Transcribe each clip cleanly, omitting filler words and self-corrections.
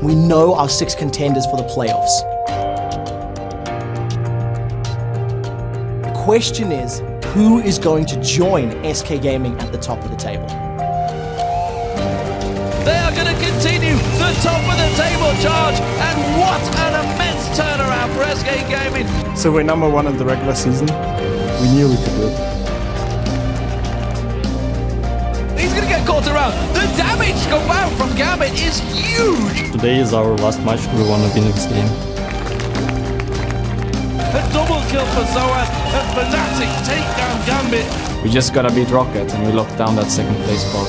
We know our 6 contenders for the playoffs. The question is, who is going to join SK Gaming at the top of the table? They are going to continue the top of the table charge, and what an immense turnaround for SK Gaming. So we're number 1 in the regular season. We knew we could do it. He's going to get caught around. The damage combined from Gambit is huge. Today is our last match. We want to win this game. A double kill for Zoas, and Fnatic take down Gambit. We just gotta beat Rocket and we lock down that second place spot.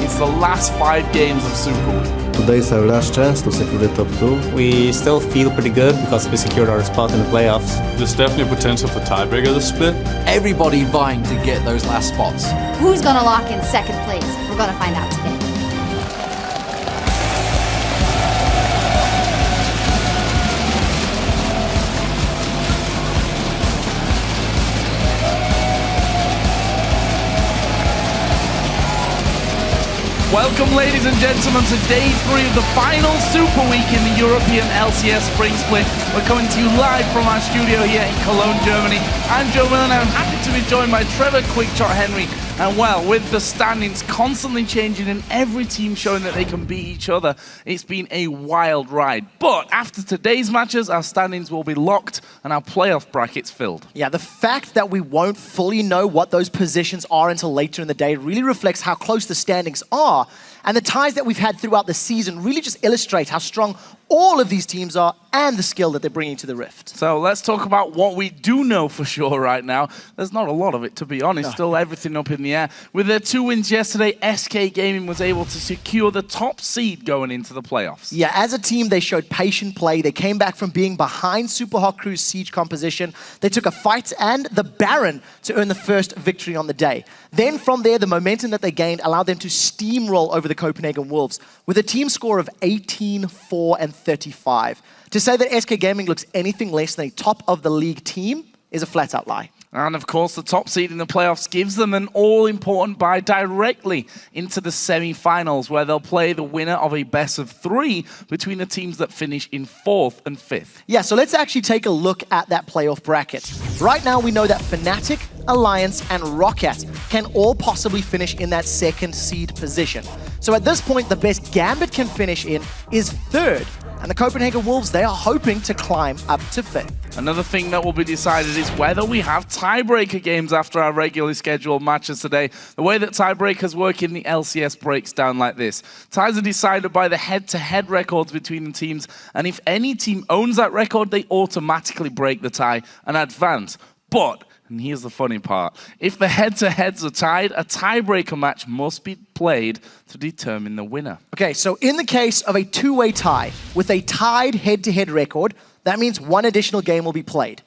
It's the last 5 games of Superweek. Today is our last chance to secure the top 2. We still feel pretty good because we secured our spot in the playoffs. There's definitely potential for tiebreaker this split. Everybody vying to get those last spots. Who's gonna lock in second place? We're gonna find out today. Welcome, ladies and gentlemen, to day 3 of the final Super Week in the European LCS Spring Split. We're coming to you live from our studio here in Cologne, Germany. I'm Joe Millen, and I'm happy to be joined by Trevor Quickshot Henry. And well, with the standings constantly changing and every team showing that they can beat each other, it's been a wild ride. But after today's matches, our standings will be locked and our playoff brackets filled. Yeah, the fact that we won't fully know what those positions are until later in the day really reflects how close the standings are. And the ties that we've had throughout the season really just illustrate how strong all of these teams are and the skill that they're bringing to the Rift. So let's talk about what we do know for sure right now. There's not a lot of it, to be honest. No. Still everything up in the air. With their 2 wins yesterday, SK Gaming was able to secure the top seed going into the playoffs. Yeah, as a team, they showed patient play. They came back from being behind Super Hot Crew's siege composition. They took a fight and the Baron to earn the first victory on the day. Then from there, the momentum that they gained allowed them to steamroll over the Copenhagen Wolves with a team score of 18-4-35. To say that SK Gaming looks anything less than a top-of-the-league team is a flat-out lie. And of course, the top seed in the playoffs gives them an all-important bye directly into the semi-finals, where they'll play the winner of a best of 3 between the teams that finish in 4th and 5th. Yeah, so let's actually take a look at that playoff bracket. Right now, we know that Fnatic, Alliance, and Rocket can all possibly finish in that 2nd seed position. So at this point, the best Gambit can finish in is 3rd. And the Copenhagen Wolves, they are hoping to climb up to 5th. Another thing that will be decided is whether we have tiebreaker games after our regularly scheduled matches today. The way that tiebreakers work in the LCS breaks down like this. Ties are decided by the head-to-head records between the teams, and if any team owns that record, they automatically break the tie and advance. But, and here's the funny part, if the head-to-heads are tied, a tiebreaker match must be played to determine the winner. Okay, so in the case of a 2-way tie with a tied head-to-head record, that means 1 additional game will be played.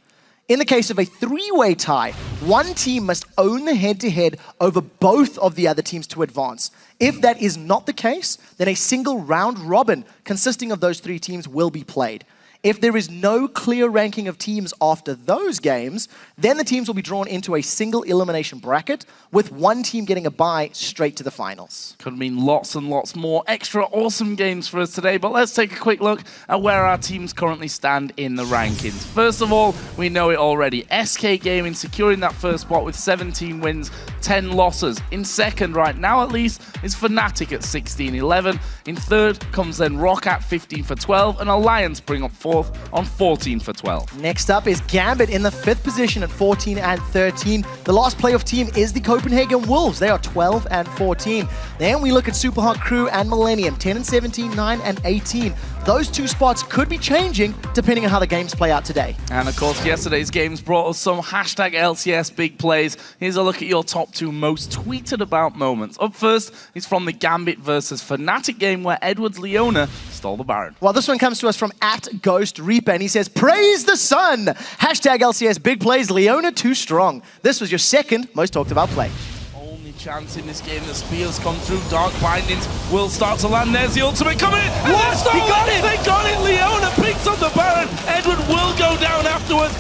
In the case of a 3-way tie, one team must own the head-to-head over both of the other teams to advance. If that is not the case, then a single round robin consisting of those 3 teams will be played. If there is no clear ranking of teams after those games, then the teams will be drawn into a single elimination bracket with one team getting a bye straight to the finals. Could mean lots and lots more extra awesome games for us today, but let's take a quick look at where our teams currently stand in the rankings. First of all, we know it already. SK Gaming securing that first spot with 17 wins, 10 losses. In second, right now at least, is Fnatic at 16-11. In third comes then Rock at 15-12, and Alliance bring up fourth on 14-12. Next up is Gambit in the 5th position at 14-13. The last playoff team is the Copenhagen Wolves. They are 12-14. Then we look at Super Hot Crew and Millennium, 10-17, 9-18. Those 2 spots could be changing depending on how the games play out today. And of course, yesterday's games brought us some hashtag LCS big plays. Here's a look at your top 2 most tweeted about moments. Up first is from the Gambit versus Fnatic game where Edward's Leona stole the Baron. Well, this one comes to us from @GhostReaper, and he says, "Praise the sun! Hashtag LCS big plays, Leona too strong." This was your 2nd most talked about play. Only chance in this game, the spears come through, dark bindings will start to land. There's the ultimate coming in, and What? he got it! They got it! Leona picks up the Baron. Edward will go down afterwards.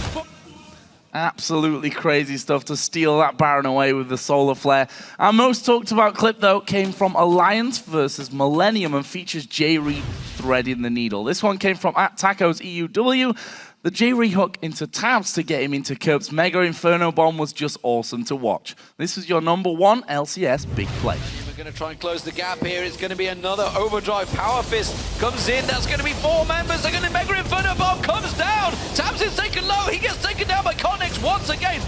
Absolutely crazy stuff to steal that Baron away with the Solar Flare. Our most talked about clip, though, came from Alliance versus Millennium and features J-Reed threading the needle. This one came from @TacosEUW. The J-Reed hook into tabs to get him into Curb's Mega Inferno Bomb was just awesome to watch. This was your #1 LCS big play. We're going to try and close the gap here. It's going to be another overdrive. Power Fist comes in. That's going to be 4 members. They're going to Mega Inferno Bomb comes down. Tabs is taken low. He gets taken down by Connex once again.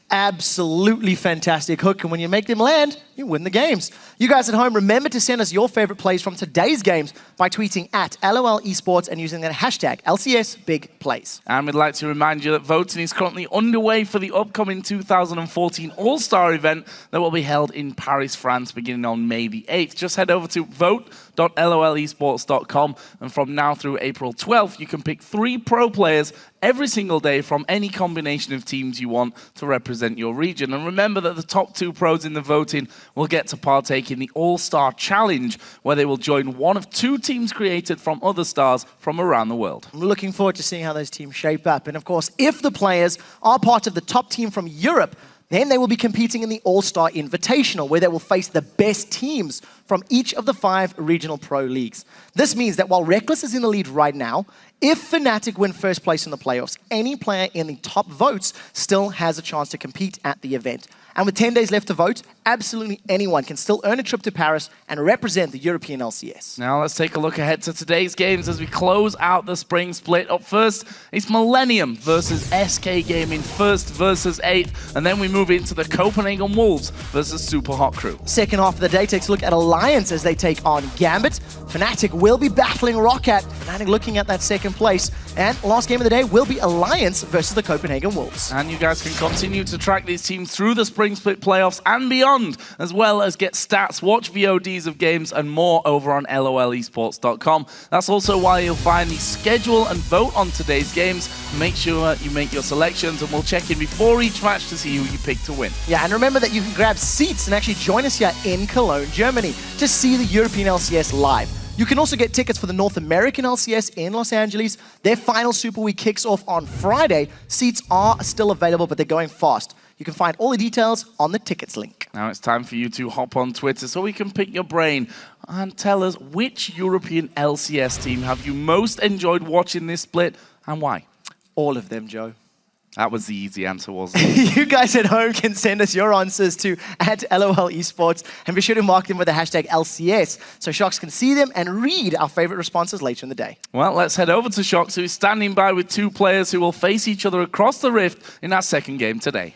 Absolutely fantastic hook, and when you make them land, you win the games. You guys at home, remember to send us your favorite plays from today's games by tweeting @LOL Esports and using the hashtag #LCSBigPlays. And we'd like to remind you that voting is currently underway for the upcoming 2014 All-Star event that will be held in Paris, France, beginning on May the 8th. Just head over to vote.lolesports.com, and from now through April 12th, you can pick 3 pro players every single day from any combination of teams you want to represent your region. And remember that the top 2 pros in the voting will get to partake in the All-Star Challenge, where they will join one of 2 teams created from other stars from around the world. I'm looking forward to seeing how those teams shape up. And of course, if the players are part of the top team from Europe, then they will be competing in the All-Star Invitational, where they will face the best teams from each of the 5 regional pro leagues. This means that while Reckless is in the lead right now, if Fnatic win first place in the playoffs, any player in the top votes still has a chance to compete at the event. And with 10 days left to vote, absolutely anyone can still earn a trip to Paris and represent the European LCS. Now let's take a look ahead to today's games as we close out the spring split. Up first, it's Millennium versus SK Gaming, 1st versus 8th, and then we move into the Copenhagen Wolves versus Super Hot Crew. Second half of the day takes a look at Alliance as they take on Gambit. Fnatic will be battling Roccat, Fnatic looking at that second place. And last game of the day will be Alliance versus the Copenhagen Wolves. And you guys can continue to track these teams through the spring split playoffs and beyond, as well as get stats, watch VODs of games and more over on lolesports.com. That's also why you'll find the schedule and vote on today's games. Make sure you make your selections, and we'll check in before each match to see who you pick to win. Yeah, and remember that you can grab seats and actually join us here in Cologne, Germany to see the European LCS live. You can also get tickets for the North American LCS in Los Angeles. Their final Super Week kicks off on Friday. Seats are still available, but they're going fast. You can find all the details on the tickets link. Now it's time for you to hop on Twitter so we can pick your brain and tell us which European LCS team have you most enjoyed watching this split and why? All of them, Joe. That was the easy answer, wasn't it? You guys at home can send us your answers to @LOL Esports, and be sure to mark them with the hashtag LCS so Shox can see them and read our favorite responses later in the day. Well, let's head over to Shox, who's standing by with 2 players who will face each other across the rift in our second game today.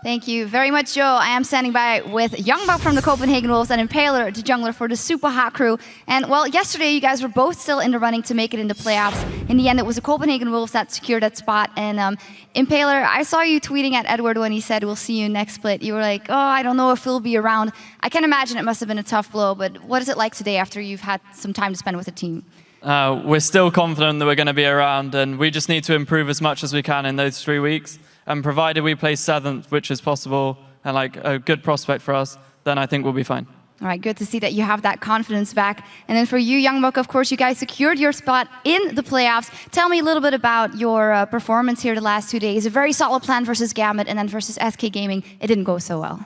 Thank you very much, Joe. I am standing by with Youngbuck from the Copenhagen Wolves and Impaler, the jungler for the Super Hot Crew. And, well, yesterday you guys were both still in the running to make it in the playoffs. In the end, it was the Copenhagen Wolves that secured that spot. And Impaler, I saw you tweeting at Edward when he said, "We'll see you next split." You were like, "Oh, I don't know if he'll be around." I can imagine it must have been a tough blow, but what is it like today after you've had some time to spend with the team? We're still confident that we're going to be around, and we just need to improve as much as we can in those 3 weeks. And provided we play 7th, which is possible, and like a good prospect for us, then I think we'll be fine. All right, good to see that you have that confidence back. And then for you, Youngbuck, of course, you guys secured your spot in the playoffs. Tell me a little bit about your performance here the last 2 days. A very solid plan versus Gambit, and then versus SK Gaming, it didn't go so well.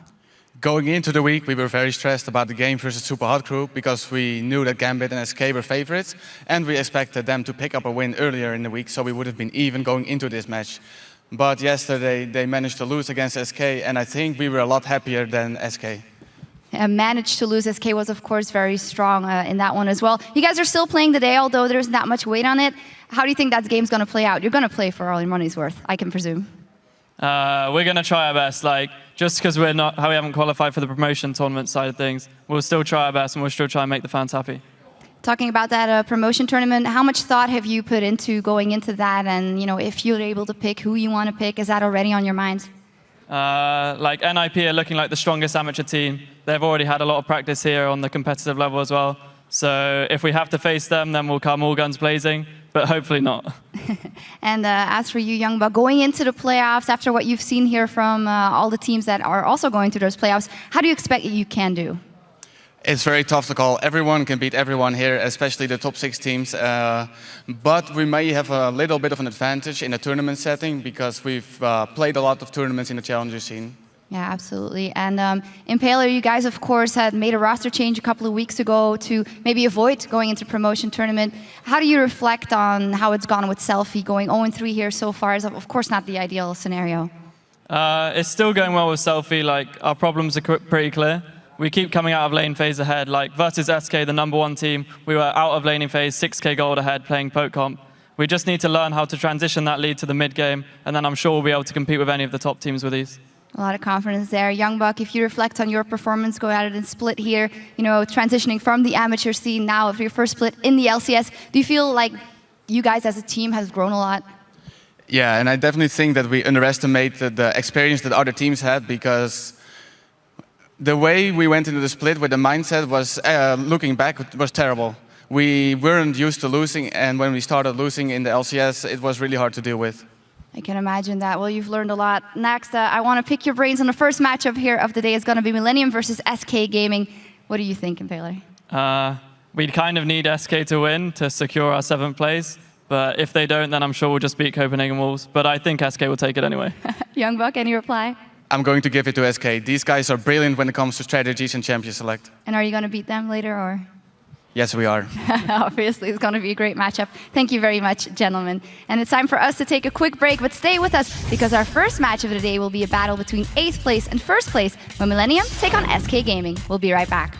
Going into the week, we were very stressed about the game versus Super Hot Crew because we knew that Gambit and SK were favorites, and we expected them to pick up a win earlier in the week, so we would have been even going into this match. But yesterday, they managed to lose against SK, and I think we were a lot happier than SK. Managed to lose. SK was, of course, very strong in that one as well. You guys are still playing today, although there's not much weight on it. How do you think that game's going to play out? You're going to play for all your money's worth, I can presume. We're going to try our best. Like, just because we haven't qualified for the promotion tournament side of things, we'll still try our best, and we'll still try and make the fans happy. Talking about that promotion tournament, how much thought have you put into going into that? And, you know, if you're able to pick who you want to pick, is that already on your mind? Like, NIP are looking like the strongest amateur team. They've already had a lot of practice here on the competitive level as well. So if we have to face them, then we'll come all guns blazing, but hopefully not. And as for you, Youngbuck, going into the playoffs, after what you've seen here from all the teams that are also going to those playoffs, how do you expect you can do? It's very tough to call. Everyone can beat everyone here, especially the top 6 teams. But we may have a little bit of an advantage in a tournament setting because we've played a lot of tournaments in the challenger scene. Yeah, absolutely. And Impaler, you guys, of course, had made a roster change a couple of weeks ago to maybe avoid going into promotion tournament. How do you reflect on how it's gone with Selfie going 0-3 here so far? Is of course not the ideal scenario. It's still going well with Selfie. Like, our problems are pretty clear. We keep coming out of lane phase ahead. Like, versus SK, the #1 team, we were out of laning phase, 6k gold ahead, playing poke comp. We just need to learn how to transition that lead to the mid game, and then I'm sure we'll be able to compete with any of the top teams with ease. A lot of confidence there. Youngbuck, if you reflect on your performance, go at it in split here, you know, transitioning from the amateur scene now for your first split in the LCS, do you feel like you guys as a team has grown a lot? Yeah, and I definitely think that we underestimated the experience that other teams had because the way we went into the split with the mindset was, looking back, was terrible. We weren't used to losing, and when we started losing in the LCS, it was really hard to deal with. I can imagine that. Well, you've learned a lot. Next, I want to pick your brains on the first matchup here of the day. It's going to be Millennium versus SK Gaming. What do you think, Impaler? We kind of need SK to win to secure our 7th place. But if they don't, then I'm sure we'll just beat Copenhagen Wolves. But I think SK will take it anyway. Youngbuck, any reply? I'm going to give it to SK. These guys are brilliant when it comes to strategies and champion select. And are you going to beat them later, or? Yes, we are. Obviously, it's going to be a great matchup. Thank you very much, gentlemen. And it's time for us to take a quick break, but stay with us because our first match of the day will be a battle between 8th place and 1st place when Millennium take on SK Gaming. We'll be right back.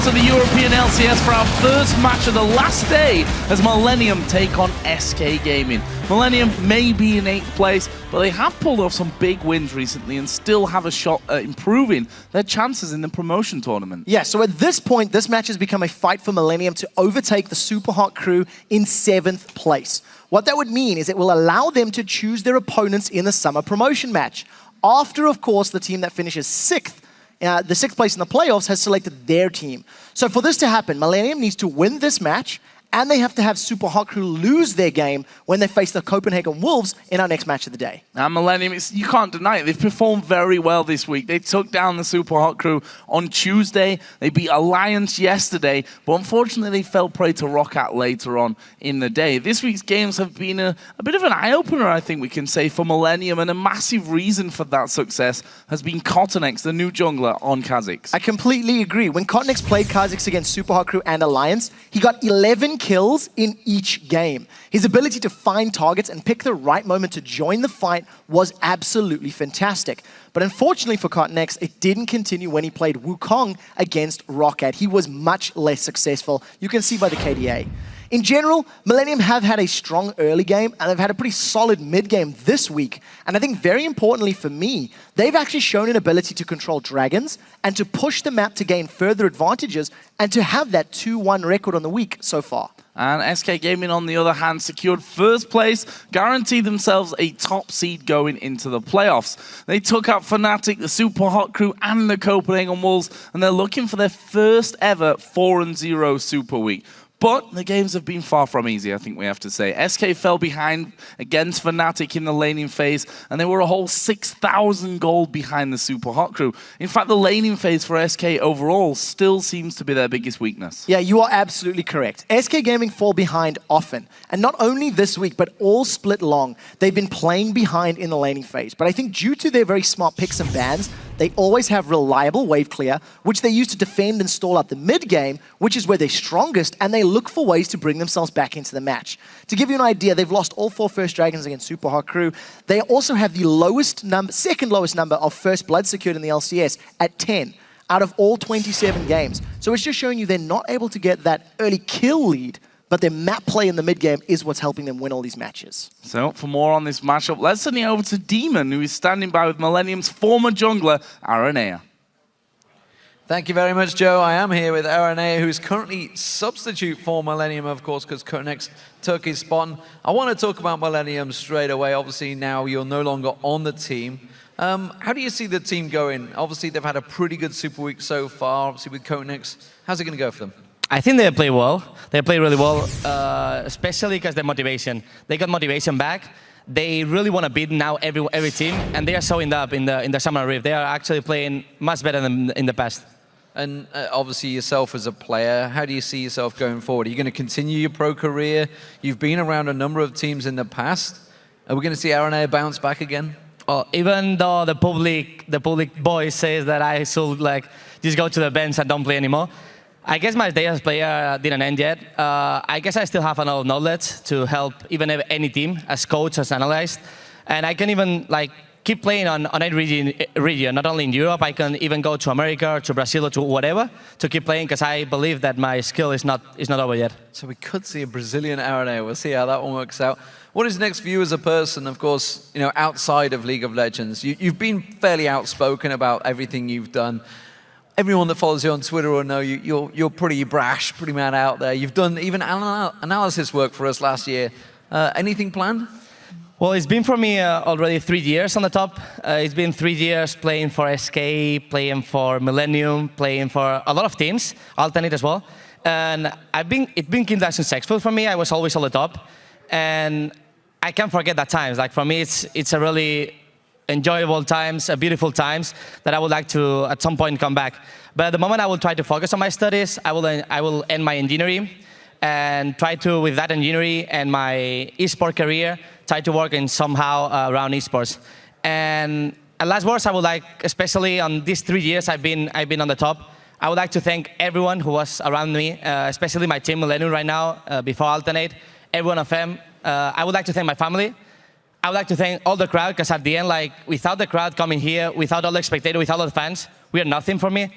to the European LCS for our first match of the last day as Millennium take on SK Gaming. Millennium may be in 8th place, but they have pulled off some big wins recently and still have a shot at improving their chances in the promotion tournament. Yeah, so at this point, this match has become a fight for Millennium to overtake the Super Hot Crew in 7th place. What that would mean is it will allow them to choose their opponents in the summer promotion match. After, of course, the team that finishes 6th, the 6th place in the playoffs has selected their team. So for this to happen, Millennium needs to win this match, and they have to have Super Hot Crew lose their game when they face the Copenhagen Wolves in our next match of the day. Now, Millennium, you can't deny it. They've performed very well this week. They took down the Super Hot Crew on Tuesday. They beat Alliance yesterday, but unfortunately they fell prey to Roccat later on in the day. This week's games have been a bit of an eye-opener, I think we can say, for Millennium, and a massive reason for that success has been Cottonex, the new jungler on Kha'Zix. I completely agree. When Cottonex played Kha'Zix against Super Hot Crew and Alliance, he got 11 kills in each game. His ability to find targets and pick the right moment to join the fight was absolutely fantastic. But unfortunately for Cottonex, it didn't continue when he played Wukong against Roccat. He was much less successful. You can see by the KDA. In general, Millennium have had a strong early game, and they've had a pretty solid mid game this week. And I think very importantly for me, they've actually shown an ability to control dragons and to push the map to gain further advantages and to have that 2-1 record on the week so far. And SK Gaming, on the other hand, secured 1st place, guaranteed themselves a top seed going into the playoffs. They took out Fnatic, the Super Hot Crew, and the Copenhagen Wolves, and they're looking for their first ever 4-0 Super Week. But the games have been far from easy, I think we have to say. SK fell behind against Fnatic in the laning phase, and they were a whole 6,000 gold behind the Super Hot Crew. In fact, the laning phase for SK overall still seems to be their biggest weakness. Yeah, you are absolutely correct. SK Gaming fall behind often. And not only this week, but all split long, they've been playing behind in the laning phase. But I think due to their very smart picks and bans, they always have reliable wave clear, which they use to defend and stall out the mid game, which is where they're strongest, and they look for ways to bring themselves back into the match. To give you an idea, they've lost all 4 first dragons against Super Hot Crew. They also have the second lowest number of first blood secured in the LCS at 10 out of all 27 games. So it's just showing you they're not able to get that early kill lead, but their map play in the mid game is what's helping them win all these matches. So for more on this matchup, let's send it over to Demon, who is standing by with Millennium's former jungler, Aranea. Thank you very much, Joe. I am here with Aranea, who's currently substitute for Millennium, of course, because Cottonex took his spot. I want to talk about Millennium straight away. Obviously, now you're no longer on the team. How do you see the team going? Obviously, they've had a pretty good Super Week so far, obviously with Cottonex. How's it going to go for them? I think they play well. They play really well, especially because the motivation. They got motivation back. They really want to beat now every team, and they are showing up in the Summer Rift. They are actually playing much better than in the past. And obviously yourself as a player, how do you see yourself going forward? Are you going to continue your pro career? You've been around a number of teams in the past. Are we going to see Aranea bounce back again? Even though the public voice says that I should just go to the bench and don't play anymore, I guess my day as player didn't end yet. I guess I still have a lot of knowledge to help even any team, as coach, as analyst. And I can even keep playing on any region, not only in Europe. I can even go to America, or to Brazil, or to whatever, to keep playing, because I believe that my skill is not over yet. So we could see a Brazilian Aranea. We'll see how that one works out. What is next for you as a person, of course, outside of League of Legends? You've been fairly outspoken about everything you've done. Everyone that follows you on Twitter will know you're pretty brash, pretty man out there. You've done even analysis work for us last year. Anything planned? Well, it's been for me already 3 years on the top. It's been 3 years playing for SK, playing for Millennium, playing for a lot of teams, alternate as well. And it's been kind of successful for me. I was always on the top. And I can't forget that times. For me, it's a really enjoyable times, beautiful times that I would like to at some point come back. But at the moment, I will try to focus on my studies. I will end my engineering and try to, with that engineering and my esport career, try to work in somehow around esports. And last words, I would like, especially on these 3 years I've been on the top, I would like to thank everyone who was around me, especially my team Millennium right now, before Alternate, everyone of them. I would like to thank my family. I would like to thank all the crowd, because at the end, without the crowd coming here, without all the spectators, without all the fans, we are nothing for me.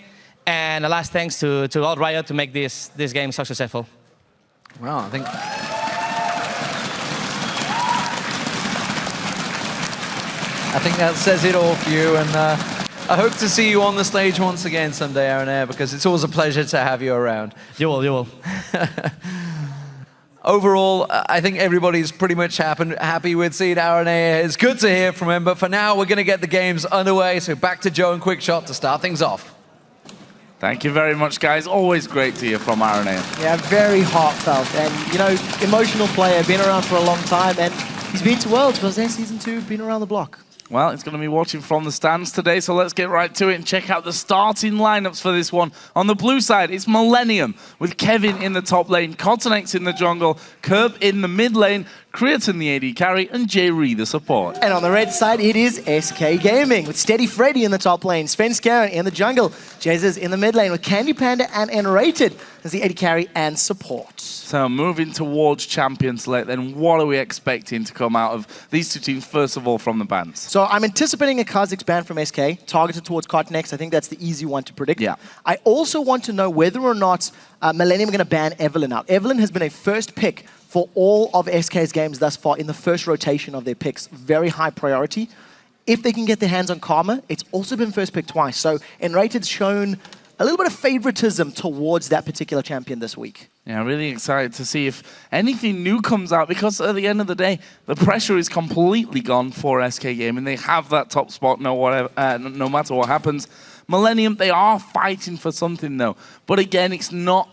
And a last thanks to all Riot to make this game so successful. Wow, I think that says it all for you, and I hope to see you on the stage once again someday, Aaron, because it's always a pleasure to have you around. You will. Overall, I think everybody's pretty much happy with seeing Aaron. It's good to hear from him, but for now, we're going to get the games underway, so back to Joe and Quickshot to start things off. Thank you very much, guys. Always great to hear from Aaron. Yeah, very heartfelt. And, you know, emotional player, been around for a long time, and he's been to Worlds, was there Season 2, been around the block. Well, it's going to be watching from the stands today, so let's get right to it and check out the starting lineups for this one. On the blue side, it's Millennium, with Kevin in the top lane, Cottonex in the jungle, Curb in the mid lane, Creatin the AD carry, and J-Ree the support. And on the red side, it is SK Gaming, with Steady Freddy in the top lane, Sven Skaren in the jungle, Jesus in the mid lane, with Candy Panda and N-Rated as the AD carry and support. So moving towards Champions Select, then what are we expecting to come out of these two teams, first of all, from the bans? So I'm anticipating a Kha'Zix ban from SK, targeted towards Cottonex. I think that's the easy one to predict. Yeah. I also want to know whether or not Millennium are going to ban Evelynn out. Evelynn has been a first pick for all of SK's games thus far in the first rotation of their picks. Very high priority. If they can get their hands on Karma, it's also been first pick twice. So N-Rated's shown a little bit of favoritism towards that particular champion this week. Yeah, really excited to see if anything new comes out, because at the end of the day, the pressure is completely gone for SK Gaming. They have that top spot no matter what happens. Millennium, they are fighting for something though. But again, it's not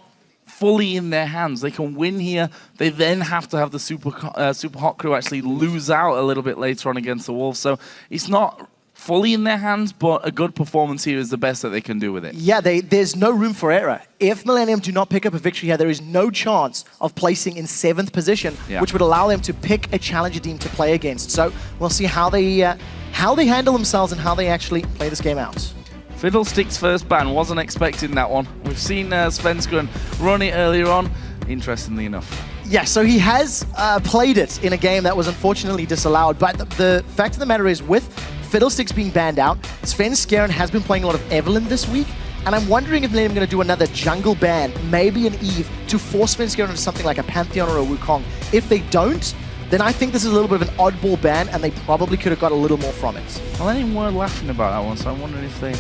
fully in their hands. They can win here. They then have to have the Super Hot Crew actually lose out a little bit later on against the Wolves. So it's not fully in their hands, but a good performance here is the best that they can do with it. Yeah, there's no room for error. If Millennium do not pick up a victory here, there is no chance of placing in 7th position, which would allow them to pick a challenger team to play against. So we'll see how they handle themselves and how they actually play this game out. Fiddlestick's first ban, wasn't expecting that one. We've seen Svenskeren run it earlier on, interestingly enough. Yeah, so he has played it in a game that was unfortunately disallowed, but the fact of the matter is, with Fiddlesticks being banned out, Sven Skaren has been playing a lot of Evelynn this week, and I'm wondering if they're going to do another jungle ban, maybe an Eve, to force Sven Skaren into something like a Pantheon or a Wukong. If they don't, then I think this is a little bit of an oddball ban, and they probably could have got a little more from it. Well, I didn't want laughing about that one, so I'm wondering if they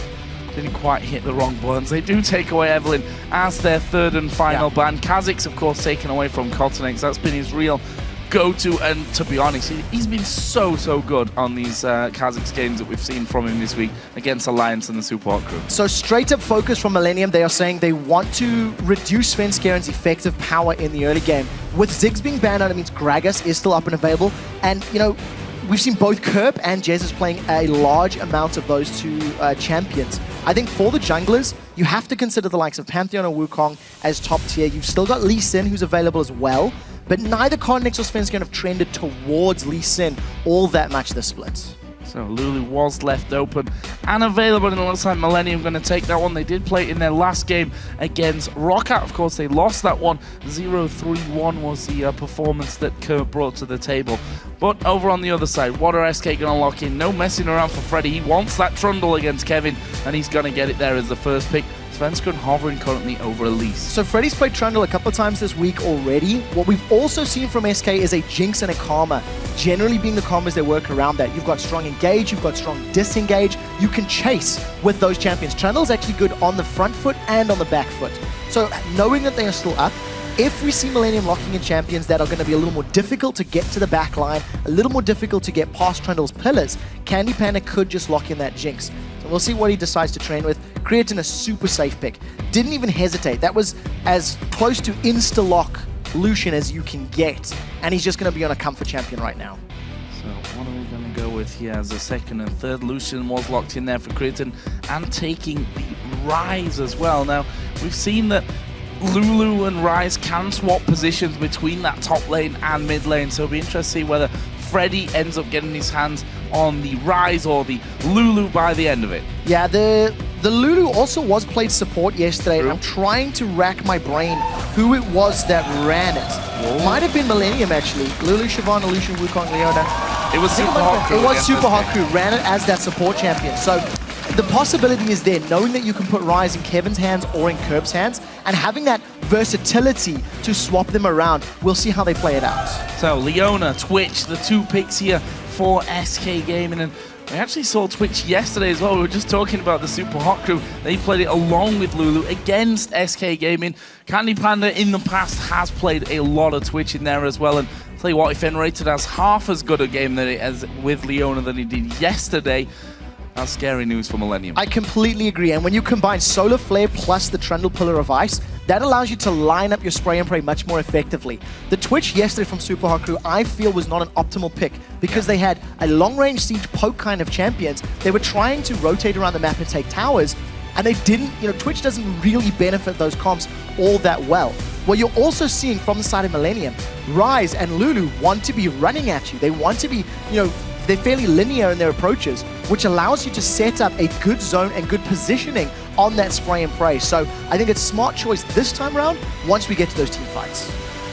didn't quite hit the wrong buttons. They do take away Evelynn as their third and final ban. Kha'Zix, of course, taken away from Cottonex. That's been his real go-to, and to be honest, he's been so good on these Kha'Zix games that we've seen from him this week against Alliance and the Super Hot Crew. So straight up focus from Millennium, they are saying they want to reduce Sven Skaren's effective power in the early game. With Ziggs being banned out, it means Gragas is still up and available, and you know, we've seen both Kerp and Jez playing a large amount of those two champions. I think for the junglers, you have to consider the likes of Pantheon or Wukong as top tier. You've still got Lee Sin, who's available as well, but neither Cottonex or Sven Skaren have trended towards Lee Sin all that much this split. So Lulu was left open and available, and it looks like Millennium going to take that one. They did play it in their last game against Roccat. Of course, they lost that one. 0-3-1 was the performance that Kurt brought to the table. But over on the other side, what are SK going to lock in? No messing around for Freddy. He wants that trundle against Kevin, and he's going to get it there as the first pick. Svenskeren hovering currently over Elise. So Freddy's played Trundle a couple of times this week already. What we've also seen from SK is a Jinx and a Karma, generally being the combos they work around that. You've got strong engage, you've got strong disengage. You can chase with those champions. Trundle's actually good on the front foot and on the back foot. So knowing that they are still up, if we see Millennium locking in champions that are going to be a little more difficult to get to the back line, a little more difficult to get past Trundle's pillars, Candy Panda could just lock in that Jinx. So we'll see what he decides to train with. Creatin a super safe pick. Didn't even hesitate. That was as close to insta-lock Lucian as you can get. And he's just going to be on a comfort champion right now. So what are we going to go with here as a second and third? Lucian was locked in there for Creatin and taking the Rise as well. Now, we've seen that Lulu and Rise can swap positions between that top lane and mid lane, so it'll be interesting to see whether Freddy ends up getting his hands on the Rise or the Lulu by the end of it. Yeah, the Lulu also was played support yesterday, and I'm trying to rack my brain who it was that ran it. Might have been Millennium, actually. Lulu, Shyvana, Lucian, Wukong, Leona. It was Super Hot Crew. It was Super Hot Crew, ran it as that support champion. So the possibility is there, knowing that you can put Rise in Kevin's hands or in Kerb's hands, and having that versatility to swap them around. We'll see how they play it out. So Leona, Twitch, the 2 picks here for SK Gaming, and we actually saw Twitch yesterday as well. We were just talking about the Super Hot Crew. They played it along with Lulu against SK Gaming. Candy Panda in the past has played a lot of Twitch in there as well, and I'll tell you what, if Enrated has half as good a game as with Leona than he did yesterday, that's scary news for Millennium. I completely agree, and when you combine Solar Flare plus the Trundle Pillar of Ice, that allows you to line up your spray and pray much more effectively. The Twitch yesterday from Super Hot Crew, I feel, was not an optimal pick because they had a long-range siege poke kind of champions. They were trying to rotate around the map and take towers, and they didn't, Twitch doesn't really benefit those comps all that well. What you're also seeing from the side of Millennium, Rise and Lulu want to be running at you. They want to be, they're fairly linear in their approaches, which allows you to set up a good zone and good positioning on that spray and pray. So I think it's a smart choice this time around once we get to those team fights.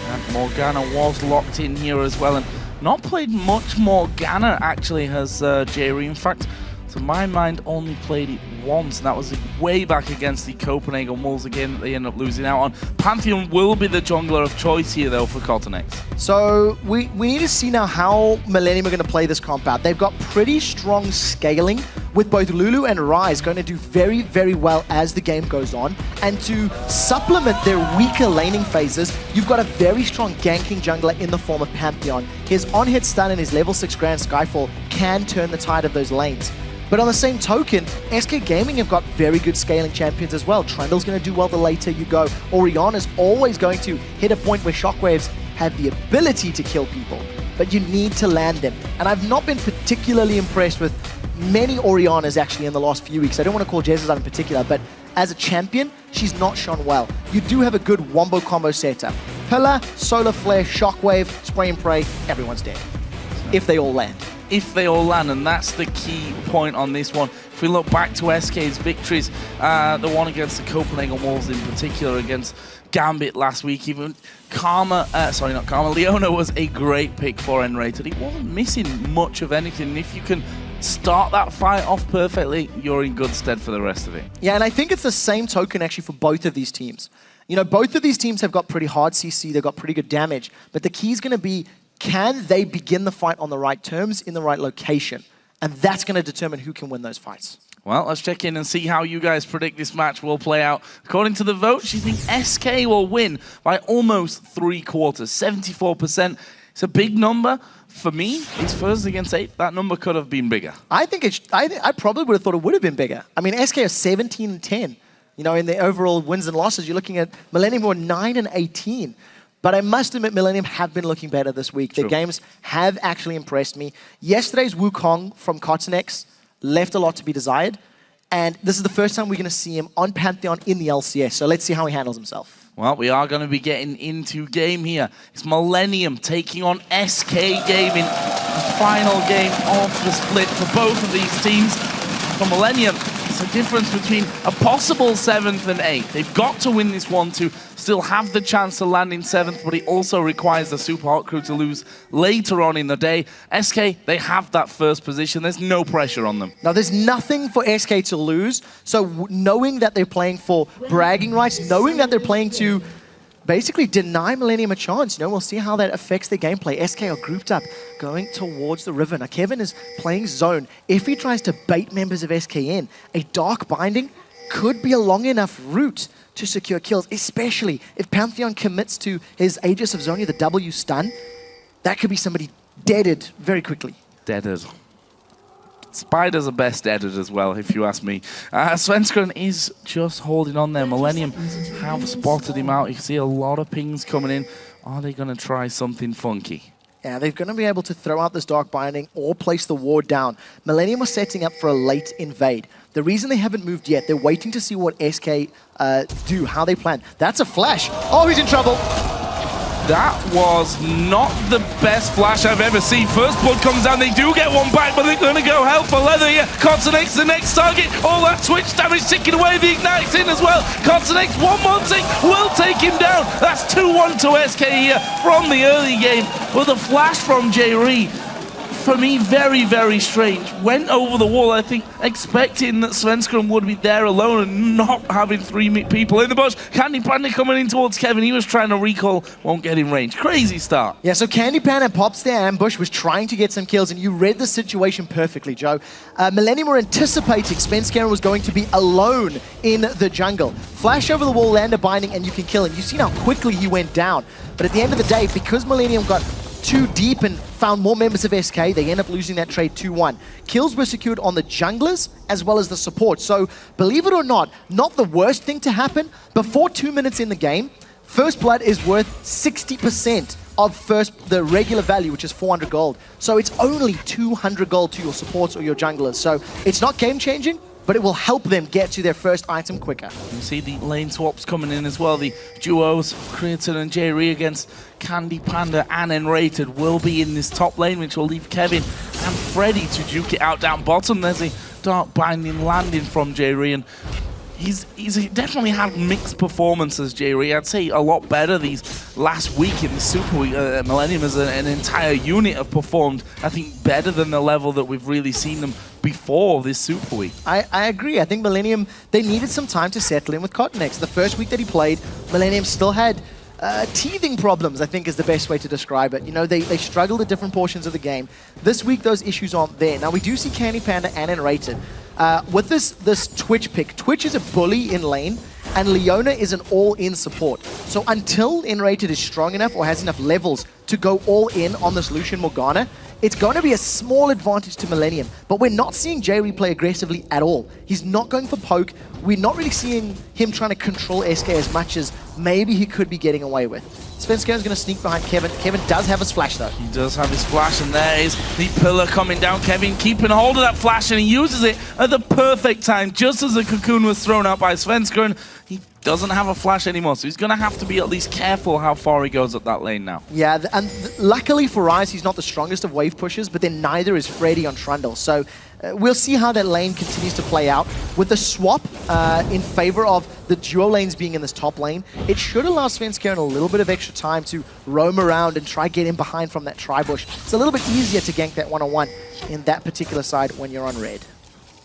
And Morgana was locked in here as well, and not played much Morgana actually has Jerry. In fact, to my mind, only played it once, and that was way back against the Copenhagen Wolves again that they end up losing out on. Pantheon will be the jungler of choice here, though, for Cottonex. So we need to see now how Millennium are going to play this comp out. They've got pretty strong scaling, with both Lulu and Rise going to do very, very well as the game goes on. And to supplement their weaker laning phases, you've got a very strong ganking jungler in the form of Pantheon. His on-hit stun and his level 6 Grand Skyfall can turn the tide of those lanes. But on the same token, SK Gaming have got very good scaling champions as well. Trundle's going to do well the later you go. Orianna's always going to hit a point where shockwaves have the ability to kill people, but you need to land them. And I've not been particularly impressed with many Oriannas actually in the last few weeks. I don't want to call Jesus out in particular, but as a champion, she's not shone well. You do have a good wombo combo setup. Pillar, Solar Flare, Shockwave, Spray and Pray, everyone's dead. If they all land. If they all land, and that's the key point on this one. If we look back to SK's victories, the one against the Copenhagen Wolves in particular, against Gambit last week, even Leona was a great pick for Enrated. He wasn't missing much of anything. If you can start that fight off perfectly, you're in good stead for the rest of it. Yeah, and I think it's the same token actually for both of these teams. Both of these teams have got pretty hard CC, they've got pretty good damage, but the key is going to be, can they begin the fight on the right terms, in the right location? And that's going to determine who can win those fights. Well, let's check in and see how you guys predict this match will play out. According to the votes, you think SK will win by almost 3/4, 74%. It's a big number. For me, it's first against 8. That number could have been bigger. I think I probably would have thought it would have been bigger. I mean, SK are 17-10. In the overall wins and losses, you're looking at Millennium who are 9-18. But I must admit, Millennium have been looking better this week. Their games have actually impressed me. Yesterday's Wukong from Cottonex left a lot to be desired. And this is the first time we're going to see him on Pantheon in the LCS. So let's see how he handles himself. Well, we are going to be getting into game here. It's Millennium taking on SK Gaming. The final game of the split for both of these teams. For Millennium, it's a difference between a possible 7th and 8th. They've got to win this one to still have the chance to land in 7th, but it also requires the Super Hot Crew to lose later on in the day. SK, they have that first position. There's no pressure on them. Now, there's nothing for SK to lose. So knowing that they're playing for bragging rights, knowing that they're playing to basically deny Millennium a chance, we'll see how that affects their gameplay. SK are grouped up, going towards the river. Now, Kevin is playing zone. If he tries to bait members of SK in, a Dark Binding could be a long enough route to secure kills, especially if Pantheon commits to his Aegis of Zonia, the W stun. That could be somebody deaded very quickly. Deaded. Spiders are best deaded as well, if you ask me. Svenskron is just holding on there. Millennium have spotted him out. You can see a lot of pings coming in. Are they going to try something funky? Yeah, they're going to be able to throw out this Dark Binding or place the ward down. Millennium are setting up for a late invade. The reason they haven't moved yet, they're waiting to see what SK do, how they plan. That's a flash. Oh, he's in trouble. That was not the best flash I've ever seen. First blood comes down, they do get one back, but they're going to go hell for leather here. Cottonex, the next target. All that Twitch damage ticking away, the Ignite's in as well. Cottonex, one more tick, will take him down. That's 2-1 to SK here from the early game. With a flash from J-Ree. for me, very, very strange. Went over the wall, I think, expecting that Svenskeren would be there alone and not having 3 people in the bush. Candy Panda coming in towards Kevin. He was trying to recall, won't get in range. Crazy start. Yeah, so Candy Panda pops their ambush, was trying to get some kills, and you read the situation perfectly, Joe. Millennium were anticipating Svenskeren was going to be alone in the jungle. Flash over the wall, land a binding, and you can kill him. You've seen how quickly he went down. But at the end of the day, because Millennium got too deep and found more members of SK, they end up losing that trade 2-1. Kills were secured on the junglers as well as the support. So, believe it or not the worst thing to happen. Before 2 minutes in the game, First Blood is worth 60% of the regular value, which is 400 gold. So it's only 200 gold to your supports or your junglers. So it's not game-changing, but it will help them get to their first item quicker. You see the lane swaps coming in as well. The duos, Creaton and Jerry against Candy Panda and Enrated will be in this top lane, which will leave Kevin and Freddy to duke it out down bottom. There's a dark binding landing from Jerry, and he's definitely had mixed performances, Jerry. I'd say a lot better these last week in the Super Week. Millennium as an entire unit have performed, I think, better than the level that we've really seen them before this Super Week. I agree. I think Millennium, they needed some time to settle in with Cottonex. The first week that he played, Millennium still had teething problems, I think is the best way to describe it. You know, they struggled at different portions of the game. This week, those issues aren't there. Now, we do see Candy Panda and Enrated. With this Twitch pick, Twitch is a bully in lane, and Leona is an all-in support. So until Enrated is strong enough or has enough levels to go all in on this Lucian Morgana, it's going to be a small advantage to Millennium. But we're not seeing Jerry play aggressively at all. He's not going for poke. We're not really seeing him trying to control SK as much as maybe he could be getting away with. Svenskaren's going to sneak behind Kevin. Kevin does have his flash, though. He does have his flash, and there is the pillar coming down. Kevin keeping a hold of that flash, and he uses it at the perfect time, just as the cocoon was thrown out by Svenskeren. He doesn't have a flash anymore, so he's going to have to be at least careful how far he goes up that lane now. Yeah, and luckily for Rise, he's not the strongest of wave pushers, but then neither is Freddy on Trundle. So we'll see how that lane continues to play out. With the swap in favor of the duo lanes being in this top lane, it should allow Svenskeren a little bit of extra time to roam around and try get in behind from that tri-bush. It's a little bit easier to gank that one-on-one in that particular side when you're on red.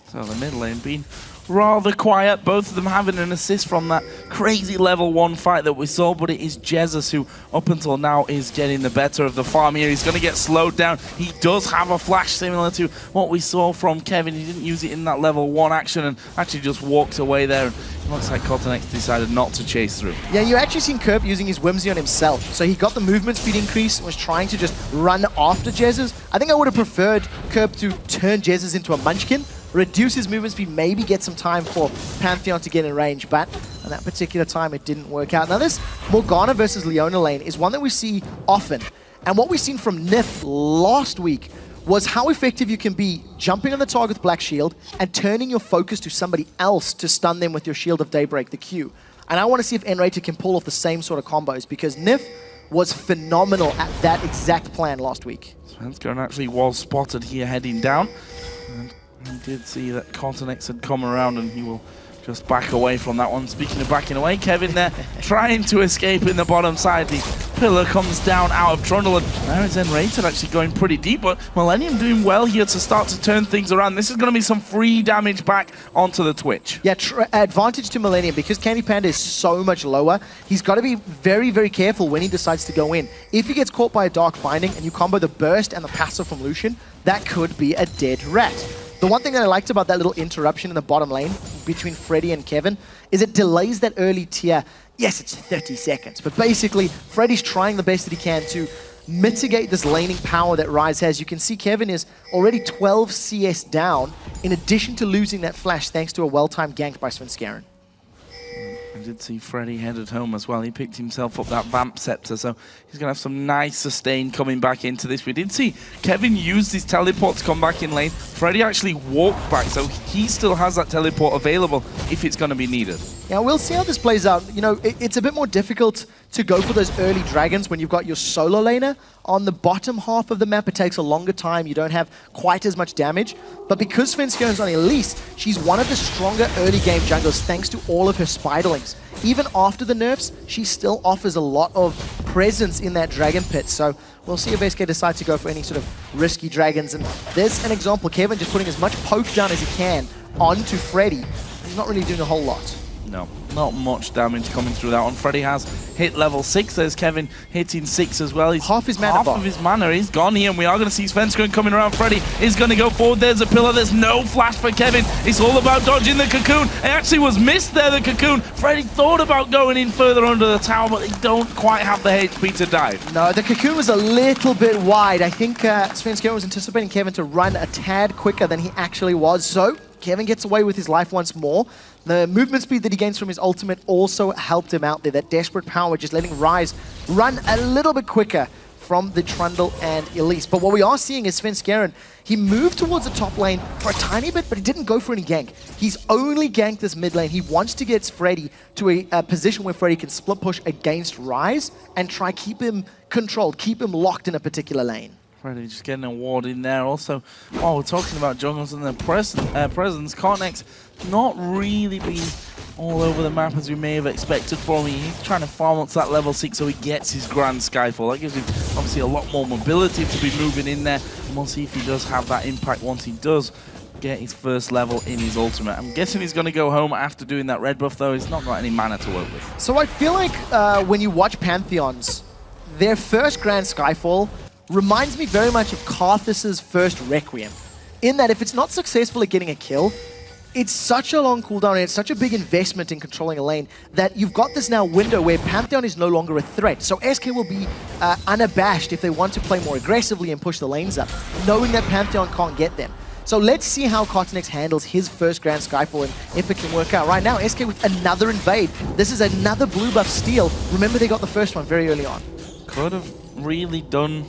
So the mid lane being rather quiet, both of them having an assist from that crazy level 1 fight that we saw, but it is Jesus who up until now is getting the better of the farm here. He's going to get slowed down. He does have a flash similar to what we saw from Kevin. He didn't use it in that level 1 action and actually just walked away there. It looks like Cottonex decided not to chase through. Yeah, you actually seen Kerp using his Whimsy on himself. So he got the movement speed increase and was trying to just run after Jesus. I think I would have preferred Kerp to turn Jesus into a Munchkin, reduce his movement speed, maybe get some time for Pantheon to get in range, but at that particular time it didn't work out. Now this Morgana versus Leona lane is one that we see often, and what we've seen from Nif last week was how effective you can be jumping on the target with Black Shield and turning your focus to somebody else to stun them with your Shield of Daybreak, the Q. And I want to see if Enrated can pull off the same sort of combos, because Nif was phenomenal at that exact plan last week. Svenskeren actually was spotted here heading down. And he did see that Cottonex had come around, and he will just back away from that one. Speaking of backing away, Kevin there trying to escape in the bottom side. The pillar comes down out of Trundle, and there is Enrated actually going pretty deep, but Millennium doing well here to start to turn things around. This is going to be some free damage back onto the Twitch. Yeah, advantage to Millennium, because Candy Panda is so much lower. He's got to be very, very careful when he decides to go in. If he gets caught by a Dark Binding and you combo the burst and the passive from Lucian, that could be a dead rat. The one thing that I liked about that little interruption in the bottom lane between Freddy and Kevin is it delays that early tier. Yes, it's 30 seconds, but basically Freddy's trying the best that he can to mitigate this laning power that Rise has. You can see Kevin is already 12 CS down, in addition to losing that flash thanks to a well-timed gank by Svenskeren. I did see Freddy headed home as well. He picked himself up that Vamp Scepter, so he's going to have some nice sustain coming back into this. We did see Kevin use his teleport to come back in lane. Freddy actually walked back, so he still has that teleport available if it's going to be needed. Yeah, we'll see how this plays out. You know, it's a bit more difficult to go for those early dragons when you've got your solo laner. On the bottom half of the map, it takes a longer time. You don't have quite as much damage. But because Svenskeren on Elise, she's one of the stronger early game junglers thanks to all of her spiderlings. Even after the nerfs, she still offers a lot of presence in that dragon pit. So we'll see if SK decides to go for any sort of risky dragons. And there's an example. Kevin just putting as much poke down as he can onto Freddy. He's not really doing a whole lot. No, not much damage coming through that one. Freddy has hit level 6. There's Kevin hitting 6 as well. He's half his mana. Half of his mana is gone here, and we are going to see Svenskeren coming around. Freddy is going to go forward. There's a pillar. There's no flash for Kevin. It's all about dodging the cocoon. It actually was missed there, the cocoon. Freddy thought about going in further under the tower, but they don't quite have the HP to dive. No, the cocoon was a little bit wide. I think Svenskeren was anticipating Kevin to run a tad quicker than he actually was. So Kevin gets away with his life once more. The movement speed that he gains from his ultimate also helped him out there. That desperate power just letting Ryze run a little bit quicker from the Trundle and Elise. But what we are seeing is Svenskeren, he moved towards the top lane for a tiny bit, but he didn't go for any gank. He's only ganked this mid lane. He wants to get Freddy to a position where Freddy can split push against Ryze and try keep him controlled, keep him locked in a particular lane. Freddy just getting a ward in there. Also, while we're talking about jungles and their presence, Cornex not really been all over the map as we may have expected from him. He's trying to farm up to that level 6 so he gets his Grand Skyfall. That gives him obviously a lot more mobility to be moving in there. And we'll see if he does have that impact once he does get his first level in his ultimate. I'm guessing he's going to go home after doing that red buff, though. He's not got any mana to work with. So I feel like when you watch Pantheons, their first Grand Skyfall reminds me very much of Karthus's first Requiem, in that if it's not successful at getting a kill, it's such a long cooldown and it's such a big investment in controlling a lane that you've got this now window where Pantheon is no longer a threat. So SK will be unabashed if they want to play more aggressively and push the lanes up, knowing that Pantheon can't get them. So let's see how Cortex handles his first Grand Skyfall and if it can work out. Right now, SK with another invade. This is another blue buff steal. Remember, they got the first one very early on. Could have really done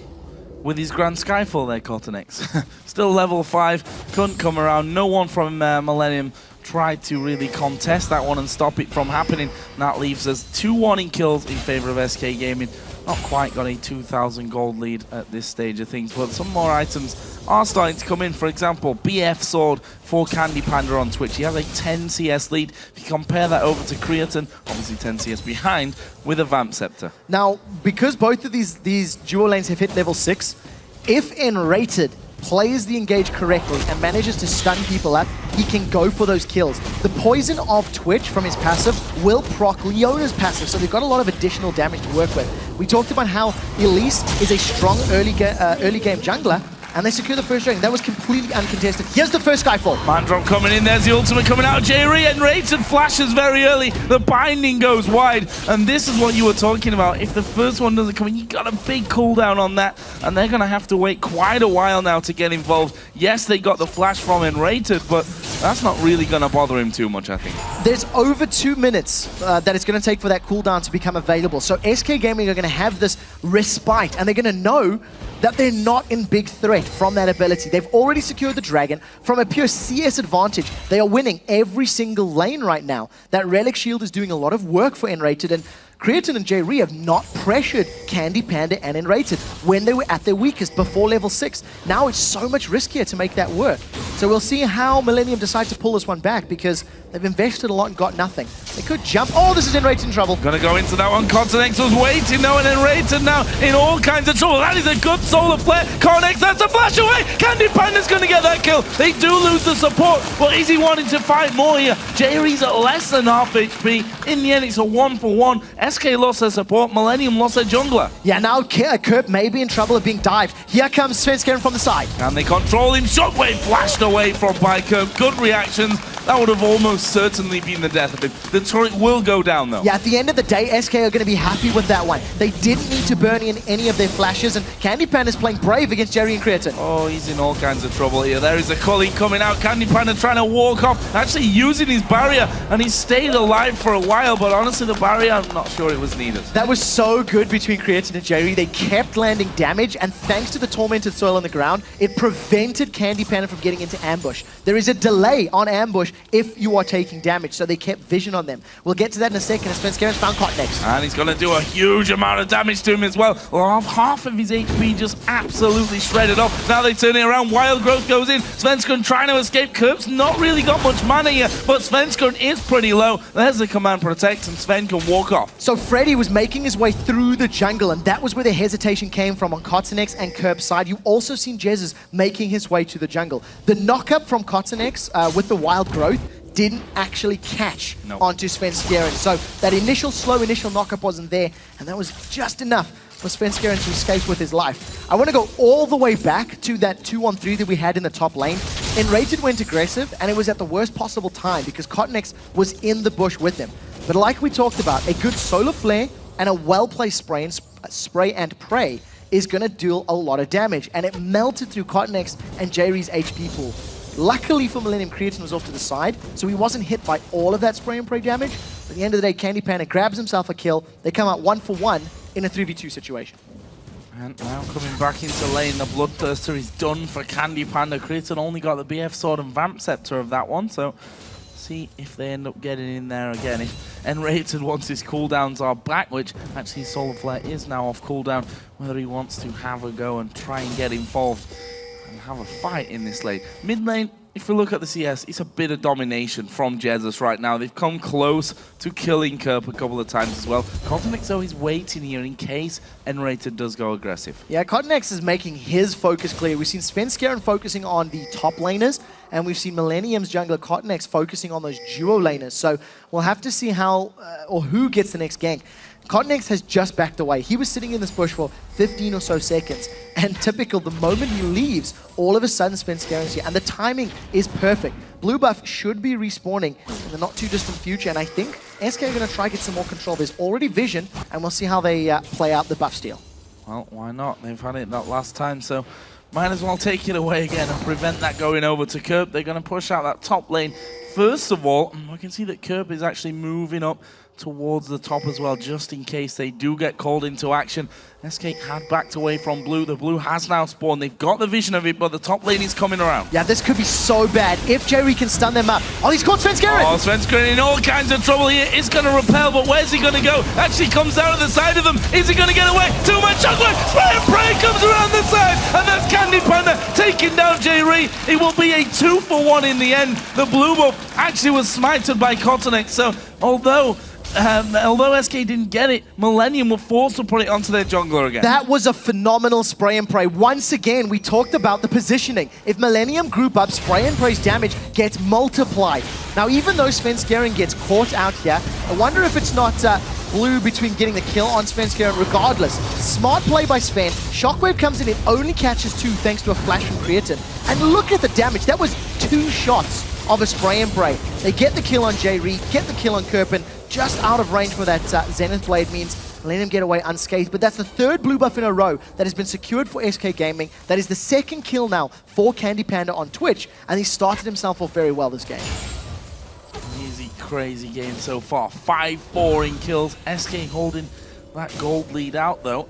with his Grand Skyfall there, Cortex. Still level 5, couldn't come around. No one from Millennium tried to really contest that one and stop it from happening. And that leaves us 2-1 in kills in favor of SK Gaming. Not quite got a 2,000 gold lead at this stage of things, but some more items are starting to come in. For example, BF Sword for Candy Panda on Twitch. He has a 10 CS lead. If you compare that over to Creatine, obviously 10 CS behind, with a Vamp Scepter. Now, because both of these dual lanes have hit level 6, if Enrated plays the engage correctly and manages to stun people up, he can go for those kills. The poison of Twitch from his passive will proc Leona's passive, so they've got a lot of additional damage to work with. We talked about how Elise is a strong early game jungler, and they secure the first dragon. That was completely uncontested. Here's the first Skyfall. Mandrop coming in, there's the ultimate coming out. Jerry and Rated flashes very early. The binding goes wide, and this is what you were talking about. If the first one doesn't come in, you got a big cooldown on that, and they're going to have to wait quite a while now to get involved. Yes, they got the flash from Enrated, but that's not really going to bother him too much, I think. There's over 2 minutes that it's going to take for that cooldown to become available. So SK Gaming are going to have this respite, and they're going to know that they're not in big threat from that ability. They've already secured the dragon. From a pure CS advantage, they are winning every single lane right now. That Relic Shield is doing a lot of work for Enrated, and Creatine and J-Ree have not pressured Candy Panda and Enrated when they were at their weakest before level 6. Now it's so much riskier to make that work. So we'll see how Millennium decide to pull this one back, because they've invested a lot and got nothing. They could jump. Oh, this is Enrated in trouble. Gonna go into that one. Cortex was waiting though, and Enrated now in all kinds of trouble. That is a good solar flare. Cortex has to flash away. Candy Panda's gonna get that kill. They do lose the support, but is he wanting to fight more here? J-Ree's at less than half HP. In the end, it's a 1-for-1. SK lost their support. Millennium lost their jungler. Yeah, now Kerp may be in trouble of being dived. Here comes Svenskeren from the side. And they control him. Shockwave flashed away from by Kerp. Good reactions. That would have almost certainly been the death of him. The turret will go down, though. Yeah, at the end of the day, SK are going to be happy with that one. They didn't need to burn in any of their flashes, and Candy Panda is playing brave against Jerry and Creatine. Oh, he's in all kinds of trouble here. There is a colleague coming out. Candy Panda trying to walk off, actually using his barrier, and he stayed alive for a while, but honestly, the barrier, I'm not sure it was needed. That was so good between Creatine and Jerry. They kept landing damage, and thanks to the Tormented Soil on the ground, it prevented Candy Panda from getting into ambush. There is a delay on ambush if you are taking damage, so they kept vision on them. We'll get to that in a second as Svenskaren's found Cotton next. And he's going to do a huge amount of damage to him as well. Well, half of his HP just absolutely shredded off. Now they turn it around. Wild Growth goes in. Svenskaren trying to escape. Kirp's not really got much mana here, but Svenskaren is pretty low. There's the command protect, and Sven can walk off. So Freddy was making his way through the jungle, and that was where the hesitation came from on Kotinex and Kirp's side. You also seen Jesus making his way to the jungle. The knock-up from Kotinex with the Wild Growth didn't actually catch onto Svenskaren. So that slow initial knock-up wasn't there, and that was just enough for Svenskaren to escape with his life. I want to go all the way back to that 2-on-3 that we had in the top lane. Enrated went aggressive, and it was at the worst possible time because Kotinex was in the bush with him. But like we talked about, a good solar flare and a well-placed spray and pray is going to deal a lot of damage, and it melted through Kotinex and Jerry's HP pool. Luckily for Millennium, Creatine was off to the side, so he wasn't hit by all of that spray and pray damage. But at the end of the day, Candy Panda grabs himself a kill. They come out 1-for-1 in a 3v2 situation. And now coming back into lane, the Bloodthirster is done for Candy Panda. Creatine only got the BF Sword and Vamp Scepter of that one, so see if they end up getting in there again. If Enrated, once his cooldowns are back, which actually Solar Flare is now off cooldown, whether he wants to have a go and try and get involved and have a fight in this lane. Mid lane, if we look at the CS, it's a bit of domination from Jesus right now. They've come close to killing Kirp a couple of times as well. Kotinex, though, is waiting here in case Enrated does go aggressive. Yeah, Kotinex is making his focus clear. We've seen Svenskaren focusing on the top laners, and we've seen Millennium's jungler Kotinex focusing on those duo laners. So we'll have to see how or who gets the next gank. Kotinex has just backed away. He was sitting in this bush for 15 or so seconds, and typical, the moment he leaves, all of a sudden Svenskaren's here, and the timing is perfect. Blue buff should be respawning in the not too distant future, and I think SK are going to try to get some more control. There's already vision, and we'll see how they play out the buff steal. Well, why not? They've had it that last time, so might as well take it away again and prevent that going over to Kirp. They're going to push out that top lane. First of all, we can see that Kirp is actually moving up towards the top as well, just in case they do get called into action. SK had backed away from blue. The blue has now spawned. They've got the vision of it, but the top lane is coming around. Yeah, this could be so bad if Jerry can stun them up. Oh, he's caught Svenskaren! Oh, Svenskaren in all kinds of trouble here. It's going to repel, but where's he going to go? Actually comes out of the side of them. Is he going to get away? Too much shockwave! Spray and pray comes around the side, and that's Candy Panda taking down Jerry. It will be a 2-for-1 in the end. The blue buff actually was smited by Kotinex, so although SK didn't get it, Millennium were forced to put it onto their jungler again. That was a phenomenal spray and pray. Once again, we talked about the positioning. If Millennium group up, spray and pray's damage gets multiplied. Now, even though Svenskaren gets caught out here, I wonder if it's not blue between getting the kill on Svenskaren regardless. Smart play by Sven. Shockwave comes in, it only catches 2 thanks to a flash from Creatine. And look at the damage. That was 2 shots of a spray and pray. They get the kill on J. Reed, get the kill on Kirpin, just out of range for that Zenith Blade means let him get away unscathed. But that's the 3rd blue buff in a row that has been secured for SK Gaming. That is the 2nd kill now for Candy Panda on Twitch, and he started himself off very well this game. Easy, crazy game so far. 5-4 in kills. SK holding that gold lead out though.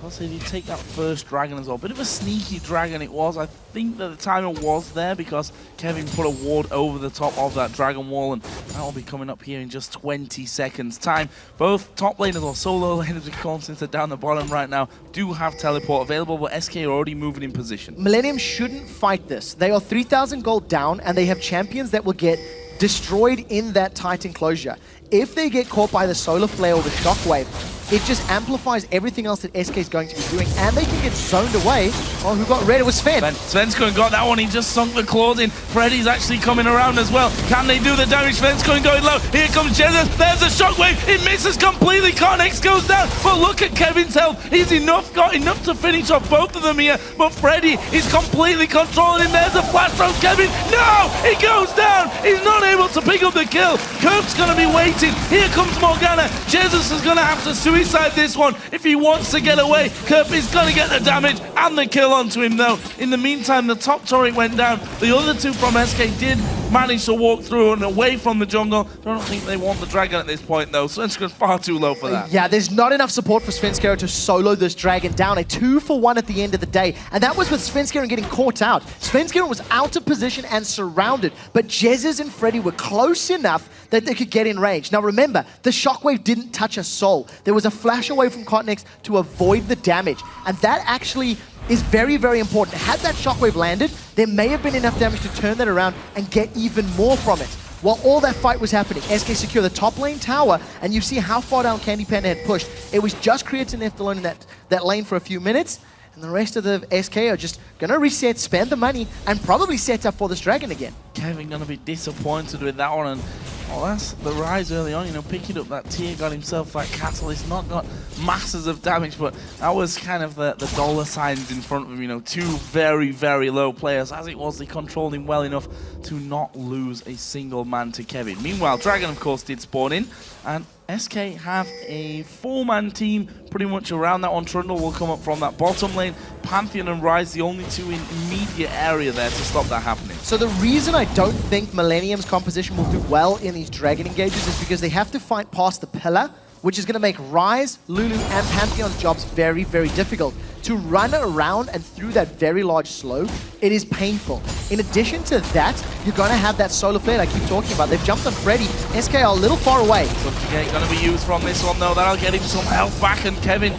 Also, they did take that first dragon as well. Bit of a sneaky dragon it was. I think that the timer was there because Kevin put a ward over the top of that dragon wall, and that will be coming up here in just 20 seconds time. Both top laners or solo laners, we call them since they're down the bottom right now, do have teleport available, but SK are already moving in position. Millennium shouldn't fight this. They are 3,000 gold down, and they have champions that will get destroyed in that tight enclosure. If they get caught by the solar flare or the shockwave, it just amplifies everything else that SK is going to be doing, and they can get zoned away. Oh, who got red? It was Sven. Svenskaren got that one. He just sunk the claws in. Freddy's actually coming around as well. Can they do the damage? Svenskaren going low. Here comes Jesus. There's a shockwave. It misses completely. Kotinex goes down. But look at Kevin's health. He's got enough to finish off both of them here. But Freddy is completely controlling him. There's a flash from Kevin. No! He goes down. He's not able to pick up the kill. Kirp's going to be waiting. Here comes Morgana. Jesus is going to have to suicide this one if he wants to get away. Kirp is going to get the damage and the kill onto him though. In the meantime, the top turret went down. The other 2 from SK did managed to walk through and away from the jungle. I don't think they want the dragon at this point, though. Svenska's far too low for that. Yeah, there's not enough support for Svenskeren to solo this dragon down. A 2-for-1 at the end of the day. And that was with Svenskeren getting caught out. Svenskeren was out of position and surrounded, but Jesus and Freddy were close enough that they could get in range. Now remember, the shockwave didn't touch a soul. There was a flash away from Cotnex to avoid the damage. And that actually is very, very important. Had that shockwave landed, there may have been enough damage to turn that around and get even more from it. While all that fight was happening, SK secure the top lane tower, and you see how far down Candy Panda had pushed. It was just Creatine left alone in that lane for a few minutes, and the rest of the SK are just going to reset, spend the money, and probably set up for this dragon again. Kevin going to be disappointed with that one, and well, that's the rise early on, you know, picking up that tier, got himself that castle. He's not got masses of damage, but that was kind of the dollar signs in front of him, you know, two very, very low players. As it was, they controlled him well enough to not lose a single man to Kevin. Meanwhile, Dragon, of course, did spawn in, and SK have a 4-man team pretty much around that one. Trundle will come up from that bottom lane. Pantheon and Rise, the only two in immediate area there to stop that happening. So the reason I don't think Millennium's composition will do well in these dragon engages is because they have to fight past the pillar, which is going to make Rise, Lulu, and Pantheon's jobs very, very difficult. To run around and through that very large slope, it is painful. In addition to that, you're going to have that solar flare I keep talking about. They've jumped on Freddy. SK are a little far away. Subjugate going to be used from this one, though. That'll get him some health back, and Kevin,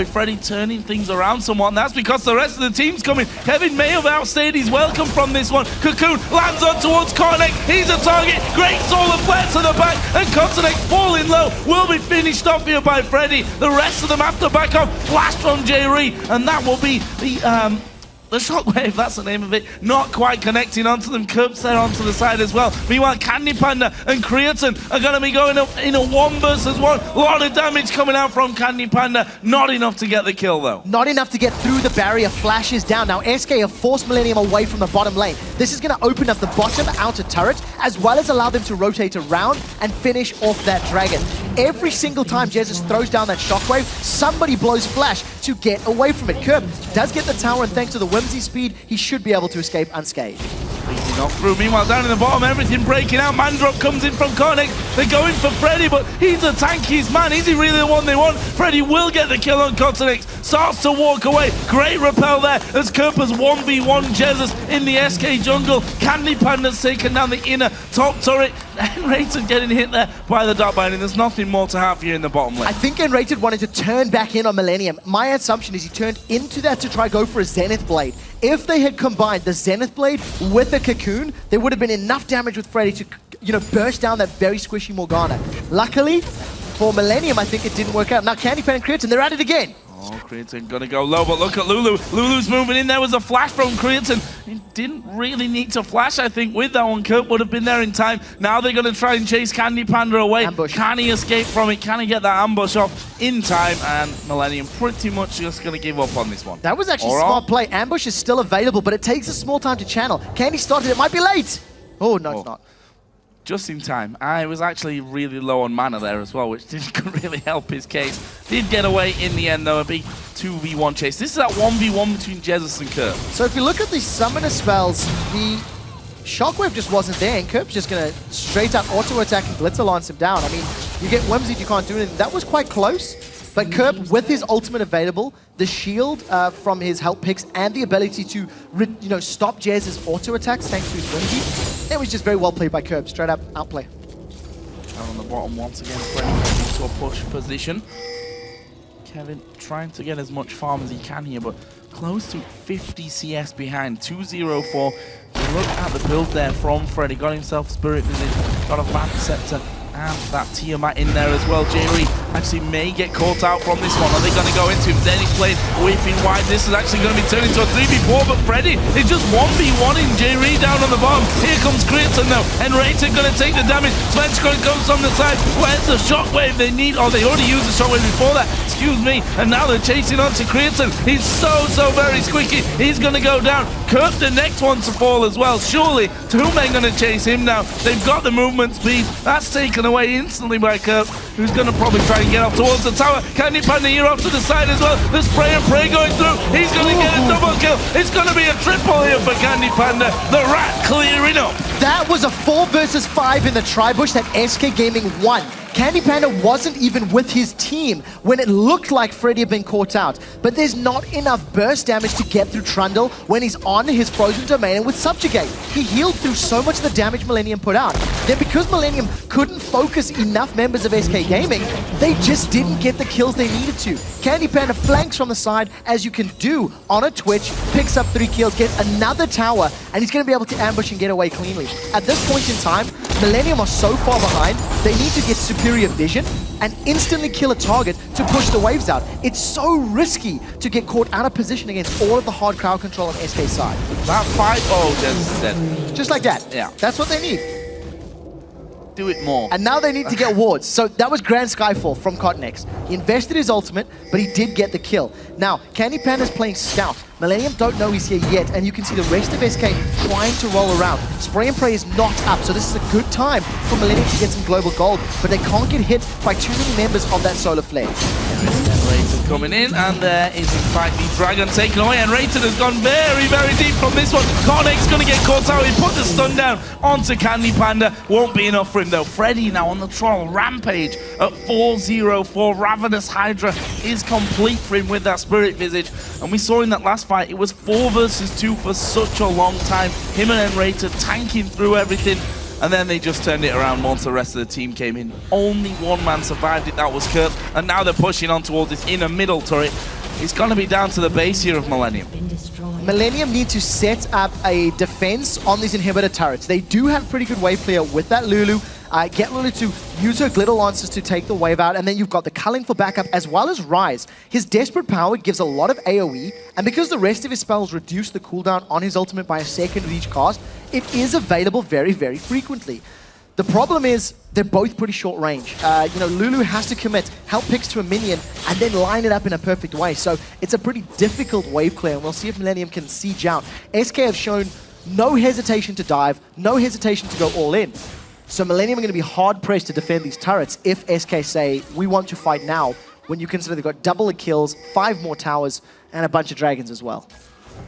Freddy turning things around somewhat. That's because the rest of the team's coming. Kevin may have outstayed his welcome from this one. Cocoon lands on towards Cornex. He's a target. Great solar flare to the back, and Cornex falling low will be finished off here by Freddy. The rest of them have to back off. Flash from J-Ree, and that will be the shockwave, that's the name of it, not quite connecting onto them. Curbs there onto the side as well. Meanwhile, Candy Panda and Creatine are going to be going up in a 1 versus 1. A lot of damage coming out from Candy Panda. Not enough to get the kill, though. Not enough to get through the barrier. Flashes down. Now, SK have forced Millennium away from the bottom lane. This is going to open up the bottom outer turret, as well as allow them to rotate around and finish off that dragon. Every single time Jesus throws down that shockwave, somebody blows flash to get away from it. Curb does get the tower, and thanks to the Whimsy speed, he should be able to escape unscathed. Not through. Meanwhile, down in the bottom, everything breaking out. Mandrop comes in from Cornex. They're going for Freddy, but he's a tankiest man. Is he really the one they want? Freddy will get the kill on Cornex. Starts to walk away. Great repel there as Kerpers 1v1 Jesus in the SK jungle. Candy Panda's taken down the inner top turret. Enrated getting hit there by the Dark Binding. There's nothing more to have here in the bottom lane. I think Enrated wanted to turn back in on Millennium. My assumption is he turned into that to try go for a Zenith Blade. If they had combined the Zenith Blade with the Cocoon, there would have been enough damage with Freddy to, you know, burst down that very squishy Morgana. Luckily, for Millennium, I think it didn't work out. Now Candy Pen and Creatine, they're at it again. Oh, Creatine gonna go low, but look at Lulu. Lulu's moving in. There was a flash from Creatine. He didn't really need to flash, I think, with that one. Kurt would have been there in time. Now they're gonna try and chase Candy Panda away. Ambush. Can he escape from it? Can he get that ambush off in time? And Millennium pretty much just gonna give up on this one. That was actually a smart play. Ambush is still available, but it takes a small time to channel. Candy started, it might be late. Oh, no, it's not. Just in time. I was actually really low on mana there as well, which didn't really help his case. Did get away in the end, though. A big 2v1 chase. This is that 1v1 between Jesus and Kurt. So if you look at the summoner spells, the Shockwave just wasn't there, and Kurp's just going to straight up auto-attack and Blitzer lance him down. I mean, you get Whimsy, you can't do anything. That was quite close, but Kurp, with his ultimate available, the shield from his help picks, and the ability to stop Jazz's auto-attacks thanks to his Whimsy, it was just very well played by Kurp. Straight up outplay. Down on the bottom once again, Freddy into a push position. Kevin trying to get as much farm as he can here, but close to 50 CS behind, 2-0-4. Look at the build there from Freddy. Got himself Spirit Vision, got a Vamp Scepter, and that Tiamat in there as well. J-Ree actually may get caught out from this one. Are they going to go into him? Zenith Blade whipping wide. This is actually going to be turned into a 3v4, but Freddy is just 1v1 in J-Ree down on the bottom. Here comes Creatine though, and Rated going to take the damage. Svenskeren goes on the side. Where's the shockwave they need? Oh, they already used the shockwave before that. Excuse me. And now they're chasing on to Creatine. He's so very squeaky. He's going to go down. Kurt, the next one to fall as well. Surely, two men going to chase him now. They've got the movement speed. That's taken away instantly by Kurt. who's going to probably try and get up towards the tower. Candy Panda here off to the side as well. The spray and pray going through. He's going to get a double kill. It's going to be a triple here for Candy Panda. The rat clearing up. That was a 4 versus 5 in the Tri-Bush that SK Gaming won. Candy Panda wasn't even with his team when it looked like Freddy had been caught out. But there's not enough burst damage to get through Trundle when he's on his frozen domain and with Subjugate. He healed through so much of the damage Millennium put out. Then because Millennium couldn't focus enough members of SK Gaming, they just didn't get the kills they needed to. Candy Panda flanks from the side, as you can do on a Twitch, picks up 3 kills, gets another tower, and he's going to be able to ambush and get away cleanly. At this point in time, Millennium are so far behind, they need to get superior vision and instantly kill a target to push the waves out. It's so risky to get caught out of position against all of the hard crowd control on SK side. That fight, just Just like that. Yeah. That's what they need. Do it more. And now they need to get wards. So that was Grand Skyfall from Cotnex. He invested his ultimate, but he did get the kill. Now, Candy Panda's playing Scout. Millennium don't know he's here yet, and you can see the rest of SK trying to roll around. Spray and Pray is not up, so this is a good time for Millennium to get some global gold, but they can't get hit by too many members of that Solar Flare. Rated coming in, and there is in fact the Dragon taken away, and Rated has gone very, very deep from this one. Cornex's going to get caught out. He put the stun down onto Candy Panda. Won't be enough for him though. Freddy now on the Troll. Rampage at 4-0 for Ravenous Hydra is complete for him with that Spirit Visage. And we saw in that last fight, it was 4 versus 2 for such a long time. Him and Rated tanking through everything. And then they just turned it around once the rest of the team came in. Only one man survived it, that was Kurt. And now they're pushing on towards this inner middle turret. It's going to be down to the base here of Millennium. Millennium need to set up a defense on these inhibitor turrets. They do have pretty good wave clear with that Lulu. Get Lulu to use her glitter lancers to take the wave out, and then you've got the Culling for backup as well as Rise. His Desperate Power gives a lot of AoE, and because the rest of his spells reduce the cooldown on his ultimate by a second with each cast, it is available very, very frequently. The problem is they're both pretty short range. Lulu has to commit help picks to a minion and then line it up in a perfect way. So it's a pretty difficult wave clear, and we'll see if Millennium can siege out. SK have shown no hesitation to dive, no hesitation to go all in. So Millennium are going to be hard-pressed to defend these turrets if SK say, we want to fight now, when you consider they've got double the kills, 5 more towers, and a bunch of dragons as well.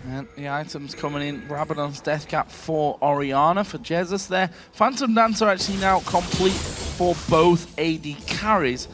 And the items coming in, Rabadon's Death Cap for Orianna, for Jesus there. Phantom Dancer actually now complete for both AD carries.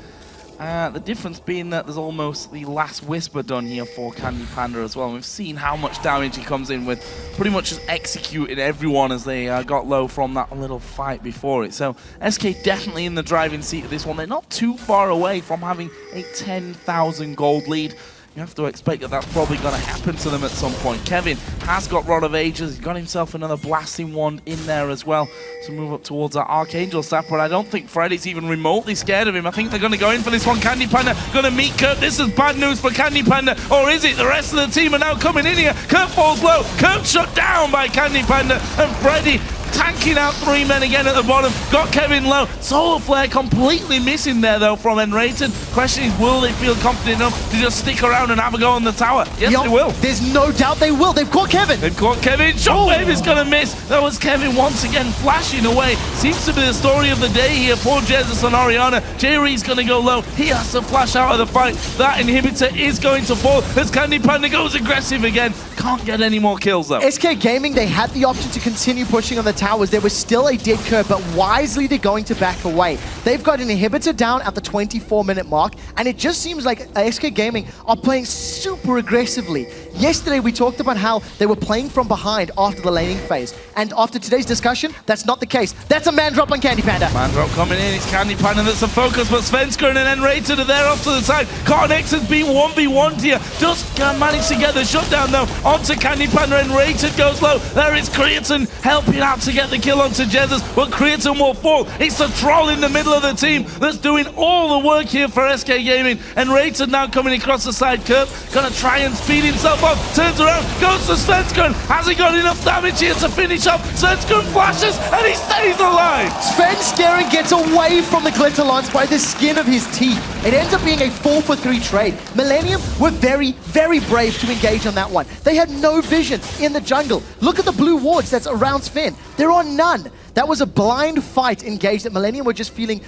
The difference being that there's almost the last Whisper done here for Candy Panda as well. And we've seen how much damage he comes in with, pretty much just executing everyone as they got low from that little fight before it. So SK definitely in the driving seat of this one. They're not too far away from having a 10,000 gold lead. You have to expect that that's probably going to happen to them at some point. Kevin has got Rod of Ages. He's got himself another Blasting Wand in there as well to move up towards that Archangel staff, but I don't think Freddy's even remotely scared of him. I think they're going to go in for this one. Candy Panda going to meet Kurt. This is bad news for Candy Panda, or is it? The rest of the team are now coming in here. Kurt falls low. Kurt shut down by Candy Panda, and Freddy tanking out 3 men again at the bottom. Got Kevin low. Solar Flare completely missing there though from Enrated. Question is, will they feel confident enough to just stick around and have a go on the tower? Yes, they will. There's no doubt they will. They've caught Kevin. They've caught Kevin. Shockwave is going to miss. That was Kevin once again flashing away. Seems to be the story of the day here for Jesus and Orianna. Jerry's going to go low. He has to flash out of the fight. That inhibitor is going to fall as Candy Panda goes aggressive again. Can't get any more kills though. SK Gaming, they had the option to continue pushing on the towers. There was still a dead Kurt, but wisely they're going to back away. They've got an inhibitor down at the 24-minute mark, and it just seems like SK Gaming are playing super aggressively. Yesterday we talked about how they were playing from behind after the laning phase, and after today's discussion, that's not the case. That's a man drop on Candy Panda. Man drop coming in, it's Candy Panda that's the focus, but Svenskern and Enrated are there off to the side. Cornex has been 1v1'd here. Just managed to get the shutdown though onto Candy Panda, and Rated goes low. There is Creaton helping out to get the kill onto Jesus, but Creaton will fall. It's the Troll in the middle of the team that's doing all the work here for SK Gaming, and Rated now coming across the side. Kurt gonna try and speed himself up, turns around, goes to Svenskern. Has he got enough damage here to finish up? Svenskern flashes and he stays alive. Svenskern gets away from the glitter lance by the skin of his teeth. It ends up being a 4-for-3 trade. Millennium were very, very brave to engage on that one. They had no vision in the jungle. Look at the blue wards that's around Sven. There are none. That was a blind fight engaged that Millennium were just feeling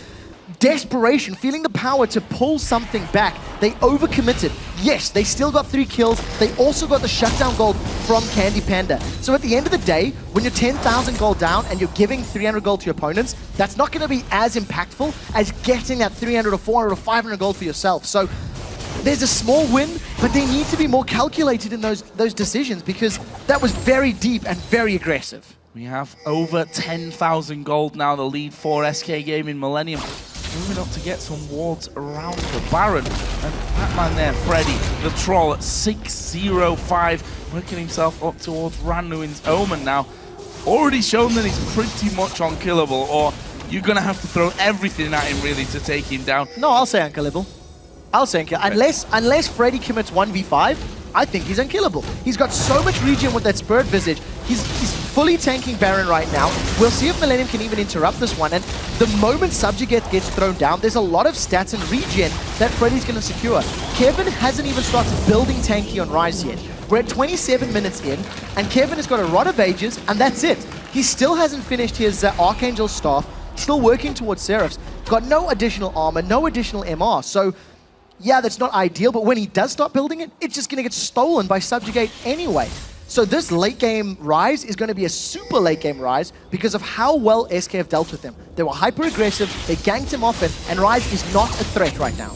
desperation, feeling the power to pull something back. They overcommitted. Yes, they still got 3 kills. They also got the shutdown gold from Candy Panda. So at the end of the day, when you're 10,000 gold down and you're giving 300 gold to your opponents, that's not going to be as impactful as getting that 300 or 400 or 500 gold for yourself. So there's a small win, but they need to be more calculated in those decisions because that was very deep and very aggressive. We have over 10,000 gold now, the lead for SK Gaming Millennium. Moving up to get some wards around the Baron. And that man there, Freddy, the troll at 605, working himself up towards Randuin's Omen now. Already shown that he's pretty much unkillable, or you're going to have to throw everything at him really to take him down. No, I'll say unkillable. I'll say unkillable. Unless Freddy commits 1v5, I think he's unkillable. He's got so much regen with that Spirit Visage. He's fully tanking Baron right now. We'll see if Millennium can even interrupt this one. And the moment Subjugate gets thrown down, there's a lot of stats and regen that Freddy's going to secure. Kevin hasn't even started building tanky on Rise yet. We're at 27 minutes in, and Kevin has got a Rod of Ages, and that's it. He still hasn't finished his Archangel Staff, still working towards Seraphs. Got no additional armor, no additional MR. So yeah, that's not ideal, but when he does start building it, it's just going to get stolen by Subjugate anyway. So this late game Rise is going to be a super late game Rise because of how well SK have dealt with him. They were hyper aggressive, they ganked him often, and Rise is not a threat right now.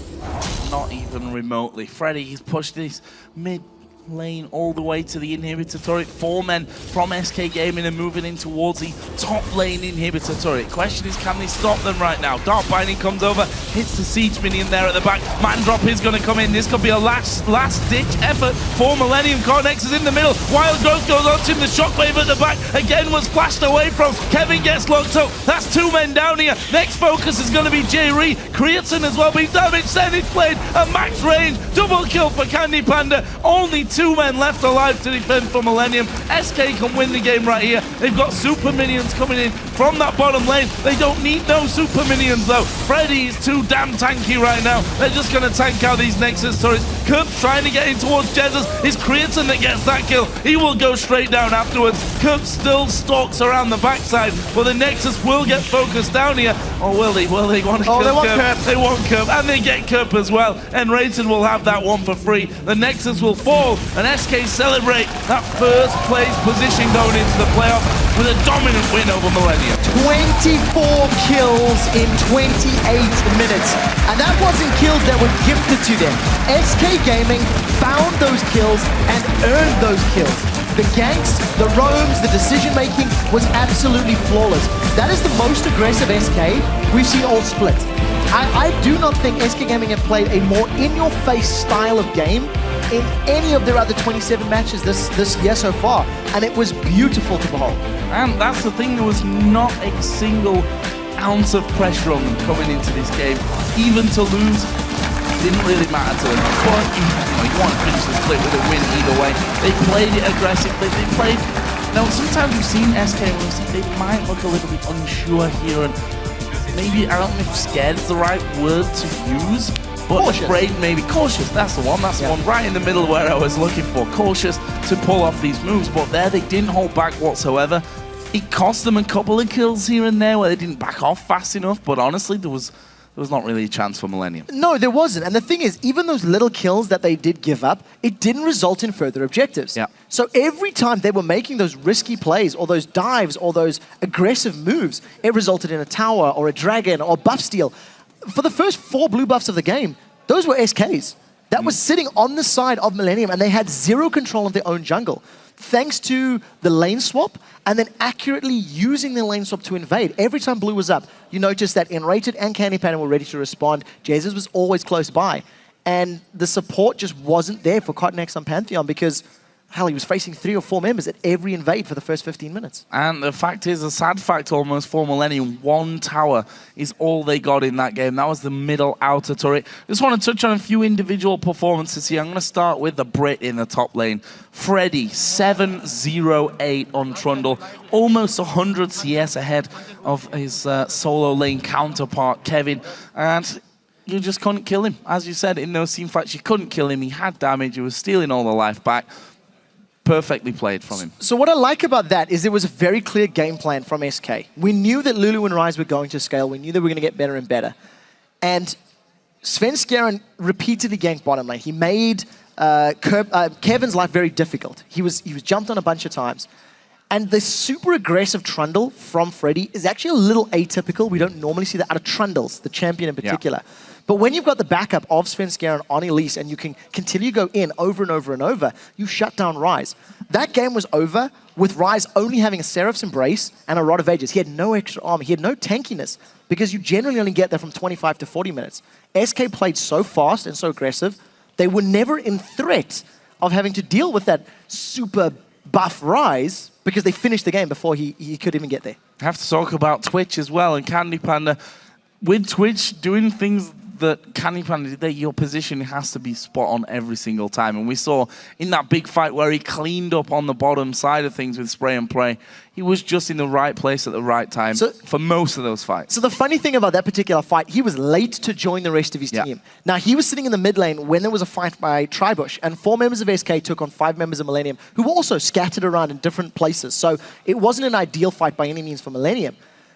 Not even remotely. Freddy, he's pushed this mid lane all the way to the inhibitor turret. 4 men from SK Gaming and moving in towards the top lane inhibitor turret. Question is, can they stop them right now? Dark Binding comes over, hits the siege minion there at the back. Man Drop is going to come in. This could be a last ditch effort for Millennium. Cornex is in the middle. Wild Growth goes on to him. The shockwave at the back again was flashed away from. Kevin gets locked up. That's 2 men down here. Next focus is going to be J-Ree. Creatine as well being damaged. Zenith Blade at max range. Double kill for Candy Panda. Only 2 men left alive to defend for Millennium. SK can win the game right here. They've got super minions coming in from that bottom lane. They don't need no super minions though. Freddy is too damn tanky right now. They're just going to tank out these Nexus turrets. Curb's trying to get in towards Jesus. It's Creatine that gets that kill. He will go straight down afterwards. Curb still stalks around the backside, but the Nexus will get focused down here. Or will they? Will they want to kill Curb? They want Curb, and they get Curb as well. And Rayton will have that one for free. The Nexus will fall, and SK celebrate that first place position going into the playoff with a dominant win over Millennium. 24 kills in 28 minutes. And that wasn't kills that were gifted to them. SK Gaming found those kills and earned those kills. The ganks, the roams, the decision-making was absolutely flawless. That is the most aggressive SK we've seen all split. I do not think SK Gaming have played a more in-your-face style of game in any of their other 27 matches this year so far, and it was beautiful to behold. And that's the thing, there was not a single ounce of pressure on them coming into this game. Even to lose didn't really matter to them. But you want to finish the split with a win either way. They played it aggressively. They played. Now sometimes we've seen SK and they might look a little bit unsure here, and maybe, I don't know if scared is the right word to use, but cautious. Afraid, maybe cautious. That's the one. That's the one right in the middle where I was looking for. Cautious to pull off these moves, but there they didn't hold back whatsoever. It cost them a couple of kills here and there where they didn't back off fast enough, but honestly, there was not really a chance for Millennium. No, there wasn't. And the thing is, even those little kills that they did give up, it didn't result in further objectives. Yeah. So every time they were making those risky plays or those dives or those aggressive moves, it resulted in a tower or a dragon or buff steal. For the first 4 blue buffs of the game, those were SKs. That was sitting on the side of Millennium, and they had zero control of their own jungle. Thanks to the lane swap, and then accurately using the lane swap to invade. Every time blue was up, you noticed that Enrated and Candy Panda were ready to respond. Jesus was always close by. And the support just wasn't there for Cottonex on Pantheon because, hell, he was facing 3 or 4 members at every invade for the first 15 minutes. And the fact is, a sad fact almost for Millennium, 1 tower is all they got in that game. That was the middle outer turret. Just want to touch on a few individual performances here. I'm going to start with the Brit in the top lane. Freddy, 708 on Trundle, almost 100 CS ahead of his solo lane counterpart, Kevin. And you just couldn't kill him. As you said, in those team fights, you couldn't kill him. He had damage. He was stealing all the life back. Perfectly played from him. So what I like about that is there was a very clear game plan from SK. We knew that Lulu and Rise were going to scale. We knew they were going to get better and better. And Sven Skjern repeatedly ganked bottom lane. He made Kevin's life very difficult. He was jumped on a bunch of times. And the super aggressive Trundle from Freddy is actually a little atypical. We don't normally see that out of Trundles, the champion in particular. Yeah. But when you've got the backup of Sven Skjern on Elise and you can continue to go in over and over and over, you shut down Ryze. That game was over with Ryze only having a Seraph's Embrace and a Rod of Ages. He had no extra armor. He had no tankiness because you generally only get that from 25 to 40 minutes. SK played so fast and so aggressive, they were never in threat of having to deal with that super buff Ryze because they finished the game before he could even get there. I have to talk about Twitch as well and Candy Panda. With Twitch doing things that Candy Panda did, your position has to be spot on every single time. And we saw in that big fight where he cleaned up on the bottom side of things with spray and pray, he was just in the right place at the right time for most of those fights. So the funny thing about that particular fight, he was late to join the rest of his team. Now, he was sitting in the mid lane when there was a fight by Tribush, and 4 members of SK took on 5 members of Millennium, who were also scattered around in different places. So it wasn't an ideal fight by any means for Millennium.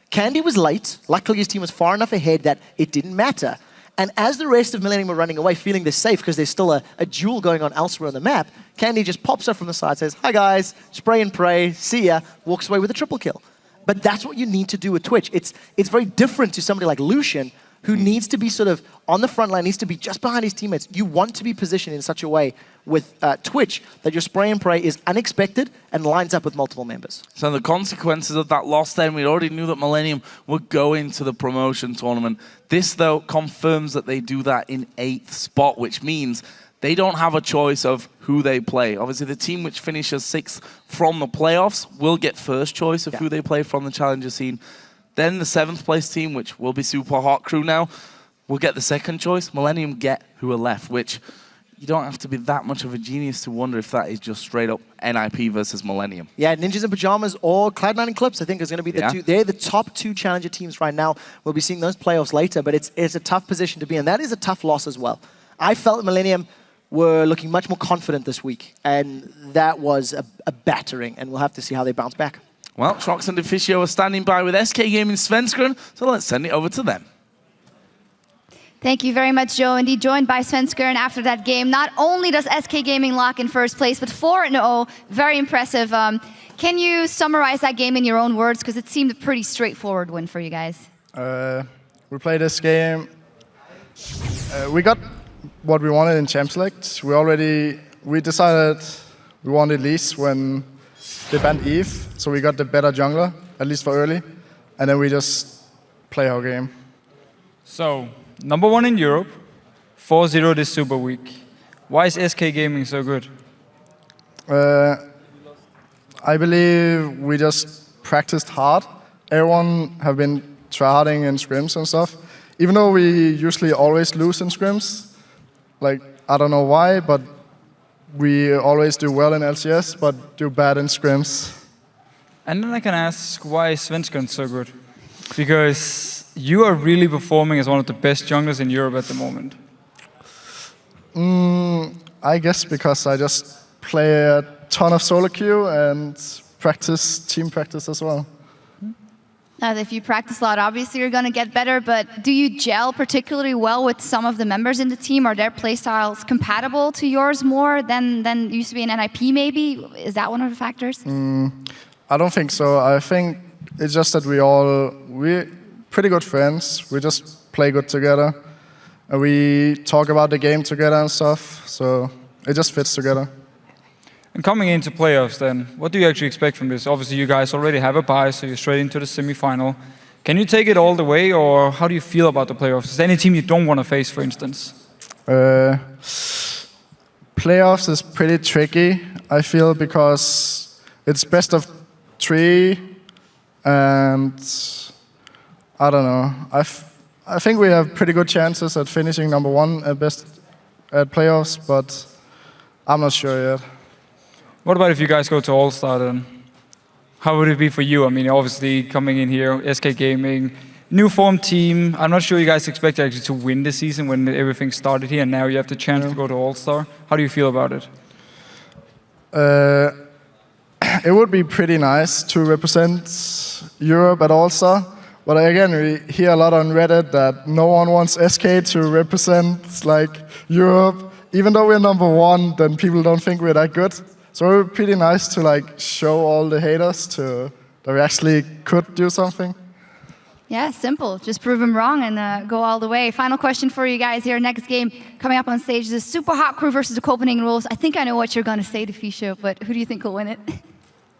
Candy was late. Luckily, his team was far enough ahead that it didn't matter. And as the rest of Millennium were running away, feeling they're safe because there's still a duel going on elsewhere on the map, Candy just pops up from the side, says, "Hi guys, spray and pray, see ya," walks away with a triple kill. But that's what you need to do with Twitch. It's very different to somebody like Lucian, who needs to be sort of on the front line, needs to be just behind his teammates. You want to be positioned in such a way with Twitch that your spray and pray is unexpected and lines up with multiple members. So the consequences of that loss then, we already knew that Millennium would go into the promotion tournament. This, though, confirms that they do that in 8th spot, which means they don't have a choice of who they play. Obviously, the team which finishes 6th from the playoffs will get first choice of who they play from the challenger scene. Then the 7th place team, which will be Super Hot Crew now, will get the second choice. Millennium get who are left, which you don't have to be that much of a genius to wonder if that is just straight up NIP versus Millennium. Yeah, Ninjas in Pajamas or Cloud9 Eclipse, I think, is going to be the two. They're the top 2 challenger teams right now. We'll be seeing those playoffs later, but it's a tough position to be in. That is a tough loss as well. I felt Millennium were looking much more confident this week, and that was a battering, and we'll have to see how they bounce back. Well, Trox and Deficio are standing by with SK Gaming Sven Skjern, so let's send it over to them. Thank you very much, Joe. Indeed, joined by Sven Skjern after that game. Not only does SK Gaming lock in first place, but 4-0, very impressive. Can you summarize that game in your own words? Because it seemed a pretty straightforward win for you guys. We played this game. We got what we wanted in Champ Select. We decided we wanted Elise when they banned Eve, so we got the better jungler, at least for early, and then we just play our game. So, #1 in Europe, 4-0 this Super Week. Why is SK Gaming so good? I believe we just practiced hard. Everyone have been tryharding in scrims and stuff. Even though we usually always lose in scrims, like, I don't know why, but we always do well in LCS, but do bad in scrims. And then I can ask, why is Sven Skjern so good? Because you are really performing as one of the best junglers in Europe at the moment. I guess because I just play a ton of solo queue and team practice as well. Now, if you practice a lot, obviously you're going to get better, but do you gel particularly well with some of the members in the team? Are their playstyles compatible to yours more than used to be in NIP maybe? Is that one of the factors? I don't think so. I think it's just that we're pretty good friends. We just play good together. And we talk about the game together and stuff, so it just fits together. And coming into playoffs then, what do you actually expect from this? Obviously you guys already have a bye, so you're straight into the semi-final. Can you take it all the way, or how do you feel about the playoffs? Is there any team you don't want to face, for instance? Playoffs is pretty tricky, I feel, because it's best of 3, and I don't know. I think we have pretty good chances at finishing #1 at playoffs, but I'm not sure yet. What about if you guys go to All-Star then? How would it be for you? I mean, obviously coming in here, SK Gaming, new form team. I'm not sure you guys expect actually to win this season when everything started here, and now you have the chance to go to All-Star. How do you feel about it? It would be pretty nice to represent Europe at All-Star. But again, we hear a lot on Reddit that no one wants SK to represent like Europe. Even though we're #1, then people don't think we're that good. So it's pretty nice to like show all the haters that we actually could do something. Yeah, simple. Just prove them wrong and go all the way. Final question for you guys here. Next game coming up on stage is the Super Hot Crew versus the Copenhagen Wolves. I think I know what you're going to say, Fischer, but who do you think will win it?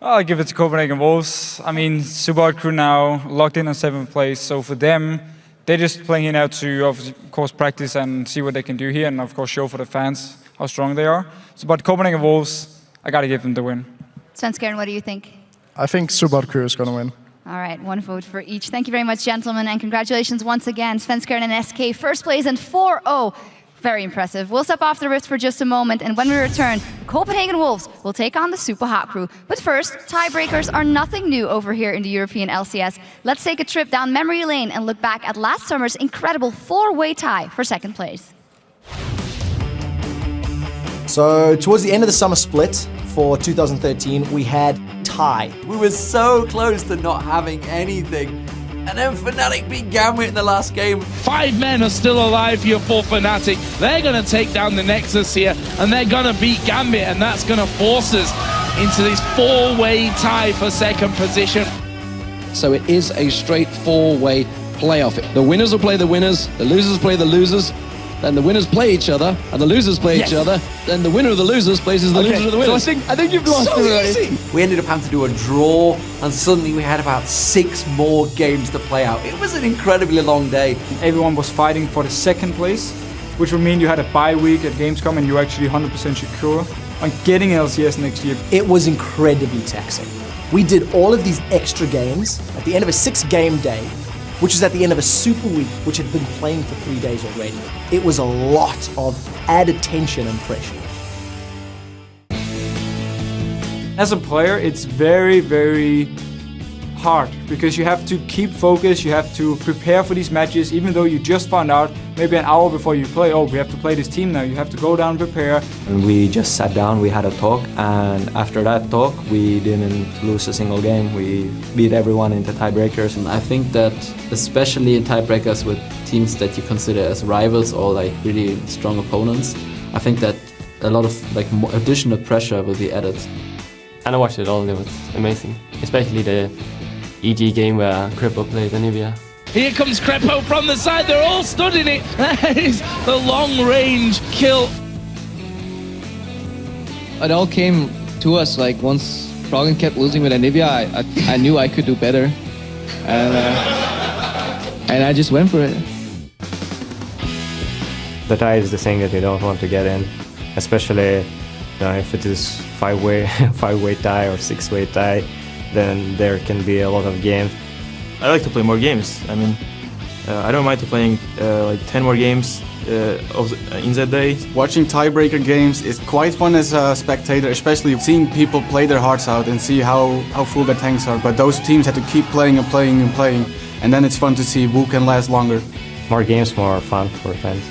I'll give it to Copenhagen Wolves. I mean, Super Hot Crew now locked in on 7th place, so for them, they're just playing it out to, of course, practice and see what they can do here, and of course, show for the fans how strong they are. So, but Copenhagen Wolves, I got to give them the win. Svenskeren, what do you think? I think Super Hot Crew is going to win. All right, 1 vote for each. Thank you very much, gentlemen, and congratulations once again. Svenskeren and SK first place and 4-0. Very impressive. We'll step off the Rift for just a moment, and when we return, Copenhagen Wolves will take on the Super Hot Crew. But first, tiebreakers are nothing new over here in the European LCS. Let's take a trip down memory lane and look back at last summer's incredible 4-way tie for 2nd place. So towards the end of the summer split for 2013, we had tie. We were so close to not having anything. And then Fnatic beat Gambit in the last game. 5 men are still alive here for Fnatic. They're going to take down the Nexus here, and they're going to beat Gambit, and that's going to force us into this 4-way tie for 2nd position. So it is a straight 4-way playoff. The winners will play the winners, the losers play the losers, then the winners play each other, and the losers play each other, then the winner of the losers plays the loser of the winners. So I think you've lost already. We ended up having to do a draw, and suddenly we had about 6 more games to play out. It was an incredibly long day. Everyone was fighting for the 2nd place, which would mean you had a bye week at Gamescom and you were actually 100% secure on getting LCS next year. It was incredibly taxing. We did all of these extra games at the end of a 6-game day, which is at the end of a Super Week, which had been playing for 3 days already. It was a lot of added tension and pressure. As a player, it's very, very hard because you have to keep focused, you have to prepare for these matches, even though you just found out maybe an hour before you play, oh, we have to play this team now, you have to go down and prepare. And we just sat down, we had a talk, and after that talk, we didn't lose a single game. We beat everyone into tiebreakers. And I think that, especially in tiebreakers with teams that you consider as rivals or like really strong opponents, I think that a lot of like additional pressure will be added. And I watched it all, it was amazing, especially the EG game where Cripple played Anivia. Here comes Crepo from the side, they're all stood in it. That is the long-range kill. It all came to us, like once Froggen kept losing with Anivia, I knew I could do better. And I just went for it. The tie is the thing that you don't want to get in, especially if it is 5-way tie or 6-way tie, then there can be a lot of games. I like to play more games. I mean, I don't mind playing like 10 more games in that day. Watching tiebreaker games is quite fun as a spectator, especially seeing people play their hearts out and see how full their tanks are. But those teams have to keep playing and playing and playing, and then it's fun to see who can last longer. More games, more fun for fans.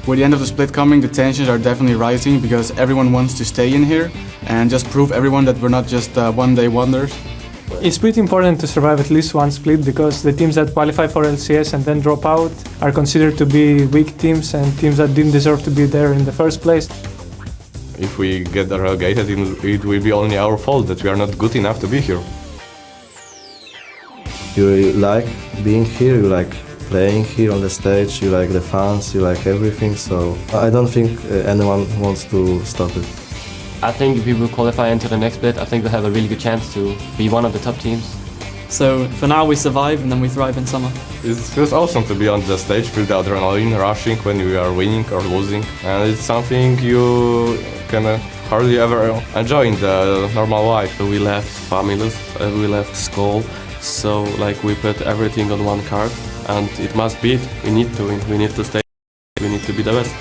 With the end of the split coming, the tensions are definitely rising because everyone wants to stay in here and just prove everyone that we're not just one-day wonders. It's pretty important to survive at least one split because the teams that qualify for LCS and then drop out are considered to be weak teams and teams that didn't deserve to be there in the first place. If we get relegated, it will be only our fault that we are not good enough to be here. You like being here, you like playing here on the stage, you like the fans, you like everything, so I don't think anyone wants to stop it. I think if we will qualify into the next split, I think we'll have a really good chance to be one of the top teams. So for now we survive and then we thrive in summer. It feels awesome to be on the stage, feel the adrenaline rushing when you are winning or losing, and it's something you can hardly ever enjoy in the normal life. We left families, we left school, so like we put everything on one card, and it must be it. We need to win, we need to stay, we need to be the best.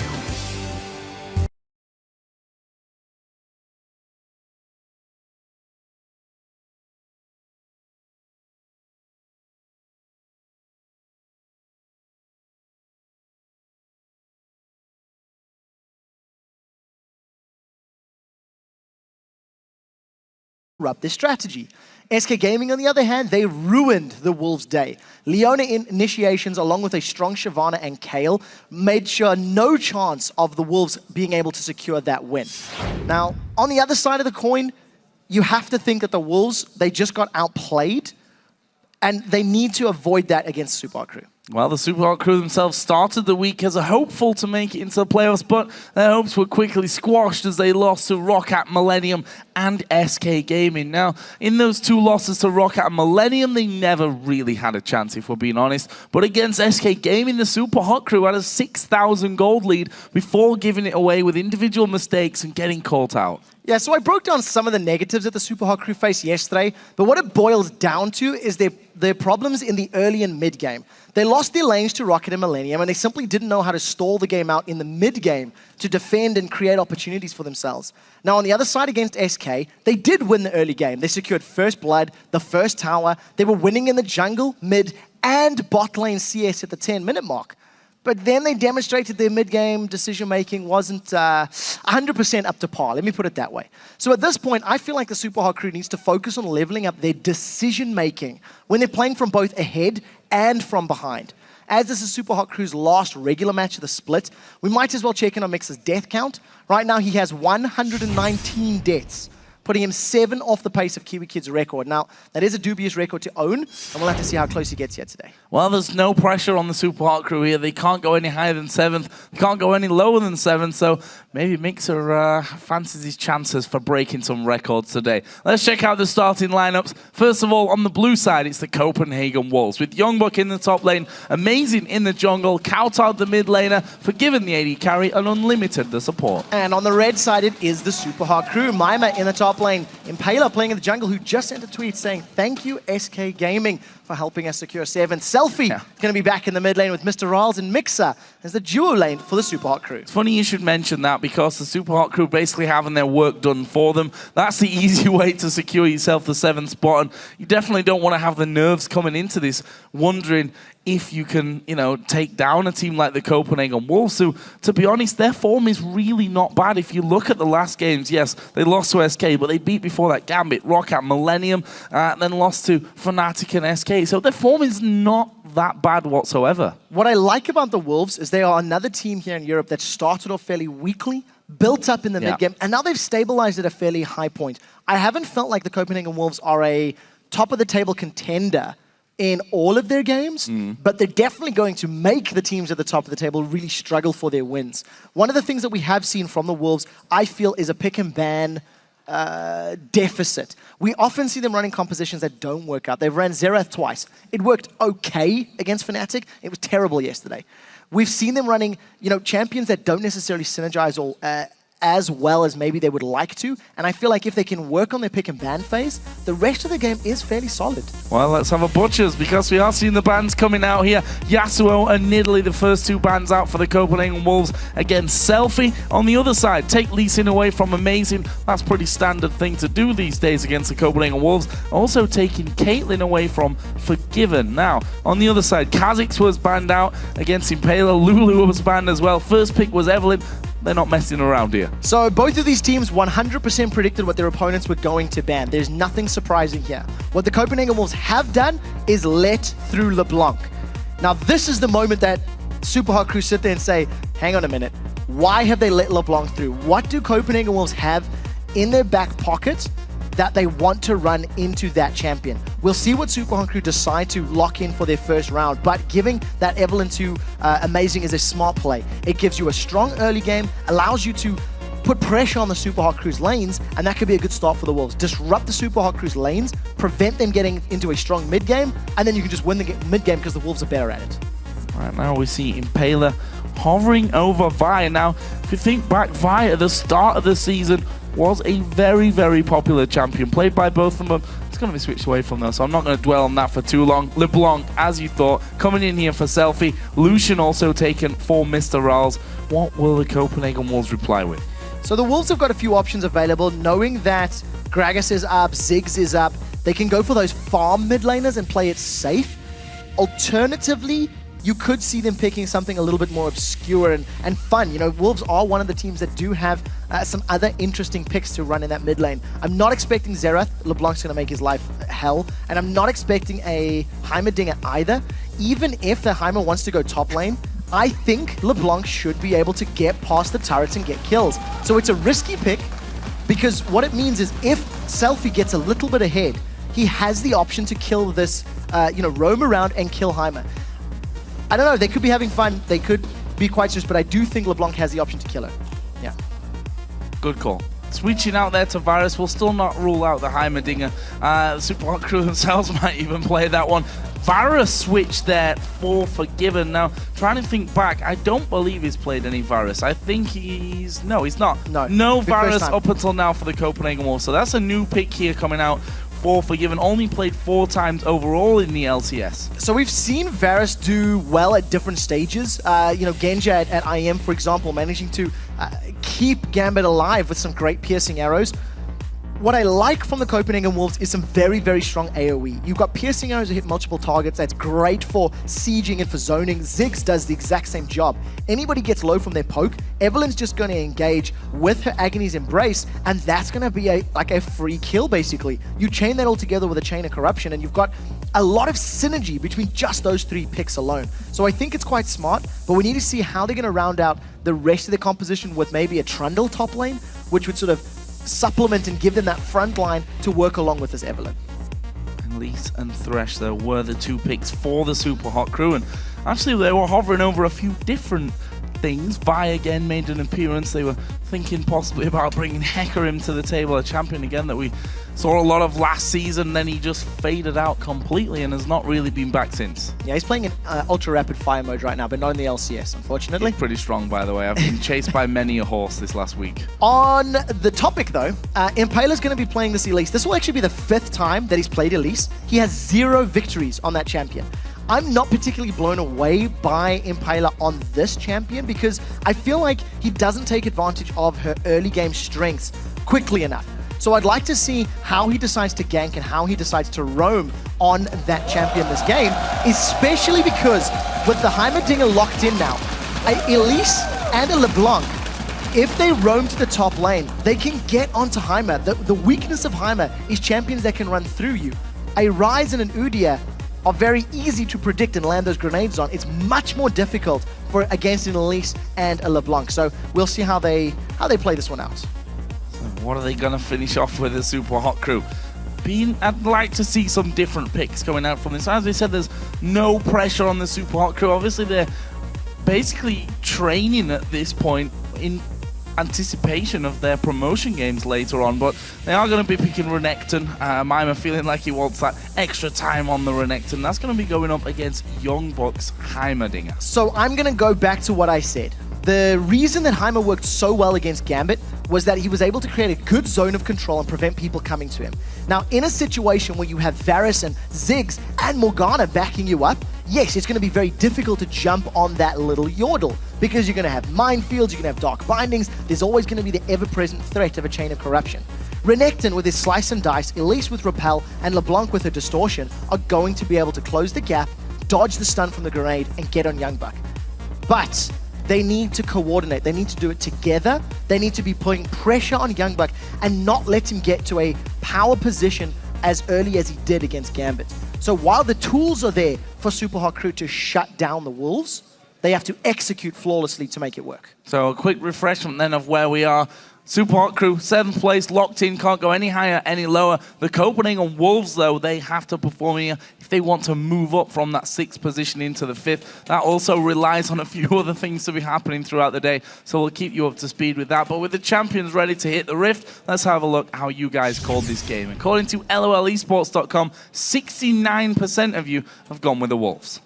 Interrupt their strategy. SK Gaming, on the other hand, they ruined the Wolves' day. Leona in initiations, along with a strong Shyvana and Kayle, made sure no chance of the Wolves being able to secure that win. Now, on the other side of the coin, you have to think that the Wolves, they just got outplayed, and they need to avoid that against Superhot Crew. Well, the Superhot Crew themselves started the week as a hopeful to make it into the playoffs, but their hopes were quickly squashed as they lost to Roccat, Millennium, and SK Gaming. Now, in those two losses to Roccat and Millennium, they never really had a chance, if we're being honest. But against SK Gaming, the Superhot Crew had a 6,000 gold lead before giving it away with individual mistakes and getting caught out. Yeah, so I broke down some of the negatives that the Superhot Crew faced yesterday, but what it boils down to is their problems in the early and mid game. They lost their lanes to Roccat and Millennium, and they simply didn't know how to stall the game out in the mid game to defend and create opportunities for themselves. Now, on the other side against SK, they did win the early game. They secured first blood, the first tower. They were winning in the jungle, mid, and bot lane CS at the 10-minute mark. But then they demonstrated their mid-game decision-making wasn't 100% up to par. Let me put it that way. So at this point, I feel like the Superhot Crew needs to focus on leveling up their decision-making when they're playing from both ahead and from behind. As this is Superhot Crew's last regular match of the split, we might as well check in on Mix's death count. Right now, he has 119 deaths, putting him 7 off the pace of Kiwi Kid's record. Now, that is a dubious record to own, and we'll have to see how close he gets here today. Well, there's no pressure on the Superhot Crew here. They can't go any higher than 7th. They can't go any lower than 7th, so maybe Mixer fancies his chances for breaking some records today. Let's check out the starting lineups. First of all, on the blue side, it's the Copenhagen Wolves, with Youngbuck in the top lane, Amazing in the jungle, Koutard the mid laner, Forgiven the AD carry, and Unlimited the support. And on the red side, it is the Superhot Crew. Mima in the top lane, Impaler playing in the jungle, who just sent a tweet saying, "Thank you, SK Gaming, for helping us secure 7. Selfie going to be back in the mid lane with Mr. Riles, and Mixer as the duo lane for the Superhot Crew. It's funny you should mention that because the Superhot Crew basically having their work done for them. That's the easy way to secure yourself the 7th spot, and you definitely don't want to have the nerves coming into this wondering if you can, take down a team like the Copenhagen Wolves, who, to be honest, their form is really not bad. If you look at the last games, yes, they lost to SK, but they beat before that Gambit, Roccat, Millennium, then lost to Fnatic and SK. So their form is not that bad whatsoever. What I like about the Wolves is they are another team here in Europe that started off fairly weakly, built up in the mid-game, and now they've stabilized at a fairly high point. I haven't felt like the Copenhagen Wolves are a top-of-the-table contender in all of their games, but they're definitely going to make the teams at the top of the table really struggle for their wins. One of the things that we have seen from the Wolves, I feel, is a pick and ban deficit. We often see them running compositions that don't work out. They've ran Xerath twice. It worked okay against Fnatic. It was terrible yesterday. We've seen them running, champions that don't necessarily synergize or as well as maybe they would like to. And I feel like if they can work on their pick and ban phase, the rest of the game is fairly solid. Well, let's have a butchers because we are seeing the bans coming out here. Yasuo and Nidalee, the first two bans out for the Copenhagen Wolves against Selfie. On the other side, take Lee Sin away from Amazing. That's a pretty standard thing to do these days against the Copenhagen Wolves. Also taking Caitlyn away from Forgiven. Now, on the other side, Kha'Zix was banned out against Impaler. Lulu was banned as well. First pick was Evelyn. They're not messing around here. So both of these teams 100% predicted what their opponents were going to ban. There's nothing surprising here. What the Copenhagen Wolves have done is let through LeBlanc. Now this is the moment that Super Hot Crew sit there and say, hang on a minute, why have they let LeBlanc through? What do Copenhagen Wolves have in their back pocket that they want to run into that champion? We'll see what Super Hot Crew decide to lock in for their first round, but giving that Evelyn to Amazing is a smart play. It gives you a strong early game, allows you to put pressure on the Super Hot Crew's lanes, and that could be a good start for the Wolves. Disrupt the Super Hot Crew's lanes, prevent them getting into a strong mid game, and then you can just win the mid game because the Wolves are better at it. Right now we see Impaler hovering over Vi. Now, if you think back, Vi at the start of the season was a very, very popular champion, played by both of them. It's going to be switched away from though, so I'm not going to dwell on that for too long. LeBlanc, as you thought, coming in here for Selfie. Lucian also taken for Mr. Rals. What will the Copenhagen Wolves reply with? So the Wolves have got a few options available, knowing that Gragas is up, Ziggs is up. They can go for those farm mid laners and play it safe. Alternatively, you could see them picking something a little bit more obscure and fun. You know, Wolves are one of the teams that do have some other interesting picks to run in that mid lane. I'm not expecting Xerath. LeBlanc's going to make his life hell. And I'm not expecting a Heimerdinger either. Even if the Heimer wants to go top lane, I think LeBlanc should be able to get past the turrets and get kills. So it's a risky pick because what it means is if Selfie gets a little bit ahead, he has the option to kill this, roam around and kill Heimer. I don't know, they could be having fun, they could be quite serious, but I do think LeBlanc has the option to kill her. Yeah. Good call. Switching out there to Varus will still not rule out the Heimerdinger. The Super Hot Crew themselves might even play that one. Varus switched there for Forgiven. Now, trying to think back, I don't believe he's played any Varus. I think he's... No, he's not. No Varus up until now for the Copenhagen Wolves. So that's a new pick here coming out for Forgiven. Only played 4 times overall in the LCS. So we've seen Varus do well at different stages. Genja at IM, for example, managing to keep Gambit alive with some great piercing arrows. What I like from the Copenhagen Wolves is some very, very strong AoE. You've got piercing arrows that hit multiple targets. That's great for sieging and for zoning. Ziggs does the exact same job. Anybody gets low from their poke, Evelyn's just going to engage with her Agony's Embrace, and that's going to be a free kill, basically. You chain that all together with a Chain of Corruption, and you've got a lot of synergy between just those 3 picks alone. So I think it's quite smart, but we need to see how they're going to round out the rest of the composition with maybe a Trundle top lane, which would sort of supplement and give them that front line to work along with this Evelyn. And Lise and Thresh, though, were the 2 picks for the Super Hot Crew, and actually they were hovering over a few different things. Vi again made an appearance. They were thinking possibly about bringing Hecarim to the table, a champion again that we saw a lot of last season, then he just faded out completely and has not really been back since. Yeah, he's playing in ultra rapid fire mode right now, but not in the LCS, unfortunately. He's pretty strong, by the way. I've been chased by many a horse this last week. On the topic, though, Impaler's going to be playing this Elise. This will actually be the 5th time that he's played Elise. He has 0 victories on that champion. I'm not particularly blown away by Impaler on this champion because I feel like he doesn't take advantage of her early game strengths quickly enough. So I'd like to see how he decides to gank and how he decides to roam on that champion this game, especially because with the Heimerdinger locked in now, Elise and a LeBlanc, if they roam to the top lane, they can get onto Heimer. The weakness of Heimer is champions that can run through you. A Ryze and an Udyr are very easy to predict and land those grenades on. It's much more difficult against an Elise and a LeBlanc. So we'll see how they play this one out. What are they going to finish off with the Super Hot Crew? I'd like to see some different picks coming out from this. As I said, there's no pressure on the Super Hot Crew. Obviously, they're basically training at this point in anticipation of their promotion games later on, but they are going to be picking Renekton. Mima feeling like he wants that extra time on the Renekton. That's going to be going up against Young Bucks Heimerdinger. So I'm going to go back to what I said. The reason that Heimer worked so well against Gambit was that he was able to create a good zone of control and prevent people coming to him. Now, in a situation where you have Varus and Ziggs and Morgana backing you up, yes, it's going to be very difficult to jump on that little Yordle because you're going to have minefields, you're going to have dark bindings, there's always going to be the ever-present threat of a chain of corruption. Renekton with his slice and dice, Elise with repel, and LeBlanc with her distortion are going to be able to close the gap, dodge the stun from the grenade, and get on Youngbuck. But they need to coordinate. They need to do it together. They need to be putting pressure on Youngbuck and not let him get to a power position as early as he did against Gambit. So while the tools are there for Superhot Crew to shut down the Wolves, they have to execute flawlessly to make it work. So a quick refreshment then of where we are. Superhot Crew, 7th place, locked in, can't go any higher, any lower. The Copenhagen Wolves, though, they have to perform here if they want to move up from that 6th position into the 5th. That also relies on a few other things to be happening throughout the day, so we'll keep you up to speed with that. But with the champions ready to hit the rift, let's have a look how you guys called this game. According to LOLesports.com, 69% of you have gone with the Wolves.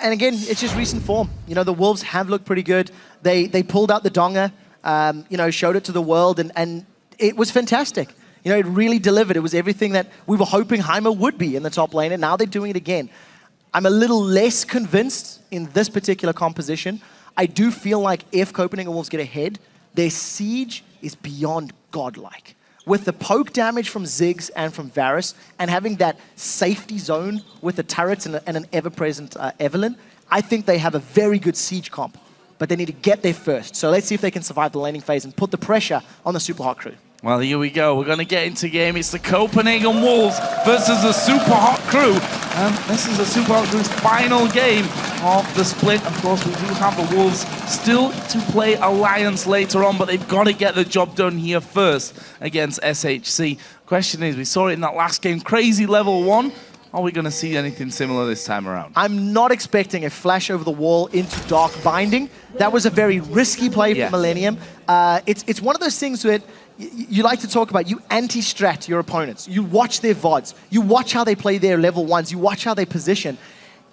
And again, it's just recent form. You know, the Wolves have looked pretty good. They pulled out the Donga. You know, showed it to the world, and it was fantastic. You know, it really delivered. It was everything that we were hoping Heimer would be in the top lane, and now they're doing it again. I'm a little less convinced in this particular composition. I do feel like if Copenhagen Wolves get ahead, their siege is beyond godlike. With the poke damage from Ziggs and from Varus, and having that safety zone with the turrets and an ever-present Evelynn, I think they have a very good siege comp. But they need to get there first. So let's see if they can survive the laning phase and put the pressure on the Superhot Crew. Well, here we go. We're going to get into game. It's the Copenhagen Wolves versus the Superhot Crew. And this is the Superhot Crew's final game of the split. Of course, we do have the Wolves still to play Alliance later on, but they've got to get the job done here first against SHC. Question is, we saw it in that last game, crazy level 1. Are we going to see anything similar this time around? I'm not expecting a flash over the wall into Dark Binding. That was a very risky play for Millennium. It's one of those things that you like to talk about. You anti-strat your opponents. You watch their VODs. You watch how they play their level 1s. You watch how they position.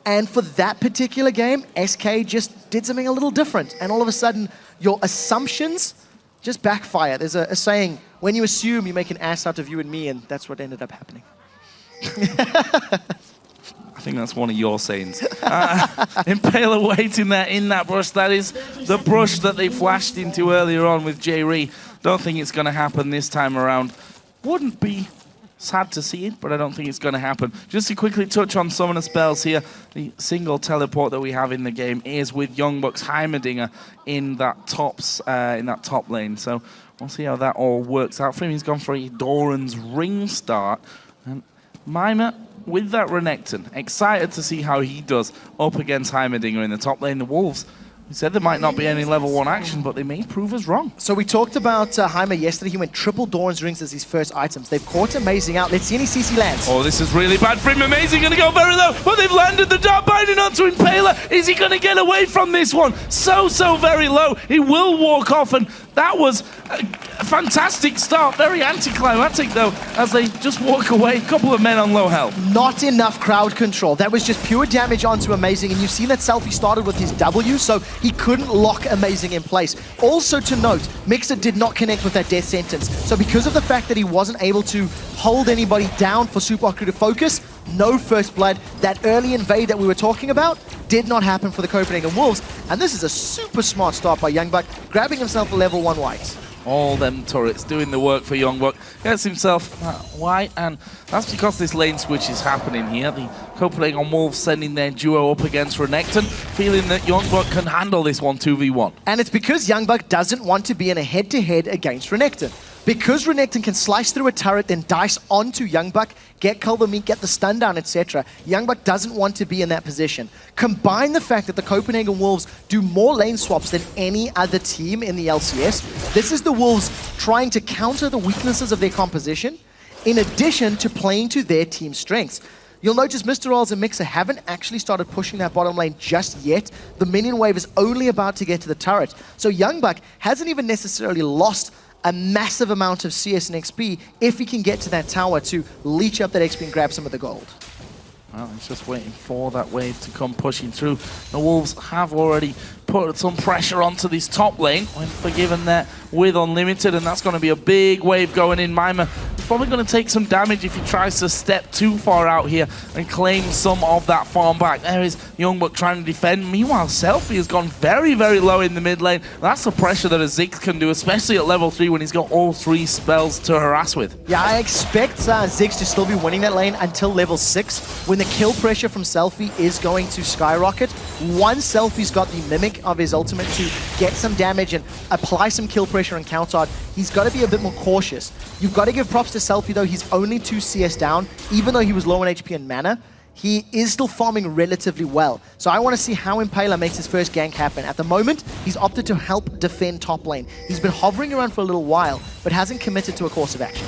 And for that particular game, SK just did something a little different. And all of a sudden, your assumptions just backfire. There's a saying, when you assume, you make an ass out of you and me, and that's what ended up happening. I think that's one of your sayings. Impaler waiting there in that brush. That is the brush that they flashed into earlier on with J-Ree. Don't think it's going to happen this time around. Wouldn't be sad to see it, but I don't think it's going to happen. Just to quickly touch on summoner spells here, the single teleport that we have in the game is with Youngbuck's Heimerdinger in that top lane. So we'll see how that all works out for him. He's gone for a Doran's Ring start. And Mimer with that Renekton. Excited to see how he does up against Heimerdinger in the top lane. The Wolves, we said there might not be any level 1 action, but they may prove us wrong. So we talked about Heimer yesterday. He went triple Doran's Rings as his first items. They've caught Amazing out. Let's see any CC lands. Oh, this is really bad for him. Amazing going to go very low, but they've landed the Dark Binding onto Impaler. Is he going to get away from this one? So very low. He will walk off, and that was a fantastic start. Very anticlimactic, though, as they just walk away. A couple of men on low health. Not enough crowd control. That was just pure damage onto Amazing, and you've seen that Selfie started with his W, so he couldn't lock Amazing in place. Also to note, Mixer did not connect with that death sentence. So because of the fact that he wasn't able to hold anybody down for Superhot Crew to focus, no first blood. That early invade that we were talking about did not happen for the Copenhagen Wolves. And this is a super smart start by Youngbuck, grabbing himself a level 1 white. All them turrets doing the work for Youngbuck. Gets himself white, and that's because this lane switch is happening here. The Copenhagen Wolves sending their duo up against Renekton, feeling that Youngbuck can handle this one 2v1. And it's because Youngbuck doesn't want to be in a head-to-head against Renekton. Because Renekton can slice through a turret, then dice onto Youngbuck, get Cull the Meat, get the stun down, etc. Youngbuck doesn't want to be in that position. Combine the fact that the Copenhagen Wolves do more lane swaps than any other team in the LCS. This is the Wolves trying to counter the weaknesses of their composition, in addition to playing to their team's strengths. You'll notice Mr. Rolls and Mixer haven't actually started pushing that bottom lane just yet. The minion wave is only about to get to the turret. So Youngbuck hasn't even necessarily lost a massive amount of CS and XP if he can get to that tower to leech up that XP and grab some of the gold. Well, he's just waiting for that wave to come pushing through. The Wolves have already put some pressure onto this top lane. When Forgiven there with Unlimited, and that's going to be a big wave going in. Mima probably going to take some damage if he tries to step too far out here and claim some of that farm back. There is Youngbuck trying to defend. Meanwhile, Selfie has gone very, very low in the mid lane. That's the pressure that a Ziggs can do, especially at level 3 when he's got all 3 spells to harass with. Yeah, I expect Ziggs to still be winning that lane until level 6, when the kill pressure from Selfie is going to skyrocket. Once Selfie's got the Mimic of his ultimate to get some damage and apply some kill pressure on Counter, he's got to be a bit more cautious. You've got to give props to Selfie though, he's only 2 CS down, even though he was low on HP and mana. He is still farming relatively well. So I want to see how Impaler makes his first gank happen. At the moment, he's opted to help defend top lane. He's been hovering around for a little while, but hasn't committed to a course of action.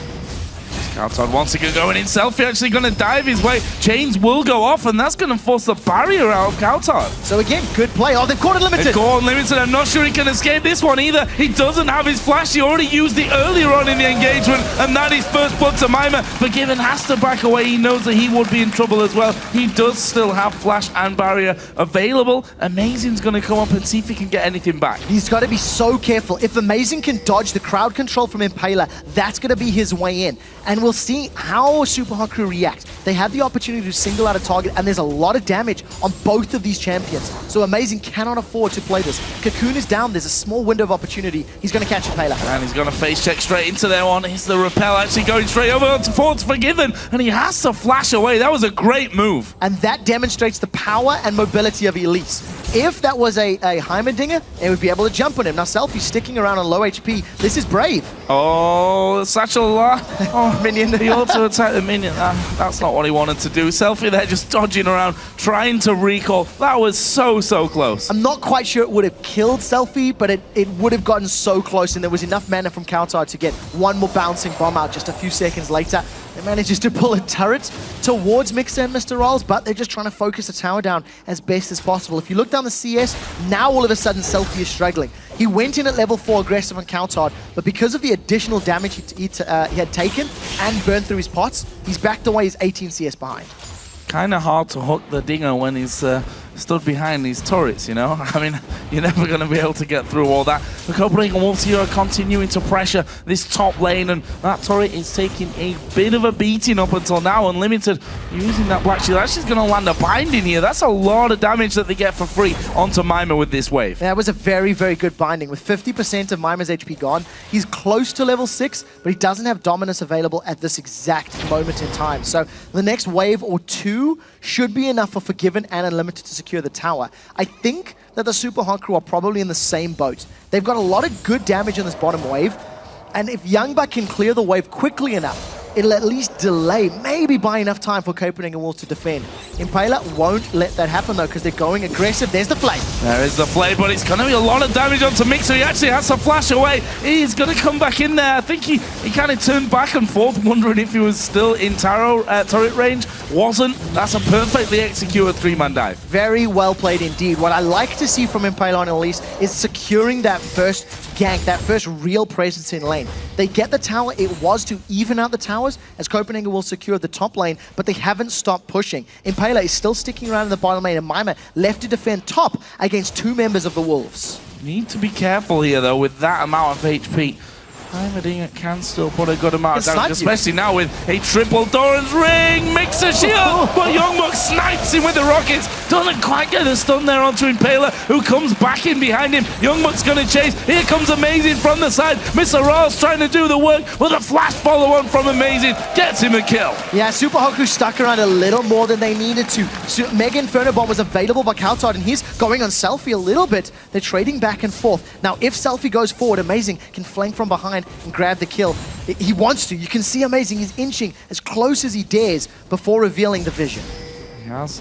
Counter once again going in. Selfie actually going to dive his way. Chains will go off, and that's going to force the barrier out of Counter. So again, good play. Oh, they've caught Unlimited. They've caught Unlimited. I'm not sure he can escape this one either. He doesn't have his flash. He already used it earlier on in the engagement, and that is first blood to Mima. Forgiven has to back away. He knows that he would be in trouble as well. He does still have flash and barrier available. Amazing's going to come up and see if he can get anything back. He's got to be so careful. If Amazing can dodge the crowd control from Impaler, that's going to be his way in. And we'll see how Super Hot Crew react. They have the opportunity to single out a target, and there's a lot of damage on both of these champions. So Amazing cannot afford to play this. Cocoon is down. There's a small window of opportunity. He's going to catch Impaler. And he's going to face check straight into their one. Is the repel actually going straight over onto Forgiven? And he has to flash away. That was a great move. And that demonstrates the power and mobility of Elise. If that was a Heimerdinger, it would be able to jump on him. Now Selfie's sticking around on low HP. This is brave. Oh, Satchel. Oh, minion. He also attacked the minion. That's not what he wanted to do. Selfie there just dodging around, trying to recall. That was so close. I'm not quite sure it would have killed Selfie, but it would have gotten so close, and there was enough mana from Counter to get one more bouncing bomb out just a few seconds later. It manages to pull a turret towards Mixer and Mr. Rolls, but they're just trying to focus the tower down as best as possible. If you look down the CS, now all of a sudden Selfie is struggling. He went in at level 4 aggressive on Counter, but because of the additional damage he had taken and burned through his pots, he's backed away. He's 18 CS behind. Kind of hard to hook the Dinger when he's stood behind these turrets, you know? I mean, you're never going to be able to get through all that. The Copenhagen Wolves here are continuing to pressure this top lane, and that turret is taking a bit of a beating up until now. Unlimited using that Black Shield. Actually going to land a binding here. That's a lot of damage that they get for free onto Mima with this wave. That was a very, very good binding. With 50% of Mima's HP gone, he's close to level 6, but he doesn't have Dominus available at this exact moment in time. So the next wave or 2 should be enough for Forgiven and Unlimited to secure the tower. I think that the Super Hot Crew are probably in the same boat. They've got a lot of good damage in this bottom wave, and if Youngbuck can clear the wave quickly enough, it'll at least delay, maybe buy enough time for Copenhagen Wolves to defend. Impaler won't let that happen though, because they're going aggressive. There's the flame. There is the flame, but it's going to be a lot of damage onto Mixer. He actually has to flash away. He's going to come back in there. I think he kind of turned back and forth, wondering if he was still in turret range. Wasn't. That's a perfectly executed 3-man dive. Very well played indeed. What I like to see from Impaler and Elise is securing that first gank, that first real presence in lane. They get the tower. It was to even out the towers as Copenhagen will secure the top lane, but they haven't stopped pushing. Impaler is still sticking around in the bottom lane, and Mima left to defend top against 2 members of the Wolves. Need to be careful here though with that amount of HP. Heimerdinger can still put a good amount of damage, especially now with a triple Doran's ring, Mixer shield, but Youngbuck snipes him with the rockets. Doesn't quite get a stun there onto Impaler, who comes back in behind him. Youngbuck's gonna chase. Here comes Amazing from the side. Mr. Royals trying to do the work with a flash follow-on from Amazing. Gets him a kill. Yeah, Super Hoku stuck around a little more than they needed to. Mega Inferno Bomb was available by Coutard, and he's going on Selfie a little bit. They're trading back and forth. Now, if Selfie goes forward, Amazing can flank from behind and grab the kill. He wants to. You can see Amazing. He's inching as close as he dares before revealing the vision. He has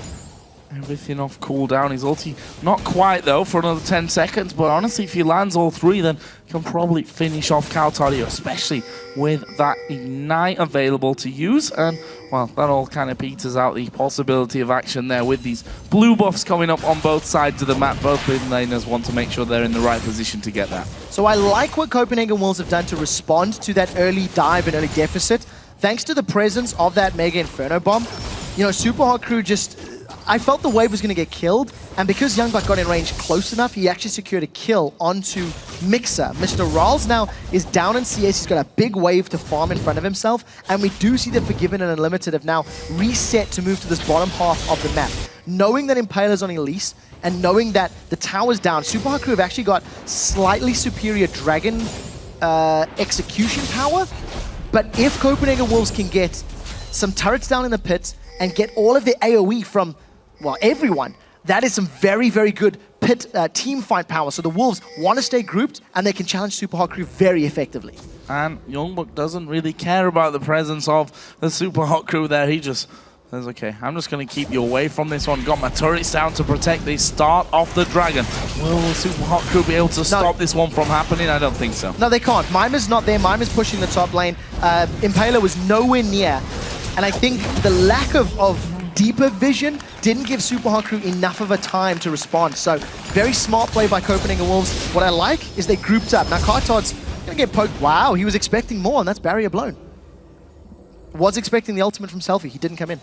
everything off cooldown. His ulti, not quite though, for another 10 seconds, but honestly, if he lands all 3, then he can probably finish off Coutard, especially with that Ignite available to use. And, well, that all kind of peters out the possibility of action there with these blue buffs coming up on both sides of the map. Both mid laners want to make sure they're in the right position to get that. So I like what Copenhagen Wolves have done to respond to that early dive and early deficit. Thanks to the presence of that Mega Inferno Bomb, you know, Super Hot Crew just I felt the wave was going to get killed, and because Youngbuck got in range close enough, he actually secured a kill onto Mixer. Mr. Ralls now is down in CS. He's got a big wave to farm in front of himself, and we do see that Forgiven and Unlimited have now reset to move to this bottom half of the map. Knowing that Impaler's on Elise, and knowing that the tower's down, Super Hard Crew have actually got slightly superior Dragon execution power, but if Copenhagen Wolves can get some turrets down in the pits and get all of their AoE from, well, everyone, that is some very, very good pit team fight power. So the Wolves want to stay grouped, and they can challenge Super Hard Crew very effectively. And Youngbuck doesn't really care about the presence of the Super Hot Crew there. He just says, okay, I'm just going to keep you away from this one. Got my turrets down to protect the start of the Dragon. Will the Super Hot Crew be able to stop this one from happening? I don't think so. No, they can't. Mimer's not there. Mimer's pushing the top lane. Impaler was nowhere near. And I think the lack of deeper vision didn't give Super Hot Crew enough of a time to respond. So very smart play by Copenhagen Wolves. What I like is they grouped up. Now Kartod's going to get poked. Wow, he was expecting more, and that's barrier blown. Was expecting the ultimate from Selfie. He didn't come in.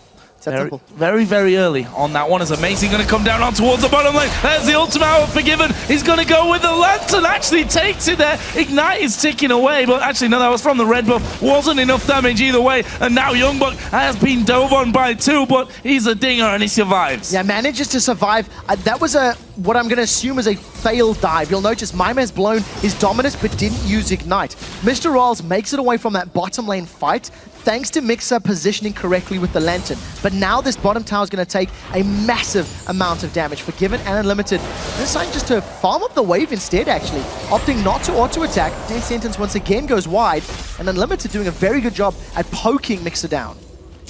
Very, very early on that one. Is Amazing going to come down on towards the bottom lane. There's the ultimate out of Forgiven. He's going to go with the Lantern. Actually takes it there. Ignite is ticking away, but actually no, that was from the red buff. Wasn't enough damage either way. And now Youngbuck has been dove on by 2, but he's a dinger and he survives. Yeah, manages to survive. That was what I'm going to assume is a failed dive. You'll notice Mime has blown his dominance but didn't use Ignite. Mr. Rawls makes it away from that bottom lane fight thanks to Mixer positioning correctly with the Lantern. But now this bottom tower is going to take a massive amount of damage. Forgiven and Unlimited deciding just to farm up the wave instead, actually. Opting not to auto-attack. Death Sentence once again goes wide, and Unlimited doing a very good job at poking Mixer down.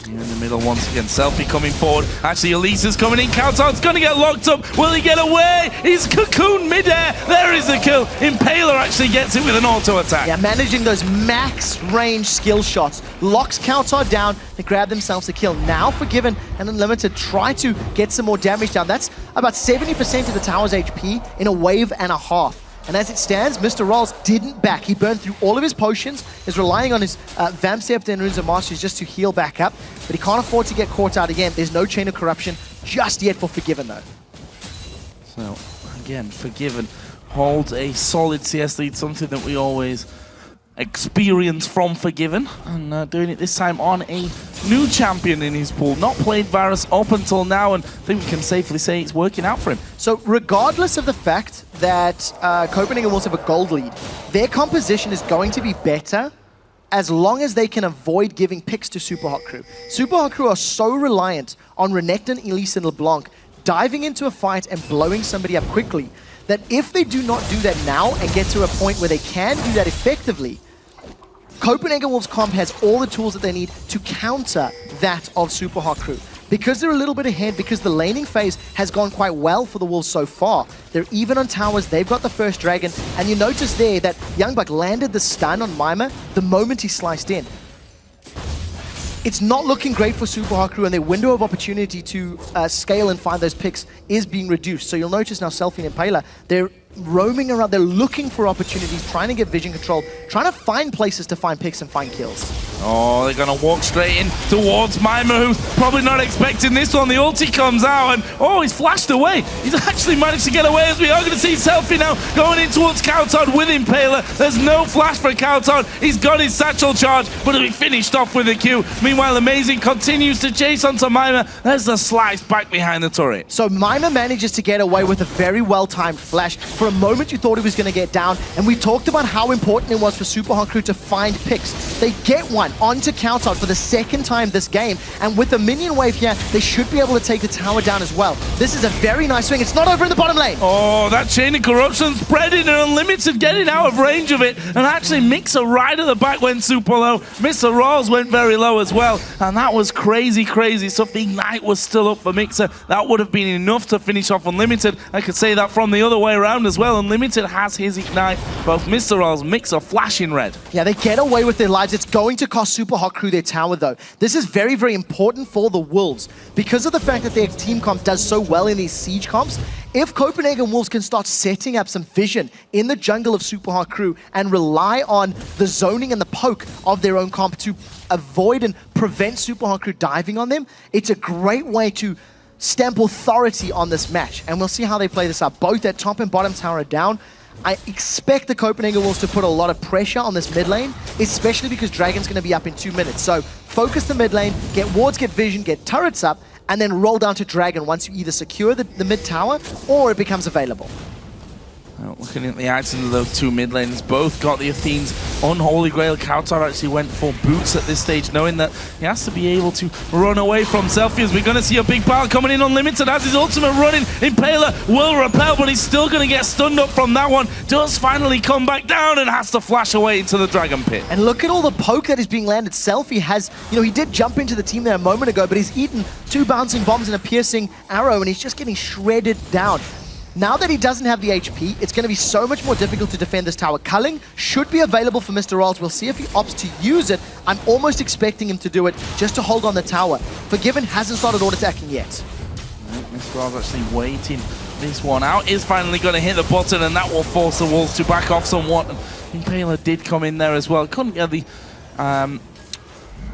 In the middle once again, Selfie coming forward. Actually, Elise is coming in. Countdown's going to get locked up. Will he get away? He's cocooned midair. There is the kill. Impaler actually gets it with an auto attack. Yeah, managing those max range skill shots. Locks Kautar down. They grab themselves a kill. Now Forgiven and Unlimited try to get some more damage down. That's about 70% of the tower's HP in a wave and a half. And as it stands, Mr. Rolls didn't back. He burned through all of his potions, is relying on his Vamp Scepter and Runes of Mastery just to heal back up, but he can't afford to get caught out again. There's no Chain of Corruption just yet for Forgiven, though. So, again, Forgiven holds a solid CS lead, something that we always experience from Forgiven, and doing it this time on a new champion in his pool. Not played Varus up until now, and I think we can safely say it's working out for him. So regardless of the fact that Copenhagen Wolves have a gold lead, their composition is going to be better as long as they can avoid giving picks to Super Hot Crew. Super Hot Crew are so reliant on Renekton, Elise, and LeBlanc diving into a fight and blowing somebody up quickly that if they do not do that now and get to a point where they can do that effectively, Copenhagen Wolves comp has all the tools that they need to counter that of Super Hot Crew. Because they're a little bit ahead, because the laning phase has gone quite well for the Wolves so far. They're even on towers, they've got the first dragon, and you notice there that Youngbuck landed the stun on Mimer the moment he sliced in. It's not looking great for Super Hot Crew, and their window of opportunity to scale and find those picks is being reduced. So you'll notice now Selfie and Impaler, they're roaming around, they're looking for opportunities, trying to get vision control, trying to find places to find picks and find kills. Oh, they're going to walk straight in towards Mimer, who's probably not expecting this one. The ulti comes out, and oh, he's flashed away. He's actually managed to get away, as we are going to see Selfie now going in towards Kautar with Impaler. There's no flash for Kautar. He's got his satchel charge, but he'll be finished off with a Q. Meanwhile, Amazing continues to chase onto Mimer. There's the slice back behind the turret. So Mimer manages to get away with a very well-timed flash. For a moment, you thought he was going to get down, and we talked about how important it was for Super Hot Crew to find picks. They get one onto Kautar for the second time this game, and with the minion wave here, they should be able to take the tower down as well. This is a very nice swing. It's not over in the bottom lane. Oh, that Chain of Corruption spreading and Unlimited getting out of range of it, and actually Mixer right at the back went super low. Mr. Rawls went very low as well, and that was crazy, crazy stuff. The Ignite was still up for Mixer. That would have been enough to finish off Unlimited. I could say that from the other way around as well. Unlimited has his Ignite. Both Mr. Rawls, Mixer flashing red. Yeah, they get away with their lives. It's going to cost Super Hot Crew their tower, though. This is very, very important for the Wolves. Because of the fact that their team comp does so well in these siege comps, if Copenhagen Wolves can start setting up some vision in the jungle of Super Hot Crew and rely on the zoning and the poke of their own comp to avoid and prevent Super Hot Crew diving on them, it's a great way to stamp authority on this match, and we'll see how they play this up. Both their top and bottom tower are down. I expect the Copenhagen Wolves to put a lot of pressure on this mid lane, especially because Dragon's going to be up in 2 minutes. So focus the mid lane, get wards, get vision, get turrets up, and then roll down to Dragon once you either secure the mid tower or it becomes available. Looking at the actions of those two mid laners, both got the Athene's Unholy Grail. Kautar actually went for boots at this stage, knowing that he has to be able to run away from Selfie. We're going to see a big pile coming in Unlimited as his ultimate running. Impaler will repel, but he's still going to get stunned up from that one. Does finally come back down and has to flash away into the Dragon Pit. And look at all the poke that is being landed. Selfie has, he did jump into the team there a moment ago, but he's eaten 2 bouncing bombs and a piercing arrow, and he's just getting shredded down. Now that he doesn't have the HP, it's going to be so much more difficult to defend this tower. Culling should be available for Mr. Rolls. We'll see if he opts to use it. I'm almost expecting him to do it just to hold on the tower. Forgiven hasn't started auto-attacking yet. Mr. Rolls actually waiting this one out. Is finally going to hit the button, and that will force the Wolves to back off somewhat. And Impaler did come in there as well. Couldn't get the...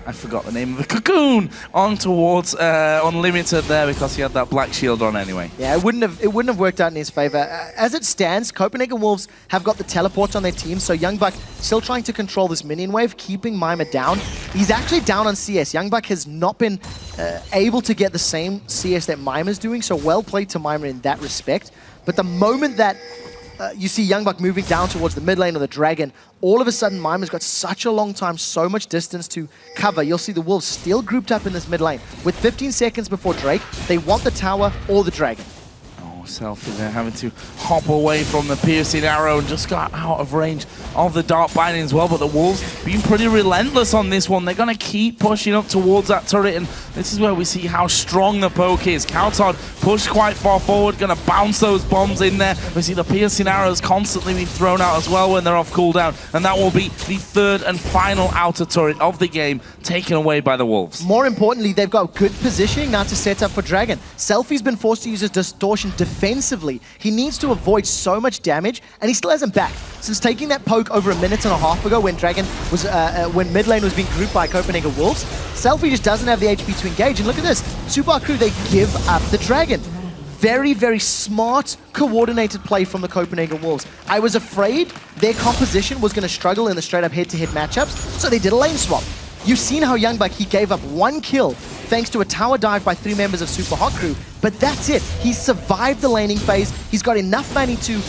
I forgot the name of the cocoon on towards Unlimited there because he had that black shield on anyway. Yeah, it wouldn't have worked out in his favor. As it stands, Copenhagen Wolves have got the teleports on their team, so Youngbuck still trying to control this minion wave, keeping Mima down. He's actually down on CS. Youngbuck has not been able to get the same CS that Mima's doing, so well played to Mima in that respect. But the moment that you see Youngbuck moving down towards the mid lane of the Dragon, all of a sudden Mima's got such a long time, so much distance to cover. You'll see the Wolves still grouped up in this mid lane. With 15 seconds before Drake, they want the tower or the Dragon. Selfie there having to hop away from the piercing arrow and just got out of range of the dark binding as well. But the Wolves being pretty relentless on this one. They're going to keep pushing up towards that turret, and this is where we see how strong the poke is. Kautar pushed quite far forward, going to bounce those bombs in there. We see the piercing arrows constantly being thrown out as well when they're off cooldown, and that will be the third and final outer turret of the game taken away by the Wolves. More importantly, they've got good positioning now to set up for Dragon. Selfie's been forced to use his distortion defensively. He needs to avoid so much damage, and he still hasn't backed. Since taking that poke over a minute and a half ago when Dragon was, when mid lane was being grouped by Copenhagen Wolves, Selfie just doesn't have the HP to engage. And look at this, Super Crew, they give up the Dragon. Very, very smart, coordinated play from the Copenhagen Wolves. I was afraid their composition was going to struggle in the straight-up head-to-head matchups, so they did a lane swap. You've seen how Youngbuck, he gave up 1 kill thanks to a tower dive by 3 members of Super Hot Crew, but that's it. He's survived the laning phase. He's got enough money to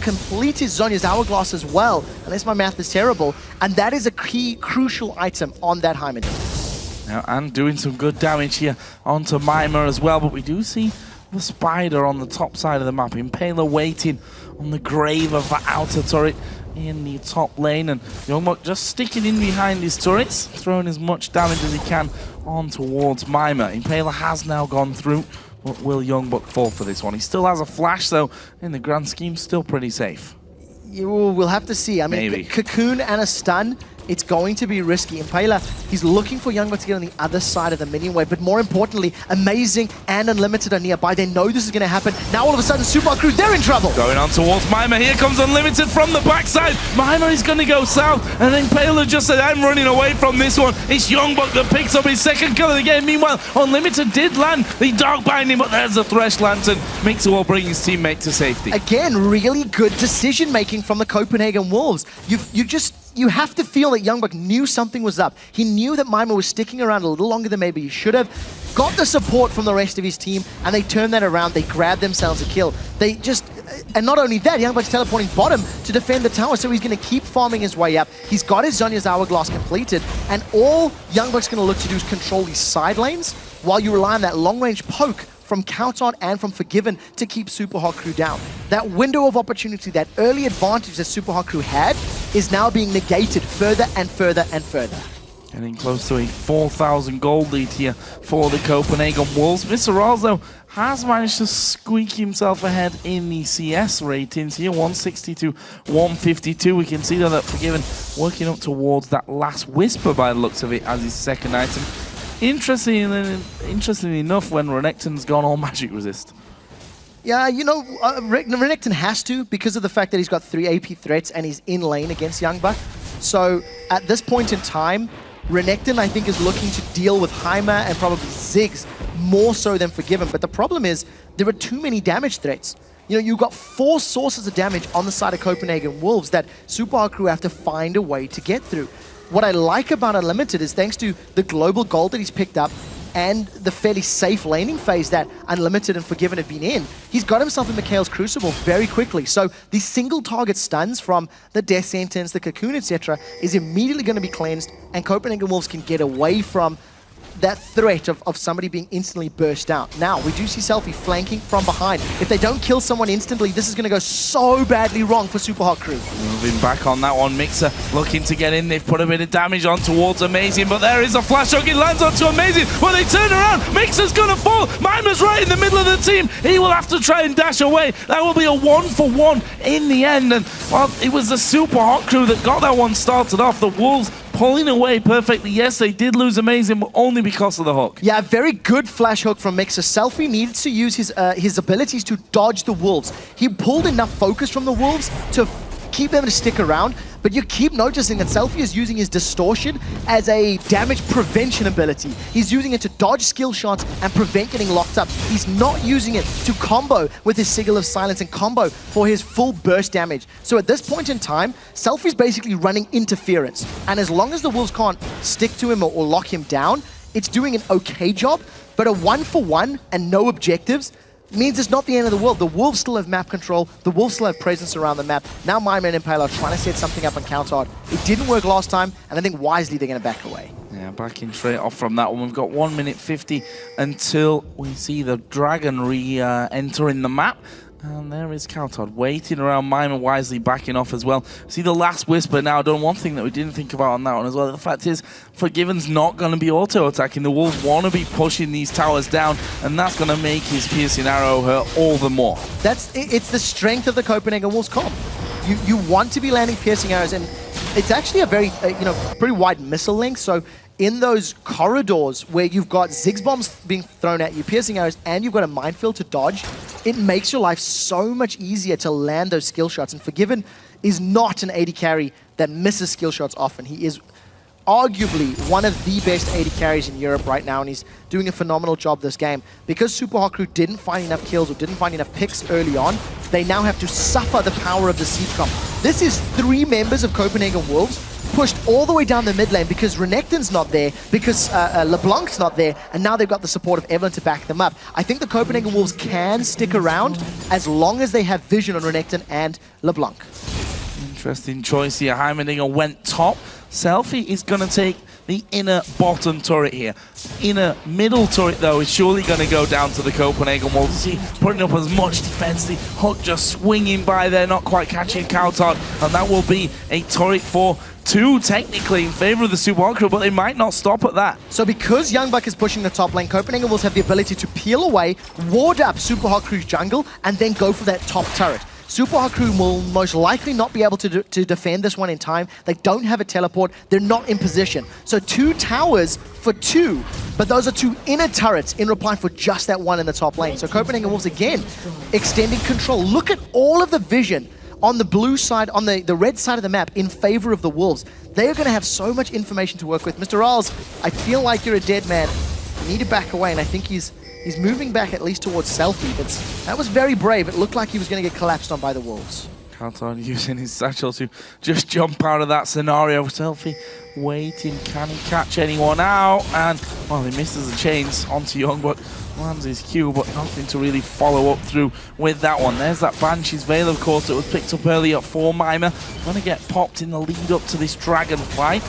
complete his Zhonya's Hourglass as well, unless my math is terrible, and that is a key, crucial item on that Heimerdinger. Now, and doing some good damage here onto Mima as well, but we do see the spider on the top side of the map. Impaler waiting on the grave of the outer turret in the top lane, and Youngbuck just sticking in behind his turrets, throwing as much damage as he can on towards Mima. Impaler has now gone through, but will Youngbuck fall for this one? He still has a flash, so in the grand scheme, still pretty safe. We'll have to see. I mean, Cocoon and a stun, it's going to be risky. Impaler, he's looking for Youngbuck to get on the other side of the minion wave, but more importantly, Amazing and Unlimited are nearby. They know this is going to happen. Now all of a sudden, Super Crew, they're in trouble. Going on towards Mima. Here comes Unlimited from the backside. Mima is going to go south, and then Impaler just said, I'm running away from this one. It's Youngbuck that picks up his second kill of the game. Meanwhile, Unlimited did land the Dark Binding, but there's the Thresh Lantern. Makes it will bring his teammate to safety. Again, really good decision-making from the Copenhagen Wolves. You have to feel that Youngbuck knew something was up. He knew that Mima was sticking around a little longer than maybe he should have. Got the support from the rest of his team, and they turned that around. They grabbed themselves a kill. And not only that, Youngbuck's teleporting bottom to defend the tower, so he's going to keep farming his way up. He's got his Zhonya's Hourglass completed, and all Youngbuck's going to look to do is control these side lanes while you rely on that long-range poke from Kauton and from Forgiven to keep Super Hot Crew down. That window of opportunity, that early advantage that Super Hot Crew had, is now being negated further and further and further. Getting close to a 4,000 gold lead here for the Copenhagen Wolves. Mr. Rolls, though, has managed to squeak himself ahead in the CS ratings here, 160 to 152. We can see that Forgiven working up towards that last Whisper by the looks of it as his second item. Interestingly enough, when Renekton's gone all magic resist. Yeah, Renekton has to because of the fact that he's got 3 AP threats and he's in lane against Youngbuck. So at this point in time, Renekton, I think, is looking to deal with Heimer and probably Ziggs more so than Forgiven. But the problem is there are too many damage threats. You know, you've got 4 sources of damage on the side of Copenhagen Wolves that Super Hard Crew have to find a way to get through. What I like about Unlimited is thanks to the global gold that he's picked up and the fairly safe laning phase that Unlimited and Forgiven have been in, he's got himself in Mikhail's Crucible very quickly. So these single target stuns from the Death Sentence, the Cocoon, etc. is immediately going to be cleansed, and Copenhagen Wolves can get away from that threat of somebody being instantly burst out. Now, we do see Selfie flanking from behind. If they don't kill someone instantly, this is going to go so badly wrong for Super Hot Crew. Moving back on that one, Mixer looking to get in. They've put a bit of damage on towards Amazing, but there is a flash hook. It lands onto Amazing. Well, they turn around. Mixer's going to fall. Mimer's right in the middle of the team. He will have to try and dash away. That will be a 1-for-1 in the end. And, well, it was the Super Hot Crew that got that one started off. The Wolves pulling away perfectly. Yes, they did lose Amazing, but only because of the hook. Yeah, very good flash hook from Mixer. Selfie needed to use his abilities to dodge the Wolves. He pulled enough focus from the Wolves to keep them to stick around, but you keep noticing that Selfie is using his distortion as a damage prevention ability. He's using it to dodge skill shots and prevent getting locked up. He's not using it to combo with his Sigil of Silence and combo for his full burst damage. So at this point in time, Selfie's basically running interference. And as long as the Wolves can't stick to him or lock him down, it's doing an okay job, but a 1-for-1 and no objectives means it's not the end of the world. The Wolves still have map control. The Wolves still have presence around the map. Now Mimer and Impaler are trying to set something up on Counterhard. It didn't work last time, and I think wisely they're going to back away. Yeah, backing straight off from that one. We've got 1 minute 50 until we see the Dragon re-entering the map. And there is Counterhard waiting around, Mimer wisely backing off as well. See the last Whisper now done. One thing that we didn't think about on that one as well, the fact is Forgiven's not going to be auto-attacking. The Wolves want to be pushing these towers down, and that's going to make his piercing arrow hurt all the more. It's the strength of the Copenhagen Wolves comp. You want to be landing piercing arrows, and it's actually a very pretty wide missile length. So in those corridors where you've got Ziggs bombs being thrown at you, piercing arrows, and you've got a minefield to dodge, it makes your life so much easier to land those skill shots. And Forgiven is not an AD carry that misses skill shots often. He is arguably one of the best AD carries in Europe right now, and he's doing a phenomenal job this game. Because Super Hot Crew didn't find enough kills or didn't find enough picks early on, they now have to suffer the power of the Seed comp. This is 3 members of Copenhagen Wolves pushed all the way down the mid lane because Renekton's not there, because LeBlanc's not there, and now they've got the support of Evelyn to back them up. I think the Copenhagen Wolves can stick around as long as they have vision on Renekton and LeBlanc. Interesting choice here. Heimerdinger went top. Selfie is going to take the inner bottom turret here. Inner middle turret, though, is surely going to go down to the Copenhagen Wolves. See, putting up as much defense. The hook just swinging by there, not quite catching Counterhard. And that will be a turret for 2, technically, in favor of the Super Hot Crew, but they might not stop at that. So because Youngbuck is pushing the top lane, Copenhagen Wolves have the ability to peel away, ward up Super Hot Crew's jungle, and then go for that top turret. Super Hot Crew will most likely not be able to defend this one in time. They don't have a teleport. They're not in position. So 2 towers for 2, but those are 2 inner turrets in reply for just that one in the top lane. So Copenhagen Wolves, again, extending control. Look at all of the vision on the blue side, on the red side of the map in favor of the Wolves. They are going to have so much information to work with. Mr. Riles, I feel like you're a dead man. You need to back away, and I think he's moving back at least towards Selfie, but that was very brave. It looked like he was going to get collapsed on by the Wolves. Counterhard using his satchel to just jump out of that scenario. Selfie waiting, can he catch anyone out? And, well, he misses the chains onto Youngbuck. Lands his Q, but nothing to really follow up through with that one. There's that Banshee's Veil, of course, that was picked up earlier for Mimer. Gonna get popped in the lead up to this Dragon fight.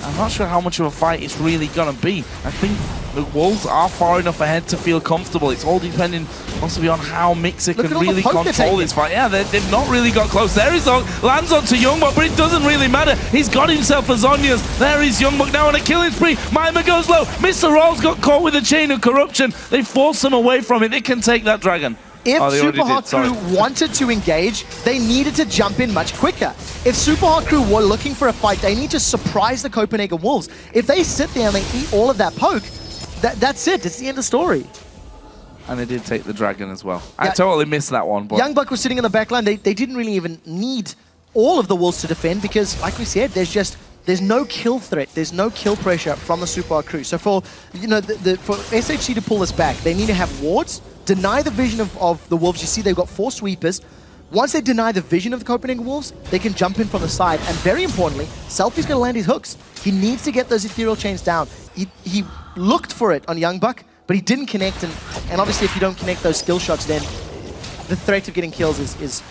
I'm not sure how much of a fight it's really going to be. I think the Wolves are far enough ahead to feel comfortable. It's all depending possibly on how Mixer can really control this fight. Yeah, they've not really got close. There is lands onto Youngbuck, but it doesn't really matter. He's got himself a Zhonya's. There is Youngbuck now on a killing spree. Mimer goes low. Mr. Rolls got caught with a chain of corruption. They force him away from it. They can take that Dragon. If Super Hot Crew wanted to engage, they needed to jump in much quicker. If Super Hot Crew were looking for a fight, they need to surprise the Copenhagen Wolves. If they sit there and they eat all of that poke, that's it. It's the end of the story. And they did take the Dragon as well. I totally missed that one. But Youngbuck was sitting in the back line. They didn't really even need all of the Wolves to defend because, like we said, there's just there's no kill threat, there's no kill pressure from the Super Hot crew. So for for SHC to pull this back, they need to have wards, deny the vision of the Wolves. You see they've got 4 sweepers. Once they deny the vision of the Copenhagen Wolves, they can jump in from the side. And very importantly, Selfie's going to land his hooks. He needs to get those ethereal chains down. He looked for it on Youngbuk, but he didn't connect. And obviously, if you don't connect those skill shots, then the threat of getting kills is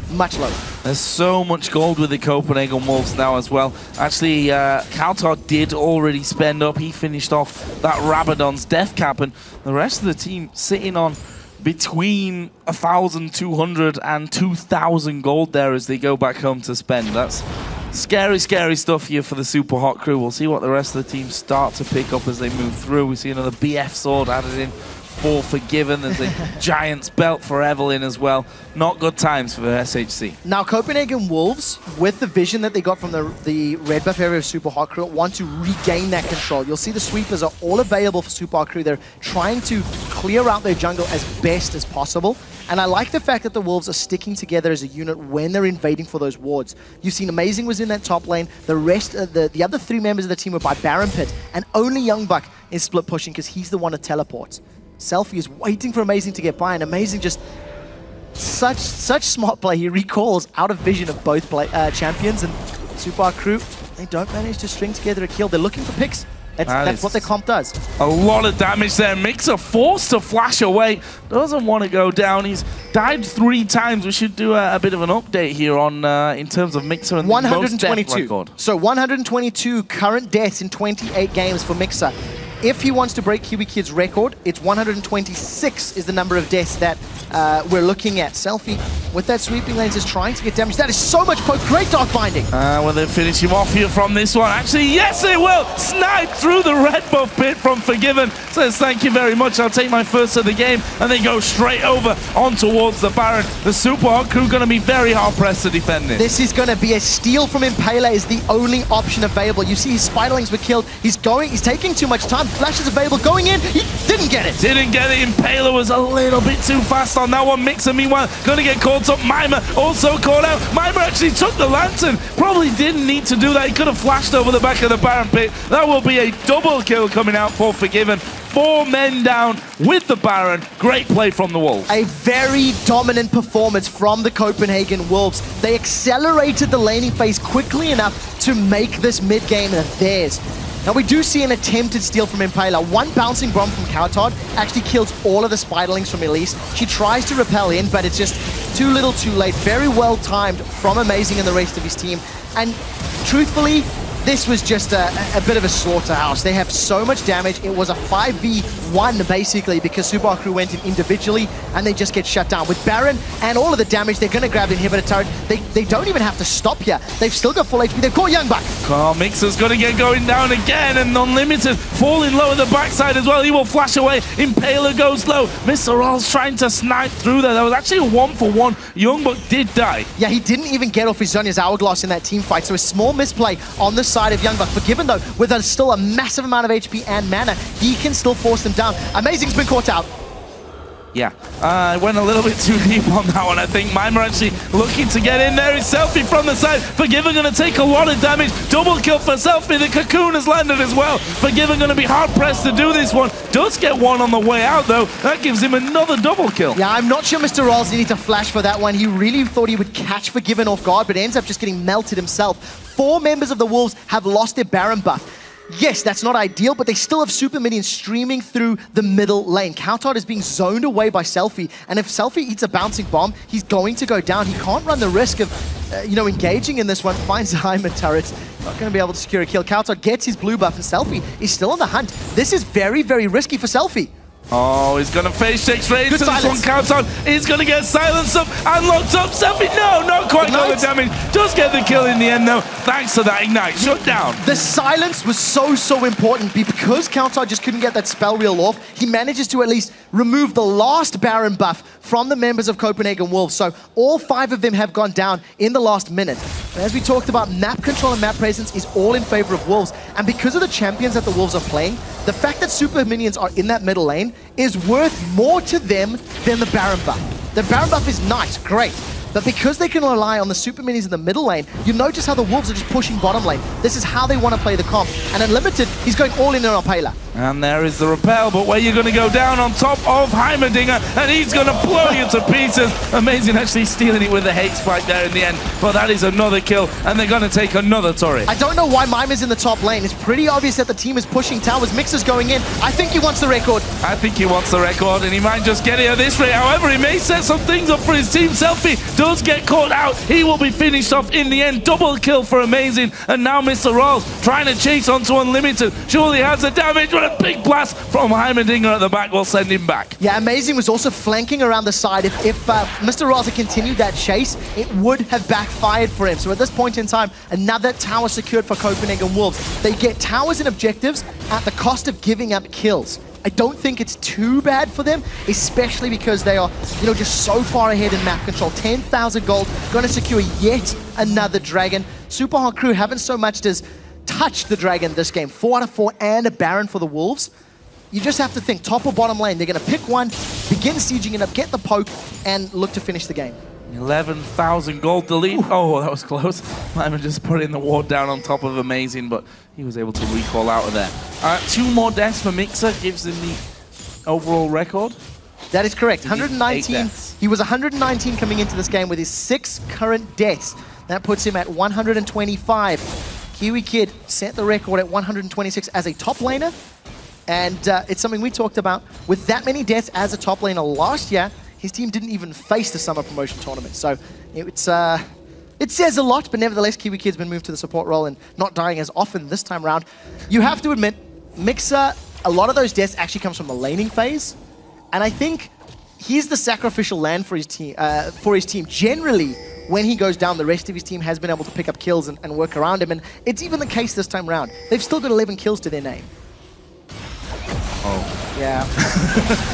much lower. There's so much gold with the Copenhagen Wolves now as well. Actually, Kautar did already spend up. He finished off that Rabadon's death cap, and the rest of the team sitting on between 1,200 and 2,000 gold there as they go back home to spend. That's scary, scary stuff here for the Super Hot crew. We'll see what the rest of the team start to pick up as they move through. We see another BF sword added in for Forgiven. There's a Giant's belt for Evelyn as well. Not good times for the SHC. Now, Copenhagen Wolves, with the vision that they got from the red buff area of Super Hot Crew, want to regain that control. You'll see the sweepers are all available for Super Hot Crew. They're trying to clear out their jungle as best as possible. And I like the fact that the Wolves are sticking together as a unit when they're invading for those wards. You've seen Amazing was in that top lane. The rest, the other 3 members of the team were by Baron Pit. And only Youngbuk is split pushing because he's the one that teleports. Selfie is waiting for Amazing to get by, and Amazing just such smart play. He recalls out of vision of both champions, and Super Hot Crew, they don't manage to string together a kill. They're looking for picks. That's what their comp does. A lot of damage there. Mixer forced to flash away. Doesn't want to go down. He's died 3 times. We should do a bit of an update here on in terms of Mixer and 122. the most death record. So 122 current deaths in 28 games for Mixer. If he wants to break Kiwi Kid's record, it's 126 is the number of deaths that we're looking at. Selfie with that sweeping lanes is trying to get damage. That is so much poke. Great dark binding. Will they finish him off here from this one? Actually, yes, they will. Sniped through the red buff pit from Forgiven. Says, thank you very much. I'll take my first of the game. And they go straight over on towards the Baron. The Super Hot crew going to be very hard pressed to defend this. This is going to be a steal from Impaler is the only option available. You see his Spiderlings were killed. He's taking too much time. Flash is available. Going in. He didn't get it. Didn't get it. Impaler was a little bit too fast on that one. Mixer, meanwhile, going to get caught up. Mimer also caught out. Mimer actually took the lantern. Probably didn't need to do that. He could have flashed over the back of the Baron pit. That will be a double kill coming out for Forgiven. 4 men down with the Baron. Great play from the Wolves. A very dominant performance from the Copenhagen Wolves. They accelerated the laning phase quickly enough to make this mid-game theirs. Now we do see an attempted steal from Impaler. One bouncing bomb from Cowtard actually kills all of the Spiderlings from Elise. She tries to repel in, but it's just too little too late. Very well timed from Amazing and the rest of his team. And truthfully, this was just a bit of a slaughterhouse. They have so much damage. It was a 5v1 basically because Super Hot Crew went in individually and they just get shut down. With Baron and all of the damage, they're going to grab the inhibitor turret. They don't even have to stop here. They've still got full HP. They've caught Youngbuk. Carl Mixer's going to get going down again, and Unlimited falling low at the backside as well. He will flash away. Impaler goes low. Mr. Rolls trying to snipe through there. That was actually a 1-for-1. Youngbuk did die. Yeah, he didn't even get off his Zhonya's Hourglass in that team fight, so a small misplay on the side of Youngbuk. Forgiven though, with still a massive amount of HP and mana, he can still force them down. Amazing's been caught out. Yeah, I went a little bit too deep on that one. I think Mimer actually looking to get in there. His Selfie from the side. Forgiven going to take a lot of damage. Double kill for Selfie. The Cocoon has landed as well. Forgiven going to be hard pressed to do this one. Does get one on the way out though. That gives him another double kill. Yeah, I'm not sure Mr. Rolls needed to flash for that one. He really thought he would catch Forgiven off guard, but ends up just getting melted himself. 4 members of the Wolves have lost their Baron buff. Yes, that's not ideal, but they still have super minions streaming through the middle lane. Cowtard is being zoned away by Selfie, and if Selfie eats a bouncing bomb, he's going to go down. He can't run the risk of, engaging in this one. Finds a Hyman turret. Not going to be able to secure a kill. Cowtard gets his blue buff, and Selfie is still on the hunt. This is very, very risky for Selfie. Oh, he's going to face check straight into this one. Cowtard is going to get silenced up and locked up. Selfie, no, not quite got the damage. Does get the kill in the end though, thanks to that Ignite. Shut down. The silence was so important because Cowtard just couldn't get that spell reel off. He manages to at least remove the last Baron buff from the members of Copenhagen Wolves. So all 5 of them have gone down in the last minute. And as we talked about, map control and map presence is all in favor of Wolves. And because of the champions that the Wolves are playing, the fact that super minions are in that middle lane is worth more to them than the Baron buff. The Baron buff is nice, great. But because they can rely on the super minis in the middle lane, you notice how the Wolves are just pushing bottom lane. This is how they want to play the comp. And Unlimited, he's going all in on Pela. And there is the repel, but where you're going to go down on top of Heimerdinger, and he's going to blow you to pieces. Amazing actually stealing it with the hate spike there in the end, but that is another kill, and they're going to take another turret. I don't know why Mimer's in the top lane. It's pretty obvious that the team is pushing towers. Mixer's going in. I think he wants the record. I think he wants the record, and he might just get it at this rate. However, he may set some things up for his team. Selfie does get caught out. He will be finished off in the end. Double kill for Amazing, and now Mr. Rolls trying to chase onto Unlimited. Surely has the damage, but a big blast from Heimerdinger at the back will send him back. Yeah, Amazing was also flanking around the side. If Mr. Rolls had continued that chase, it would have backfired for him. So at this point in time, another tower secured for Copenhagen Wolves. They get towers and objectives at the cost of giving up kills. I don't think it's too bad for them, especially because they are, just so far ahead in map control. 10,000 gold, going to secure yet another dragon. Super Hot Crew haven't so much as touched the dragon this game. 4 out of 4 and a Baron for the Wolves. You just have to think top or bottom lane. They're going to pick one, begin sieging it up, get the poke, and look to finish the game. 11,000 gold to lead. Oh, that was close. Lyman just put in the ward down on top of Amazing, but he was able to recall out of there. 2 more deaths for Mixer gives him the overall record. That is correct. 119. He was 119 coming into this game with his 6 current deaths. That puts him at 125. Kiwi Kid set the record at 126 as a top laner. And it's something we talked about. With that many deaths as a top laner last year, his team didn't even face the summer promotion tournament. So it says a lot, but nevertheless, Kiwi Kid's been moved to the support role and not dying as often this time around. You have to admit, Mixer, a lot of those deaths actually comes from the laning phase. And I think he's the sacrificial land for his team. Generally, when he goes down, the rest of his team has been able to pick up kills and work around him. And it's even the case this time around. They've still got 11 kills to their name. Oh. Yeah.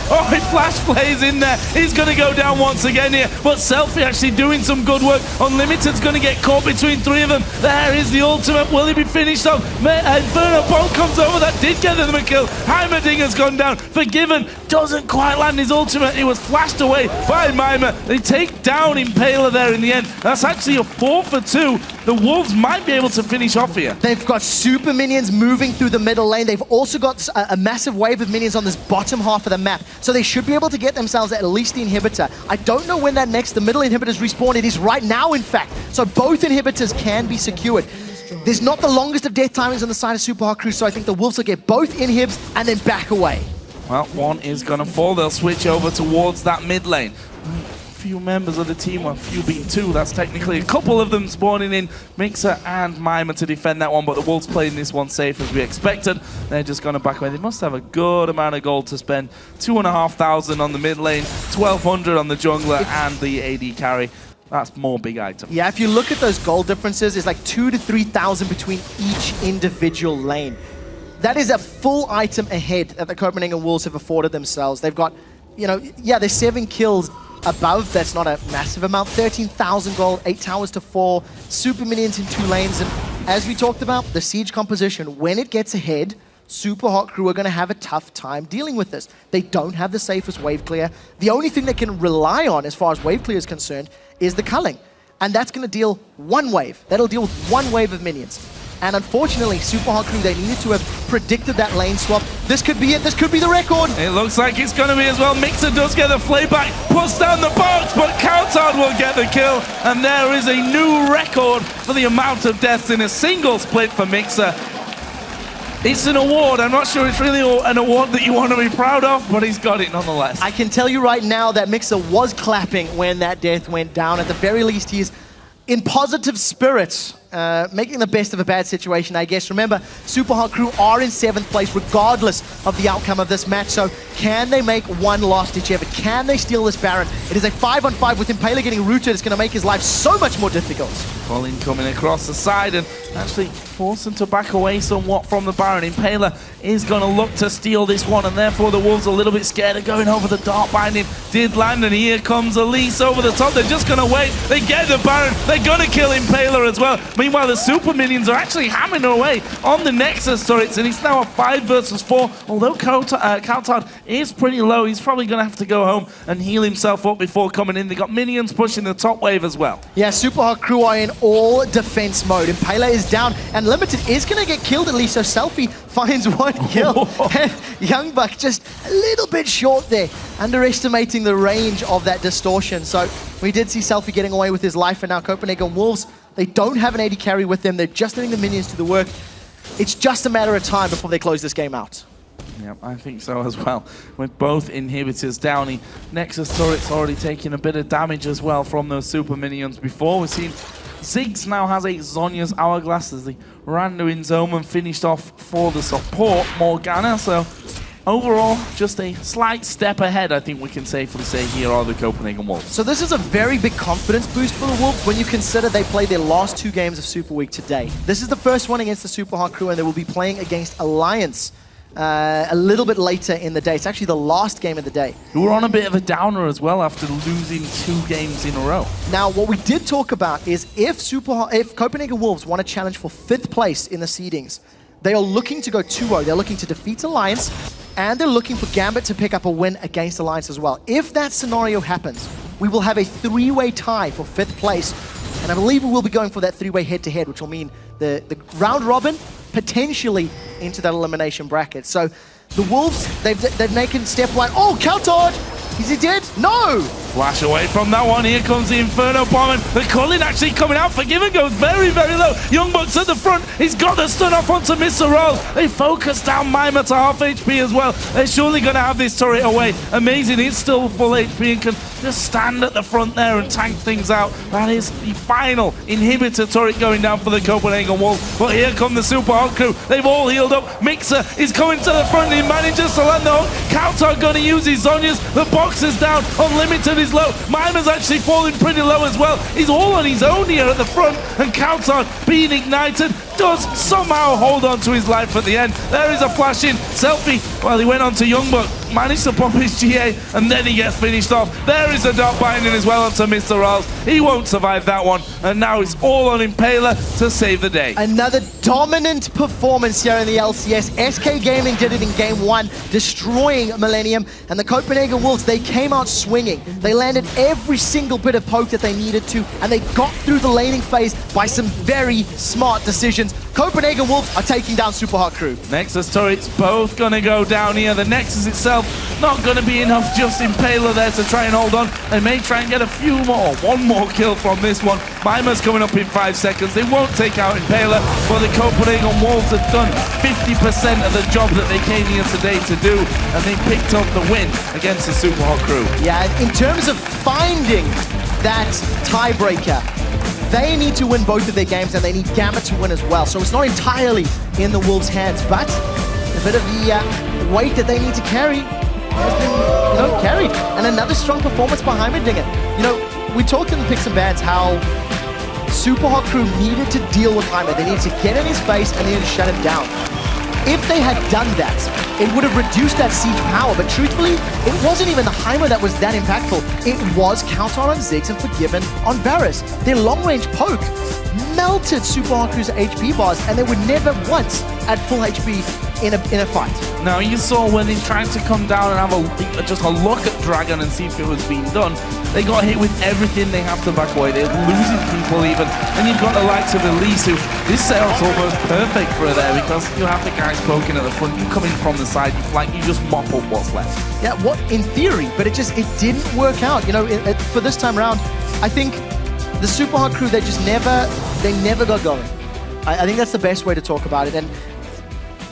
Oh, he flash plays in there. He's going to go down once again here. But Selfie actually doing some good work. Unlimited's going to get caught between 3 of them. There is the ultimate. Will he be finished off? Inferno Bomb comes over. That did get them a kill. Heimerdinger's gone down. Forgiven doesn't quite land his ultimate. He was flashed away by Mimer. They take down Impaler there in the end. That's actually a 4 for 2. The Wolves might be able to finish off here. They've got super minions moving through the middle lane. They've also got a massive wave of minions on this bottom half of the map. So they should be able to get themselves at least the inhibitor. I don't know when the middle inhibitors respawn. It is right now, in fact. So both inhibitors can be secured. There's not the longest of death timings on the side of Super Hot Crew, so I think the Wolves will get both inhibs and then back away. Well, one is going to fall. They'll switch over towards that mid lane. Few members of the team, well, few being 2, that's technically a couple of them spawning in, Mixer and Mimer to defend that one, but the Wolves playing this one safe as we expected. They're just going to back away. They must have a good amount of gold to spend. 2,500 on the mid lane, 1,200 on the jungler and the AD carry. That's more big items. Yeah, if you look at those gold differences, it's like 2,000 to 3,000 between each individual lane. That is a full item ahead that the Copenhagen Wolves have afforded themselves. They've got, there's 7 kills above. That's not a massive amount. 13,000 gold, 8 towers to 4, super minions in 2 lanes. And as we talked about, the siege composition, when it gets ahead, Super Hot Crew are going to have a tough time dealing with this. They don't have the safest wave clear. The only thing they can rely on as far as wave clear is concerned is the culling. And that's going to deal 1 wave. That'll deal with 1 wave of minions. And unfortunately, Super Hot Crew, they needed to have predicted that lane swap. This could be it. This could be the record. It looks like it's going to be as well. Mixer does get the flayback, puts down the box, but Countdown will get the kill. And there is a new record for the amount of deaths in a single split for Mixer. It's an award. I'm not sure it's really an award that you want to be proud of, but he's got it nonetheless. I can tell you right now that Mixer was clapping when that death went down. At the very least, he's in positive spirits, making the best of a bad situation, I guess. Remember, Super Hot Crew are in 7th place regardless of the outcome of this match. So can they make one last ditch effort? Can they steal this Baron? It is a 5-on-5 with Impaler getting rooted. It's going to make his life so much more difficult. Colin coming across the side and actually force them to back away somewhat from the Baron. Impaler is going to look to steal this one, and therefore the Wolves are a little bit scared of going over. The Dark Binding did land, and here comes Elise over the top. They're just going to wait. They get the Baron. They're going to kill Impaler as well. Meanwhile, the Super Minions are actually hammering away on the Nexus turrets, and it's now a 5 versus 4. Although Kautard is pretty low, he's probably going to have to go home and heal himself up before coming in. They got Minions pushing the top wave as well. Yeah, Super Hot Crew are in all defense mode. Impaler is down, and Limited is going to get killed at least, so Selfie finds 1 kill. Young Buck just a little bit short there, underestimating the range of that distortion. So we did see Selfie getting away with his life, and now Copenhagen Wolves, they don't have an AD carry with them. They're just letting the minions do the work. It's just a matter of time before they close this game out. Yep, I think so as well. With both inhibitors down, the Nexus turret's already taking a bit of damage as well from those super minions before. We've seen Ziggs now has a Zhonya's Hourglass as the Randuin Zoman finished off for the support Morgana. So overall, just a slight step ahead, I think we can safely say here are the Copenhagen Wolves. So this is a very big confidence boost for the Wolves when you consider they played their last 2 games of Super Week today. This is the first one against the Super Hot Crew, and they will be playing against Alliance a little bit later in the day. It's actually the last game of the day. We were on a bit of a downer as well after losing 2 games in a row. Now, what we did talk about is if Copenhagen Wolves want to challenge for 5th place in the seedings, they are looking to go 2-0. They're looking to defeat Alliance, and they're looking for Gambit to pick up a win against Alliance as well. If that scenario happens, we will have a 3-way tie for 5th place, and I believe we will be going for that 3-way head-to-head, which will mean the round robin potentially into that elimination bracket. So the Wolves, they've taken step 1. Oh, Kautard! Is he dead? No! Flash away from that one. Here comes the Inferno Bomb, and the Culling actually coming out. Forgiven goes very, very low. Young Bucks at the front. He's got the stun off onto Mr. Rolls. They focus down Mima to half HP as well. They're surely going to have this turret away. Amazing. He's still full HP and can just stand at the front there and tank things out. That is the final inhibitor turret going down for the Copenhagen Wolves. But here come the Super Hot Crew. They've all healed up. Mixer is coming to the front. He manages to land the hook. Kautard going to use his Zhonya's. The box is down. Unlimited is low. Mima's actually falling pretty low as well. He's all on his own here at the front, and Kautard being ignited does somehow hold on to his life at the end. There is a flash in. Selfie, well, he went on to Youngbuck, managed to pop his GA, and then he gets finished off. There is a Dark Binding as well onto Mr. Riles. He won't survive that one, and now it's all on Impaler to save the day. Another dominant performance here in the LCS. SK Gaming did it in game 1, destroying Millennium, and the Copenhagen Wolves, they came out swinging. They landed every single bit of poke that they needed to, and they got through the laning phase by some very smart decisions. Copenhagen Wolves are taking down Super Hot Crew. Nexus turrets both gonna go down here. The Nexus itself not gonna be enough, just Impaler there to try and hold on. They may try and get a few more, 1 more kill from this one. Mima's coming up in 5 seconds. They won't take out Impaler, but the Copenhagen Wolves have done 50% of the job that they came here today to do, and they picked up the win against the Super Hot Crew. Yeah, in terms of finding that tiebreaker, they need to win both of their games, and they need Gambit to win as well. So it's not entirely in the Wolves' hands, but a bit of the weight that they need to carry has been, carried. And another strong performance by Heimerdinger. We talked in the Picks and Bans how Super Hot Crew needed to deal with Heimer. They needed to get in his face and they needed to shut him down. If they had done that, it would have reduced that siege power, but truthfully, it wasn't even the Heimer that was that impactful. It was Kautard on Ziggs and Forgiven on Varus. Their long-range poke melted Super Hot Crew's HP bars, and they were never once at full HP in a fight. Now, you saw when they tried to come down and have just a look at Dragon and see if it was being done, they got hit with everything. They have to back away. They're losing people even. And you've got the likes of Elise, who this setup's almost perfect for her there, because you have the guys poking at the front, you come in from the side, you flank, you just mop up what's left. Yeah, in theory, but it didn't work out. For this time around, I think the Super Hot Crew, they never got going. I think that's the best way to talk about it. And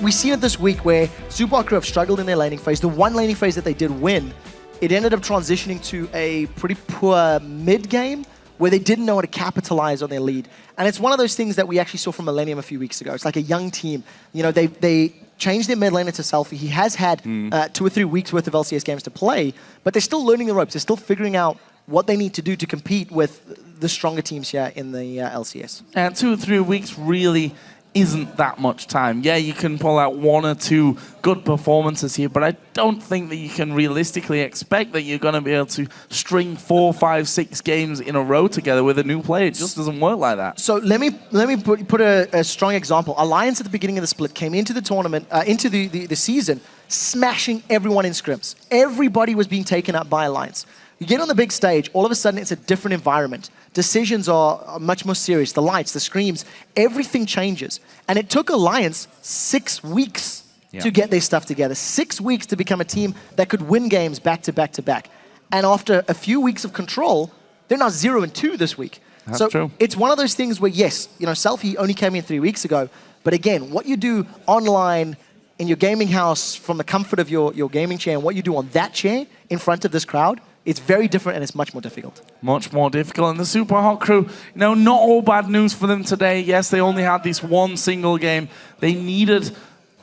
we've seen it this week where Super Hot Crew have struggled in their laning phase. The one laning phase that they did win, it ended up transitioning to a pretty poor mid-game where they didn't know how to capitalize on their lead. And it's one of those things that we actually saw from Millennium a few weeks ago. It's like a young team. They changed their mid laner to Selfie. He has had 2 or 3 weeks worth of LCS games to play, but they're still learning the ropes. They're still figuring out what they need to do to compete with the stronger teams here in the LCS. And 2 or 3 weeks really isn't that much time. Yeah, you can pull out 1 or 2 good performances here, but I don't think that you can realistically expect that you're going to be able to string 4, 5, 6 games in a row together with a new player. It just doesn't work like that. So let me put a strong example. Alliance at the beginning of the split came into the tournament, into the season, smashing everyone in scrims. Everybody was being taken up by Alliance. You get on the big stage, all of a sudden it's a different environment. Decisions are much more serious. The lights, the screams, everything changes. And it took Alliance 6 weeks to get their stuff together. 6 weeks to become a team that could win games back to back to back. And after a few weeks of control, they're now 0-2 this week. That's true. It's one of those things where, yes, Selfie only came in 3 weeks ago. But again, what you do online in your gaming house from the comfort of your gaming chair and what you do on that chair in front of this crowd, it's very different and it's much more difficult. Much more difficult. And the Super Hot Crew, not all bad news for them today. Yes, they only had this 1 single game. They needed,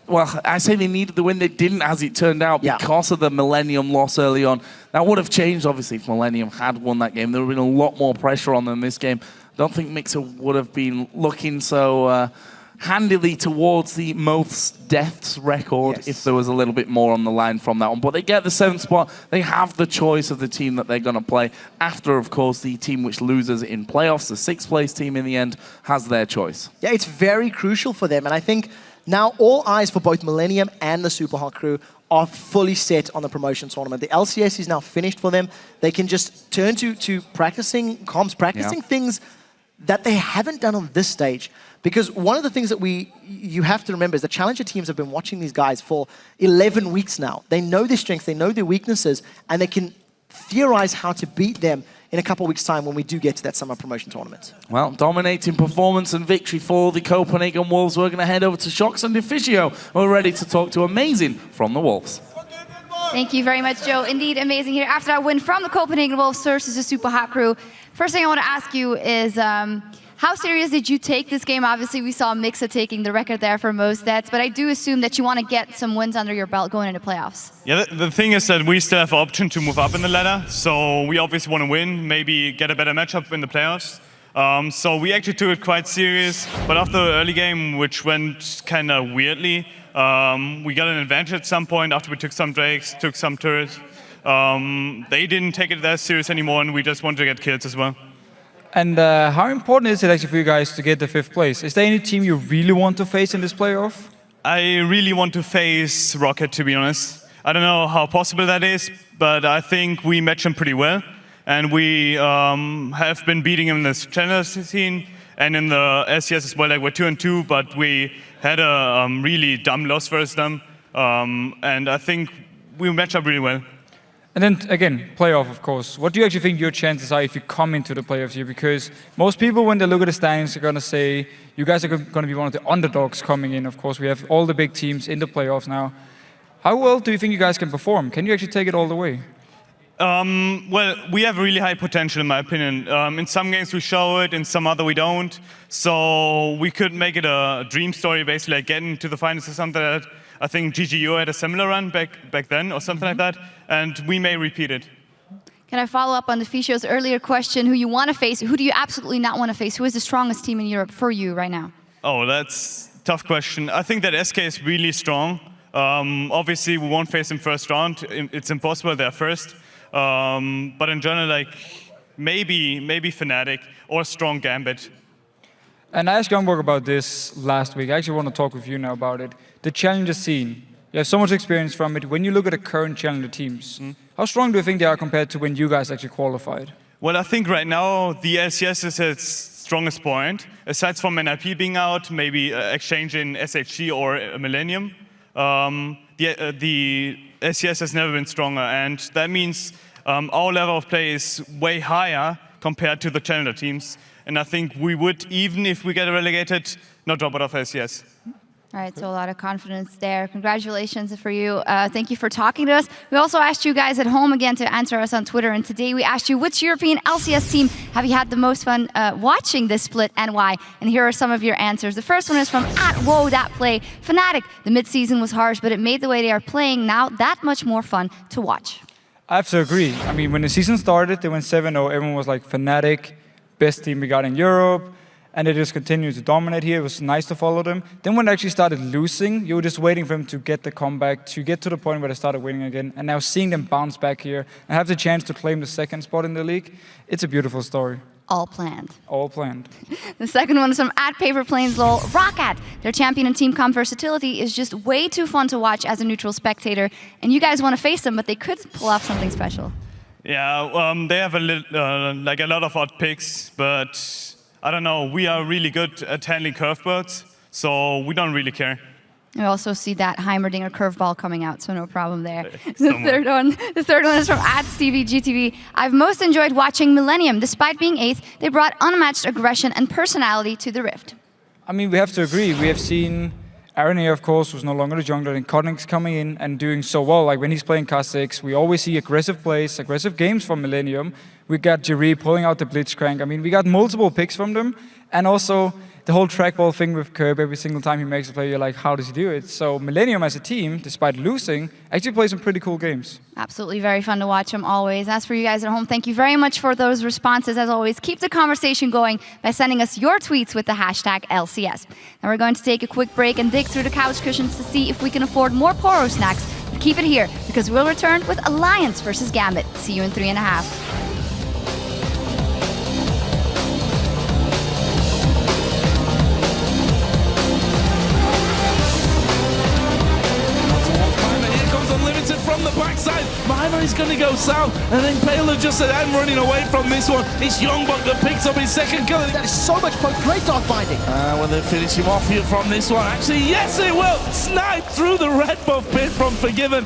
well, I say they needed the win. They didn't, as it turned out, because of the Millennium loss early on. That would have changed, obviously, if Millennium had won that game. There would have been a lot more pressure on them this game. I don't think Mixer would have been looking so handily towards the most deaths record if there was a little bit more on the line from that one. But they get the 7th spot. They have the choice of the team that they're going to play after, of course, the team which loses in playoffs. The 6th place team in the end has their choice. Yeah, it's very crucial for them. And I think now all eyes for both Millennium and the Super Hot Crew are fully set on the promotion tournament. The LCS is now finished for them. They can just turn to practicing comms, practicing things that they haven't done on this stage. Because one of the things that you have to remember is the Challenger teams have been watching these guys for 11 weeks now. They know their strengths, they know their weaknesses, and they can theorize how to beat them in a couple of weeks' time when we do get to that summer promotion tournament. Well, dominating performance and victory for the Copenhagen Wolves. We're going to head over to Shox and Deficio. We're ready to talk to Amazing from the Wolves. Thank you very much, Joe. Indeed, amazing here. After that win from the Copenhagen Wolves versus the Super Hot Crew, first thing I want to ask you is, how serious did you take this game? Obviously, we saw Mixa taking the record there for most stats, but I do assume that you want to get some wins under your belt going into playoffs. Yeah, the thing is that we still have the option to move up in the ladder, so we obviously want to win, maybe get a better matchup in the playoffs. So we actually took it quite serious, but after the early game, which went kind of weirdly, we got an advantage at some point after we took some drakes, took some turrets. They didn't take it that serious anymore, and we just wanted to get kills as well. And how important is it actually for you guys to get the 5th place? Is there any team you really want to face in this playoff? I really want to face Rocket, to be honest. I don't know how possible that is, but I think we match them pretty well. And we have been beating them in the challenger scene and in the LCS as well. Like, we're 2-2, but we had a really dumb loss versus them. And I think we match up really well. And then, again, playoff, of course. What do you actually think your chances are if you come into the playoffs here? Because most people, when they look at the standings, are going to say, you guys are going to be one of the underdogs coming in. Of course, we have all the big teams in the playoffs now. How well do you think you guys can perform? Can you actually take it all the way? Well, we have really high potential, in my opinion. In some games we show it, in some other we don't. So we could make it a dream story, basically, like getting to the finals or something like that. I think GGU had a similar run back then, or something like that, and we may repeat it. Can I follow up on Deficio's earlier question, who you want to face? Who do you absolutely not want to face? Who is the strongest team in Europe for you right now? Oh, that's a tough question. I think that SK is really strong. Obviously, we won't face them first round. It's impossible, they're first. But in general, like, maybe Fnatic or strong Gambit. And I asked Youngborg about this last week. I actually want to talk with you now about it. The challenger scene. You have so much experience from it. When you look at the current challenger teams, how strong do you think they are compared to when you guys actually qualified? Well, I think right now the LCS is its strongest point. Aside from NIP being out, maybe exchange in SHG or Millennium, the LCS has never been stronger. And that means our level of play is way higher compared to the challenger teams. And I think we would, even if we get relegated, not drop out of LCS. All right, so a lot of confidence there. Congratulations for you. Thank you for talking to us. We also asked you guys at home again to answer us on Twitter. And today we asked you, which European LCS team have you had the most fun watching this split and why? And here are some of your answers. The first one is from @WoW.play. Fnatic, the mid-season was harsh, but it made the way they are playing now that much more fun to watch. I have to agree. I mean, when the season started, they went 7-0. Everyone was like, Fnatic, best team we got in Europe. and they just continued to dominate here. It was nice to follow them. Then when they actually started losing, you were just waiting for them to get the comeback, to get to the point where they started winning again. And now seeing them bounce back here and have the chance to claim the second spot in the league, it's a beautiful story. All planned. All planned. The second one is from @PaperPlanesLol. Roccat, their champion in team comp versatility is just way too fun to watch as a neutral spectator. And you guys want to face them, but they could pull off something special. Yeah, they have like a lot of odd picks, but I don't know. We are really good at handling curveballs, so we don't really care. We also see that Heimerdinger curveball coming out, so no problem there. The third one is from @StevieGTV. I've most enjoyed watching Millennium. Despite being 8th, they brought unmatched aggression and personality to the Rift. I mean, we have to agree. We have seen Aaron here, of course, who's no longer the jungler, and Conning's coming in and doing so well. Like when he's playing Kha'Zix, we always see aggressive plays, aggressive games from Millennium. We got Jerry pulling out the Blitzcrank. I mean, we got multiple picks from them, and also the whole trackball thing with Curb. Every single time he makes a play, you're like, how does he do it? So Millennium as a team, despite losing, actually plays some pretty cool games. Absolutely very fun to watch them always. As for you guys at home, thank you very much for those responses. As always, keep the conversation going by sending us your tweets with the hashtag LCS. Now we're going to take a quick break and dig through the couch cushions to see if we can afford more Poro snacks. But keep it here, because we'll return with Alliance versus Gambit. See you in 3.5. From the backside, Maimer is going to go south, and then Paler just said, I'm running away from this one. It's Youngbuck that picks up his second kill. That is so much fun. Great dog finding. Will they finish him off here from this one? Actually, yes, it will. Snipe through the red buff pit from Forgiven.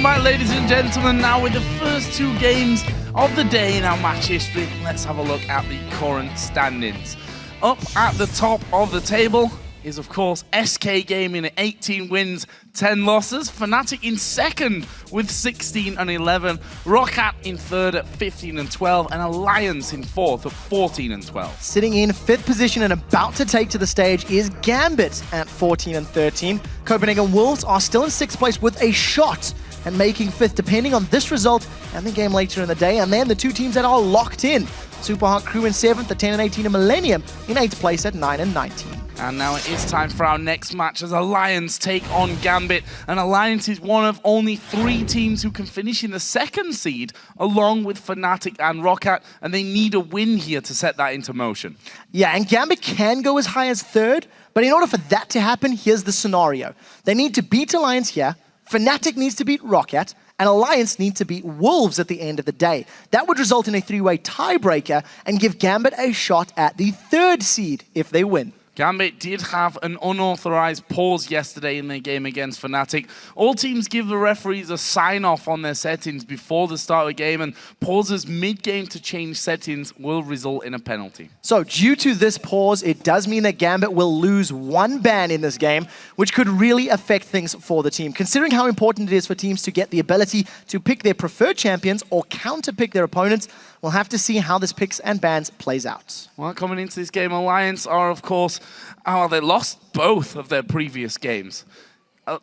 back, ladies and gentlemen. Now with the first 2 games of the day in our match history, let's have a look at the current standings. Up at the top of the table is, of course, SK Gaming at 18 wins, 10 losses. Fnatic in second with 16 and 11. Roccat in third at 15 and 12. And Alliance in fourth at 14 and 12. Sitting in 5th position and about to take to the stage is Gambit at 14 and 13. Copenhagen Wolves are still in 6th place with a shot at making 5th, depending on this result and the game later in the day. And then the 2 teams that are locked in. Super Hot Crew in 7th at 10 and 18, and Millennium in 8th place at 9 and 19. And now it is time for our next match as Alliance take on Gambit. And Alliance is one of only 3 teams who can finish in the 2nd seed, along with Fnatic and Roccat, and they need a win here to set that into motion. Yeah, and Gambit can go as high as 3rd, but in order for that to happen, here's the scenario. They need to beat Alliance here, Fnatic needs to beat Roccat, and Alliance need to beat Wolves at the end of the day. That would result in a 3-way tiebreaker and give Gambit a shot at the 3rd seed if they win. Gambit did have an unauthorized pause yesterday in their game against Fnatic. All teams give the referees a sign-off on their settings before the start of the game, and pauses mid-game to change settings will result in a penalty. So due to this pause, it does mean that Gambit will lose 1 ban in this game, which could really affect things for the team. Considering how important it is for teams to get the ability to pick their preferred champions or counter-pick their opponents, we'll have to see how this picks and bans plays out. Well, coming into this game, Alliance are, of course, they lost both of their previous games.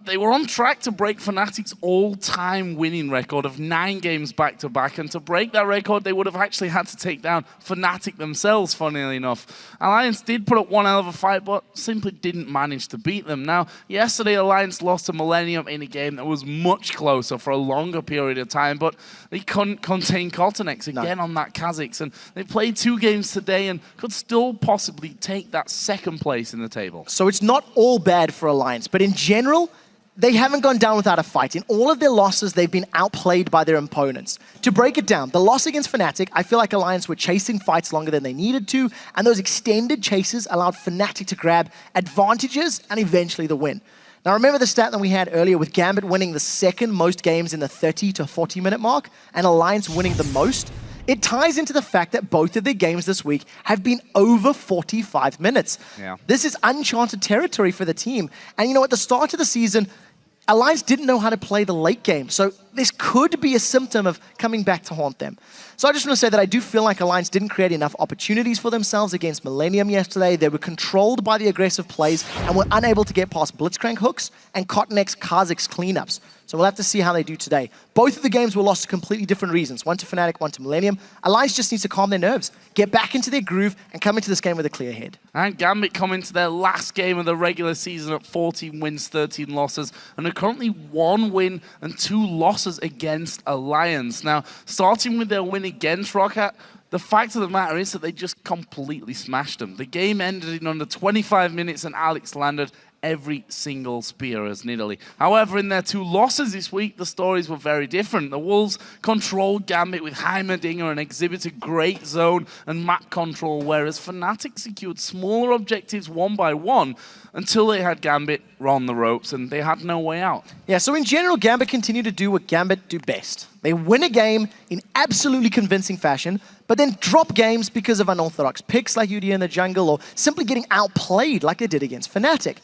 They were on track to break Fnatic's all-time winning record of 9 games back-to-back, and to break that record, they would have actually had to take down Fnatic themselves, funnily enough. Alliance did put up one hell of a fight, but simply didn't manage to beat them. Now, yesterday, Alliance lost to Millennium in a game that was much closer for a longer period of time, but they couldn't contain Kotanex again on that Kha'Zix, and they played 2 games today and could still possibly take that 2nd place in the table. So it's not all bad for Alliance, but in general, they haven't gone down without a fight. In all of their losses, they've been outplayed by their opponents. To break it down, the loss against Fnatic, I feel like Alliance were chasing fights longer than they needed to, and those extended chases allowed Fnatic to grab advantages and eventually the win. Now remember the stat that we had earlier with Gambit winning the 2nd most games in the 30 to 40 minute mark, and Alliance winning the most? It ties into the fact that both of their games this week have been over 45 minutes. Yeah. This is uncharted territory for the team. And you know, at the start of the season, Alliance didn't know how to play the late game. So this could be a symptom of coming back to haunt them. So I just want to say that I do feel like Alliance didn't create enough opportunities for themselves against Millennium yesterday. They were controlled by the aggressive plays and were unable to get past Blitzcrank hooks and Kotanex Kha'Zix cleanups. So we'll have to see how they do today. Both of the games were lost for completely different reasons. One to Fnatic, one to Millennium. Alliance just needs to calm their nerves, get back into their groove, and come into this game with a clear head. And Gambit come into their last game of the regular season at 14 wins, 13 losses, and are currently 1 win and 2 losses against Alliance. Now, starting with their win against Roccat, the fact of the matter is that they just completely smashed them. The game ended in under 25 minutes and Alex landed every single spear as Nidalee. However, in their 2 losses this week, the stories were very different. The Wolves controlled Gambit with Heimerdinger and exhibited great zone and map control, whereas Fnatic secured smaller objectives 1 by 1 until they had Gambit run the ropes and they had no way out. Yeah, so in general, Gambit continue to do what Gambit do best. They win a game in absolutely convincing fashion, but then drop games because of unorthodox picks like UD in the jungle or simply getting outplayed like they did against Fnatic.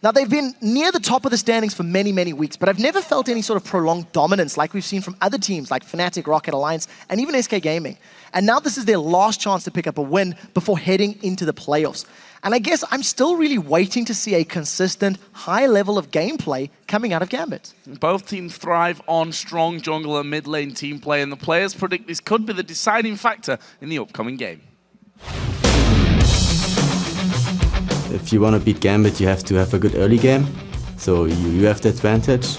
Now, they've been near the top of the standings for many, many weeks, but I've never felt any sort of prolonged dominance like we've seen from other teams like Fnatic, Roccat, Alliance, and even SK Gaming. And now this is their last chance to pick up a win before heading into the playoffs. And I guess I'm still really waiting to see a consistent, high level of gameplay coming out of Gambit. Both teams thrive on strong jungle and mid lane team play, and the players predict this could be the deciding factor in the upcoming game. If you want to beat Gambit, you have to have a good early game, so you have the advantage.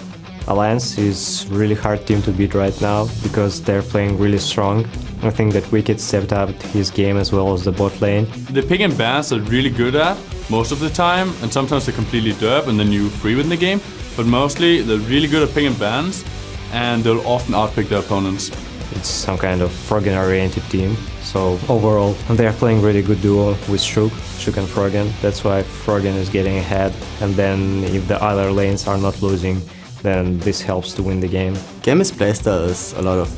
Alliance is really hard team to beat right now because they're playing really strong. I think that Wicked stepped up his game as well as the bot lane. The pick and bans are really good at most of the time, and sometimes they're completely derp and then you free win the game, but mostly they're really good at pick and bans and they'll often outpick their opponents. It's some kind of Froggen-oriented team. So overall, they are playing really good duo with Shook and Froggen. That's why Froggen is getting ahead. And then if the other lanes are not losing, then this helps to win the game. Gambit's playstyle is a lot of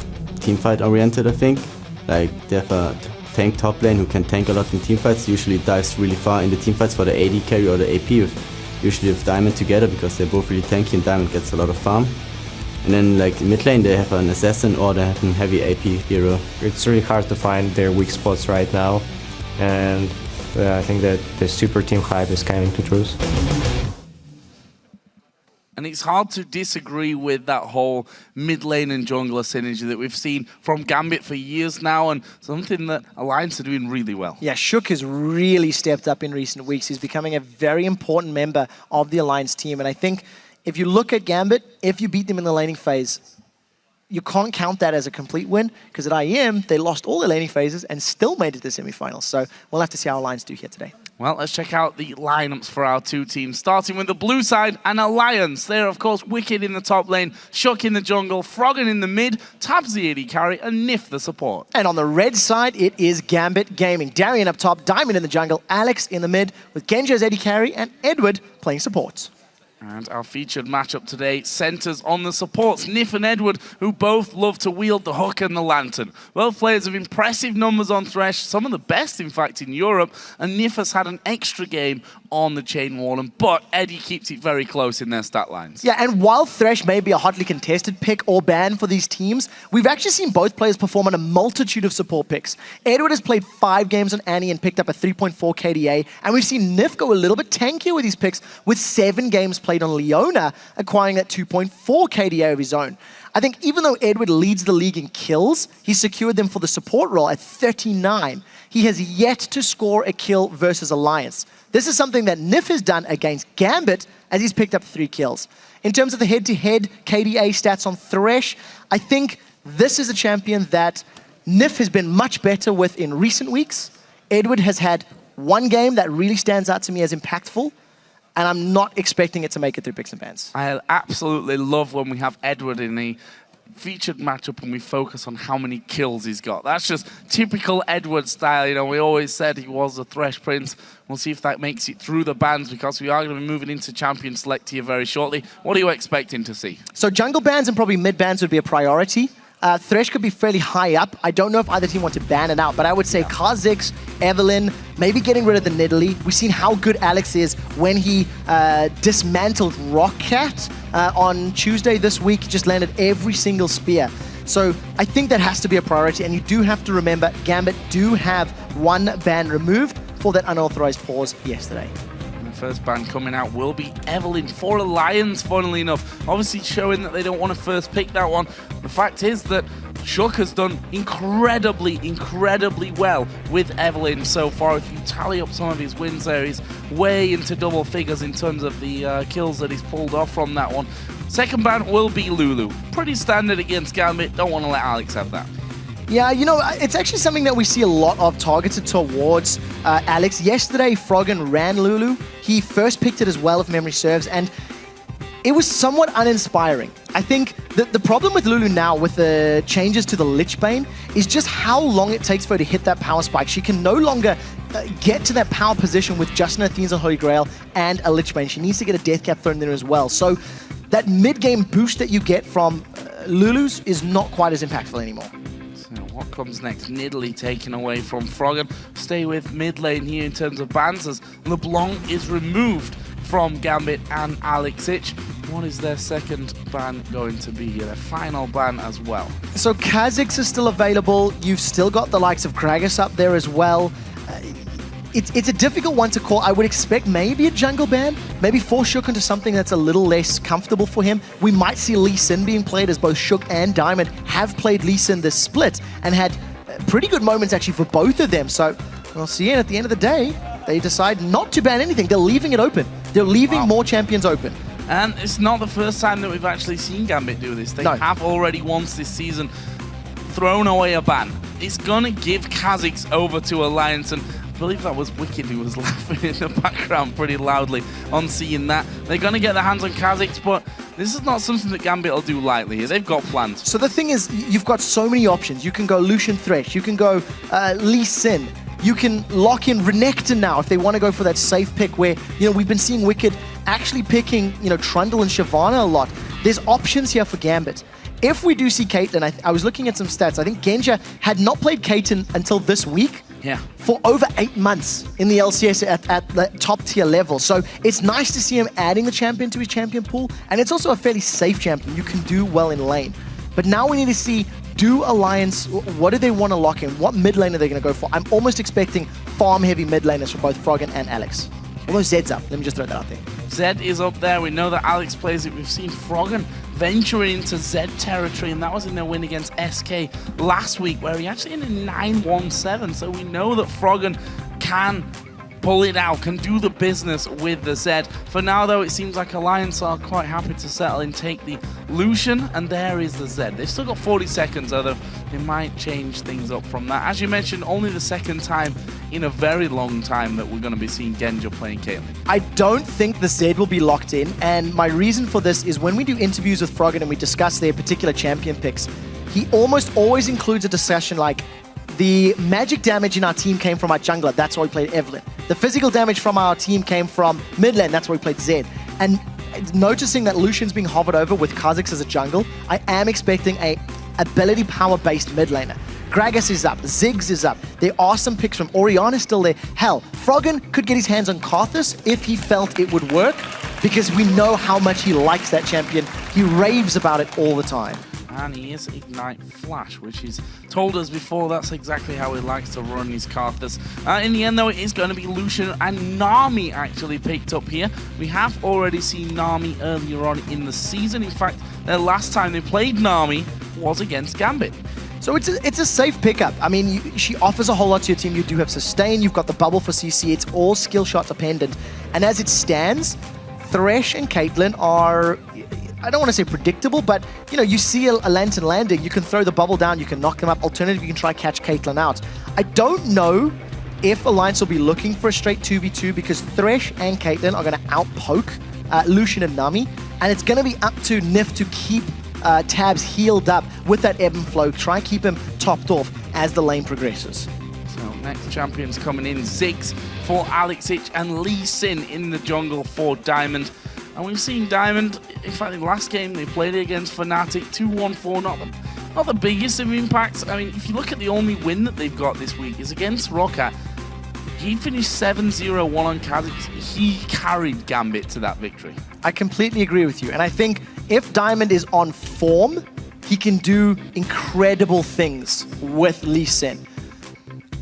teamfight oriented, I think. Like they have a tank top lane who can tank a lot in teamfights, usually dives really far in the teamfights for the AD carry or the AP, usually with Diamond together because they're both really tanky and Diamond gets a lot of farm. And then like in mid lane they have an assassin or they have a heavy AP hero. It's really hard to find their weak spots right now, and I think that the super team hype is coming to truth. And it's hard to disagree with that whole mid lane and jungler synergy that we've seen from Gambit for years now, and something that Alliance are doing really well. Yeah, Shook has really stepped up in recent weeks. He's becoming a very important member of the Alliance team. And I think if you look at Gambit, if you beat them in the laning phase, you can't count that as a complete win, because at IEM, they lost all the laning phases and still made it to the semifinals. So we'll have to see how Alliance do here today. Well, let's check out the lineups for our two teams, starting with the blue side and Alliance. They're, of course, Wicked in the top lane, Shook in the jungle, Froggen in the mid, Tabs the AD carry, and Nif the support. And on the red side, it is Gambit Gaming. Darian up top, Diamond in the jungle, Alex in the mid, with Genji as AD carry, and Edward playing support. And our featured matchup today centers on the supports, Nif and Edward, who both love to wield the hook and the lantern. Both players have impressive numbers on Thresh, some of the best, in fact, in Europe, and Nif has had an extra game on the Chain Warden, but Eddie keeps it very close in their stat lines. Yeah, and while Thresh may be a hotly contested pick or ban for these teams, we've actually seen both players perform on a multitude of support picks. Edward has played 5 games on Annie and picked up a 3.4 KDA, and we've seen Nif go a little bit tankier with his picks, with 7 games played on Leona, acquiring that 2.4 KDA of his own. I think even though Edward leads the league in kills, he secured them for the support role at 39. He has yet to score a kill versus Alliance. This is something that Nif has done against Gambit, as he's picked up 3 kills. In terms of the head-to-head KDA stats on Thresh, I think this is a champion that Nif has been much better with in recent weeks. Edward has had 1 game that really stands out to me as impactful, and I'm not expecting it to make it through picks and bans. I absolutely love when we have Edward in the featured matchup and we focus on how many kills he's got. That's just typical Edward style. You know, we always said he was the Thresh Prince. We'll see if that makes it through the bans, because we are going to be moving into Champion Select here very shortly. What are you expecting to see? So jungle bans and probably mid bans would be a priority. Thresh could be fairly high up. I don't know if either team want to ban it out, but I would say Kha'Zix, Evelynn, maybe getting rid of the Nidalee. We've seen how good Alex is when he dismantled Rockcat on Tuesday this week. He just landed every single spear. So I think that has to be a priority, and you do have to remember Gambit do have 1 ban removed for that unauthorized pause yesterday. First ban coming out will be Evelynn for Alliance, funnily enough. Obviously showing that they don't want to first pick that one. The fact is that Shook has done incredibly well with Evelynn so far. If you tally up some of his wins there, he's way into double figures in terms of the kills that he's pulled off from that one. Second ban will be Lulu. Pretty standard against Gambit. Don't want to let Alex have that. Yeah, you know, it's actually something that we see a lot of targeted towards Alex. Yesterday, Froggen ran Lulu. He first picked it as well, if memory serves, and it was somewhat uninspiring. I think that the problem with Lulu now, with the changes to the Lich Bane, is just how long it takes for her to hit that power spike. She can no longer get to that power position with just an Athena's on Holy Grail and a Lich Bane. She needs to get a Death Cap thrown there as well. So that mid-game boost that you get from Lulu's is not quite as impactful anymore. What comes next? Nidalee taken away from Froggen. Stay with mid lane here in terms of bans, as LeBlanc is removed from Gambit and Alex Ich. What is their second ban going to be? Their final ban as well. So Kha'Zix is still available. You've still got the likes of Gragas up there as well. It's a difficult one to call. I would expect maybe a jungle ban, maybe force Shook into something that's a little less comfortable for him. We might see Lee Sin being played, as both Shook and Diamond have played Lee Sin this split and had pretty good moments actually for both of them. So we'll see, and at the end of the day, they decide not to ban anything. They're leaving it open. They're leaving more champions open. And it's not the first time that we've actually seen Gambit do this. They have already once this season thrown away a ban. It's gonna give Kha'Zix over to Alliance, and I believe that was Wicked who was laughing in the background pretty loudly on seeing that. They're going to get their hands on Kha'Zix, but this is not something that Gambit will do lightly. They've got plans. So the thing is, you've got so many options. You can go Lucian Thresh, you can go Lee Sin, you can lock in Renekton now if they want to go for that safe pick where, you know, we've been seeing Wicked actually picking, you know, Trundle and Shyvana a lot. there's options here for Gambit. If we do see Caitlyn, I was looking at some stats. I think Genja had not played Caitlyn until this week. Yeah. For over 8 months in the LCS at the top tier level. So it's nice to see him adding the champion to his champion pool, and it's also a fairly safe champion. You can do well in lane. But now we need to see, do Alliance, what do they want to lock in? What mid lane are they going to go for? I'm almost expecting farm-heavy mid laners for both Froggen and Alex. Although Zed's up. Let me just throw that out there. Zed is up there. We know that Alex plays it. We've seen Froggen venturing into Zed territory, and that was in their win against SK last week, where he actually ended 9-1-7. So we know that Froggen can pull it out, can do the business with the Zed. For now, though, it seems like Alliance are quite happy to settle and take the Lucian, and there is the Zed. They've still got 40 seconds, although they might change things up from that. As you mentioned, only the second time in a very long time that we're going to be seeing Genja playing Caitlyn. I don't think the Zed will be locked in, and my reason for this is when we do interviews with Froggen and we discuss their particular champion picks, he almost always includes a discussion like, the magic damage in our team came from our jungler, that's why we played Evelyn. The physical damage from our team came from mid lane, that's why we played Zed. And noticing that Lucian's being hovered over with Kha'Zix as a jungle, I am expecting a ability power-based mid laner. Gragas is up, Ziggs is up. There are some picks from Orianna's still there. Hell, Froggen could get his hands on Karthus if he felt it would work, because we know how much he likes that champion. He raves about it all the time. And he is Ignite Flash, which he's told us before that's exactly how he likes to run his Karthus. In the end, though, it is going to be Lucian and Nami actually picked up here. We have already seen Nami earlier on in the season. In fact, the last time they played Nami was against Gambit. So it's a safe pickup. I mean, she offers a whole lot to your team. You do have sustain, you've got the bubble for CC, it's all skill shot dependent. And as it stands, Thresh and Caitlyn are, I don't want to say predictable, but you know, you see a lantern landing, you can throw the bubble down, you can knock them up. Alternatively, you can try catch Caitlyn out. I don't know if Alliance will be looking for a straight 2v2 because Thresh and Caitlyn are going to outpoke Lucian and Nami, and it's going to be up to Nif to keep Tabs healed up with that ebb and flow. Try keep him topped off as the lane progresses. So next champion's coming in, Ziggs for Alexich and Lee Sin in the jungle for Diamond. And we've seen Diamond, in fact, in the last game, they played it against Fnatic, 2-1-4, not the biggest of impacts. I mean, if you look at the only win that they've got this week is against Roccat. He finished 7-0-1 on Kha'Zix. He carried Gambit to that victory. I completely agree with you. And I think if Diamond is on form, he can do incredible things with Lee Sin.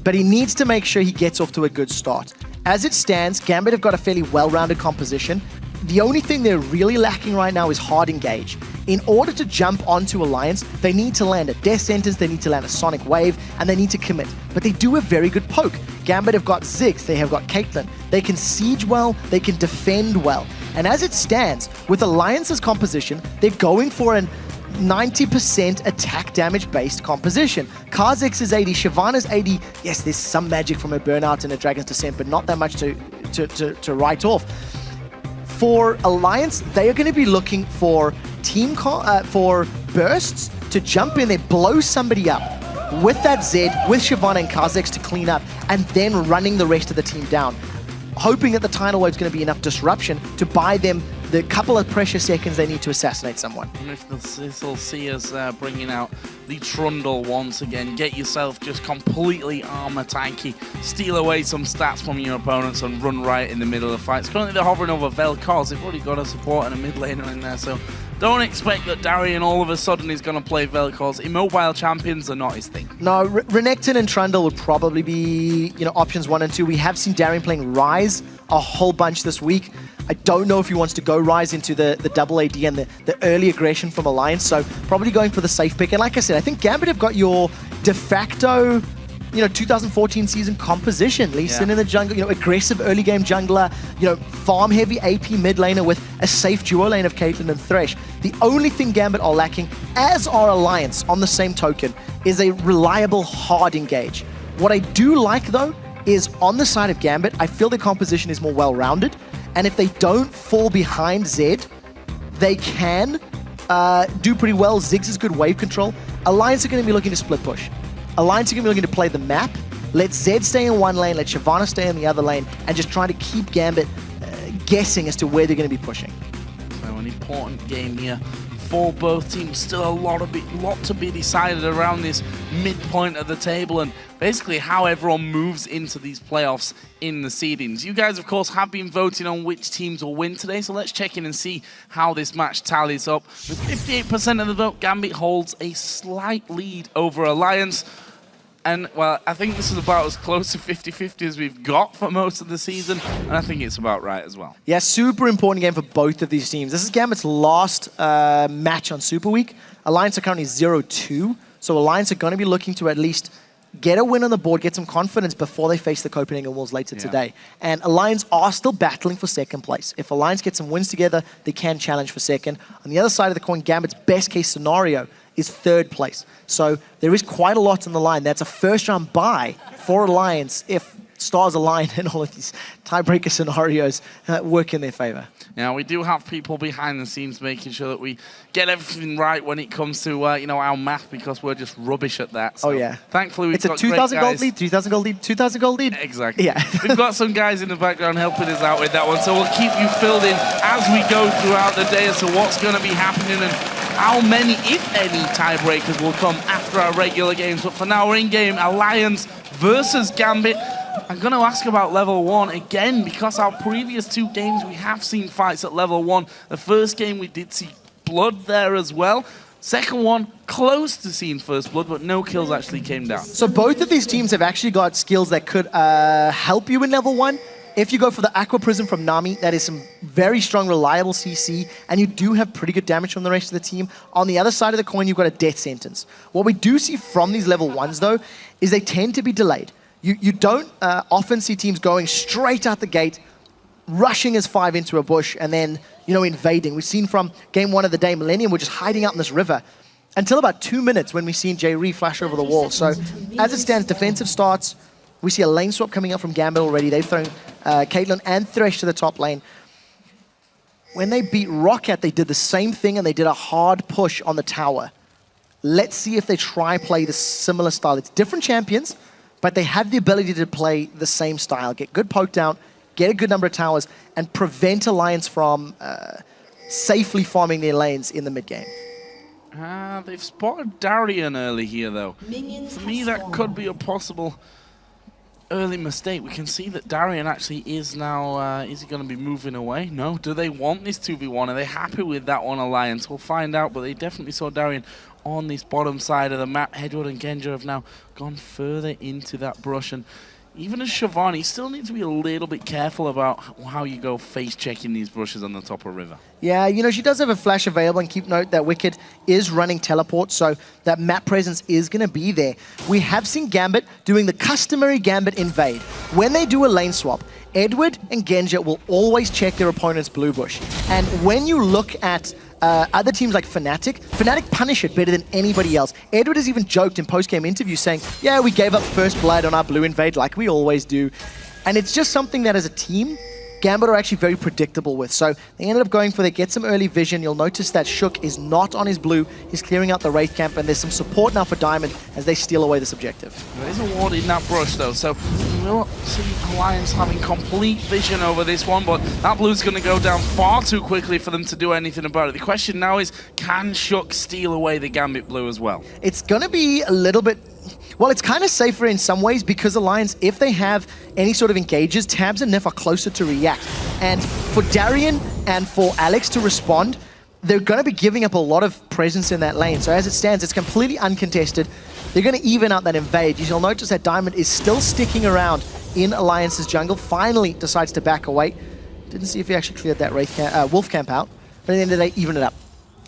But he needs to make sure he gets off to a good start. As it stands, Gambit have got a fairly well-rounded composition. The only thing they're really lacking right now is hard engage. In order to jump onto Alliance, they need to land a Death Sentence, they need to land a Sonic Wave, and they need to commit. But they do a very good poke. Gambit have got Ziggs, they have got Caitlyn. They can siege well, they can defend well. And as it stands, with Alliance's composition, they're going for an 90% attack damage based composition. Kha'Zix is 80, Shyvana's 80. Yes, there's some magic from a Burnout and a Dragon's Descent, but not that much to write off. For Alliance, they are going to be looking for for bursts to jump in there, blow somebody up with that Zed, with Shyvana and Kha'Zix to clean up, and then running the rest of the team down. Hoping that the tidal wave is going to be enough disruption to buy them the couple of precious seconds they need to assassinate someone. And if this will see us bringing out the Trundle once again, get yourself just completely armor tanky, steal away some stats from your opponents and run right in the middle of the fights. Currently they're hovering over Vel'Koz. They've already got a support and a mid laner in there, so don't expect that Darien all of a sudden is going to play Vel'Koz. Immobile champions are not his thing. No, Renekton and Trundle would probably be, options 1 and 2. We have seen Darien playing Ryze a whole bunch this week. I don't know if he wants to go Ryze into the double AD and the early aggression from Alliance, so probably going for the safe pick. And like I said, I think Gambit have got your de facto 2014 season composition. Lee Sin in the jungle, aggressive early game jungler, farm heavy AP mid laner with a safe duo lane of Caitlyn and Thresh. The only thing Gambit are lacking, as are Alliance on the same token, is a reliable hard engage. What I do like though is on the side of Gambit, I feel the composition is more well-rounded, and if they don't fall behind Zed, they can do pretty well. Ziggs is good wave control. Alliance are going to be looking to split push. Alliance are going to be looking to play the map, let Zed stay in one lane, let Shyvana stay in the other lane, and just try to keep Gambit guessing as to where they're going to be pushing. So an important game here for both teams. Still a lot to be decided around this midpoint of the table and basically how everyone moves into these playoffs in the seedings. You guys, of course, have been voting on which teams will win today, so let's check in and see how this match tallies up. With 58% of the vote, Gambit holds a slight lead over Alliance. And, well, I think this is about as close to 50-50 as we've got for most of the season, and I think it's about right as well. Yeah, super important game for both of these teams. This is Gambit's last match on Superweek. Alliance are currently 0-2, so Alliance are going to be looking to at least get a win on the board, get some confidence before they face the Copenhagen Wolves later today. And Alliance are still battling for second place. If Alliance get some wins together, they can challenge for second. On the other side of the coin, Gambit's best case scenario is third place. So there is quite a lot on the line. That's a first round bye for Alliance if stars align and all of these tiebreaker scenarios work in their favor. Now, we do have people behind the scenes making sure that we get everything right when it comes to you know, our math, because we're just rubbish at that. So thankfully we've got It's a 2,000 gold lead, 3,000 gold lead, 2,000 gold lead. Exactly. Yeah. We've got some guys in the background helping us out with that one, so we'll keep you filled in as we go throughout the day as to what's going to be happening and how many, if any, tiebreakers will come after our regular games. But for now, we're in game Alliance versus Gambit. I'm going to ask about level 1 again, because our previous 2 games we have seen fights at level 1. The first game we did see blood there as well. Second one, close to seeing first blood, but no kills actually came down. So both of these teams have actually got skills that could help you in level 1. If you go for the Aqua Prism from Nami, that is some very strong, reliable CC, and you do have pretty good damage from the rest of the team. On the other side of the coin, you've got a Death Sentence. What we do see from these level 1s, though, is they tend to be delayed. You don't often see teams going straight out the gate, rushing as 5 into a bush, and then, you know, invading. We've seen from game 1 of the day, Millennium were just hiding out in this river until about 2 minutes when we seen J-Ree flash over the wall. So as it stands, defensive starts. We see a lane swap coming up from Gambit already. They've thrown Caitlyn and Thresh to the top lane. When they beat Rocket, they did the same thing, and they did a hard push on the tower. Let's see if they try play the similar style. It's different champions, but they have the ability to play the same style. Get good poke down, get a good number of towers, and prevent Alliance from safely farming their lanes in the mid-game. They've spotted Darian early here, though. For me, that could be a possible early mistake. We can see that Darian actually is now, is he going to be moving away? No. Do they want this 2v1? Are they happy with that one, Alliance? We'll find out, but they definitely saw Darian on this bottom side of the map. Hedward and Genja have now gone further into that brush, and even as Shivani, you still need to be a little bit careful about how you go face-checking these brushes on the top of river. Yeah, you know, she does have a flash available, and keep note that Wicked is running teleport, so that map presence is going to be there. We have seen Gambit doing the customary Gambit invade. When they do a lane swap, Edward and Genja will always check their opponent's blue bush. And when you look at other teams like Fnatic punish it better than anybody else. Edward has even joked in post-game interviews saying, yeah, we gave up first blood on our blue invade like we always do. And it's just something that as a team, Gambit are actually very predictable with. So they ended up going for, they get some early vision. You'll notice that Shook is not on his blue. He's clearing out the Wraith camp, and there's some support now for Diamond as they steal away this objective. There is a ward in that brush, though, so we'll see Alliance having complete vision over this one, but that blue's going to go down far too quickly for them to do anything about it. The question now is, can Shook steal away the Gambit blue as well? It's going to be a little bit... Well, it's kind of safer in some ways because Alliance, if they have any sort of engages, Tabs and Nif are closer to react. And for Darian and for Alex to respond, they're going to be giving up a lot of presence in that lane. So as it stands, it's completely uncontested. They're going to even out that invade. You'll notice that Diamond is still sticking around in Alliance's jungle. Finally decides to back away. Didn't see if he actually cleared that Wolf camp out. But at the end of the day, even it up.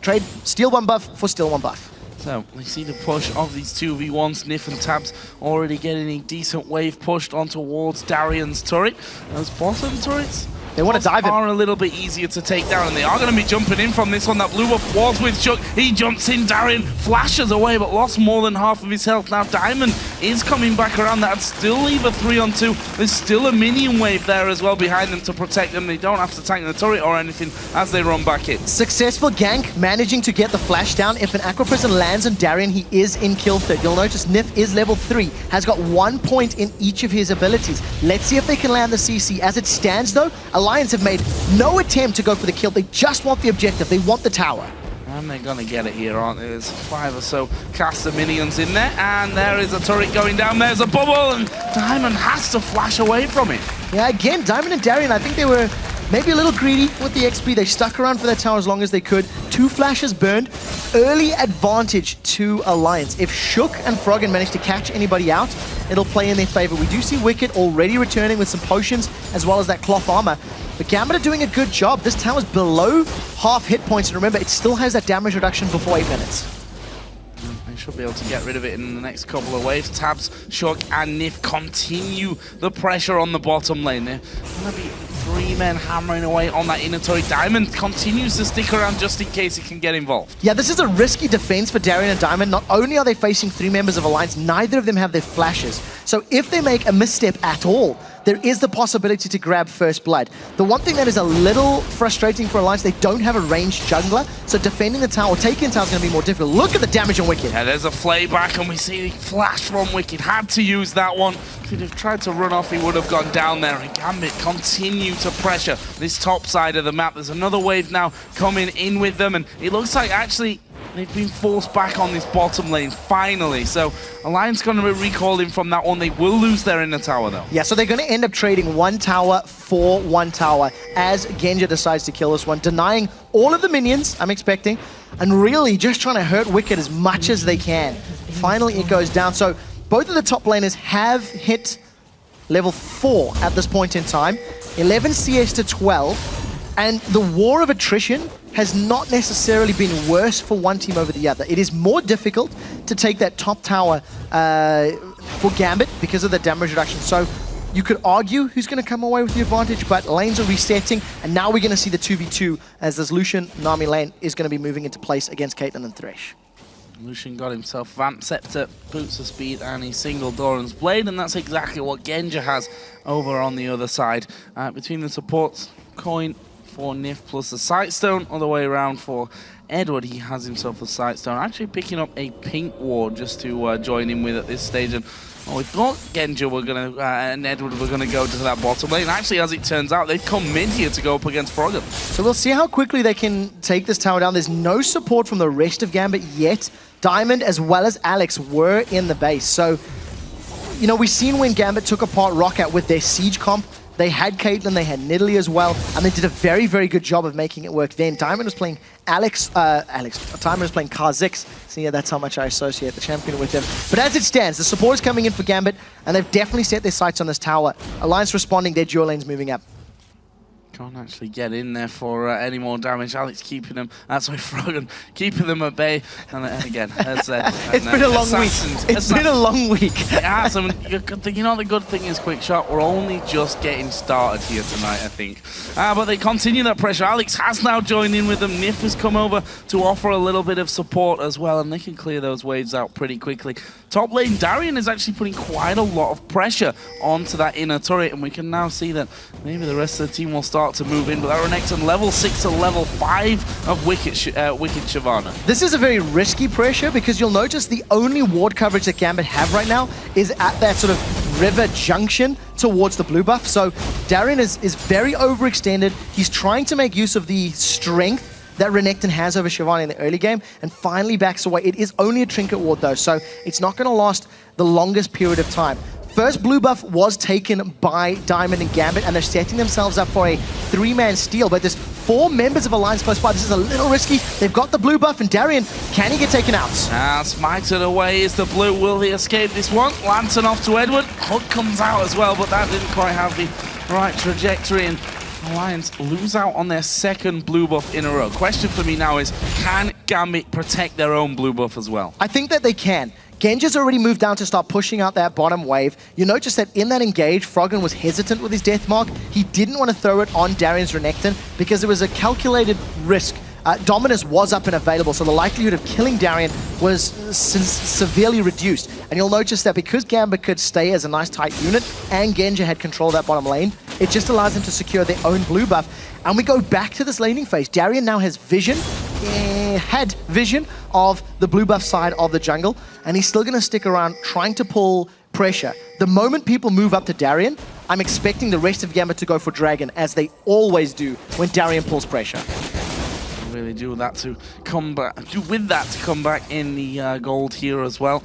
Trade steal 1 buff for steal 1 buff. So we see the push of these 2v1s. Nif and Tabs already getting a decent wave pushed on towards Darian's turret. Those bottom turrets, they want to dive in. Are a little bit easier to take down, and they are going to be jumping in from this one. That blue buff was with Shook. He jumps in. Darian flashes away, but lost more than half of his health. Now Diamond is coming back around. That'd still leave a 3-on-2. There's still a minion wave there as well behind them to protect them. They don't have to tank the turret or anything as they run back in. Successful gank, managing to get the flash down. If an Aqua Prison lands on Darian, he is in kill threat. You'll notice Nif is level 3, has got 1 point in each of his abilities. Let's see if they can land the CC. As it stands, though, Alliance have made no attempt to go for the kill. They just want the objective. They want the tower. And they're going to get it here, aren't they? There's 5 or so caster minions in there, and there is a turret going down. There's a bubble, and Diamond has to flash away from it. Yeah, again, Diamond and Darian, I think they were maybe a little greedy with the XP. They stuck around for their tower as long as they could. 2 flashes burned. Early advantage to Alliance. If Shook and Froggen manage to catch anybody out, it'll play in their favor. We do see Wicked already returning with some potions as well as that cloth armor. But Gambit are doing a good job. This tower's below half hit points, and remember, it still has that damage reduction before 8 minutes. They should be able to get rid of it in the next couple of waves. Tabs, Shook, and Nif continue the pressure on the bottom lane. They're going to be 3 men hammering away on that inner turret. Diamond continues to stick around just in case he can get involved. Yeah, this is a risky defense for Darian and Diamond. Not only are they facing 3 members of Alliance, neither of them have their flashes. So if they make a misstep at all, there is the possibility to grab first blood. The one thing that is a little frustrating for Alliance, they don't have a ranged jungler, so defending the tower, taking the tower is going to be more difficult. Look at the damage on Wicked. Yeah, there's a flayback, and we see the flash from Wicked. Had to use that one. If he'd have tried to run off, he would have gone down there. And Gambit continue to pressure this top side of the map. There's another wave now coming in with them, and it looks like actually they've been forced back on this bottom lane, finally. So Alliance going to recall him from that one. They will lose their inner tower, though. Yeah, so they're going to end up trading 1 tower for 1 tower as Genja decides to kill this one, denying all of the minions, I'm expecting, and really just trying to hurt Wicked as much as they can. Finally, it goes down. So both of the top laners have hit level 4 at this point in time. 11 CS to 12. And the war of attrition has not necessarily been worse for one team over the other. It is more difficult to take that top tower for Gambit because of the damage reduction. So you could argue who's going to come away with the advantage, but lanes are resetting, and now we're going to see the 2v2 as this Lucian Nami lane is going to be moving into place against Caitlyn and Thresh. Lucian got himself Vamp Scepter, Boots of Speed, and he singled Doran's Blade, and that's exactly what Genja has over on the other side. Between the supports, Coin for Nif plus the Sightstone, all the way around for Edward. He has himself a Sightstone, actually picking up a pink ward just to join in with at this stage. And we thought Genja were going to, and Edward were going to go to that bottom lane. Actually, as it turns out, they've come mid here to go up against Froggen. So we'll see how quickly they can take this tower down. There's no support from the rest of Gambit yet. Diamond as well as Alex were in the base. So, you know, we've seen when Gambit took apart Roccat with their siege comp. They had Caitlyn, they had Nidalee as well, and they did a very, very good job of making it work then. Diamond was playing Diamond was playing Kha'Zix. So yeah, that's how much I associate the champion with him. But as it stands, the support is coming in for Gambit, and they've definitely set their sights on this tower. Alliance responding, their dual lanes moving up. Can't actually get in there for any more damage. Alex keeping them, that's why Froggen keeping them at bay. And again, as it's been a long week. It's been a long week. It has. I mean, you know, the good thing is, Quick Shot, we're only just getting started here tonight, I think. But they continue that pressure. Alex has now joined in with them. Nif has come over to offer a little bit of support as well, and they can clear those waves out pretty quickly. Top lane, Darian is actually putting quite a lot of pressure onto that inner turret, and we can now see that maybe the rest of the team will start to move in. But that Renekton level 6 to level 5 of Wicked Shyvana. This is a very risky pressure because you'll notice the only ward coverage that Gambit have right now is at that sort of river junction towards the blue buff. So Darian is very overextended. He's trying to make use of the strength that Renekton has over Shyvana in the early game, and finally backs away. It is only a trinket ward though, so it's not going to last the longest period of time. First blue buff was taken by Diamond and Gambit, and they're setting themselves up for a 3-man steal, but there's 4 members of Alliance close by. This is a little risky. They've got the blue buff, and Darian, can he get taken out? Smited away is the blue. Will he escape this one? Lantern off to Edward. Hook comes out as well, but that didn't quite have the right trajectory, and Alliance lose out on their second blue buff in a row. Question for me now is, can Gambit protect their own blue buff as well? I think that they can. Genja's already moved down to start pushing out that bottom wave. You notice that in that engage, Froggen was hesitant with his death mark. He didn't want to throw it on Darian's Renekton because it was a calculated risk. Dominus was up and available, so the likelihood of killing Darian was severely reduced. And you'll notice that because Gambit could stay as a nice tight unit and Genja had control of that bottom lane, it just allows them to secure their own blue buff. And we go back to this laning phase. Darian now has vision, had vision of the blue buff side of the jungle, and he's still going to stick around trying to pull pressure. The moment people move up to Darian, I'm expecting the rest of Gambit to go for Dragon, as they always do when Darian pulls pressure. really do with that to come back in the gold here as well.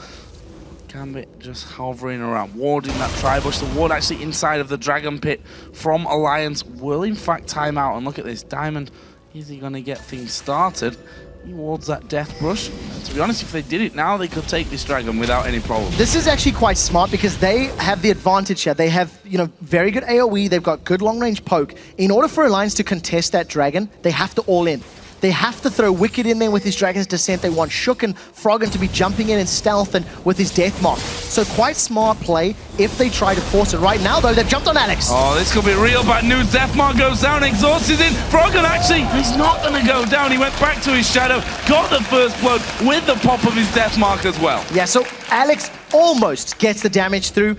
Gambit just hovering around, warding that tri-bush. The ward actually inside of the Dragon Pit from Alliance will in fact time out. And look at this, Diamond, is he going to get things started? He wards that Death Brush. And to be honest, if they did it now, they could take this Dragon without any problem. This is actually quite smart because they have the advantage here. They have, very good AoE. They've got good long-range poke. In order for Alliance to contest that Dragon, they have to all in. They have to throw Wicked in there with his Dragon's Descent. They want Shook and Froggen to be jumping in stealth and with his Death Mark. So quite smart play if they try to force it. Right now, though, they've jumped on Alex. Oh, this could be real bad news. Death Mark goes down, Exhaust is in. Froggen actually, he's not going to go down. He went back to his Shadow, got the first blood with the pop of his Death Mark as well. Yeah, so Alex almost gets the damage through.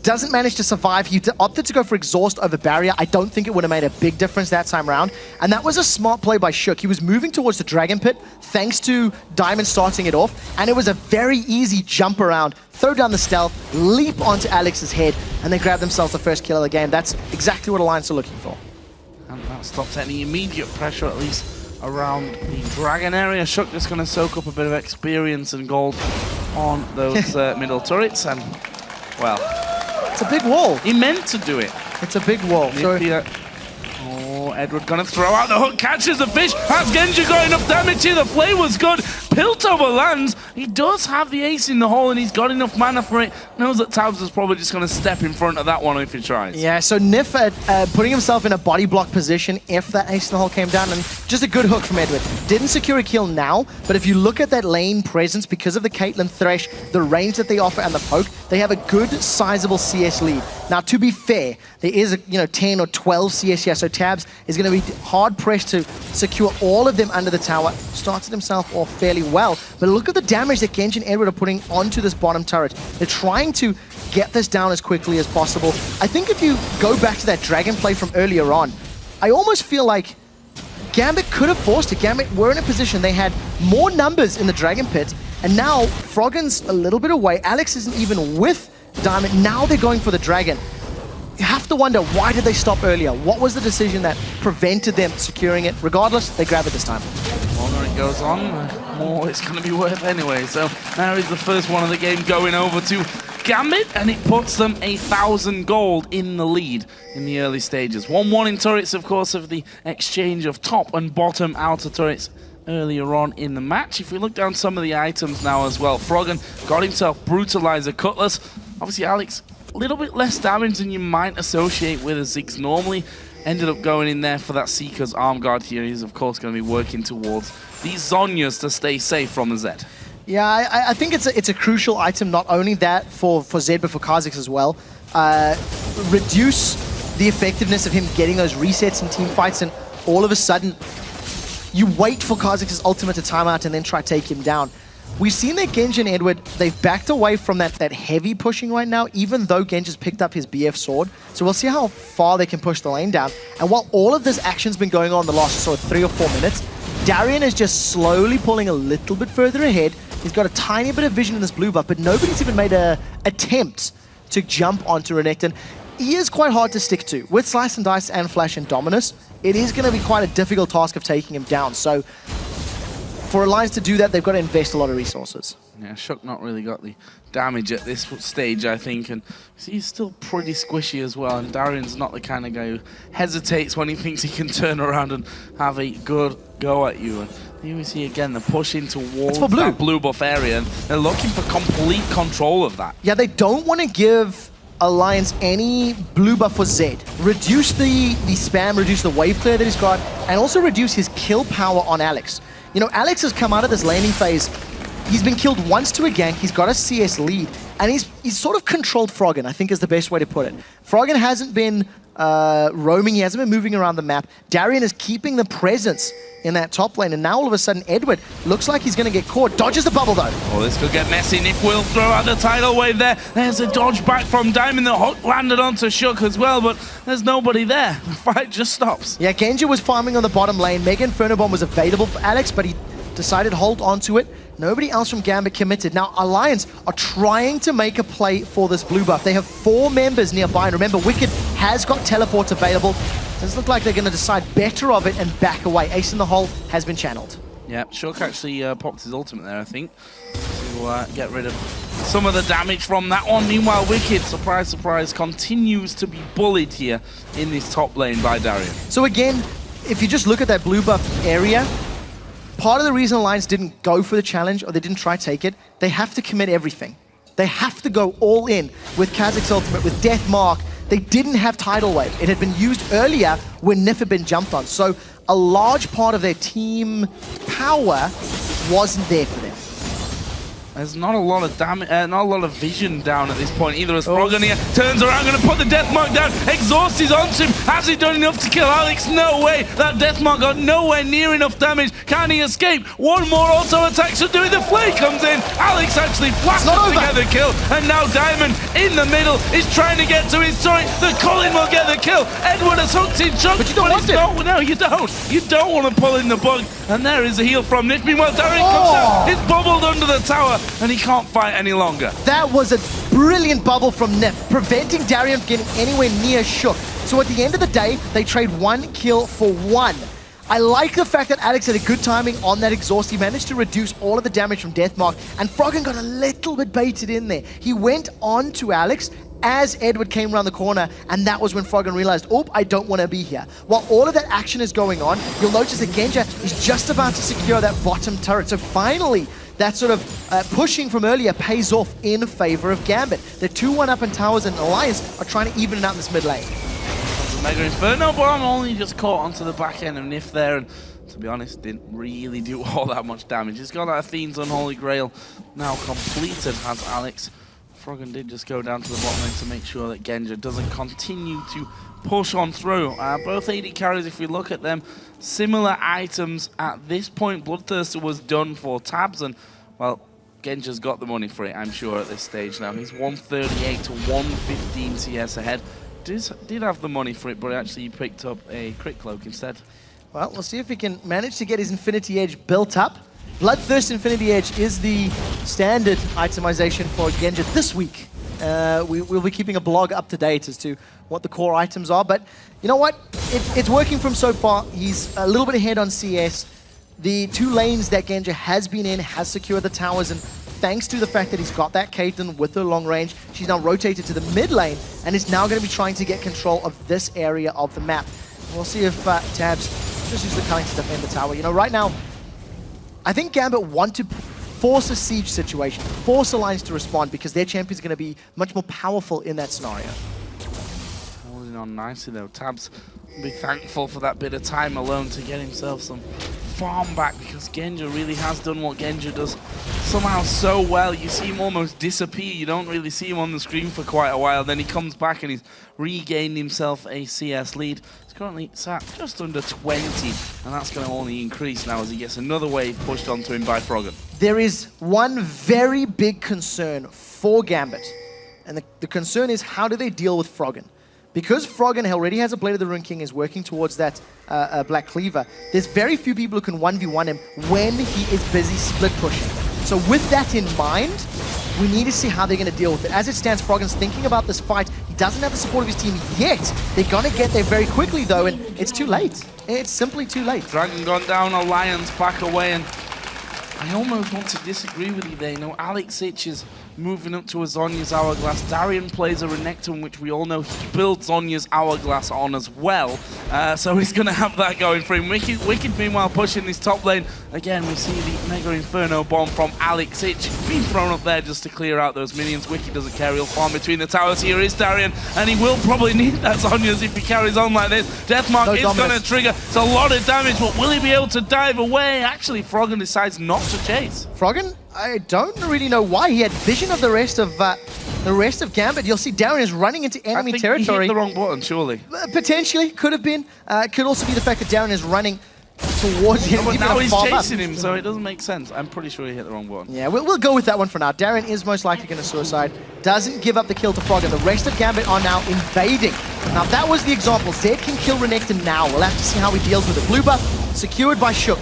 Doesn't manage to survive. He opted to go for Exhaust over Barrier. I don't think it would have made a big difference that time around. And that was a smart play by Shook. He was moving towards the Dragon Pit thanks to Diamond starting it off. And it was a very easy jump around, throw down the stealth, leap onto Alex's head, and they grab themselves the first kill of the game. That's exactly what Alliance are looking for. And that stops any immediate pressure, at least around the Dragon area. Shook just going to soak up a bit of experience and gold on those middle turrets. And well, it's a big wall. He meant to do it. It's a big wall. Oh, Edward gonna throw out the hook, catches the fish. Has Genji got enough damage here? The play was good. Piltover lands. He does have the ace in the hole and he's got enough mana for it. Knows that Tabs is probably just gonna step in front of that one if he tries. Yeah, so Nif putting himself in a body block position if that ace in the hole came down, and just a good hook from Edward. Didn't secure a kill now, but if you look at that lane presence, because of the Caitlyn Thresh, the range that they offer and the poke, they have a good sizable CS lead. Now, to be fair, there is 10 or 12 CS here, so Tabs is going to be hard pressed to secure all of them under the tower. Started himself off fairly well, but look at the damage that Genji and Edward are putting onto this bottom turret. They're trying to get this down as quickly as possible. I think if you go back to that Dragon play from earlier on, I almost feel like Gambit could have forced it. Gambit were in a position, they had more numbers in the Dragon Pit, and now Froggen's a little bit away. Alex isn't even with Diamond. Now they're going for the Dragon. You have to wonder, why did they stop earlier? What was the decision that prevented them securing it? Regardless, they grab it this time. The longer it goes on, the more it's going to be worth anyway. So now is the first one of the game going over to Gambit, and it puts them 1,000 gold in the lead in the early stages. 1-1 in turrets, of course, of the exchange of top and bottom outer turrets earlier on in the match. If we look down some of the items now as well, Froggen got himself Brutalizer Cutlass. Obviously, Alex, a little bit less damage than you might associate with a Ziggs normally. Ended up going in there for that Seeker's Arm Guard here. He's, of course, going to be working towards these Zhonyas to stay safe from the Zed. Yeah, I think it's a crucial item, not only that for Zed, but for Kha'Zix as well. Reduce the effectiveness of him getting those resets in team fights, and all of a sudden, you wait for Kha'Zix's ultimate to time out and then try to take him down. We've seen that Genji and Edward, they've backed away from that heavy pushing right now, even though Genji's picked up his BF sword. So we'll see how far they can push the lane down. And while all of this action's been going on the last sort of 3 or 4 minutes, Darien is just slowly pulling a little bit further ahead. He's got a tiny bit of vision in this blue buff, but nobody's even made an attempt to jump onto Renekton. He is quite hard to stick to. With Slice and Dice and Flash and Dominus, it is going to be quite a difficult task of taking him down. So for Alliance to do that, they've got to invest a lot of resources. Yeah, Shook not really got the damage at this stage, I think, and he's still pretty squishy as well, and Darian's not the kind of guy who hesitates when he thinks he can turn around and have a good go at you. And here we see again the push in towards that blue buff area, and they're looking for complete control of that. Yeah, they don't want to give Alliance any blue buff for Zed. Reduce the spam, reduce the wave clear that he's got, and also reduce his kill power on Alex. You know, Alex has come out of this laning phase. He's been killed once to a gank, he's got a CS lead, and he's sort of controlled Froggen, I think is the best way to put it. Froggen hasn't been roaming, he hasn't been moving around the map. Darien is keeping the presence in that top lane, and now all of a sudden Edward looks like he's going to get caught. Dodges the bubble though. Oh, this could get messy. Nick will throw out the tidal wave there. There's a dodge back from Diamond. The hook landed onto Shook as well, but there's nobody there. The fight just stops. Yeah, Genji was farming on the bottom lane. Mega Inferno Bomb was available for Alex, but he decided to hold on to it. Nobody else from Gambit committed. Now, Alliance are trying to make a play for this blue buff. They have 4 members nearby, and remember, Wicked has got teleport available. Does look like they're going to decide better of it and back away. Ace in the hole has been channeled. Yeah, Shook actually popped his ultimate there, I think, to get rid of some of the damage from that one. Meanwhile, Wicked, surprise, surprise, continues to be bullied here in this top lane by Darian. So again, if you just look at that blue buff area, part of the reason Alliance didn't go for the challenge or they didn't try to take it, they have to commit everything. They have to go all in with Kazakh's ultimate, with Death Mark. They didn't have Tidal Wave. It had been used earlier when Nif had been jumped on. So a large part of their team power wasn't there for them. There's not a lot of damage, not a lot of vision down at this point either. As Froggen here turns around, going to put the Death Mark down. Exhaust is onto him. Has he done enough to kill Alex? No way. That Death Mark got nowhere near enough damage. Can he escape? One more auto attack should do it. The Flay comes in. Alex actually flashes together kill. And now Diamond in the middle is trying to get to his turret. The Cullen will get the kill. Edward has hooked in Chunk. But you don't want it. No, you don't. You don't want to pull in the bug. And there is a heal from Nish. Meanwhile, Darian comes out. He's bubbled under the tower. And he can't fight any longer. That was a brilliant bubble from Nif, preventing Darian from getting anywhere near Shook. So at the end of the day, they trade 1 kill for 1. I like the fact that Alex had a good timing on that exhaust. He managed to reduce all of the damage from Deathmark, and Froggen got a little bit baited in there. He went on to Alex as Edward came around the corner, and that was when Froggen realized, oh, I don't want to be here. While all of that action is going on, you'll notice that Genja is just about to secure that bottom turret. So finally, that sort of pushing from earlier pays off in favor of Gambit. They're 2-1 up in towers, and Alliance are trying to even it out in this mid lane. The Mega Inferno bomb only just caught onto the back end of Nif there, and to be honest, didn't really do all that much damage. He's got that Fiend's Unholy Grail now completed, has Alex. Froggen did just go down to the bottom lane to make sure that Genja doesn't continue to push on through. Both AD carries, if we look at them, similar items at this point. Bloodthirster was done for Tabs, and, well, Genja's got the money for it, I'm sure, at this stage now. He's 138 to 115 CS ahead. Did have the money for it, but actually he picked up a crit cloak instead. Well, we'll see if he can manage to get his Infinity Edge built up. Bloodthirst Infinity Edge is the standard itemization for Genja this week. We'll be keeping a blog up to date as to what the core items are, but you know what? It's working from so far. He's a little bit ahead on CS. The 2 lanes that Genja has been in has secured the towers, and thanks to the fact that he's got that Caitlyn with her long range, she's now rotated to the mid lane and is now going to be trying to get control of this area of the map. And we'll see if Tabs just uses the Culling to defend the tower. You know, right now, I think Gambit want to force a siege situation, force Alliance to respond, because their champion's going to be much more powerful in that scenario. Holding on nicely though. Tabs will be thankful for that bit of time alone to get himself some farm back, because Genja really has done what Genja does somehow so well. You see him almost disappear. You don't really see him on the screen for quite a while. Then he comes back and he's regained himself a CS lead. He's currently sat just under 20, and that's going to only increase now as he gets another wave pushed onto him by Froggen. There is one very big concern for Gambit, and the concern is, how do they deal with Froggen? Because Froggen already has a Blade of the Rune King, is working towards that Black Cleaver, there's very few people who can 1v1 him when he is busy split pushing. So with that in mind, we need to see how they're going to deal with it. As it stands, Froggen's thinking about this fight. He doesn't have the support of his team yet. They're going to get there very quickly, though, and it's too late. It's simply too late. Dragon gone down, Alliance back away, and I almost want to disagree with you there. You know, Alex Ich is moving up to a Zhonya's Hourglass. Darian plays a Renekton, which we all know he built Zhonya's Hourglass on as well. So he's going to have that going for him. Wicked meanwhile pushing this top lane. Again, we see the Mega Inferno bomb from Alex Ich being thrown up there just to clear out those minions. Wicked doesn't care, he'll farm between the towers. Here is Darian, and he will probably need that Zhonya's if he carries on like this. Deathmark is going to trigger. It's a lot of damage, but will he be able to dive away? Actually, Froggen decides not to chase. Froggen? I don't really know why. He had vision of the rest of Gambit. You'll see Darren is running into enemy territory. He hit the wrong button, surely. Potentially, could have been. Could also be the fact that Darren is running towards him. But now he's chasing him, so it doesn't make sense. I'm pretty sure he hit the wrong button. Yeah, we'll go with that one for now. Darren is most likely going to suicide. Doesn't give up the kill to Froggen. The rest of Gambit are now invading. Now, that was the example. Zed can kill Renekton now. We'll have to see how he deals with it. Blue buff secured by Shook.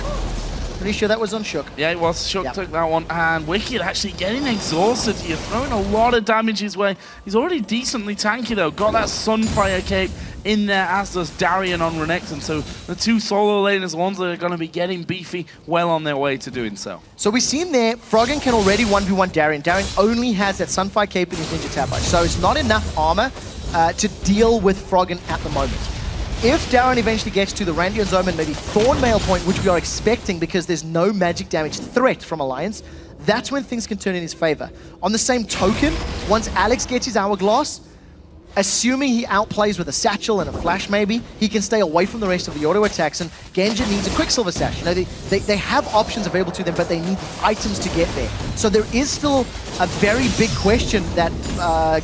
Pretty sure that was on Shook. Yeah, it was. Shook took that one. And Wicked actually getting exhausted here, throwing a lot of damage his way. He's already decently tanky, though. Got that Sunfire cape in there, as does Darian on Renekton. So the two solo laners, the ones that are going to be getting beefy, well on their way to doing so. So we've seen there, Froggen can already 1v1 Darian. Darian only has that Sunfire cape in his Ninja Tablet. So it's not enough armor to deal with Froggen at the moment. If Darren eventually gets to the Randy and Zoman, maybe Thornmail point, which we are expecting because there's no magic damage threat from Alliance, that's when things can turn in his favor. On the same token, once Alex gets his Hourglass, assuming he outplays with a satchel and a flash maybe, he can stay away from the rest of the auto attacks, and Genji needs a Quicksilver Sash. You know, they have options available to them, but they need the items to get there. So there is still a very big question that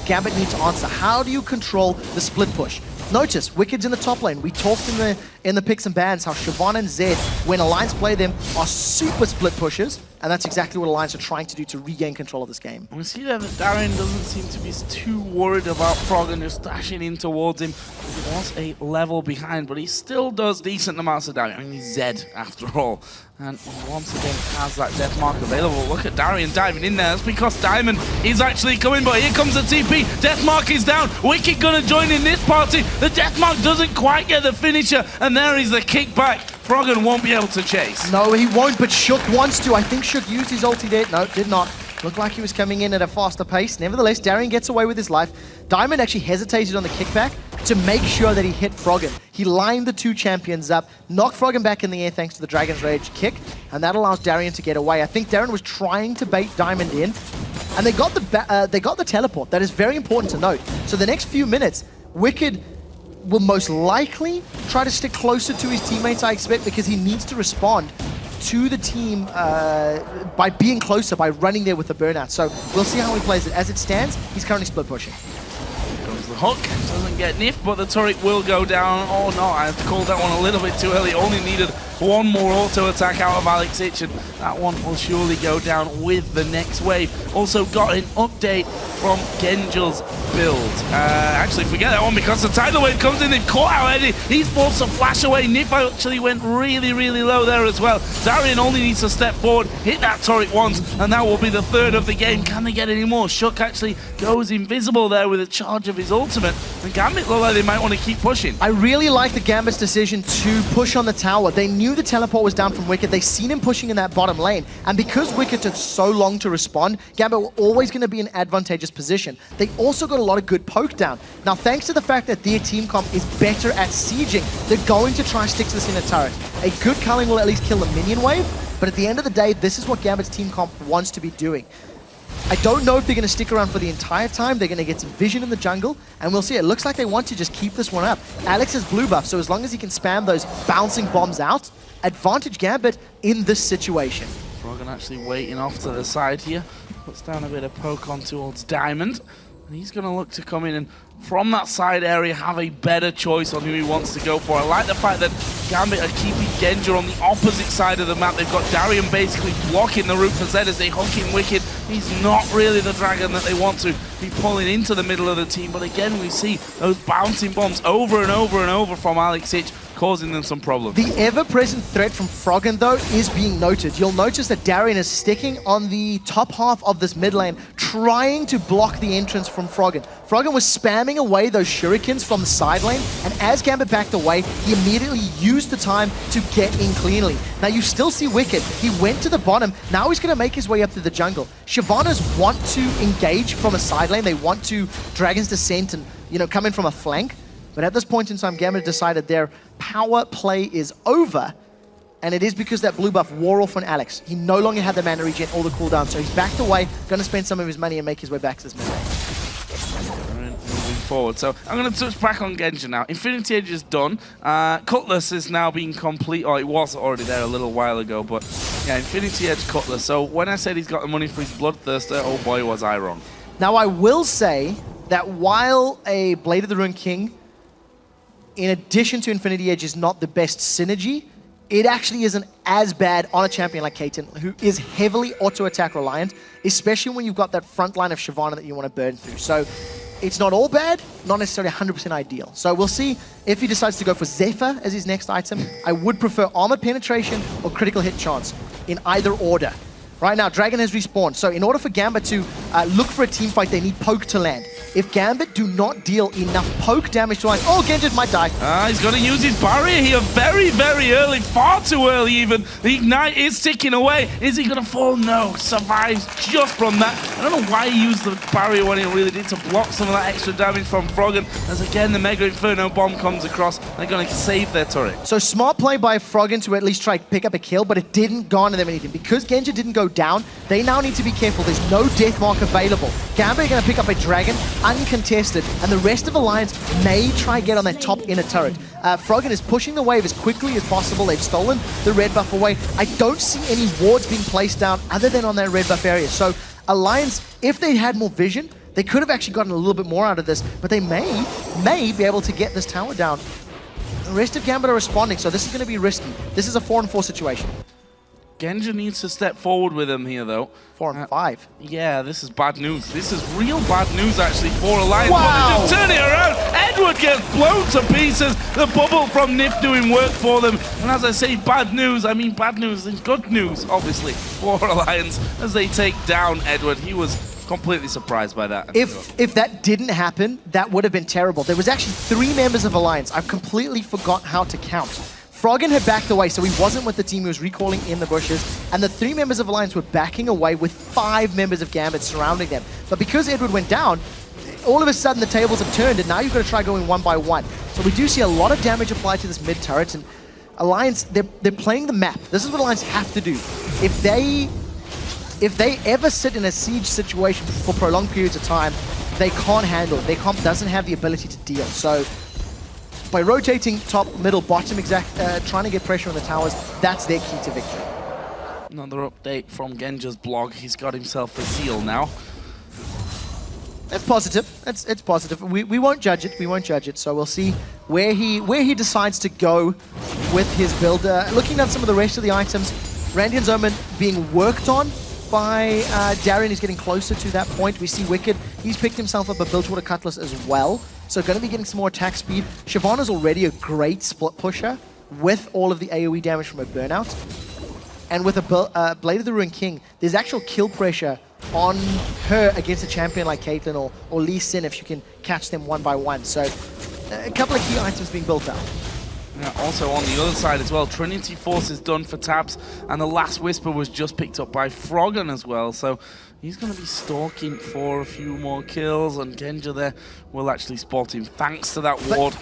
Gambit needs to answer. How do you control the split push? Notice, Wicked's in the top lane. We talked in the picks and bans how Siobhan and Zed, when Alliance play them, are super split pushers, and that's exactly what Alliance are trying to do to regain control of this game. We see that Darren doesn't seem to be too worried about Froggen just dashing in towards him. He was a level behind, but he still does decent amounts of damage. I mean, he's Zed, after all. And he once again has that death mark available. Look at Darian diving in there. That's because Diamond is actually coming, but here comes the TP. Death mark is down. Wicked gonna join in this party. The death mark doesn't quite get the finisher, and there is the kickback. Froggen won't be able to chase. No, he won't, but Shook wants to. I think Shook used his ulti there. No, did not. Looked like he was coming in at a faster pace. Nevertheless, Darian gets away with his life. Diamond actually hesitated on the kickback to make sure that he hit Froggen. He lined the two champions up, knocked Froggen back in the air thanks to the Dragon's Rage kick, and that allows Darian to get away. I think Darren was trying to bait Diamond in, and they got the teleport. That is very important to note. So the next few minutes, Wicked will most likely try to stick closer to his teammates, I expect, because he needs to respond to the team by being closer, by running there with the burnout. So we'll see how he plays it. As it stands, he's currently split pushing. Goes the hook, doesn't get niffed, but the turret will go down. Oh no, I called that one a little bit too early. Only needed one more auto attack out of Alex Hitch, and that one will surely go down with the next wave. Also got an update from Genjil's build. Actually, forget that one because the tidal wave comes in. They've caught out Eddie. He's forced to flash away. Nif actually went really, really low there as well. Darian only needs to step forward, hit that turret once, and that will be the third of the game. Can they get any more? Shook actually goes invisible there with a charge of his ultimate. And Gambit look like they might want to keep pushing. I really like the Gambit's decision to push on the tower. They knew the teleport was down from Wicked. They seen him pushing in that bottom lane. And because Wicked took so long to respond, Gambit were always going to be in an advantageous position. They also got a lot of good poke down. Now, thanks to the fact that their team comp is better at sieging, they're going to try and stick to this in a turret. A good culling will at least kill the minion wave, but at the end of the day, this is what Gambit's team comp wants to be doing. I don't know if they're going to stick around for the entire time. They're going to get some vision in the jungle, and we'll see. It looks like they want to just keep this one up. Alex has blue buff, so as long as he can spam those bouncing bombs out, advantage Gambit in this situation. Froggen actually waiting off to the side here. Puts down a bit of poke on towards Diamond. And he's going to look to come in and from that side area have a better choice on who he wants to go for. I like the fact that Gambit are keeping Genji on the opposite side of the map. They've got Darian basically blocking the route for Zed as they hook him Wicked. He's not really the dragon that they want to be pulling into the middle of the team. But again, we see those bouncing bombs over and over and over from Alex Hitch, causing them some problems. The ever-present threat from Froggen, though, is being noted. You'll notice that Darian is sticking on the top half of this mid lane, trying to block the entrance from Froggen. Froggen was spamming away those shurikens from the side lane, and as Gambit backed away, he immediately used the time to get in cleanly. Now, you still see Wicked. He went to the bottom. Now he's going to make his way up to the jungle. Shyvanas want to engage from a side lane. They want to Dragon's Descent and, you know, come in from a flank. But at this point in time, Gambit decided their power play is over, and it is because that blue buff wore off on Alex. He no longer had the mana regen or the cooldown, so he's backed away, going to spend some of his money and make his way back to this mid lane. Moving forward, so I'm going to touch back on Genji now. Infinity Edge is done. Cutlass is now being complete. Oh, it was already there a little while ago, but yeah, Infinity Edge Cutlass. So when I said he's got the money for his Bloodthirster, oh boy, was I wrong. Now, I will say that while a Blade of the Ruined King, in addition to Infinity Edge, is not the best synergy, it actually isn't as bad on a champion like Kaiten, who is heavily auto-attack reliant, especially when you've got that front line of Shyvana that you want to burn through. So It's not all bad, not necessarily 100% ideal. So we'll see if he decides to go for Zephyr as his next item. I would prefer armor penetration or critical hit chance in either order. Right now, Dragon has respawned. So in order for Gambit to look for a team fight, they need poke to land. If Gambit do not deal enough poke damage to land, oh, Genjit might die. He's got to use his barrier here very, very early, far too early even. The Ignite is ticking away. Is he going to fall? No, survives just from that. I don't know why he used the barrier when he really did to block some of that extra damage from Froggen. As again, the Mega Inferno bomb comes across. They're going to save their turret. So smart play by Froggen to at least try to pick up a kill, but it didn't garner them anything. Because Genjit didn't go down, they now need to be careful. There's no death mark available. Gambit are going to pick up a Dragon, uncontested, and the rest of Alliance may try get on that top inner turret. Froggen is pushing the wave as quickly as possible. They've stolen the red buff away. I don't see any wards being placed down other than on that red buff area. So Alliance, if they had more vision, they could have actually gotten a little bit more out of this, but they may be able to get this tower down. The rest of Gambit are responding, so this is going to be risky. This is a 4-on-4 situation. Genja needs to step forward with him here, though. 4-on-5. Yeah, this is bad news. This is real bad news, actually, for Alliance. Wow. But they just turn it around. Edward gets blown to pieces. The bubble from Nif doing work for them. And as I say, bad news, I mean bad news and good news, obviously, for Alliance as they take down Edward. He was completely surprised by that. If that didn't happen, that would have been terrible. There was actually 3 members of Alliance. I've completely forgot how to count. Froggen had backed away, so he wasn't with the team. He was recalling in the bushes. And the 3 members of Alliance were backing away with 5 members of Gambit surrounding them. But because Edward went down, all of a sudden the tables have turned, and now you've got to try going 1 by 1. So we do see a lot of damage applied to this mid turret, and Alliance, they're playing the map. This is what Alliance have to do. If they ever sit in a siege situation for prolonged periods of time, they can't handle it. Their comp doesn't have the ability to deal. So by rotating top, middle, bottom, trying to get pressure on the towers, that's their key to victory. Another update from Genja's blog. He's got himself a seal now. That's positive. It's positive. We won't judge it. We won't judge it. So we'll see where he decides to go with his build. Looking at some of the rest of the items, Randian's Omen being worked on by Darien. He's getting closer to that point. We see Wicked. He's picked himself up a Bilgewater Cutlass as well. So going to be getting some more attack speed. Shyvana's already a great split pusher with all of the AoE damage from a burnout. And with a Blade of the Ruined King, there's actual kill pressure on her against a champion like Caitlyn or Lee Sin if you can catch them 1 by 1. So a couple of key items being built out. Yeah, also on the other side as well, Trinity Force is done for Tabs, and the Last Whisper was just picked up by Froggen as well, so he's going to be stalking for a few more kills, and Genja there will actually spot him thanks to that ward.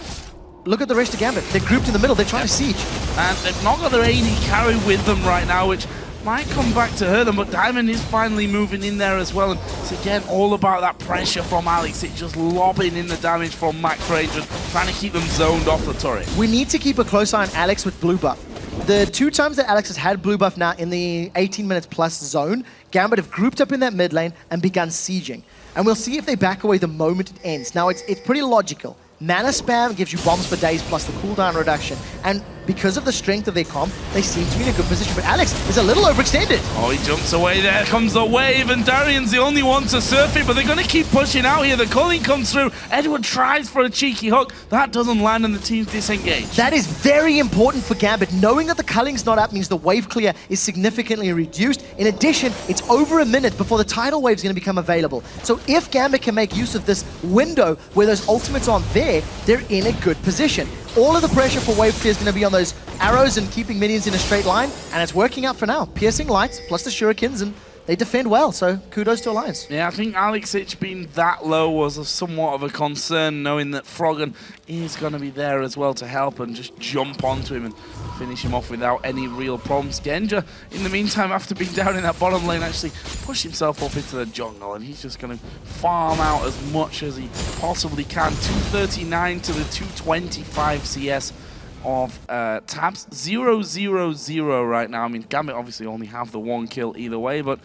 Look at the rest of Gambit. They're grouped in the middle. They're trying to siege. And they've not got their AD carry with them right now, which might come back to hurt them, but Diamond is finally moving in there as well. And it's again all about that pressure from Alex. It's just lobbing in the damage from Max Ranger, trying to keep them zoned off the turret. We need to keep a close eye on Alex with blue buff. The 2 times that Alex has had blue buff now in the 18 minutes plus zone, Gambit have grouped up in that mid lane and begun sieging. And we'll see if they back away the moment it ends. Now, it's pretty logical. Mana spam gives you bombs for days plus the cooldown reduction. And because of the strength of their comp, they seem to be in a good position. But Alex is a little overextended. Oh, he jumps away. There comes the wave, and Darian's the only one to surf it, but they're going to keep pushing out here. The culling comes through. Edward tries for a cheeky hook. That doesn't land, and the team's disengaged. That is very important for Gambit. Knowing that the culling's not up means the wave clear is significantly reduced. In addition, it's over a minute before the tidal wave is going to become available. So if Gambit can make use of this window where those ultimates aren't there, they're in a good position. All of the pressure for wave clear is going to be on those arrows and keeping minions in a straight line, and it's working out for now. Piercing lights plus the shurikens, and they defend well, so kudos to Alliance. Yeah, I think Alex Itch being that low was somewhat of a concern, knowing that Froggen is going to be there as well to help and just jump onto him and finish him off without any real problems. Genja, in the meantime, after being down in that bottom lane, actually pushed himself up into the jungle, and he's just going to farm out as much as he possibly can. 239 to the 225 CS of Tabs. 0-0-0 right now. I mean, Gambit obviously only have the 1 kill either way, but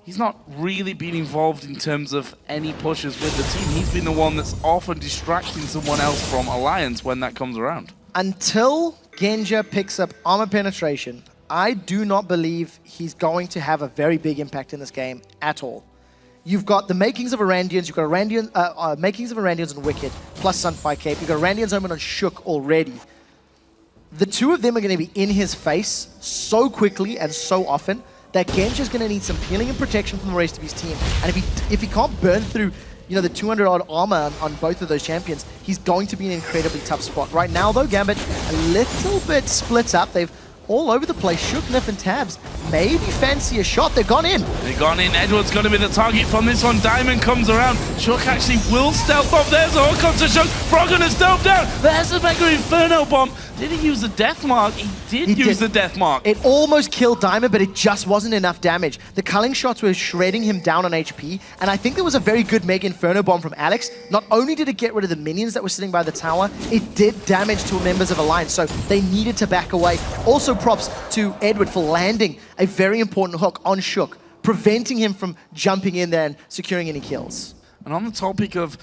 he's not really been involved in terms of any pushes with the team. He's been the one that's often distracting someone else from Alliance when that comes around. Until Genja picks up armor penetration, I do not believe he's going to have a very big impact in this game at all. you've got the makings of Arandians, you've got makings of Arandians on Wicked, plus Sunfire Cape, you've got Arandians Omen on Shook already. The two of them are going to be in his face so quickly and so often that Genji's going to need some healing and protection from the rest of his team. And if he can't burn through, you know, the 200-odd armor on both of those champions, he's going to be in an incredibly tough spot. Right now, though, Gambit a little bit split up. They've all over the place. Shook, Nif, and Tabs maybe fancy a shot. They've gone in. They've gone in. Edward's going to be the target from this one. Diamond comes around. Shook actually will stealth off. There's a hook onto Shook. Froggen has dove down. There's the Mega Inferno Bomb. Did he use the Death Mark? He did use the Death Mark. It almost killed Diamond, but it just wasn't enough damage. The culling shots were shredding him down on HP, and I think there was a very good Mega Inferno Bomb from Alex. Not only did it get rid of the minions that were sitting by the tower, it did damage to members of Alliance, so they needed to back away. Also props to Edward for landing a very important hook on Shook, preventing him from jumping in there and securing any kills. And on the topic of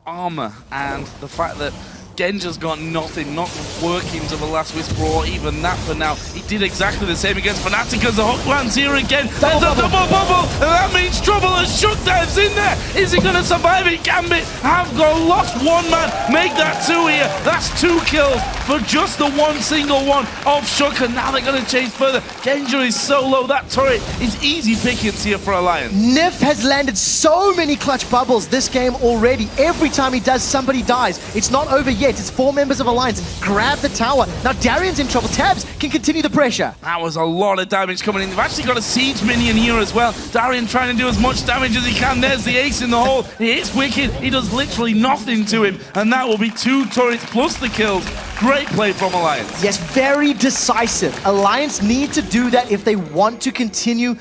armor and the fact that Genji's got nothing, not the workings of a Last Whisper or even that for now. He did exactly the same against Fnatic as the hook lands here again. There's a double bubble, and that means trouble as Shook dives in there. Is he going to survive it? Gambit have lost one man, make that two here. That's 2 kills for just the one single one of Shook, and now they're going to chase further. Genji is so low, that turret is easy pickings here for Alliance. Nif has landed so many clutch bubbles this game already. Every time he does, somebody dies. It's not over yet. It's 4 members of Alliance. Grab the tower. Now Darian's in trouble. Tabs can continue the pressure. That was a lot of damage coming in. They've actually got a siege minion here as well. Darian trying to do as much damage as he can. There's the ace in the hole. He hits Wicked. He does literally nothing to him. And that will be 2 turrets plus the kills. Great play from Alliance. Yes, very decisive. Alliance need to do that if they want to continue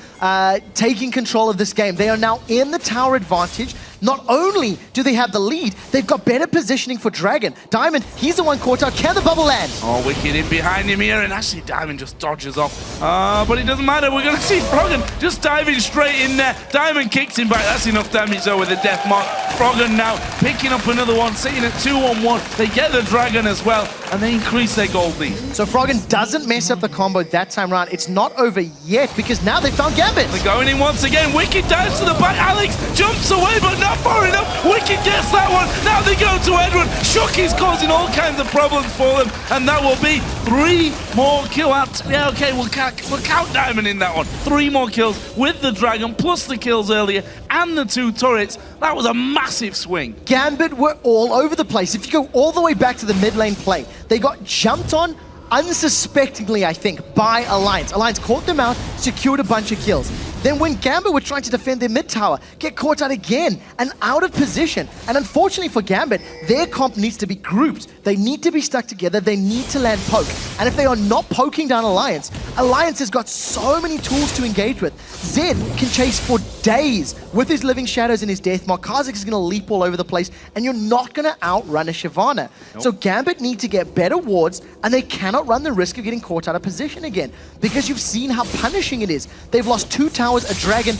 taking control of this game. They are now in the tower advantage. Not only do they have the lead, they've got better positioning for Dragon. Diamond, he's the one caught out. Can the bubble land? Oh, Wicked in behind him here, and actually Diamond just dodges off. But it doesn't matter. We're going to see Froggen just diving straight in there. Diamond kicks him back. That's enough damage though with the Death Mark. Froggen now picking up another one, sitting at 2-on-1. They get the Dragon as well, and they increase their gold lead. So Froggen doesn't mess up the combo that time around. It's not over yet because now they found Gambit. They're going in once again. Wicked dives to the back. Alex jumps away, but not far enough. Wicked gets that one. Now they go to Edward. Shook is causing all kinds of problems for them, and that will be 3 more kill outs. Yeah, okay, we'll count Diamond in that one. 3 more kills with the Dragon, plus the kills earlier, and the 2 turrets. That was a massive swing. Gambit were all over the place. If you go all the way back to the mid lane play, they got jumped on unsuspectingly, I think, by Alliance. Alliance caught them out, secured a bunch of kills. Then when Gambit were trying to defend their mid tower, get caught out again and out of position. And unfortunately for Gambit, their comp needs to be grouped. They need to be stuck together. They need to land poke. And if they are not poking down Alliance, Alliance has got so many tools to engage with. Zed can chase for days with his Living Shadows and his Death Mark. Kha'Zix is going to leap all over the place, and you're not going to outrun a Shyvana. Nope. So Gambit need to get better wards, and they cannot run the risk of getting caught out of position again, because you've seen how punishing it is. They've lost 2 towers, a Dragon,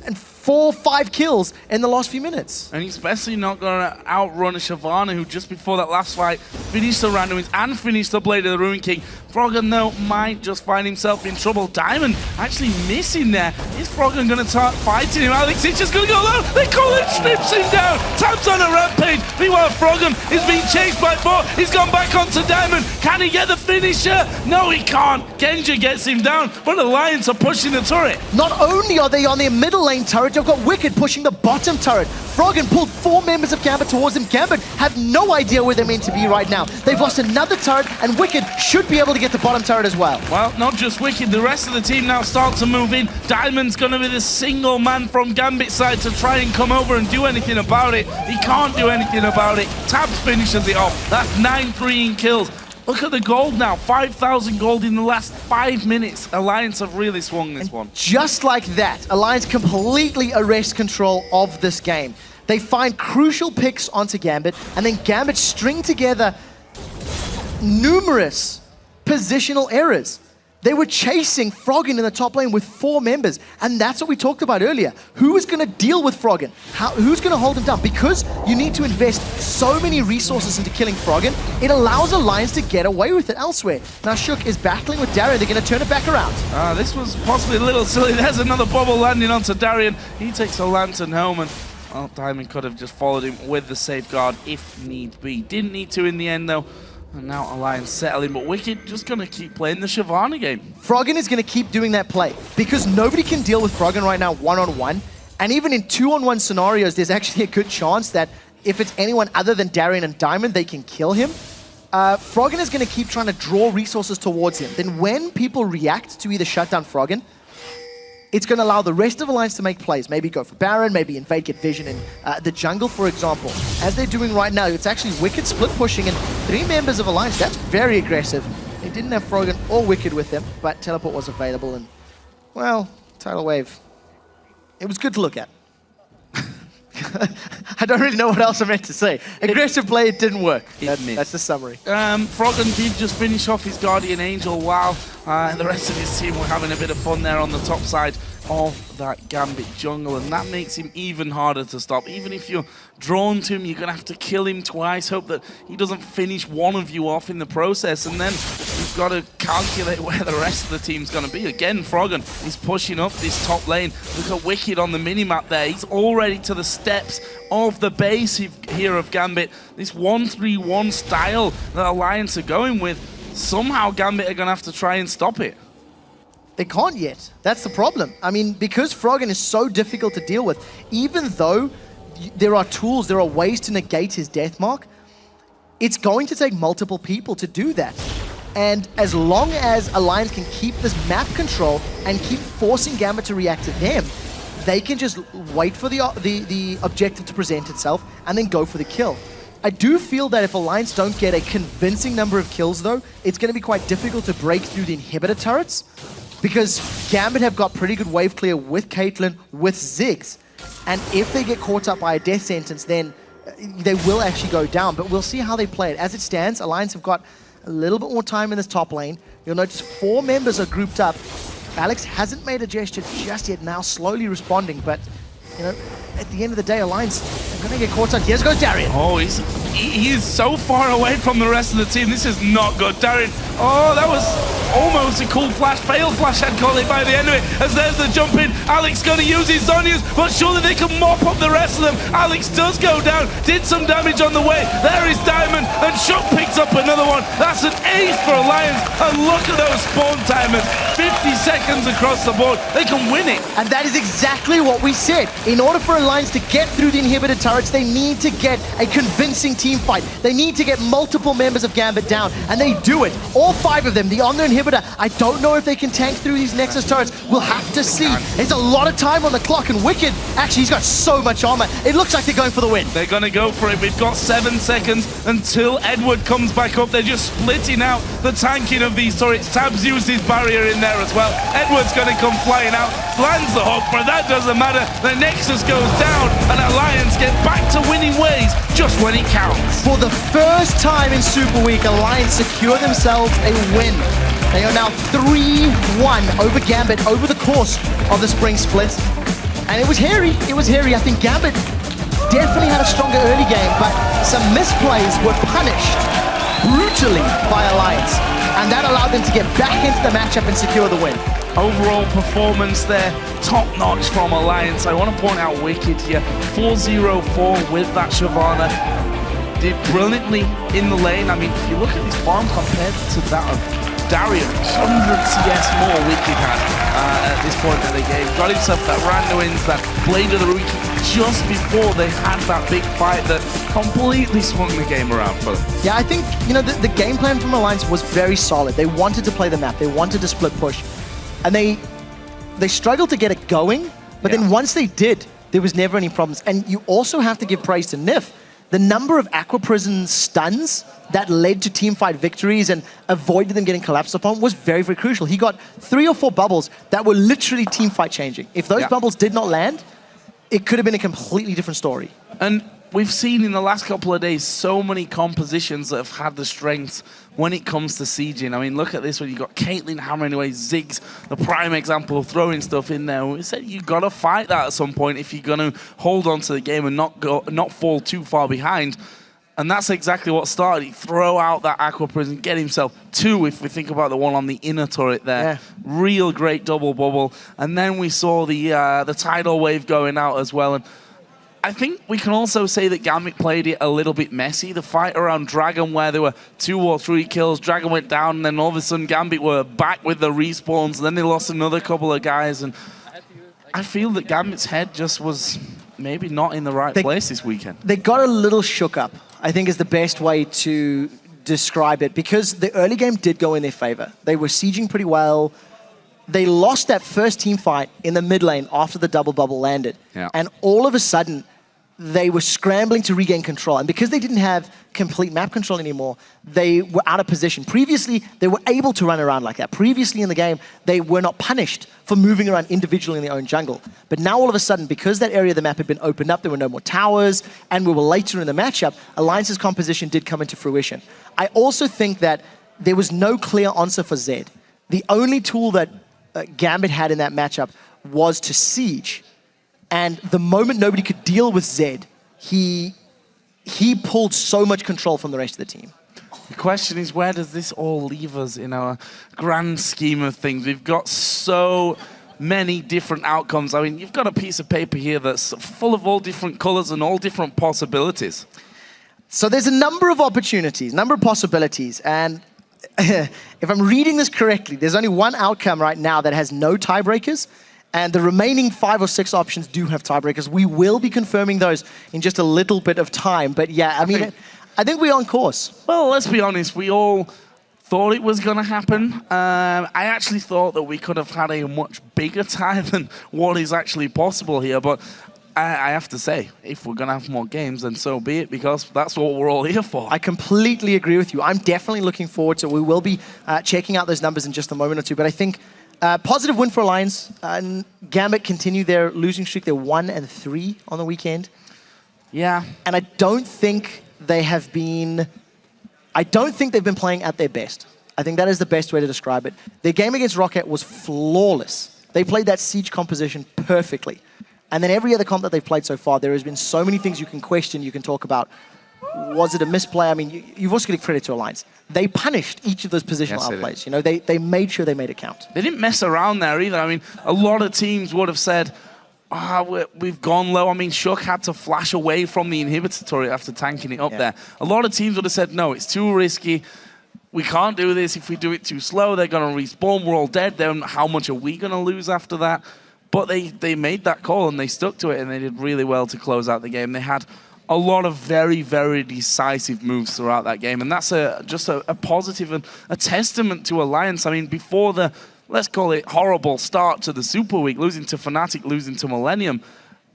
and 4-5 kills in the last few minutes. And he's especially not going to outrun a Shyvana, who just before that last fight finished the randoms and finished the Blade of the Ruin King. Froggen, though, might just find himself in trouble. Diamond actually missing there. Is Froggen going to start fighting him? Alex is just going to go low. They call it, strips him down. Tabs on a rampage. Meanwhile, Froggen is being chased by 4. He's gone back onto Diamond. Can he get the finisher? No, he can't. Genji gets him down, but Alliance are pushing the turret. Not only are they on their middle lane turret, they've got Wicked pushing the bottom turret. Froggen pulled 4 members of Gambit towards him. Gambit have no idea where they're meant to be right now. They've lost another turret, and Wicked should be able to get the bottom turret as well. Well, not just Wicked, the rest of the team now start to move in. Diamond's going to be the single man from Gambit's side to try and come over and do anything about it. He can't do anything about it. Tabs finishes it off. That's 9-3 in kills. Look at the gold now, 5,000 gold in the last 5 minutes. Alliance have really swung this one. Just like that, Alliance completely arrest control of this game. They find crucial picks onto Gambit, and then Gambit string together numerous positional errors. They were chasing Froggen in the top lane with 4 members, and that's what we talked about earlier. Who is going to deal with Froggen? Who's going to hold him down? Because you need to invest so many resources into killing Froggen, it allows Alliance to get away with it elsewhere. Now Shook is battling with Darien. They're going to turn it back around. This was possibly a little silly. There's another bubble landing onto Darien. He takes a lantern home, and well, Diamond could have just followed him with the safeguard if need be. Didn't need to in the end, though. And now Alliance settling, but Wicked just going to keep playing the Shyvana game. Froggen is going to keep doing that play because nobody can deal with Froggen right now one-on-one. And even in 2-on-1 scenarios, there's actually a good chance that if it's anyone other than Darien and Diamond, they can kill him. Froggen is going to keep trying to draw resources towards him. Then when people react to either shut down Froggen, it's going to allow the rest of Alliance to make plays. Maybe go for Baron, maybe invade, get vision in the jungle, for example. As they're doing right now, it's actually Wicked split pushing, and 3 members of Alliance. That's very aggressive. They didn't have Froggen or Wicked with them, but Teleport was available, and, well, Tidal Wave. It was good to look at. I don't really know what else I meant to say. Aggressive play, it didn't work. That's the summary. Froggen did just finish off his Guardian Angel while the rest of his team were having a bit of fun there on the top side of that Gambit jungle, and that makes him even harder to stop. Even if you're drawn to him, you're going to have to kill him twice, hope that he doesn't finish one of you off in the process, and then you've got to calculate where the rest of the team's going to be. Again, Froggen is pushing up this top lane. Look at Wicked on the minimap there. He's already to the steps of the base here of Gambit. This 1-3-1 style that Alliance are going with, somehow Gambit are going to have to try and stop it. They can't yet. That's the problem. I mean, because Froggen is so difficult to deal with, even though there are tools, there are ways to negate his death mark, it's going to take multiple people to do that. And as long as Alliance can keep this map control and keep forcing Gambit to react to them, they can just wait for the objective to present itself and then go for the kill. I do feel that if Alliance don't get a convincing number of kills, though, it's going to be quite difficult to break through the inhibitor turrets, because Gambit have got pretty good wave clear with Caitlyn, with Ziggs. And if they get caught up by a death sentence, then they will actually go down. But we'll see how they play it. As it stands, Alliance have got a little bit more time in this top lane. You'll notice 4 members are grouped up. Alex hasn't made a gesture just yet, now slowly responding. But, you know, at the end of the day, Alliance are going to get caught up. Here goes Darien. Oh, he is so far away from the rest of the team. This is not good. Darien, oh, that was almost a cool flash. Failed flash, I'd call it, by the end of it. As there's the jump in. Alex going to use his Zonyas, but surely they can mop up the rest of them. Alex does go down. Did some damage on the way. There is Diamond, and Shook picks up another one. That's an ace for Alliance. And look at those spawn timers. 50 seconds across the board. They can win it. And that is exactly what we said. In order for Alliance to get through the inhibitor turrets, they need to get a convincing team fight. They need to get multiple members of Gambit down, and they do it. All 5 of them, the on their inhibitor. I don't know if they can tank through these Nexus turrets. We'll have to see. There's a lot of time on the clock, and Wicked, actually, he's got so much armor. It looks like they're going for the win. They're going to go for it. We've got 7 seconds until Edward comes back up. They're just splitting out the tanking of these turrets. Tabs used his barrier in there as well. Edward's going to come flying out, lands the hook, but that doesn't matter. The Nexus goes down, and Alliance get back to winning ways just when it counts. For the first time in Super Week, Alliance secure themselves a win. They are now 3-1 over Gambit over the course of the spring split. And it was hairy. It was hairy. I think Gambit definitely had a stronger early game, but some misplays were punished brutally by Alliance. And that allowed them to get back into the matchup and secure the win. Overall performance there, top-notch from Alliance. I want to point out Wicked here, 4-0-4 with that Shyvana. Did brilliantly in the lane. I mean, if you look at his farm compared to that of Darien, 100 CS more Wicked had at this point in the game. Got himself that Randuin's, that Blade of the Week just before they had that big fight that completely swung the game around for them. Yeah, I think, you know, the game plan from Alliance was very solid. They wanted to play the map. They wanted to split push. And they struggled to get it going, but then once they did, there was never any problems. And you also have to give praise to Nif. The number of Aqua Prison stuns that led to teamfight victories and avoided them getting collapsed upon was very, very crucial. He got 3 or 4 bubbles that were literally teamfight changing. If those bubbles did not land, it could have been a completely different story. And we've seen in the last couple of days so many compositions that have had the strengths when it comes to sieging. I mean, look at this one. You've got Caitlyn hammering away, Ziggs, the prime example of throwing stuff in there. We said you've got to fight that at some point if you're going to hold on to the game and not fall too far behind. And that's exactly what started. He throw out that Aqua Prison, get himself 2, if we think about the one on the inner turret there. Yeah. Real great double bubble. And then we saw the tidal wave going out as well. And I think we can also say that Gambit played it a little bit messy. The fight around Dragon, where there were 2 or 3 kills, Dragon went down, and then all of a sudden Gambit were back with the respawns, and then they lost another couple of guys. And I feel that Gambit's head just was maybe not in the right place this weekend. They got a little shook up, I think is the best way to describe it, because the early game did go in their favor. They were sieging pretty well. They lost that first team fight in the mid lane after the double bubble landed. Yeah. And all of a sudden, they were scrambling to regain control. And because they didn't have complete map control anymore, they were out of position. Previously, they were able to run around like that. Previously in the game, they were not punished for moving around individually in their own jungle. But now all of a sudden, because that area of the map had been opened up, there were no more towers, and we were later in the matchup, Alliance's composition did come into fruition. I also think that there was no clear answer for Zed. The only tool that Gambit had in that matchup was to siege. And the moment nobody could deal with Zed, he pulled so much control from the rest of the team. The question is, where does this all leave us in our grand scheme of things? We've got so many different outcomes. I mean, you've got a piece of paper here that's full of all different colors and all different possibilities. So there's a number of opportunities, number of possibilities. And if I'm reading this correctly, there's only one outcome right now that has no tiebreakers. And the remaining 5 or 6 options do have tiebreakers. We will be confirming those in just a little bit of time. But yeah, I mean, I think we're on course. Well, let's be honest. We all thought it was going to happen. I actually thought that we could have had a much bigger tie than what is actually possible here. But I have to say, if we're going to have more games, then so be it, because that's what we're all here for. I completely agree with you. I'm definitely looking forward to it. We will be checking out those numbers in just a moment or two. But I think positive win for Alliance. Gambit continue their losing streak. They're 1-3 on the weekend. Yeah. And I don't think they have been... I don't think they've been playing at their best. I think that is the best way to describe it. Their game against Rocket was flawless. They played that siege composition perfectly. And then every other comp that they've played so far, there has been so many things you can question, you can talk about. Was it a misplay? I mean, you've also got to give credit to Alliance. They punished each of those positional outplays. You know, they made sure they made it count. They didn't mess around there either. I mean, a lot of teams would have said, we've gone low. I mean, Shook had to flash away from the inhibitor turret after tanking it up there. A lot of teams would have said, no, it's too risky. We can't do this. If we do it too slow, they're going to respawn. We're all dead. Then how much are we going to lose after that? But they made that call and they stuck to it, and they did really well to close out the game. They had a lot of very, very decisive moves throughout that game, and that's just a positive and a testament to Alliance. I mean, before the, let's call it, horrible start to the Super Week, losing to Fnatic, losing to Millennium,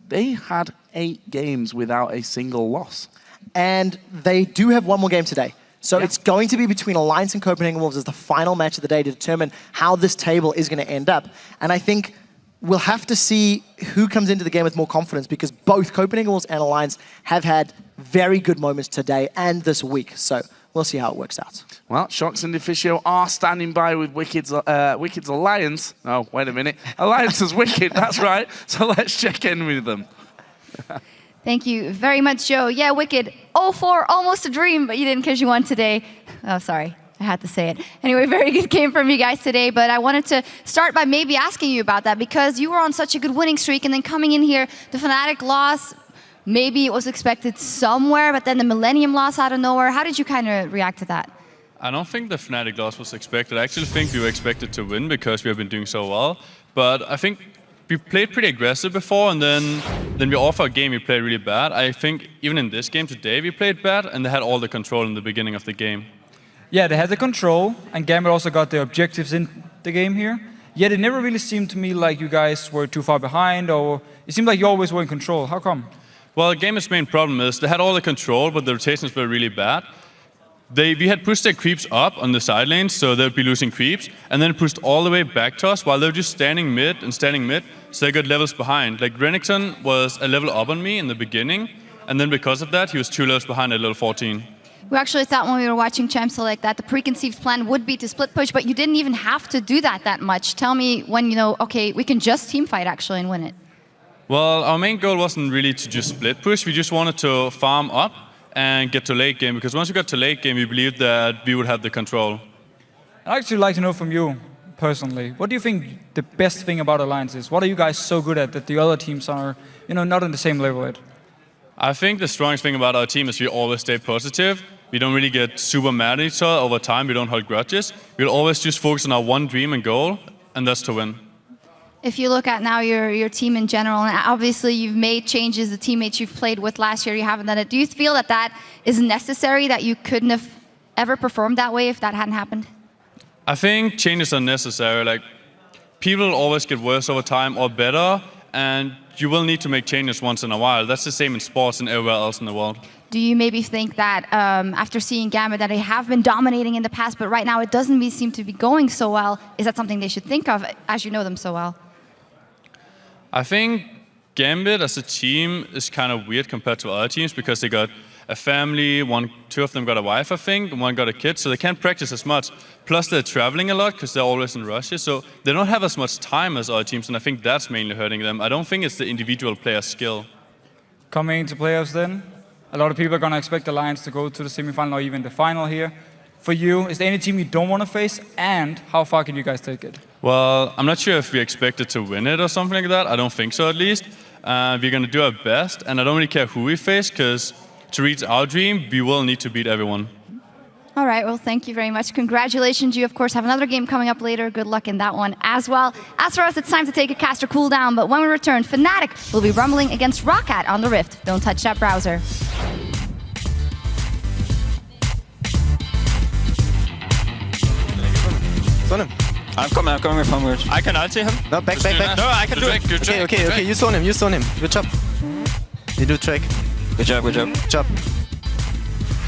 they had 8 games without a single loss. And they do have one more game today. So it's going to be between Alliance and Copenhagen Wolves as the final match of the day to determine how this table is going to end up. And I think we'll have to see who comes into the game with more confidence, because both Copenhagen Wolves and Alliance have had very good moments today and this week. So we'll see how it works out. Well, Shox and Deficio are standing by with Wicked's Alliance. Oh, wait a minute. Alliance is Wicked, that's right. So let's check in with them. Thank you very much, Joe. Yeah, Wicked, 0-4, almost a dream, but you didn't because you won today. Oh, sorry. I had to say it. Anyway, very good game from you guys today, but I wanted to start by maybe asking you about that, because you were on such a good winning streak, and then coming in here, the Fnatic loss, maybe it was expected somewhere, but then the Millennium loss out of nowhere. How did you kind of react to that? I don't think the Fnatic loss was expected. I actually think we were expected to win because we have been doing so well, but I think we played pretty aggressive before, and then we offer a game we played really bad. I think even in this game today we played bad, and they had all the control in the beginning of the game. Yeah, they had the control, and Gambit also got the objectives in the game here. Yet it never really seemed to me like you guys were too far behind, or it seemed like you always were in control. How come? Well, the game's main problem is they had all the control, but the rotations were really bad. We had pushed their creeps up on the side lanes, so they'd be losing creeps, and then pushed all the way back to us while they were just standing mid, so they got levels behind. Like, Renekton was a level up on me in the beginning, And then because of that, he was 2 levels behind at level 14. We actually thought when we were watching Champ Select that the preconceived plan would be to split push, but you didn't even have to do that much. Tell me when you know, okay, we can just team fight actually and win it. Well, our main goal wasn't really to just split push. We just wanted to farm up and get to late game, because once we got to late game, we believed that we would have the control. I'd actually like to know from you, personally, what do you think the best thing about Alliance is? What are you guys so good at that the other teams are, not on the same level at? I think the strongest thing about our team is we always stay positive. We don't really get super mad at each other over time. We don't hold grudges. We'll always just focus on our one dream and goal, and that's to win. If you look at now your team in general, and obviously you've made changes, the teammates you've played with last year, you haven't done it. Do you feel that is necessary, that you couldn't have ever performed that way if that hadn't happened? I think changes are necessary. Like, people always get worse over time or better, and you will need to make changes once in a while. That's the same in sports and everywhere else in the world. Do you maybe think that after seeing Gambit that they have been dominating in the past, but right now it doesn't seem to be going so well, is that something they should think of as you know them so well? I think Gambit as a team is kind of weird compared to other teams because they got a family, two of them got a wife, I think, and one got a kid, so they can't practice as much. Plus they're traveling a lot because they're always in Russia, so they don't have as much time as other teams, and I think that's mainly hurting them. I don't think it's the individual player's skill. Coming into playoffs then, a lot of people are going to expect Alliance to go to the semifinal or even the final here. For you, is there any team you don't want to face, and how far can you guys take it? Well, I'm not sure if we expected to win it or something like that. I don't think so, at least. We're going to do our best, and I don't really care who we face, because to reach our dream, we will need to beat everyone. All right, well, thank you very much. Congratulations. You, of course, have another game coming up later. Good luck in that one as well. As for us, it's time to take a caster cool down, but when we return, Fnatic will be rumbling against Roccat on the Rift. Don't touch that browser. Zone him. I'm coming with homeward. I can ulti him. No, back. No, I can do it. Okay, you zone him. Good job. You do trick. Good job.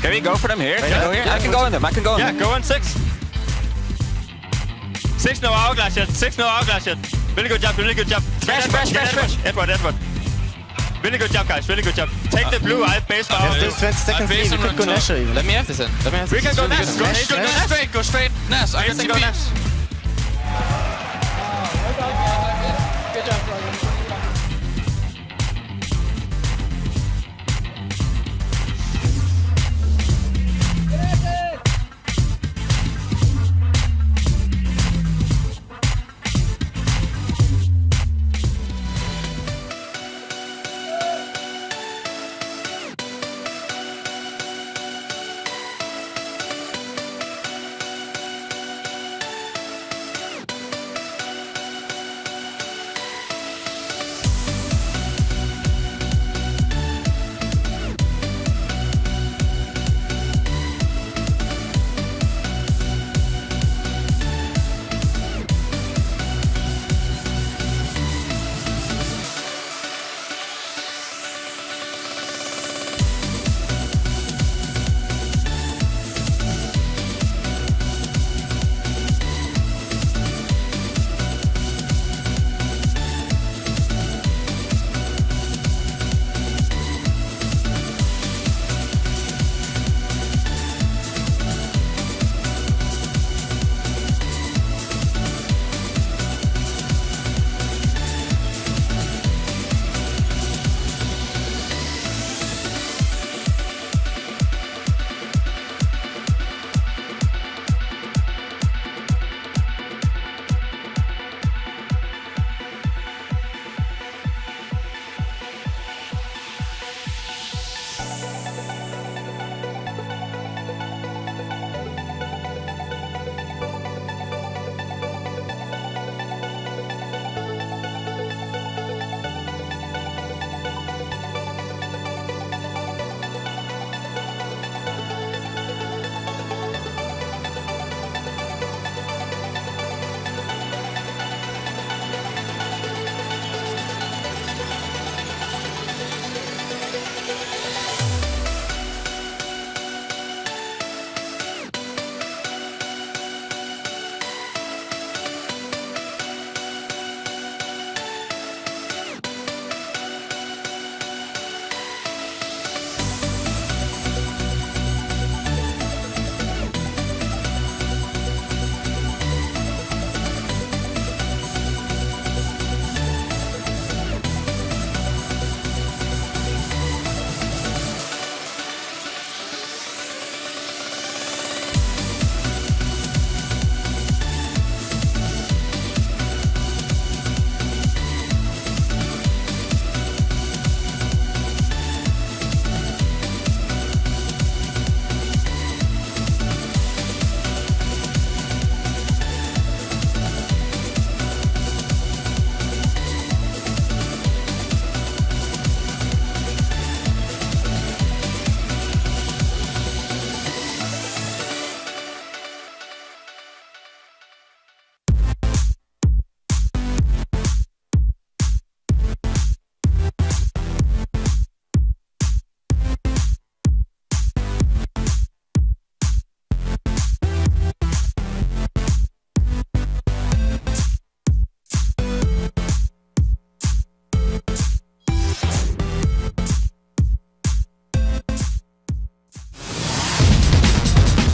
Can we go for them here? I can go in them. Yeah, go on 6. 6 no hourglass yet. Really good job. Smash. Edward. Really good job, guys. Really good job. Take the blue. I'll base power. There's still 20 seconds here. We could go Nash even. Let me have this in. We can go Nash. Go straight. Nash. I can go Nash. Good job, brother.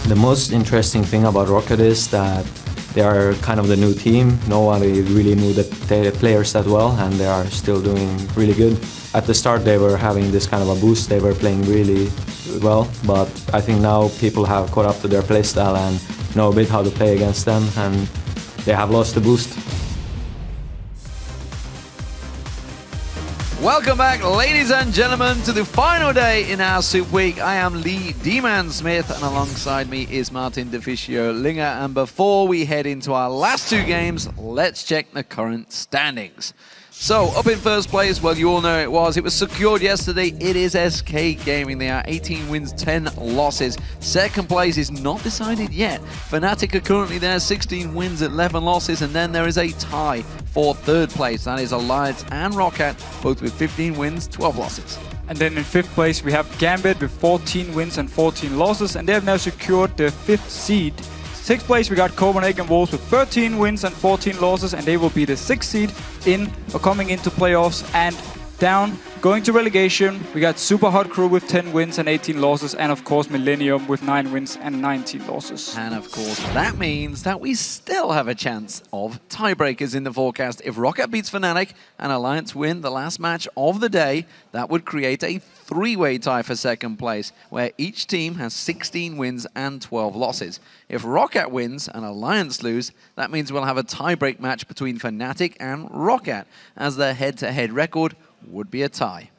The most interesting thing about Rocket is that they are kind of the new team. Nobody really knew the players that well, and they are still doing really good. At the start, they were having this kind of a boost. They were playing really well, but I think now people have caught up to their playstyle and know a bit how to play against them, and they have lost the boost. Welcome back, ladies and gentlemen, to the final day in our Super Week. I am Lee D-Man Smith, and alongside me is Martin Deficio Linger. And before we head into our last two games, let's check the current standings. So, up in first place, well, you all know it was secured yesterday. It is SK Gaming. They are 18 wins, 10 losses. Second place is not decided yet. Fnatic are currently there, 16 wins, 11 losses, and then there is a tie for third place. That is Alliance and Roccat, both with 15 wins, 12 losses. And then in fifth place, we have Gambit with 14 wins and 14 losses, and they have now secured the 5th seed. Sixth place, we got Copenhagen Wolves with 13 wins and 14 losses, and they will be the 6th seed coming into playoffs. And down, going to relegation, we got Super Hot Crew with 10 wins and 18 losses, and of course Millennium with 9 wins and 19 losses. And of course, that means that we still have a chance of tiebreakers in the forecast. If Roccat beats Fnatic and Alliance win the last match of the day, that would create a 3-way tie for second place, where each team has 16 wins and 12 losses. If Roccat wins and Alliance lose, that means we'll have a tiebreak match between Fnatic and Roccat, as their head-to-head record would be a tie.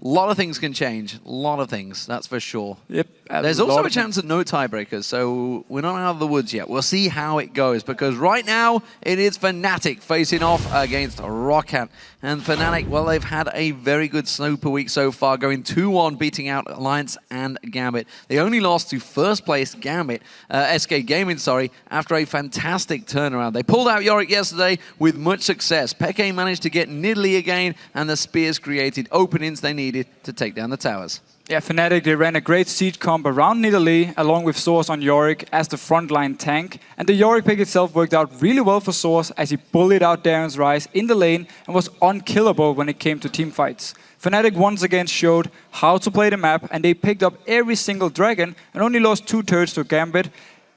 A lot of things can change, a lot of things, that's for sure. Yep. There's also a chance of no tiebreakers, so we're not out of the woods yet. We'll see how it goes, because right now it is Fnatic facing off against Roccat. And Fnatic, well, they've had a very good Super Week so far, going 2-1, beating out Alliance and Gambit. They only lost to first place Gambit, SK Gaming, sorry, after a fantastic turnaround. They pulled out Yorick yesterday with much success. Peke managed to get Nidalee again, and the Spears created openings they needed to take down the towers. Yeah, Fnatic, they ran a great siege comp around Nidalee, along with Source on Yorick as the frontline tank. And the Yorick pick itself worked out really well for Source, as he bullied out Darren's Rise in the lane and was unkillable when it came to team fights. Fnatic once again showed how to play the map, and they picked up every single dragon and only lost 2 turrets to Gambit,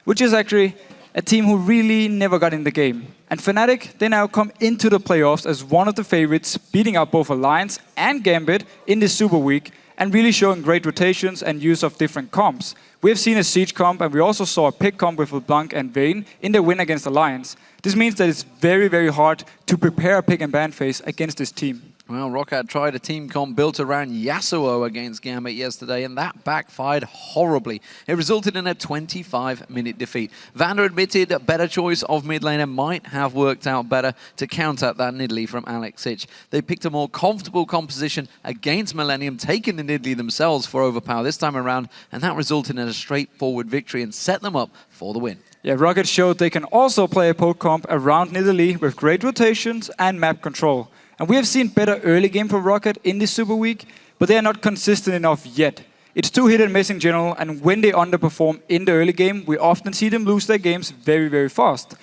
which is actually a team who really never got in the game. And Fnatic, they now come into the playoffs as one of the favorites, beating out both Alliance and Gambit in this Super Week, and really showing great rotations and use of different comps. We have seen a Siege comp, and we also saw a pick comp with LeBlanc and Vayne in their win against Alliance. This means that it's very, very hard to prepare a pick and ban phase against this team. Well, Roccat tried a team comp built around Yasuo against Gambit yesterday, and that backfired horribly. It resulted in a 25-minute defeat. Vander admitted a better choice of mid laner might have worked out better to counter that Nidalee from Alex Sitch. They picked a more comfortable composition against Millennium, taking the Nidalee themselves for overpower this time around, and that resulted in a straightforward victory and set them up for the win. Yeah, Rocket showed they can also play a poke comp around Nidalee with great rotations and map control. And we have seen better early game from Rocket in this Super Week, but they are not consistent enough yet. It's too hit and miss in general, and when they underperform in the early game, we often see them lose their games very, very fast.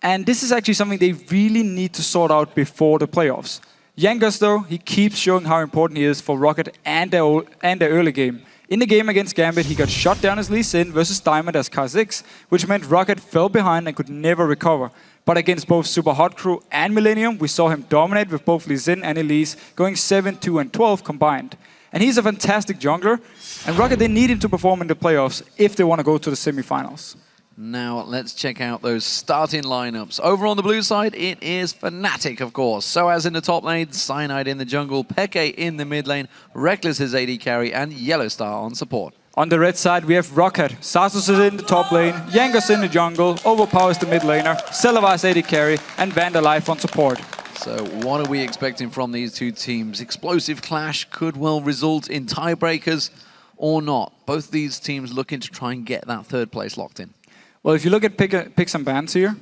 And this is actually something they really need to sort out before the playoffs. Yangas, though, he keeps showing how important he is for Rocket and their early game. In the game against Gambit, he got shot down as Lee Sin versus Diamond as Kha'Zix, which meant Rocket fell behind and could never recover. But against both Super Hot Crew and Millennium, we saw him dominate with both Lee Sin and Elise, going 7, 2, and 12 combined. And he's a fantastic jungler, and Rocket, they need him to perform in the playoffs if they want to go to the semifinals. Now, let's check out those starting lineups. Over on the blue side, it is Fnatic, of course. Soaz in the top lane, Cyanide in the jungle, Peke in the mid lane, Reckless is AD carry, and Yellowstar on support. On the red side, we have Rocket. Sasus is in the top lane, Yangas in the jungle, Overpower is the mid laner, Celeva AD carry, and Vandalife on support. So what are we expecting from these two teams? Explosive clash could well result in tiebreakers or not. Both these teams looking to try and get that third place locked in. Well, if you look at picks and bans here,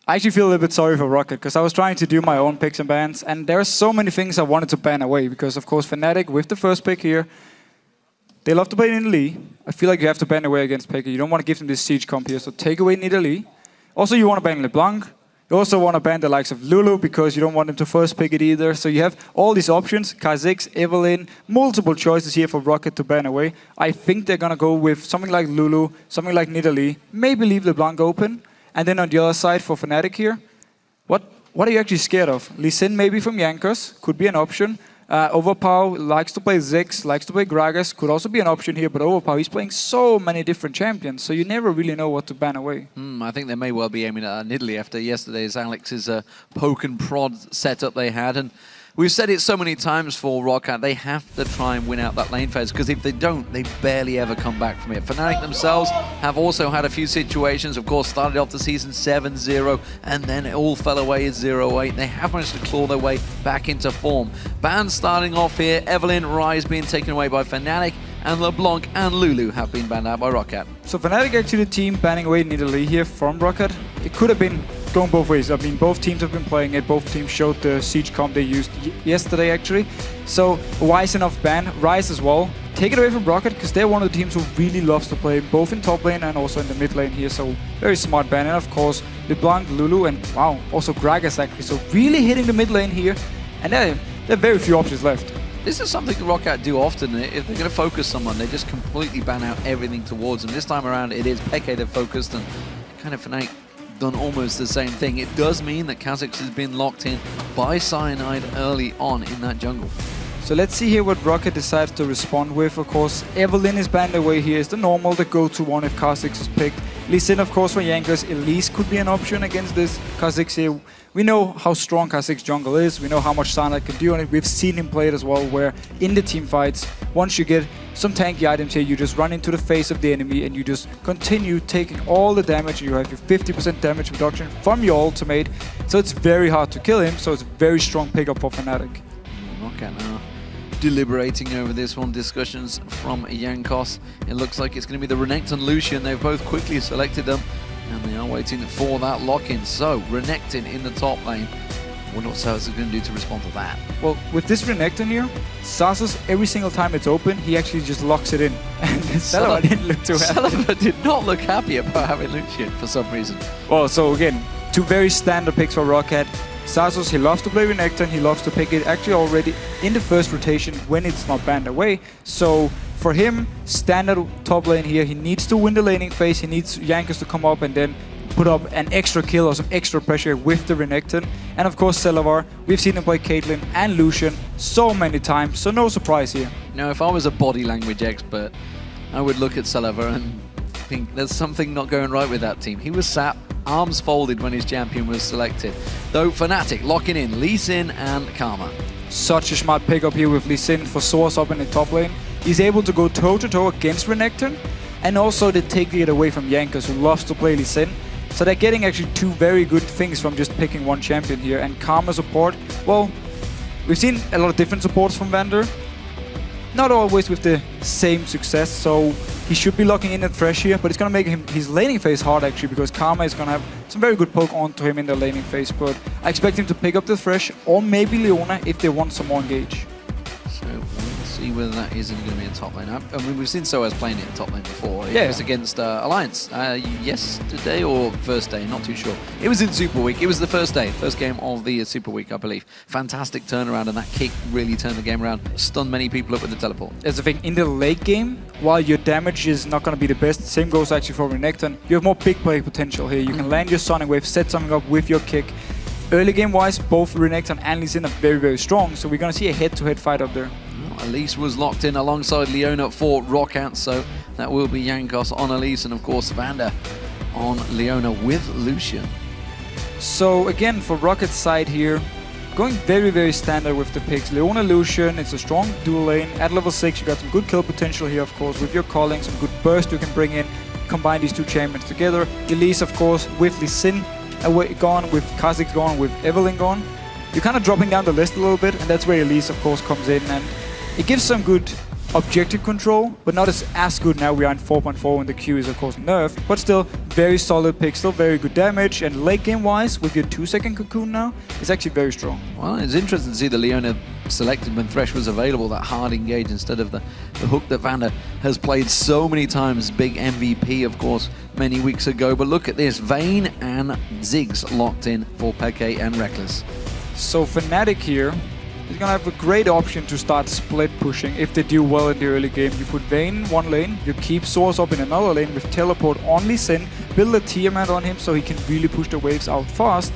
I actually feel a little bit sorry for Rocket, because I was trying to do my own picks and bans, and there are so many things I wanted to ban away, because of course Fnatic, with the first pick here, they love to play Nidalee. I feel like you have to ban away against Peke. You don't want to give them this siege comp here, so take away Nidalee. Also, you want to ban LeBlanc. You also want to ban the likes of Lulu because you don't want him to first pick it either. So you have all these options, Kha'Zix, Evelynn, multiple choices here for Rocket to ban away. I think they're going to go with something like Lulu, something like Nidalee, maybe leave LeBlanc open. And then on the other side for Fnatic here, what are you actually scared of? Lee Sin maybe from Jankos, could be an option. Overpow likes to play Ziggs, likes to play Gragas, could also be an option here, but Overpow, he's playing so many different champions, so you never really know what to ban away. I think they may well be aiming at Nidalee after yesterday's Alex's poke and prod setup they had. And we've said it so many times for Roccat, they have to try and win out that lane phase, because if they don't, they barely ever come back from it. Fnatic themselves have also had a few situations, of course, started off the season 7-0, and then it all fell away at 0-8. They have managed to claw their way back into form. Bans starting off here, Evelynn, Ryze being taken away by Fnatic, and LeBlanc and Lulu have been banned out by Roccat. So Fnatic actually the team banning away Nidalee here from Roccat. It could have been going both ways. I mean, both teams have been playing it. Both teams showed the Siege comp they used yesterday, actually. So, wise enough ban. Ryze as well. Take it away from Roccat, because they're one of the teams who really loves to play both in top lane and also in the mid lane here. So, very smart ban. And of course, LeBlanc, Lulu, and wow, also Gragas actually. So, really hitting the mid lane here. And there are very few options left. This is something Roccat do often. If they're going to focus someone, they just completely ban out everything towards them. This time around, it is Peke they've focused, and kind of Fnatic done almost the same thing. It does mean that Kha'Zix has been locked in by Cyanide early on in that jungle. So let's see here what Roccat decides to respond with. Of course, Evelynn is banned away here. It's the normal, the go-to one if Kha'Zix is picked. Lee Sin, of course, for Jankos. Elise could be an option against this Kha'Zix here. We know how strong Kha'Zix jungle is. We know how much Cyanide can do on it. We've seen him play it as well, where in the team fights, once you get some tanky items here, you just run into the face of the enemy and you just continue taking all the damage. You have your 50% damage reduction from your ultimate. So it's very hard to kill him. So it's a very strong pickup for Fnatic. Roccat now deliberating over this one. Discussions from Jankos. It looks like it's going to be the Renekton and Lucian. They've both quickly selected them, and they are waiting for that lock-in. So, Renekton in the top lane. I wonder what Sasus is going to do to respond to that. Well, with this Renekton here, Sasus, every single time it's open, he actually just locks it in. And Celevar didn't look too happy. Celevar did not look happy about having Lucian for some reason. Well, so again, two very standard picks for Roccat. Sasus, he loves to play Renekton, he loves to pick it actually already in the first rotation when it's not banned away. So for him, standard top lane here, he needs to win the laning phase, he needs Jankos to come up and then put up an extra kill or some extra pressure with the Renekton. And of course Celevar, we've seen him play Caitlyn and Lucian so many times, so no surprise here. Now if I was a body language expert, I would look at Celevar and think there's something not going right with that team. He was sat, arms folded when his champion was selected. Though Fnatic locking in Lee Sin and Karma. Such a smart pickup here with Lee Sin for Source up in the top lane. He's able to go toe-to-toe against Renekton, and also they take it away from Jankos, who loves to play Lee Sin. So they're getting actually two very good things from just picking one champion here. And Karma support, well, we've seen a lot of different supports from Vander. Not always with the same success, so he should be locking in at Thresh here, but it's going to make his laning phase hard actually, because Karma is going to have some very good poke onto him in the laning phase, but I expect him to pick up the Thresh or maybe Leona if they want some more engage. So we'll see whether that isn't going to be a top lane. I mean, we've seen Soaz playing it in top lane before. Yeah. It was against Alliance yesterday or first day, not too sure. It was in Super Week. It was the first day, first game of the Super Week, I believe. Fantastic turnaround, and that kick really turned the game around. Stunned many people up with the teleport. As the thing, in the late game, while your damage is not going to be the best, same goes actually for Renekton, you have more big play potential here. You can land your Sonic Wave, set something up with your kick. Early game wise, both Renekton and Lee Sin are very, very strong, so we're going to see a head-to-head fight up there. Elise was locked in alongside Leona for Roccat, so that will be Jankos on Elise, and of course Vander on Leona with Lucian. So again, for Rocket's side here, going very, very standard with the picks. Leona, Lucian, it's a strong dual lane. At level 6, you got some good kill potential here, of course, with your calling, some good burst you can bring in, combine these two champions together. Elise, of course, with Lee Sin gone, with Kha'Zix gone, with Evelynn gone. You're kind of dropping down the list a little bit, and that's where Elise, of course, comes in, and it gives some good objective control, but not as good now. We are in 4.4 when the Q is of course nerfed, but still very solid pick, still very good damage, and late game wise with your 2-second cocoon now, it's actually very strong. Well, it's interesting to see the Leona selected when Thresh was available, that hard engage instead of the hook that Vander has played so many times. Big MVP, of course, many weeks ago. But look at this, Vayne and Ziggs locked in for Peke and Reckless. So Fnatic here is going to have a great option to start split pushing if they do well in the early game. You put Vayne in one lane, you keep Source up in another lane with teleport on Lee Sin, build a Tiamat on him so he can really push the waves out fast.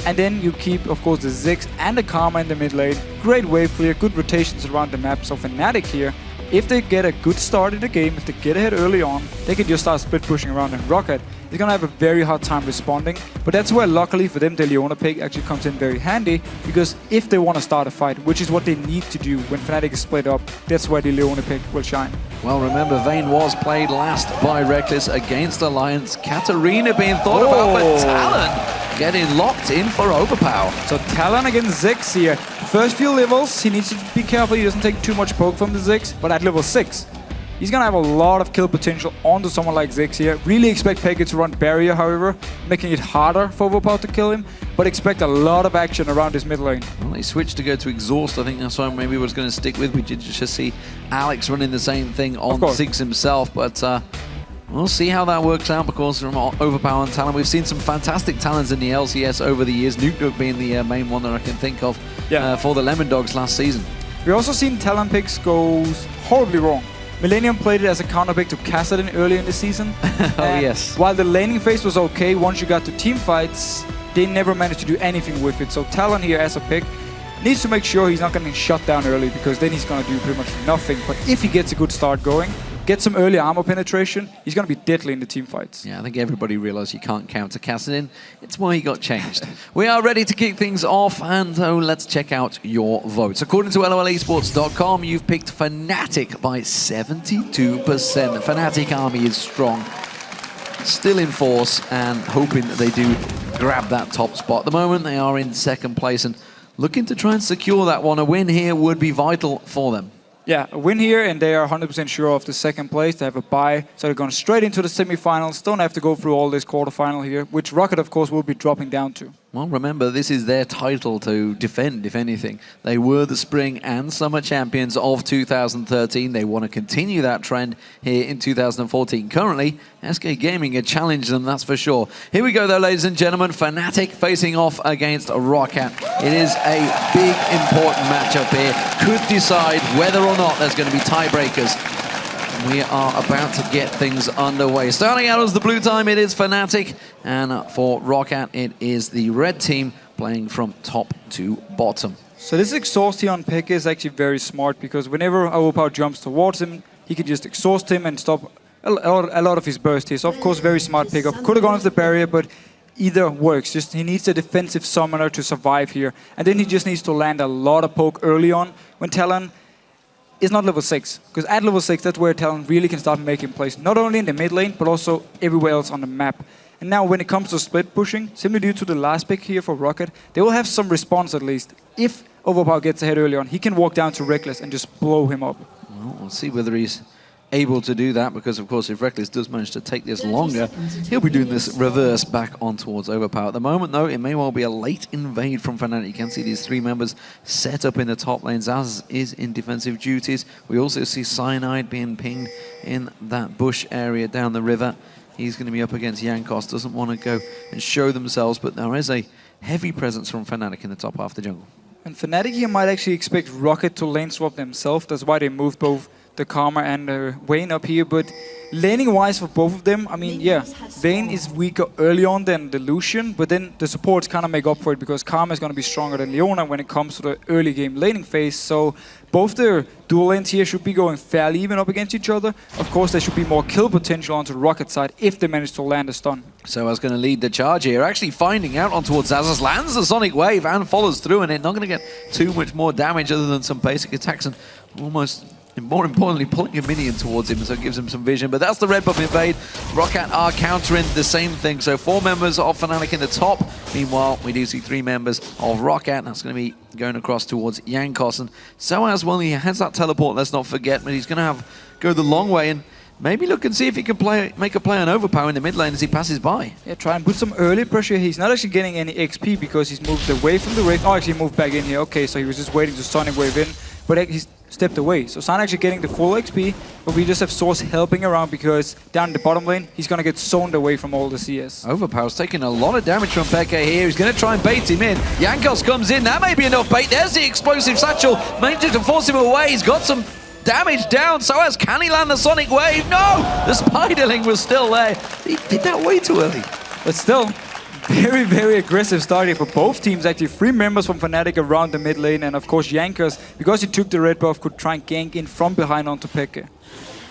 And then you keep, of course, the Ziggs and the Karma in the mid lane. Great wave clear, good rotations around the map. So Fnatic here, if they get a good start in the game, if they get ahead early on, they can just start split pushing around, and Rocket is going to have a very hard time responding. But that's where, luckily for them, the Leona pick actually comes in very handy, because if they want to start a fight, which is what they need to do when Fnatic is split up, that's where the Leona pick will shine. Well, remember, Vayne was played last by Reckless against Alliance. Katarina being thought about, but Talon getting locked in for Overpower. So Talon against Ziggs here. First few levels, he needs to be careful he doesn't take too much poke from the Ziggs, but at level 6, he's gonna have a lot of kill potential onto someone like Ziggs here. Really expect Peke to run barrier, however, making it harder for Overpower to kill him, but expect a lot of action around his mid lane. Well, he switched to go to Exhaust. I think that's why maybe was going to stick with. We did just see Alex running the same thing on Ziggs himself, but we'll see how that works out, because from Overpower and Talon, we've seen some fantastic talents in the LCS over the years, Nuke being the main one that I can think of for the Lemon Dogs last season. We've also seen Talon picks go horribly wrong. Millennium played it as a counter pick to Kassadin early in the season. Yes. While the laning phase was okay, once you got to team fights, they never managed to do anything with it. So Talon here as a pick needs to make sure he's not getting shut down early, because then he's going to do pretty much nothing. But if he gets a good start going, get some early armor penetration, he's going to be deadly in the team fights. Yeah, I think everybody realized you can't counter Kassadin. It's why he got changed. We are ready to kick things off, and let's check out your votes. According to LOLesports.com, you've picked Fnatic by 72%. The Fnatic army is strong, still in force, and hoping that they do grab that top spot. At the moment, they are in second place and looking to try and secure that one. A win here would be vital for them. Yeah, a win here, and they are 100% sure of the second place. They have a bye, so they're going straight into the semifinals. Don't have to go through all this quarterfinal here, which Rocket, of course, will be dropping down to. Well, remember, this is their title to defend, if anything. They were the Spring and Summer champions of 2013. They want to continue that trend here in 2014. Currently, SK Gaming had challenged them, that's for sure. Here we go, though, ladies and gentlemen. Fnatic facing off against Rocket. It is a big, important matchup here. Could decide whether or not there's going to be tiebreakers. We are about to get things underway. Starting out as the blue team, it is Fnatic, and for Rocket, it is the red team playing from top to bottom. So this exhaust here on Peke is actually very smart, because whenever Overpower jumps towards him, he can just exhaust him and stop a lot of his burst here. So of course, very smart pickup. Could have gone with the barrier, but either works. Just he needs a defensive summoner to survive here, and then he just needs to land a lot of poke early on when Talon is not level 6, because at level 6, that's where Talon really can start making plays, not only in the mid lane, but also everywhere else on the map. And now when it comes to split pushing, simply due to the last pick here for Rocket, they will have some response at least. If Overpower gets ahead early on, he can walk down to Reckless and just blow him up. Well, we'll see whether he's able to do that, because of course if Reckless does manage to take this longer, he'll be doing this reverse back on towards Overpower. At the moment though, it may well be a late invade from Fnatic. You can see these three members set up in the top lane. Zaz is in defensive duties. We also see Cyanide being pinged in that bush area down the river. He's going to be up against Jankos, doesn't want to go and show themselves, but there is a heavy presence from Fnatic in the top half of the jungle. And Fnatic here might actually expect Rocket to lane swap themselves. That's why they moved both the Karma and Vayne up here, but laning-wise for both of them, I mean, yeah, Vayne is weaker early on than the Lucian, but then the supports kind of make up for it, because Karma is going to be stronger than Leona when it comes to the early game laning phase. So both their dual lanes here should be going fairly even up against each other. Of course, there should be more kill potential onto the Rocket side if they manage to land a stun. So I was going to lead the charge here, actually finding out on towards Zazas, lands the Sonic Wave and follows through, and it's not going to get too much more damage other than some basic attacks, and almost, more importantly, pulling a minion towards him, so it gives him some vision. But that's the red buff invade. Rocket are countering the same thing. So 4 members of Fnatic in the top. Meanwhile, we do see 3 members of Rocket. That's going to be going across towards Jankos. And so as well, he has that teleport, let's not forget, but he's going to go the long way and maybe look and see if he can make a play on Overpower in the mid lane as he passes by. Yeah, try and put some early pressure. He's not actually getting any XP because he's moved away from the wave. Oh, actually moved back in here. Okay, so he was just waiting to Sonic Wave in. But he's stepped away. So Sana actually getting the full XP, but we just have Source helping around because down in the bottom lane, he's going to get zoned away from all the CS. Overpower's taking a lot of damage from Peke here. He's going to try and bait him in. Jankos comes in. That may be enough bait. There's the explosive satchel. Manages to force him away. He's got some damage down. So as can he land the Sonic Wave? No! The Spiderling was still there. He did that way too early. But still, very, very aggressive start here for both teams. Actually, 3 members from Fnatic around the mid lane. And of course, Jankos, because he took the red buff, could try and gank in from behind onto Peke.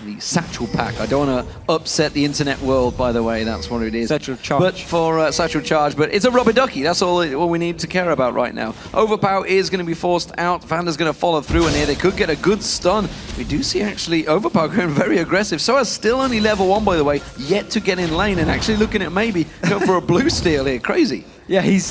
The Satchel Pack. I don't want to upset the internet world, by the way. That's what it is. Satchel Charge. But for Satchel Charge, but it's a rubber ducky. That's all we need to care about right now. Overpower is going to be forced out. Vanda's going to follow through, and here they could get a good stun. We do see actually Overpower going very aggressive. So is still only level 1, by the way, yet to get in lane, and actually looking at maybe go for a blue steal here. Crazy. Yeah, he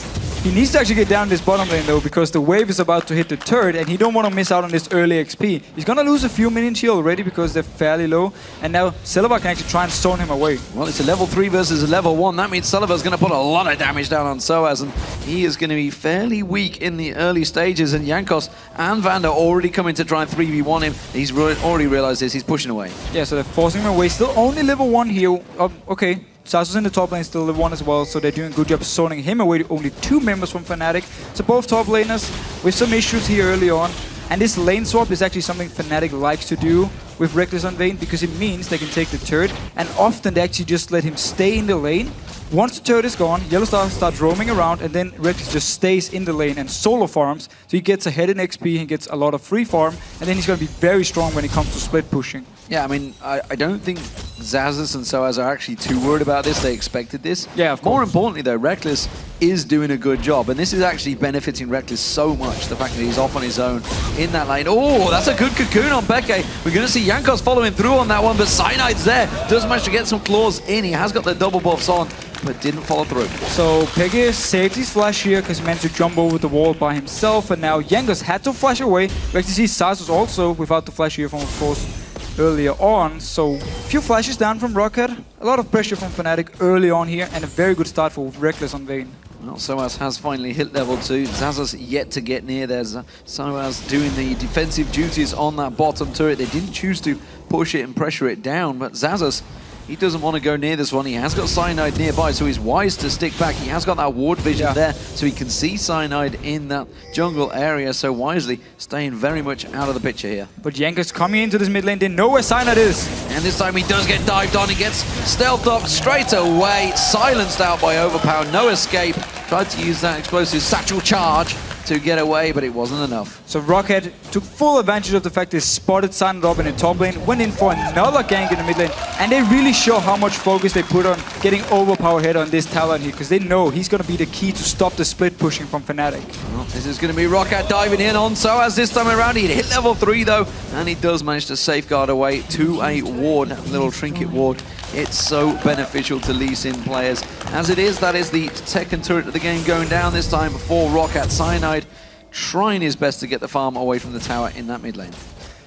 needs to actually get down this bottom lane though, because the wave is about to hit the turret and he don't want to miss out on this early XP. He's gonna lose a few minions here already because they're fairly low, and now Silva can actually try and stone him away. Well, it's a level 3 versus a level 1. That means Silva's going to put a lot of damage down on Soaz, and he is going to be fairly weak in the early stages, and Jankos and Vanda already coming to try and 3v1 him. He's already realized this. He's pushing away. Yeah, so they're forcing him away. Still only level 1 here. Okay. Sasus in the top lane, still level 1 as well, so they're doing a good job zoning him away. Only 2 members from Fnatic. So both top laners with some issues here early on. And this lane swap is actually something Fnatic likes to do with Reckless on Vayne, because it means they can take the turret, and often they actually just let him stay in the lane. Once the turret is gone, Yellowstar starts roaming around, and then Reckless just stays in the lane and solo farms. So he gets ahead in XP, he gets a lot of free farm, and then he's going to be very strong when it comes to split pushing. Yeah, I mean, I don't think Xaxus and Soaz are actually too worried about this. They expected this. Yeah, of course. More importantly, though, Reckless is doing a good job, and this is actually benefiting Reckless so much, the fact that he's off on his own in that lane. Oh, that's a good cocoon on Peke. We're going to see Jankos following through on that one, but Cyanide's there. Does manage to get some claws in. He has got the double buffs on, but didn't follow through. So Peke saved his flash here because he managed to jump over the wall by himself, and now Jankos had to flash away. We actually see Sasus also without the flash here from, of course, earlier on. So a few flashes down from Rocket, a lot of pressure from Fnatic early on here, and a very good start for Reckless on Vayne. Well, Soaz has finally hit level 2. Xaxus yet to get near there. Soaz doing the defensive duties on that bottom turret. They didn't choose to push it and pressure it down, but Xaxus, he doesn't want to go near this one. He has got Cyanide nearby, so he's wise to stick back. He has got that ward vision there, so he can see Cyanide in that jungle area, so wisely staying very much out of the picture here. But Jankos coming into this mid lane, they know where Cyanide is. And this time he does get dived on. He gets stealthed up straight away, silenced out by Overpower. No escape. Tried to use that explosive satchel charge to get away, but it wasn't enough. So Rocket took full advantage of the fact they spotted Cyanide up in the top lane, went in for another gank in the mid lane, and they really show how much focus they put on getting Overpower head on this Talon here, because they know he's going to be the key to stop the split pushing from Fnatic. Well, this is going to be Rocket diving in on Soaz this time around. He hit level 3 though, and he does manage to safeguard away to a ward, a little trinket ward. It's so beneficial to Lee Sin players. As it is, that is the second turret of the game going down this time for Rocket. Cyanide trying his best to get the farm away from the tower in that mid lane.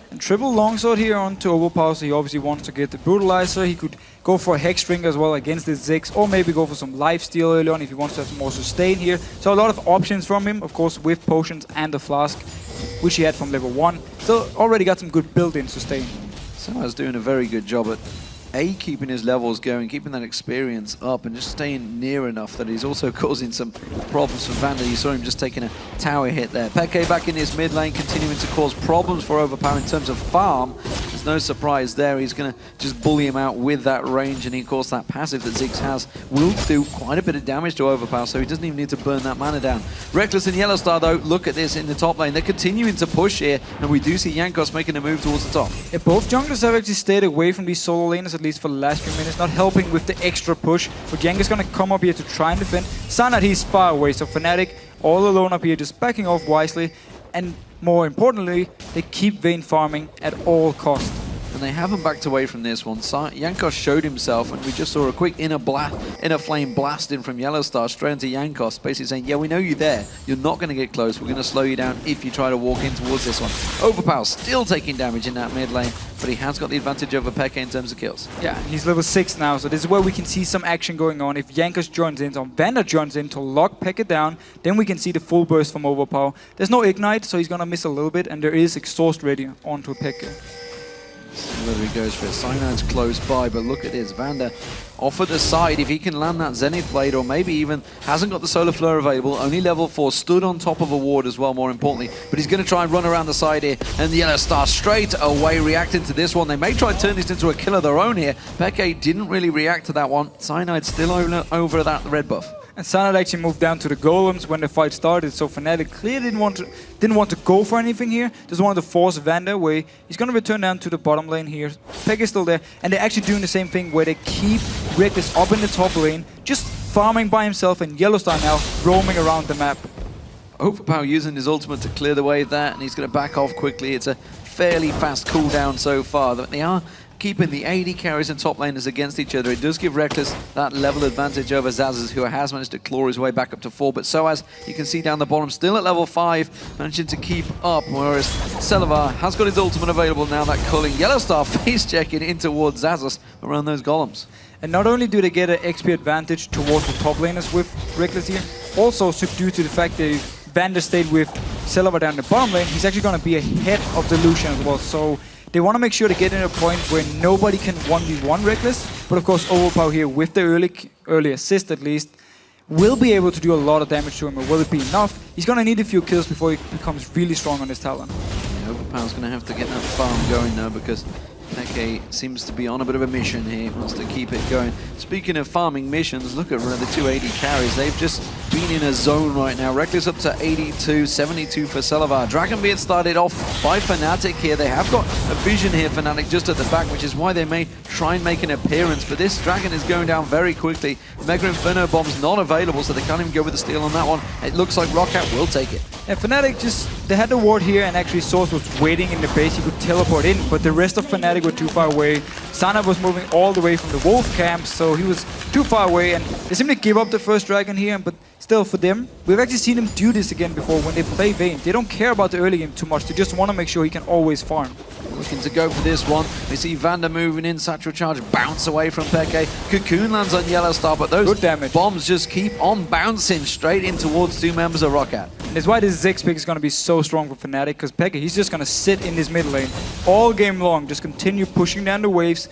And triple longsword here onto Overpower, so he obviously wants to get the Brutalizer. He could go for a Hexdrinker as well against the Ziggs, or maybe go for some lifesteal early on if he wants to have some more sustain here. So a lot of options from him, of course, with potions and the flask, which he had from level 1. So already got some good built-in sustain. Soaz doing a very good job at keeping his levels going, keeping that experience up, and just staying near enough that he's also causing some problems for Vanda. You saw him just taking a tower hit there. Peke back in his mid lane, continuing to cause problems for Overpower in terms of farm. There's no surprise there. He's going to just bully him out with that range, and of course that passive that Ziggs has will do quite a bit of damage to Overpower, so he doesn't even need to burn that mana down. Reckless and Yellowstar though, look at this in the top lane. They're continuing to push here, and we do see Jankos making a move towards the top. Yeah, both junglers have actually stayed away from these solo laners, at least for the last few minutes, not helping with the extra push. But Jankos going to come up here to try and defend. Cyanide, he's far away, so Fnatic all alone up here, just backing off wisely. And more importantly, they keep Vayne farming at all costs. And and they haven't backed away from this one. Jankos showed himself, and we just saw a quick inner flame blast in from Yellowstar straight into Jankos, basically saying, yeah, we know you're there. You're not going to get close. We're going to slow you down if you try to walk in towards this one. Overpower still taking damage in that mid lane, but he has got the advantage over Peke in terms of kills. Yeah, he's level 6 now, so this is where we can see some action going on. If Jankos joins in, or Vander joins in to lock Peke down, then we can see the full burst from Overpower. There's no ignite, so he's going to miss a little bit, and there is exhaust ready onto Peke. Whether he goes for it. Cyanide's close by, but look at this. Vander off at the side. If he can land that Zenith Blade, or maybe even hasn't got the Solar Flare available, only level 4, stood on top of a ward as well, more importantly. But he's going to try and run around the side here, and the Yellow Star straight away reacting to this one. They may try and turn this into a kill of their own here. Peke didn't really react to that one. Cyanide still over that red buff. And Cyanide actually moved down to the golems when the fight started, so Fnatic clearly didn't want to go for anything here. Just wanted to force Vander away. He's going to return down to the bottom lane here. Peke is still there, and they're actually doing the same thing where they keep Reckless up in the top lane, just farming by himself, and Yellowstar now roaming around the map. Overpower using his ultimate to clear the way there, and he's going to back off quickly. It's a fairly fast cooldown so far. They are keeping the AD carries and top laners against each other. It does give Reckless that level advantage over Zazas, who has managed to claw his way back up to 4. But Soaz, you can see down the bottom, still at level 5, managing to keep up, whereas Celavar has got his ultimate available now, that culling. Yellowstar face checking in towards Zazas around those golems. And not only do they get an XP advantage towards the top laners with Reckless here, also due to the fact that Vander stayed with Celavar down the bottom lane, he's actually going to be ahead of the Lucian as well. So they want to make sure to get in a point where nobody can 1v1 Reckless, but of course Overpower here with the early assist at least will be able to do a lot of damage to him. Or will it be enough? He's going to need a few kills before he becomes really strong on his talent. Yeah, Overpower's going to have to get that farm going now, because Peke seems to be on a bit of a mission here. He wants to keep it going. Speaking of farming missions, look at the two AD carries. They've just been in a zone right now. Reckless up to 82, 72 for Celavar. Dragonbeard started off by Fnatic here. They have got a vision here, Fnatic, just at the back, which is why they may try and make an appearance. But this Dragon is going down very quickly. Mega Inferno Bomb's not available, so they can't even go with the steal on that one. It looks like Roccat will take it. And Fnatic they had the ward here, and actually Source was waiting in the base. He could teleport in, but the rest of Fnatic were too far away. Sana was moving all the way from the Wolf camp, so he was too far away, and they simply give up the first Dragon here. But still, for them, we've actually seen them do this again before when they play Vayne. They don't care about the early game too much. They just want to make sure he can always farm. Looking to go for this one. We see Vander moving in, Satchel Charge bounce away from Peke. Cocoon lands on Yellowstar, but those bombs just keep on bouncing straight in towards two members of Roccat. And that's why this Zex pick is going to be so strong for Fnatic, because Peke, he's just going to sit in this mid lane all game long, just continue pushing down the waves,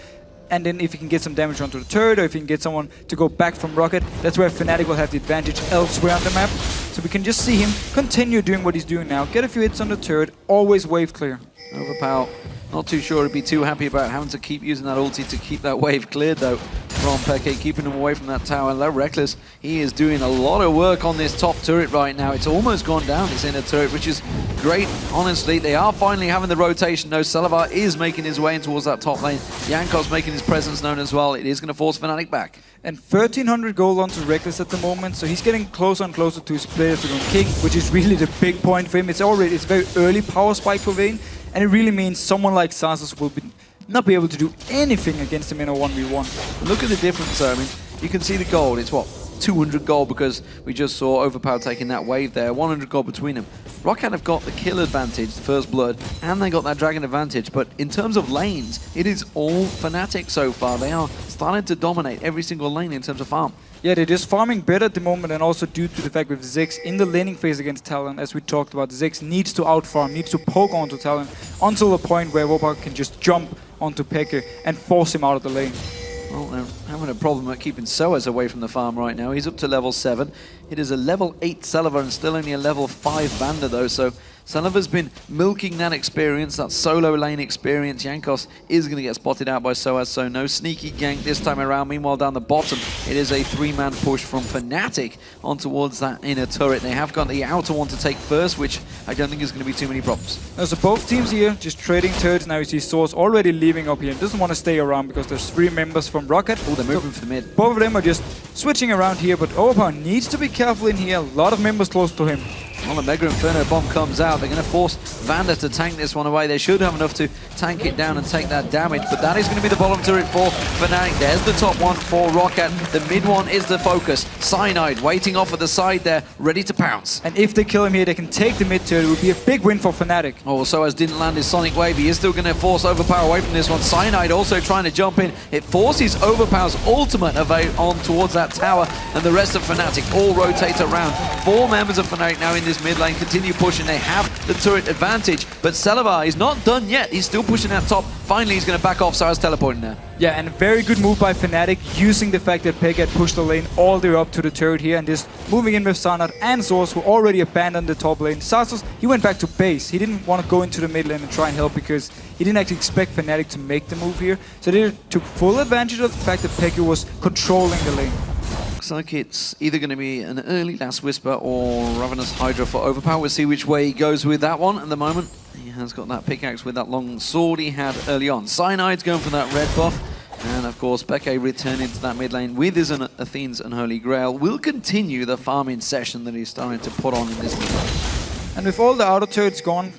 and then if he can get some damage onto the turret, or if he can get someone to go back from Rocket, that's where Fnatic will have the advantage elsewhere on the map. So we can just see him continue doing what he's doing now, get a few hits on the turret, always wave clear. Overpower, not too sure he'd be too happy about having to keep using that ulti to keep that wave cleared though from Peke, keeping him away from that tower. And that Reckless, he is doing a lot of work on this top turret right now. It's almost gone down, this inner turret, which is great, honestly. They are finally having the rotation though. Celavar is making his way in towards that top lane. Jankos making his presence known as well. It is going to force Fnatic back. And 1300 gold onto Reckless at the moment, so he's getting closer and closer to his players to go King, which is really the big point for him. It's very early power spike for Vayne, and it really means someone like Zazas will not be able to do anything against him in a 1v1. Look at the difference though. I mean, you can see the gold. It's what? 200 gold, because we just saw Overpower taking that wave there. 100 gold between them. Roccat have got the kill advantage, the first blood, and they got that dragon advantage. But in terms of lanes, it is all Fnatic so far. They are starting to dominate every single lane in terms of farm. Yeah, they're just farming better at the moment, and also due to the fact with Ziggs in the laning phase against Talon, as we talked about, Ziggs needs to outfarm, needs to poke onto Talon until the point where Overpower can just jump onto Peke and force him out of the lane. Well, they're having a problem at keeping Soaz away from the farm right now. He's up to level 7. It is a level 8 Celavar and still only a level 5 Vander though, so Celavar's been milking that experience, that solo lane experience. Jankos is going to get spotted out by Soaz, so no sneaky gank this time around. Meanwhile, down the bottom, it is a 3-man push from Fnatic on towards that inner turret. They have got the outer one to take first, which I don't think is going to be too many problems. So both teams here just trading turrets. Now you see Source already leaving up here and doesn't want to stay around because there's 3 members from Rocket. Oh, they're moving for the mid. Both of them are just switching around here, but Overpower needs to be careful in here. A lot of members close to him. Well, the Mega Inferno bomb comes out. They're going to force Vander to tank this one away. They should have enough to tank it down and take that damage, but that is going to be the bottom turret for Fnatic. There's the top one for Rocket. The mid one is the focus. Cyanide waiting off at the side there, ready to pounce. And if they kill him here, they can take the mid turret. It would be a big win for Fnatic. Oh, Soaz didn't land his Sonic Wave. He is still going to force Overpower away from this one. Cyanide also trying to jump in. It forces Overpower's ultimate on towards that tower, and the rest of Fnatic all rotate around. 4 members of Fnatic now in this mid lane continue pushing. They have the turret advantage, but Selavar is not done yet. He's still pushing that top. Finally, he's going to back off, so I was teleporting there. Yeah, and a very good move by Fnatic, using the fact that Peg had pushed the lane all the way up to the turret here, and just moving in with Sanad and Source, who already abandoned the top lane. Sasos, he went back to base. He didn't want to go into the mid lane and try and help because he didn't actually expect Fnatic to make the move here. So they took full advantage of the fact that Pegu was controlling the lane. Looks like it's either going to be an early Last Whisper or Ravenous Hydra for Overpower. We'll see which way he goes with that one. At the moment, he has got that pickaxe with that long sword he had early on. Cyanide's going for that red buff. And of course, Peke returning to that mid lane with his Athene's Unholy Grail will continue the farming session that he's starting to put on in this mid lane. And with all the auto turrets gone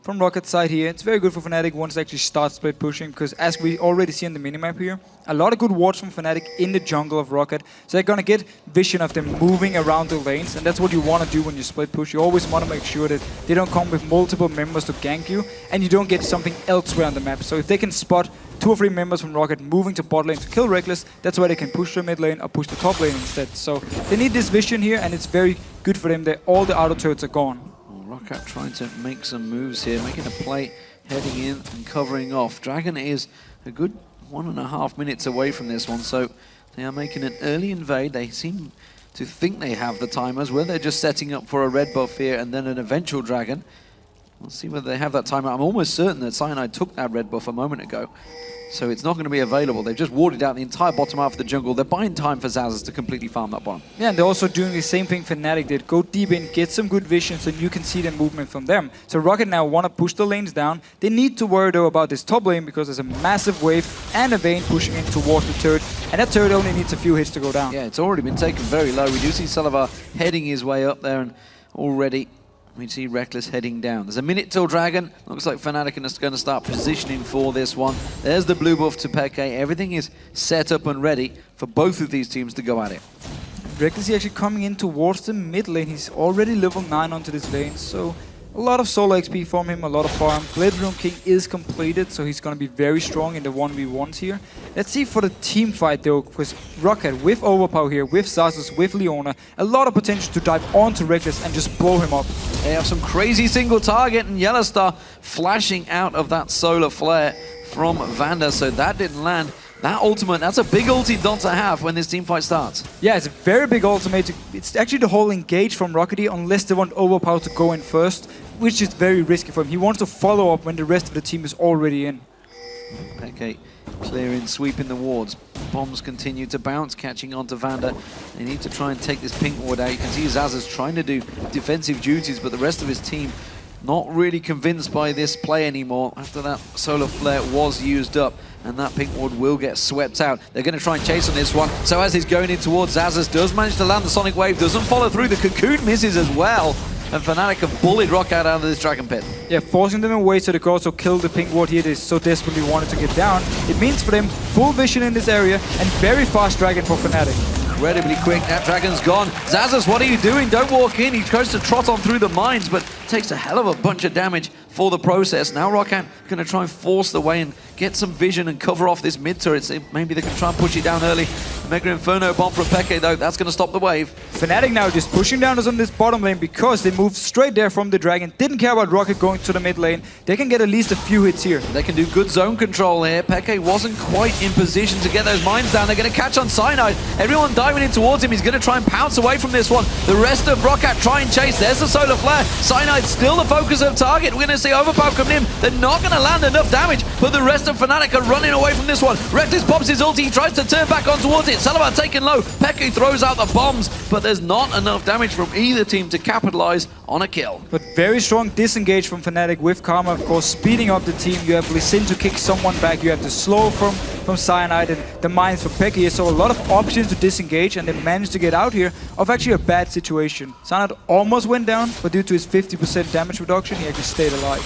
from Rocket's side here, it's very good for Fnatic once they actually start split pushing, because as we already see on the minimap here, a lot of good wards from Fnatic in the jungle of Rocket. So they're gonna get vision of them moving around the lanes, and that's what you want to do when you split push. You always want to make sure that they don't come with multiple members to gank you, and you don't get something elsewhere on the map. So if they can spot 2 or 3 members from Rocket moving to bot lane to kill Reckless, that's where they can push the mid lane or push the top lane instead. So they need this vision here, and it's very good for them that all the auto turrets are gone. Rocket trying to make some moves here, making a play, heading in and covering off. Dragon is a good 1.5 minutes away from this one, so they are making an early invade. They seem to think they have the timers, where they're just setting up for a red buff here and then an eventual Dragon. We'll see whether they have that timer. I'm almost certain that Cyanide took that red buff a moment ago, so it's not going to be available. They've just warded out the entire bottom half of the jungle. They're buying time for Zazas to completely farm that bottom. Yeah, and they're also doing the same thing Fnatic did. Go deep in, get some good vision so you can see the movement from them. So Rocket now want to push the lanes down. They need to worry though about this top lane because there's a massive wave and a Vayne pushing in towards the turret. And that turret only needs a few hits to go down. Yeah, it's already been taken very low. We do see Selavar heading his way up there, and already we see Reckless heading down. There's a minute till Dragon. Looks like Fnatic is going to start positioning for this one. There's the blue buff to Peke. Everything is set up and ready for both of these teams to go at it. Reckless is actually coming in towards the mid lane. He's already level 9 onto this lane, so a lot of solo XP from him, a lot of farm. Blade Rune King is completed, so he's going to be very strong in the 1v1s here. Let's see for the team fight though, because Rocket with Overpower here, with Zazus, with Leona, a lot of potential to dive onto Reckless and just blow him up. They have some crazy single target, and Yellowstar flashing out of that solar flare from Vander, so that didn't land. That ultimate, that's a big ulti dot to have when this team fight starts. Yeah, it's a very big ultimate. It's actually the whole engage from Rockety, unless they want Overpower to go in first, which is very risky for him. He wants to follow up when the rest of the team is already in. Okay, clearing, sweeping the wards. Bombs continue to bounce, catching onto Vander. They need to try and take this pink ward out. You can see Zazas trying to do defensive duties, but the rest of his team not really convinced by this play anymore after that solar flare was used up, and that pink ward will get swept out. They're going to try and chase on this one. So as he's going in towards Zazas, does manage to land the Sonic Wave, doesn't follow through. The Cocoon misses as well, and Fnatic have bullied Rocket out of this Dragon Pit. Yeah, forcing them away so they could also kill the pink ward here they so desperately wanted to get down. It means for them full vision in this area and very fast Dragon for Fnatic. Incredibly quick, that Dragon's gone. Zazas, what are you doing? Don't walk in. He tries to trot on through the mines, but takes a hell of a bunch of damage for the process. Now Rocket going to try and force the way and get some vision and cover off this mid turret. So maybe they can try and push it down early. Mega Inferno bomb from Peke though, that's going to stop the wave. Fnatic now just pushing down us on this bottom lane because they moved straight there from the Dragon. Didn't care about Rocket going to the mid lane. They can get at least a few hits here. They can do good zone control here. Peke wasn't quite in position to get those mines down. They're going to catch on Cyanide. Everyone diving in towards him. He's going to try and pounce away from this one. The rest of Rocket try and chase. There's the solar flare. Cyanide still the focus of target. We're going to see see Overpower coming in. They're not going to land enough damage, but the rest of Fnatic are running away from this one. Reckless pops his ulti, he tries to turn back on towards it. Salavat taken low. Peku throws out the bombs, but there's not enough damage from either team to capitalize on a kill. But very strong disengage from Fnatic with Karma, of course, speeding up the team. You have Lee Sin to kick someone back. You have the slow from Cyanide and the mines from Peku here. So a lot of options to disengage, and they managed to get out here of actually a bad situation. Cyanide almost went down, but due to his 50% damage reduction, he actually stayed alive.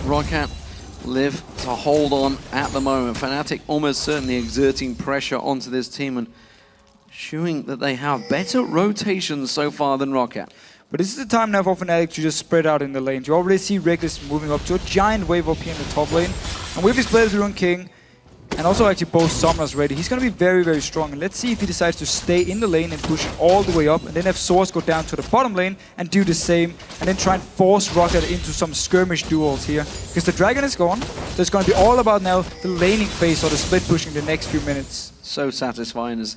Rocket live to hold on at the moment. Fnatic almost certainly exerting pressure onto this team and showing that they have better rotations so far than Rocket. But this is the time now for Fnatic to just spread out in the lanes. You already see Reckless moving up to a giant wave up here in the top lane. And with his players Rune King, and also actually both Summoners ready, he's going to be very, very strong. And let's see if he decides to stay in the lane and push it all the way up, and then have Source go down to the bottom lane and do the same, and then try and force Rocket into some skirmish duels here. Because the Dragon is gone, so it's going to be all about now the laning phase or the split pushing the next few minutes. So satisfying as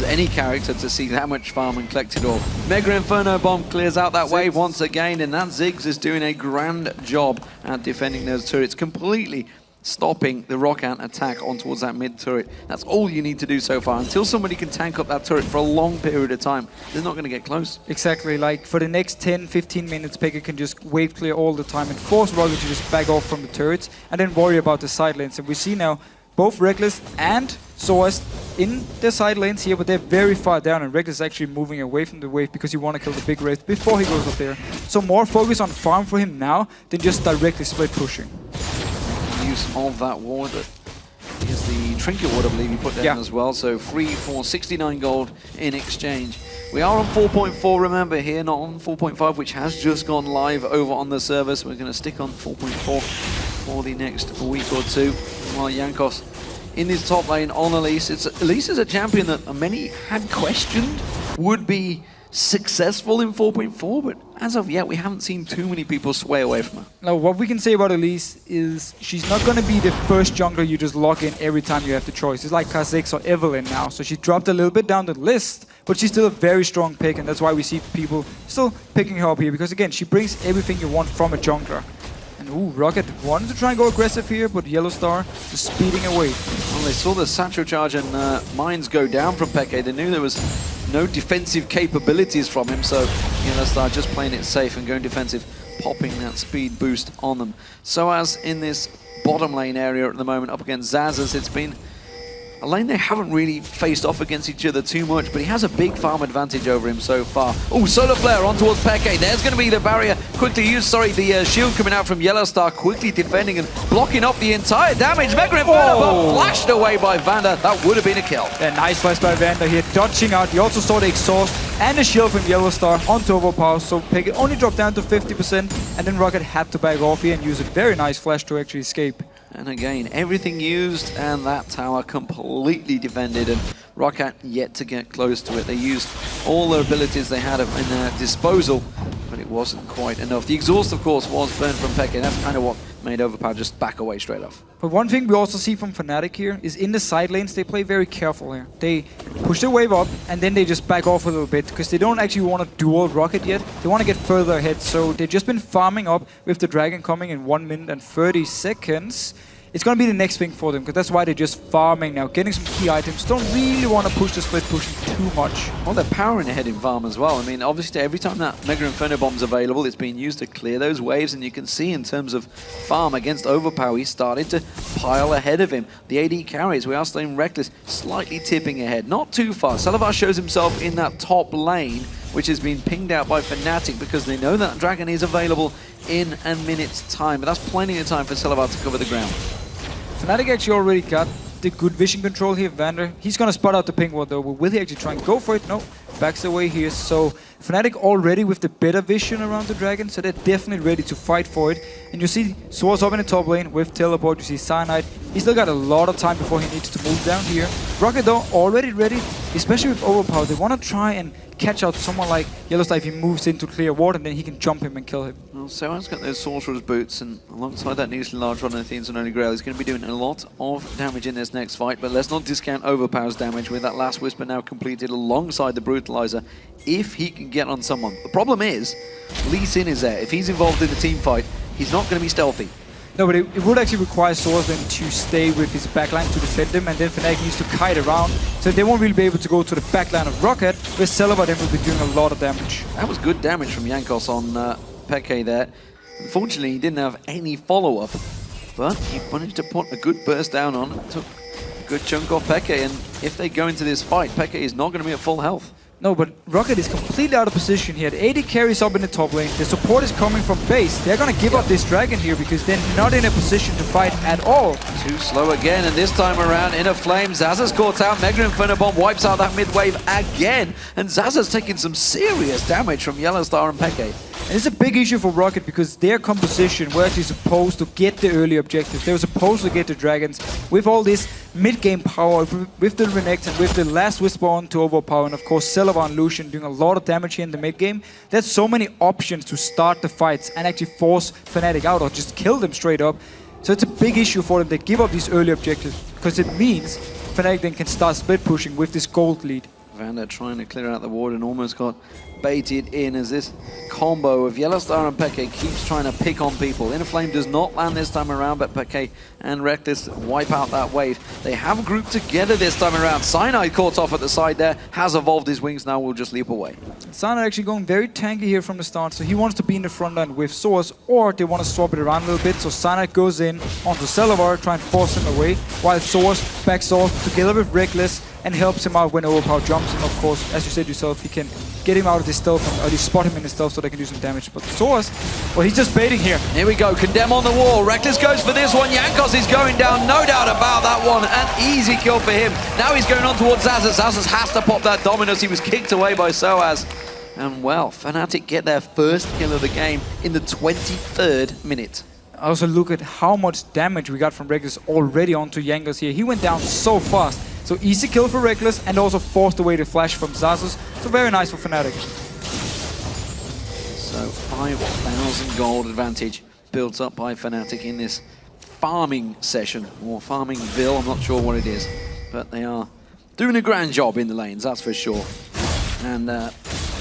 any character to see that much farm and collect it all. Mega Inferno Bomb clears out that wave once again, and that Ziggs is doing a grand job at defending those turrets, completely stopping the Rock Ant attack on towards that mid turret. That's all you need to do so far. Until somebody can tank up that turret for a long period of time, they're not going to get close. Exactly, like for the next 10-15 minutes, Peku can just wave clear all the time and force Rocket to just back off from the turrets and then worry about the side lanes. And we see now both Reckless and Source in the side lanes here, but they're very far down, and Reckless is actually moving away from the wave because you want to kill the big wraith before he goes up there. So more focus on farm for him now than just directly split pushing. Use of that ward, but here's the trinket ward I believe he put down as well, so free for 69 gold in exchange. We are on 4.4, remember, here, not on 4.5, which has just gone live over on the server, so we're going to stick on 4.4 for the next week or two. While Jankos in his top lane on Elise. Elise is a champion that many had questioned would be successful in 4.4, but as of yet, we haven't seen too many people sway away from her. Now, what we can say about Elise is she's not going to be the first jungler you just lock in every time you have the choice. It's like Kha'Zix or Evelynn now, so she dropped a little bit down the list, but she's still a very strong pick, and that's why we see people still picking her up here, because again, she brings everything you want from a jungler. And ooh, Rocket wanted to try and go aggressive here, but Yellow Star just speeding away. Well, they saw the Satchel Charge and mines go down from Peku. They knew there was no defensive capabilities from him, so Yellow Star just playing it safe and going defensive, popping that speed boost on them. So as in this bottom lane area at the moment, up against Zazas, it's been a lane they haven't really faced off against each other too much, but he has a big farm advantage over him so far. Oh, Solar Flare on towards Peku. There's going to be the barrier quickly used. Sorry, the shield coming out from Yellow Star, quickly defending and blocking up the entire damage. Mega Inferno Bomb flashed away by Vander. That would have been a kill. Yeah, nice flash by Vander here, dodging out. You also saw the exhaust and the shield from Yellow Star onto Overpower, so Peku only dropped down to 50%, and then Rocket had to back off here and use a very nice flash to actually escape. And again, everything used, and that tower completely defended, and Rocket yet to get close to it. They used all their abilities they had in their disposal, but it wasn't quite enough. The exhaust, of course, was burned from Peku, and that's kind of what made Overpower just back away straight off. But one thing we also see from Fnatic here is in the side lanes, they play very careful here. They push their wave up, and then they just back off a little bit, because they don't actually want to duel Rocket yet. They want to get further ahead, so they've just been farming up with the Dragon coming in 1 minute and 30 seconds. It's going to be the next thing for them, because that's why they're just farming now, getting some key items. Don't really want to push the split pushing too much. Well, they're powering ahead in farm as well. I mean, obviously, every time that Mega Inferno Bomb's available, it's being used to clear those waves, and you can see in terms of farm against Overpower, he's started to pile ahead of him. The AD carries, we are staying Reckless, slightly tipping ahead. Not too far. Salavar shows himself in that top lane, which has been pinged out by Fnatic because they know that Dragon is available in a minute's time. But that's plenty of time for Salavar to cover the ground. Fnatic actually already got the good vision control here. Vander, he's going to spot out the pink ward though. Will he actually try and go for it? No, backs away here. So Fnatic already with the better vision around the Dragon, so they're definitely ready to fight for it. And you see Swords up in the top lane with Teleport. You see Cyanide. He's still got a lot of time before he needs to move down here. Rocket though, already ready, especially with Overpower. They want to try and catch out someone like Yellow Star if he moves into clear ward, and then he can jump him and kill him. Well, Sohan's got those Sorcerer's Boots, and alongside that needlessly large run of the Athene's and Holy Grail, he's going to be doing a lot of damage in this next fight, but let's not discount Overpower's damage with that last Whisper now completed alongside the Brutalizer, if he can get on someone. The problem is, Lee Sin is there. If he's involved in the team fight, he's not going to be stealthy. No, but it would actually require Soaz then to stay with his backline to defend him, and then Fnatic needs to kite around, so they won't really be able to go to the backline of Rocket, where Celabar then will be doing a lot of damage. That was good damage from Jankos on Peke there. Unfortunately, he didn't have any follow-up, but he managed to put a good burst down on it, took a good chunk off Peke, and if they go into this fight, Peke is not going to be at full health. No, but Rocket is completely out of position here. The AD carries up in the top lane. The support is coming from base. They're going to give up this dragon here because they're not in a position to fight at all. Too slow again, and this time around, Inner Flame, Zaza's caught out. Mega Inferno Bomb wipes out that mid wave again, and Zaza's taking some serious damage from Yellowstar and Peke. And it's a big issue for Rocket because their composition were actually supposed to get the early objectives. They were supposed to get the dragons with all this mid-game power, with the Renekton and with the last Whisper on to overpower, and of course Celabar and Lucian doing a lot of damage here in the mid-game. There's so many options to start the fights and actually force Fnatic out or just kill them straight up. So it's a big issue for them. They give up these early objectives because it means Fnatic then can start split pushing with this gold lead. Vander trying to clear out the ward and almost got baited in as this combo of Yellowstar and Peke keeps trying to pick on people. Inner Flame does not land this time around, but Peke and Reckless wipe out that wave. They have grouped together this time around. Cyanide caught off at the side there, has evolved his wings, now will just leap away. Cyanide actually going very tanky here from the start, so he wants to be in the front line with Soaz, or they want to swap it around a little bit, so Cyanide goes in onto Celabar, trying to force him away, while Soaz backs off together with Reckless and helps him out when Overpower jumps, and of course, as you said yourself, he can get him out of this stealth, or at least spot him in the stealth so they can do some damage. But Soaz, well, he's just baiting here. Here we go, Condemn on the wall. Reckless goes for this one. Jankos is going down, no doubt about that one. An easy kill for him. Now he's going on towards Zazas. Zazas has to pop that Dominus. He was kicked away by Soaz. And well, Fnatic get their first kill of the game in the 23rd minute. Also look at how much damage we got from Reckless already onto Jankos here. He went down so fast. So easy kill for Reckless and also forced away the flash from Zazas. So very nice for Fnatic. So 5,000 gold advantage built up by Fnatic in this farming session, or farmingville, I'm not sure what it is. But they are doing a grand job in the lanes, that's for sure. And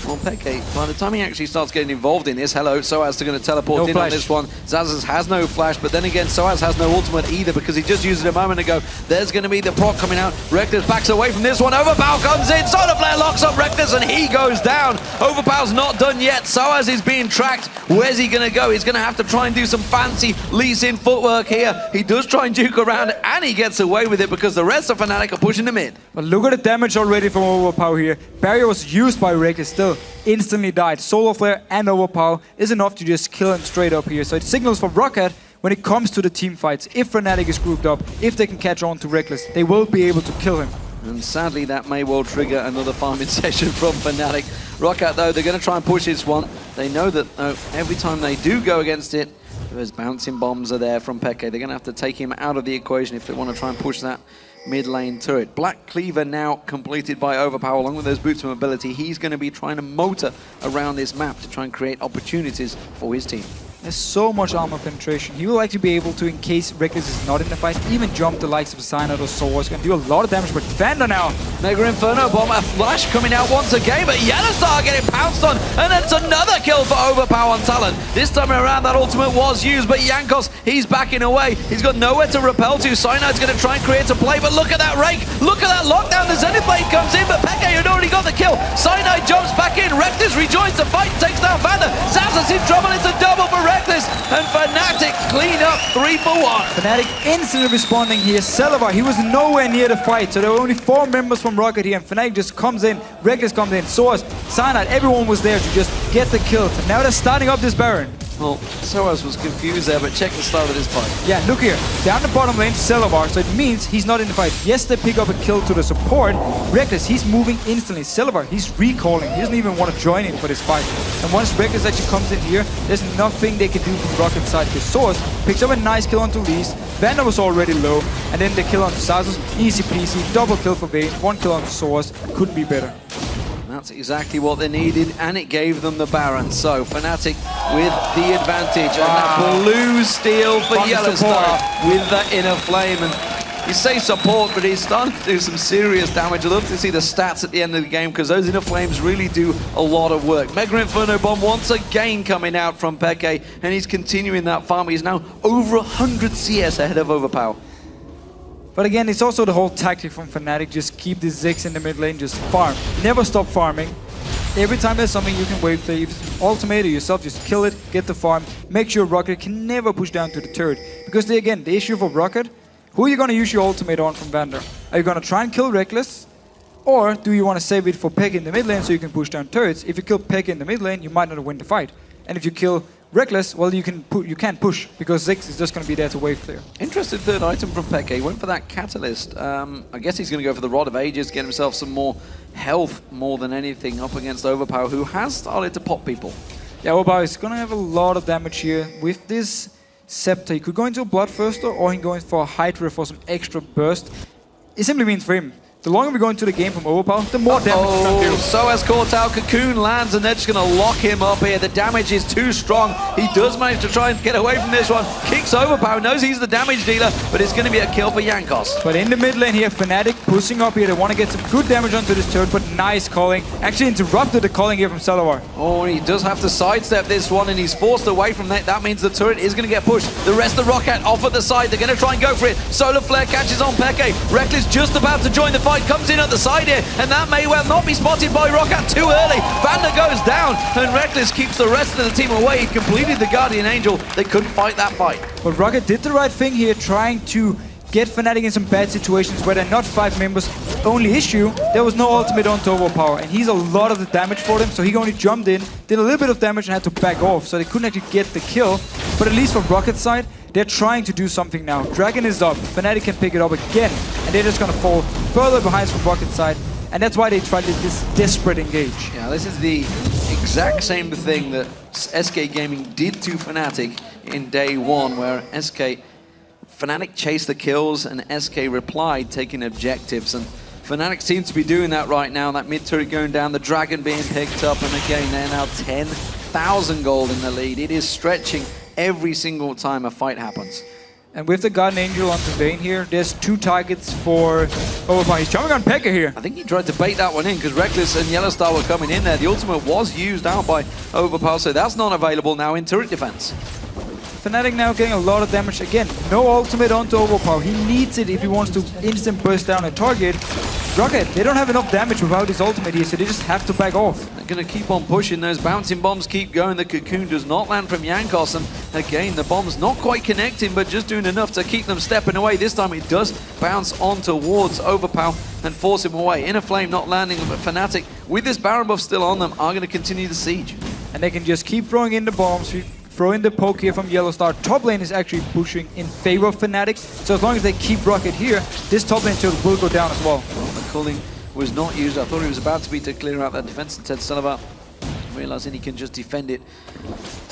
well, Peke, by the time he actually starts getting involved in this, hello, Soaz going to teleport in on this one. Zazas has no flash, but then again, Soaz has no ultimate either because he just used it a moment ago. There's going to be the proc coming out. Reckless backs away from this one. Overpower comes in. Solar Flare locks up Reckless and he goes down. Overpower's not done yet. Soaz is being tracked. Where's he going to go? He's going to have to try and do some fancy Lee-Sin footwork here. He does try and juke around and he gets away with it because the rest of Fnatic are pushing him in. But look at the damage already from Overpower here. Barrier was used by Reckless still. Instantly died. Solar Flare and Overpower is enough to just kill him straight up here. So it signals for Rocket when it comes to the team fights. If Fnatic is grouped up, if they can catch on to Reckless, they will be able to kill him. And sadly, that may well trigger another farming session from Fnatic. Rocket, though, they're going to try and push this one. They know that every time they do go against it, those bouncing bombs are there from Peke. They're going to have to take him out of the equation if they want to try and push that mid lane turret. Black Cleaver now completed by Overpower along with those boots of mobility. He's going to be trying to motor around this map to try and create opportunities for his team. There's so much armor penetration. He will actually be able to, in case Reckless is not in the fight, even jump the likes of Cyanide or Soaz. Going to do a lot of damage, but Vander now. Mega Inferno Bomb, a flash coming out once again, but Yellowstar getting pounced on, and it's another kill for Overpower on Talon. This time around, that ultimate was used, but Jankos, he's backing away. He's got nowhere to repel to. Cyanide's going to try and create a play, but look at that rake. Look at that lockdown. The Zenith Blade comes in, but Peke had already got the kill. Cyanide jumps back in. Reckless rejoins the fight, takes down Vander. Zazas in trouble. It's a double for Reckless, and Fnatic clean up 3 for 1. Fnatic instantly responding here. Celabar, he was nowhere near the fight, so there were only 4 members from Rocket here, and Fnatic just comes in. Reckless comes in, Soaz, Cyanide, everyone was there to just get the kill. And now they're starting up this Baron. Well, Soaz was confused there, but check the start of this fight. Yeah, look here. Down the bottom lane, Celabar, so it means he's not in the fight. Yes, they pick up a kill to the support. Reckless, he's moving instantly. Celabar, he's recalling. He doesn't even want to join in for this fight. And once Reckless actually comes in here, there's nothing they can do from Rocket's side. Because Soaz picks up a nice kill onto Least. Vander was already low, and then the kill onto Zazas. Easy peasy, double kill for Vayne, 1 kill onto Soaz. Couldn't be better. That's exactly what they needed, and it gave them the Baron. So, Fnatic with the advantage. And that blue steal for Yellowstar with that Inner Flame. And You say support, but he's starting to do some serious damage. I'd love to see the stats at the end of the game because those inner flames really do a lot of work. Mega Inferno Bomb once again coming out from Peke, and he's continuing that farm. He's now over 100 CS ahead of Overpower. But again, it's also the whole tactic from Fnatic. Just keep the Ziggs in the mid lane, just farm. Never stop farming. Every time there's something you can wave play, if it's ultimate or yourself, just kill it, get the farm. Make sure Rocket can never push down to the turret. Because again, the issue for Rocket, who are you going to use your ultimate on from Vander? Are you going to try and kill Reckless? Or do you want to save it for Peke in the mid lane so you can push down turrets? If you kill Peke in the mid lane, you might not win the fight. And if you kill Reckless, well, you can't push because Ziggs is just going to be there to wave clear. Interesting third item from Peke. Went for that Catalyst. I guess he's going to go for the Rod of Ages, get himself some more health more than anything up against Overpower, who has started to pop people. Yeah, Overpower is going to have a lot of damage here. With this Scepter, he could go into a Bloodthirster or he can go in for a Hydra for some extra burst. It simply means for him, the longer we go into the game from Overpower, the more damage he's going to do. So has caught out. Cocoon lands and they're just going to lock him up here. The damage is too strong. He does manage to try and get away from this one. Kicks Overpower, knows he's the damage dealer, but it's going to be a kill for Jankos. But in the mid lane here, Fnatic pushing up here. They want to get some good damage onto this turret, but nice calling. Actually interrupted the calling here from Salavar. Oh, he does have to sidestep this one and he's forced away from that. That means the turret is going to get pushed. The rest of Rocket off at the side. They're going to try and go for it. Solar Flare catches on Peke. Reckless just about to join the fight. Comes in at the side here, and that may well not be spotted by Rocket too early. Vander goes down, and Reckless keeps the rest of the team away. He completed the Guardian Angel. They couldn't fight that fight. But Rocket did the right thing here, trying to get Fnatic in some bad situations where they're not 5 members. Only issue, there was no ultimate on to Overpower, and he's a lot of the damage for them, so he only jumped in, did a little bit of damage and had to back off, so they couldn't actually get the kill. But at least from Rocket's side, they're trying to do something now. Dragon is up, Fnatic can pick it up again, and they're just gonna fall further behind from Rocket's side. And that's why they tried this desperate engage. Yeah, this is the exact same thing that SK Gaming did to Fnatic in day one, where Fnatic chased the kills and SK replied, taking objectives. And Fnatic seems to be doing that right now. That mid turret going down, the Dragon being picked up, and again, they're now 10,000 gold in the lead. It is stretching every single time a fight happens. And with the Guardian Angel onto Vayne here, there's 2 targets for Overpower. He's jumping on Pekka here. I think he tried to bait that one in because Reckless and Yellowstar were coming in there. The ultimate was used out by Overpower, so that's not available now in turret defense. Fnatic now getting a lot of damage. Again, no ultimate onto Overpower. He needs it if he wants to instant burst down a target. Rocket, they don't have enough damage without his ultimate here, so they just have to back off. They're going to keep on pushing. Those bouncing bombs keep going. The Cocoon does not land from Jankos, and again, the bomb's not quite connecting, but just doing enough to keep them stepping away. This time it does bounce on towards Overpower and force him away. Inner Flame not landing, but Fnatic, with this Baron buff still on them, are going to continue the siege. And they can just keep throwing in the bombs, throw in the poke here from Yellowstar. Top lane is actually pushing in favor of Fnatic, so as long as they keep Rocket here, this top lane turret will go down as well. Well, the culling was not used. I thought he was about to be to clear out that defense, instead Salavar realizing he can just defend it.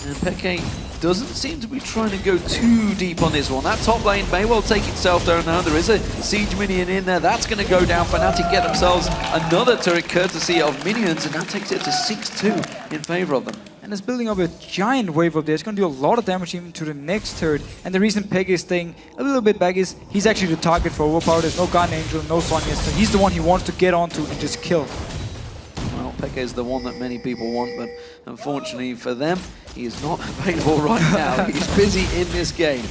And Peke doesn't seem to be trying to go too deep on this one. That top lane may well take itself down now. There is a siege minion in there. That's going to go down. Fnatic get themselves another turret courtesy of minions, and that takes it to 6-2 in favor of them. And it's building up a giant wave up there. It's going to do a lot of damage even to the next turret. And the reason Peke is staying a little bit back is he's actually the target for Overpower. There's no Guardian Angel, no Sonya, so he's the one he wants to get onto and just kill. Well, Peke is the one that many people want, but unfortunately for them, he is not available right now. He's busy in this game.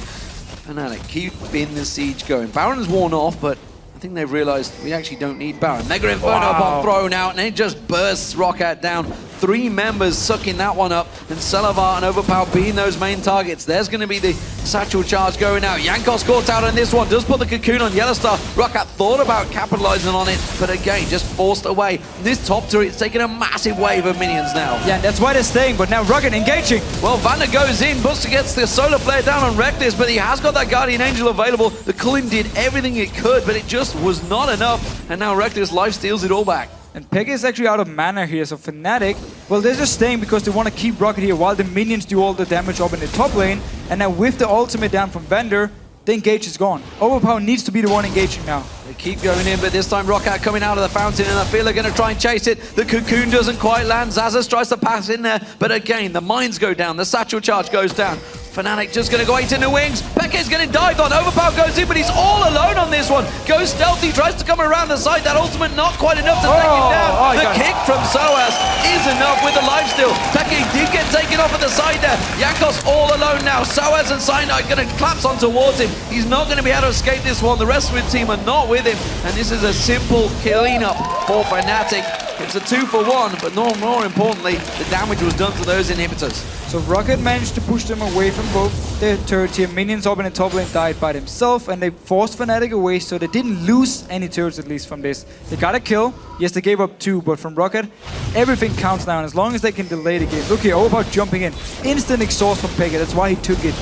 Fnatic keeping the siege going. Baron's worn off, but I think they've realized we actually don't need Baron. Mega Inferno bomb thrown out, and it just bursts Rocket down. 3 members sucking that one up, and Salavar and Overpower being those main targets. There's going to be the satchel charge going out. Jankos caught out on this one, does put the Cocoon on Yellowstar. Rocket thought about capitalizing on it, but again, just forced away. This top turret's taking a massive wave of minions now. Yeah, that's why they're staying, but now Rocket engaging. Well, Vander goes in, Buster gets the Solar Flare down on Reckless, but he has got that Guardian Angel available. The Cullen did everything it could, but it just was not enough, and now Reckless life steals it all back. And Peke is actually out of mana here, so Fnatic, well, they're just staying because they want to keep Rocket here while the minions do all the damage up in the top lane. And now with the ultimate down from Vander, the engage is gone. Overpower needs to be the one engaging now. They keep going in, but this time Rocket coming out of the fountain, and I feel they're going to try and chase it. The Cocoon doesn't quite land. Xaxus tries to pass in there, but again, the mines go down. The satchel charge goes down. Fnatic just going to go into the wings. Peke's getting dived on. Overpower goes in, but he's all alone on this one. Goes stealthy, tries to come around the side. That ultimate not quite enough to take him down. The kick from Soaz is enough with the lifesteal. Peke did get taken off at the side there. Jankos all alone now. Soaz and Cyanide going to collapse on towards him. He's not going to be able to escape this one. The rest of his team are not with him. And this is a simple cleanup for Fnatic. It's a 2-for-1, but more importantly, the damage was done to those inhibitors. So Rocket managed to push them away from both their turrets here. Minions up in the top lane died by themselves, and they forced Fnatic away, so they didn't lose any turrets at least from this. They got a kill. Yes, they gave up 2, but from Rocket, everything counts now, and as long as they can delay the game. Look here, Overpower jumping in. Instant exhaust from Peke, that's why he took it.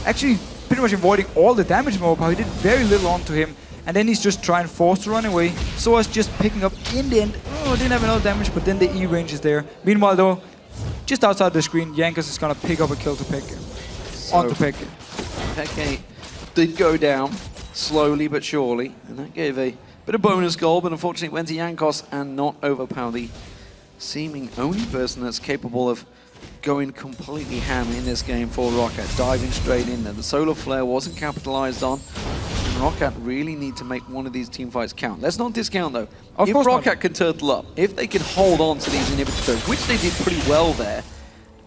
Actually, pretty much avoiding all the damage from Overpower. He did very little onto him. And then he's just trying forced to run away. So was just picking up in the end. Oh, didn't have enough damage, but then the E range is there. Meanwhile, though, just outside the screen, Jankos is gonna pick up a kill to Peke. Onto Peke. Peke did go down slowly but surely, and that gave a bit of bonus goal, but unfortunately it went to Jankos and not Overpower, the seeming only person that's capable of going completely ham in this game for Rocket, diving straight in there. The solar flare wasn't capitalized on. Rocket really need to make one of these team fights count. Let's not discount though. If Rocket can turtle up, if they can hold on to these inhibitors, which they did pretty well there,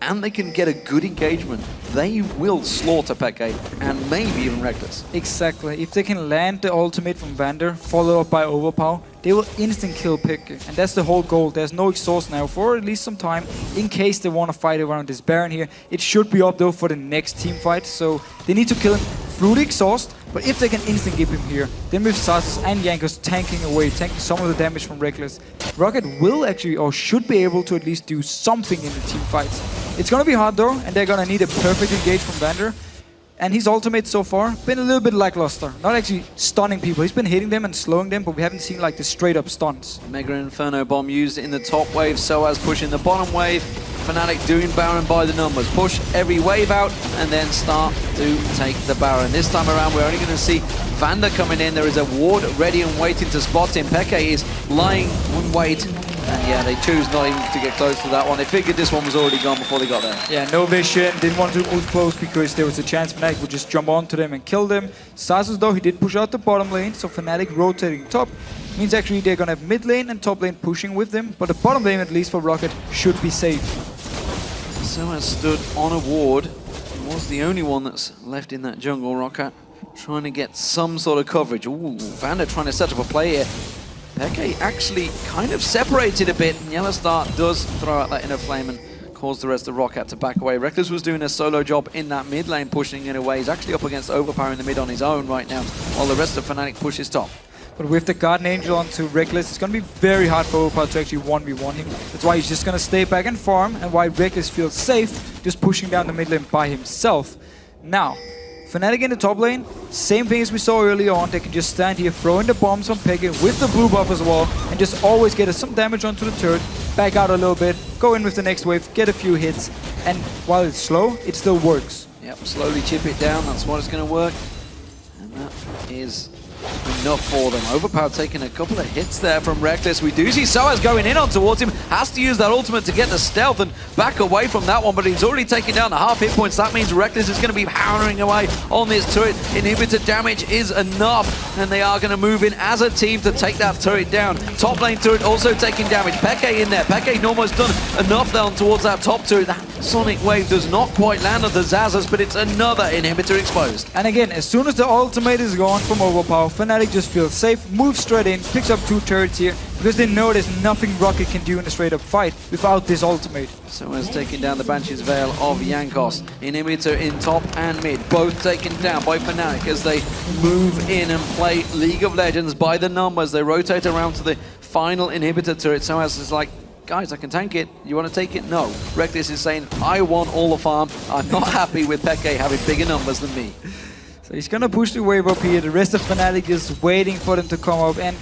and they can get a good engagement, they will slaughter Peke and maybe even Reckless. Exactly. If they can land the ultimate from Vander, followed up by Overpower, they will instant kill Peke. And that's the whole goal. There's no exhaust now for at least some time, in case they want to fight around this Baron here. It should be up though for the next team fight, so they need to kill him through the exhaust. But if they can instant give him here, then with Sazas and Jankos tanking away, tanking some of the damage from Reckless, Rocket will actually, or should be able to at least do something in the team fights. It's gonna be hard though, and they're gonna need a perfect engage from Vander. And his ultimate so far, been a little bit lackluster. Not actually stunning people, he's been hitting them and slowing them, but we haven't seen like the straight up stuns. Mega Inferno Bomb used in the top wave, Soaz pushing the bottom wave. Fnatic doing Baron by the numbers. Push every wave out and then start to take the Baron. This time around we're only going to see Vander coming in. There is a ward ready and waiting to spot him. Peke is lying in wait. And yeah, they choose not even to get close to that one. They figured this one was already gone before they got there. Yeah, no vision. Didn't want to ult close because there was a chance Fnatic would just jump onto them and kill them. Sazas though, he did push out the bottom lane, so Fnatic rotating top means actually they're going to have mid lane and top lane pushing with them. But the bottom lane, at least for Rocket, should be safe. Soaz stood on a ward. He was the only one that's left in that jungle. Rocket trying to get some sort of coverage. Ooh, Vander trying to set up a play here. Peke actually kind of separated a bit, and Yellowstar does throw out that inner flame and cause the rest of Rocket to back away. Reckless was doing a solo job in that mid lane, pushing it away. He's actually up against Overpower in the mid on his own right now, while the rest of Fnatic pushes top. But with the Guardian Angel onto Reckless, it's going to be very hard for Overpower to actually 1v1 him. That's why he's just going to stay back and farm, and why Reckless feels safe just pushing down the mid lane by himself. Now, Fnatic in the top lane, same thing as we saw earlier on. They can just stand here, throwing the bombs on Peke with the blue buff as well, and just always get some damage onto the turret, back out a little bit, go in with the next wave, get a few hits, and while it's slow, it still works. Yep, slowly chip it down, that's what it's going to work. And that is enough for them. Overpower taking a couple of hits there from Reckless. We do see Soaz going in on towards him. Has to use that ultimate to get the stealth and back away from that one, but he's already taken down the half hit points. That means Reckless is going to be powering away on this turret. Inhibitor damage is enough, and they are going to move in as a team to take that turret down. Top lane turret also taking damage. Peke in there. Peke almost done enough down towards that top turret. That Sonic Wave does not quite land on the Zazas, but it's another inhibitor exposed. And again, as soon as the ultimate is gone from Overpower, Fnatic just feels safe, moves straight in, picks up 2 turrets here, because they know there's nothing Rocket can do in a straight-up fight without this ultimate. Soaz taking down the Banshee's Veil of Jankos. Inhibitor in top and mid, both taken down by Fnatic as they move in and play League of Legends by the numbers. They rotate around to the final inhibitor turret. Soaz is like, guys, I can tank it. You want to take it? No. Reckless is saying, I want all the farm. I'm not happy with Peke having bigger numbers than me. So he's gonna push the wave up here. The rest of Fnatic is waiting for them to come up, and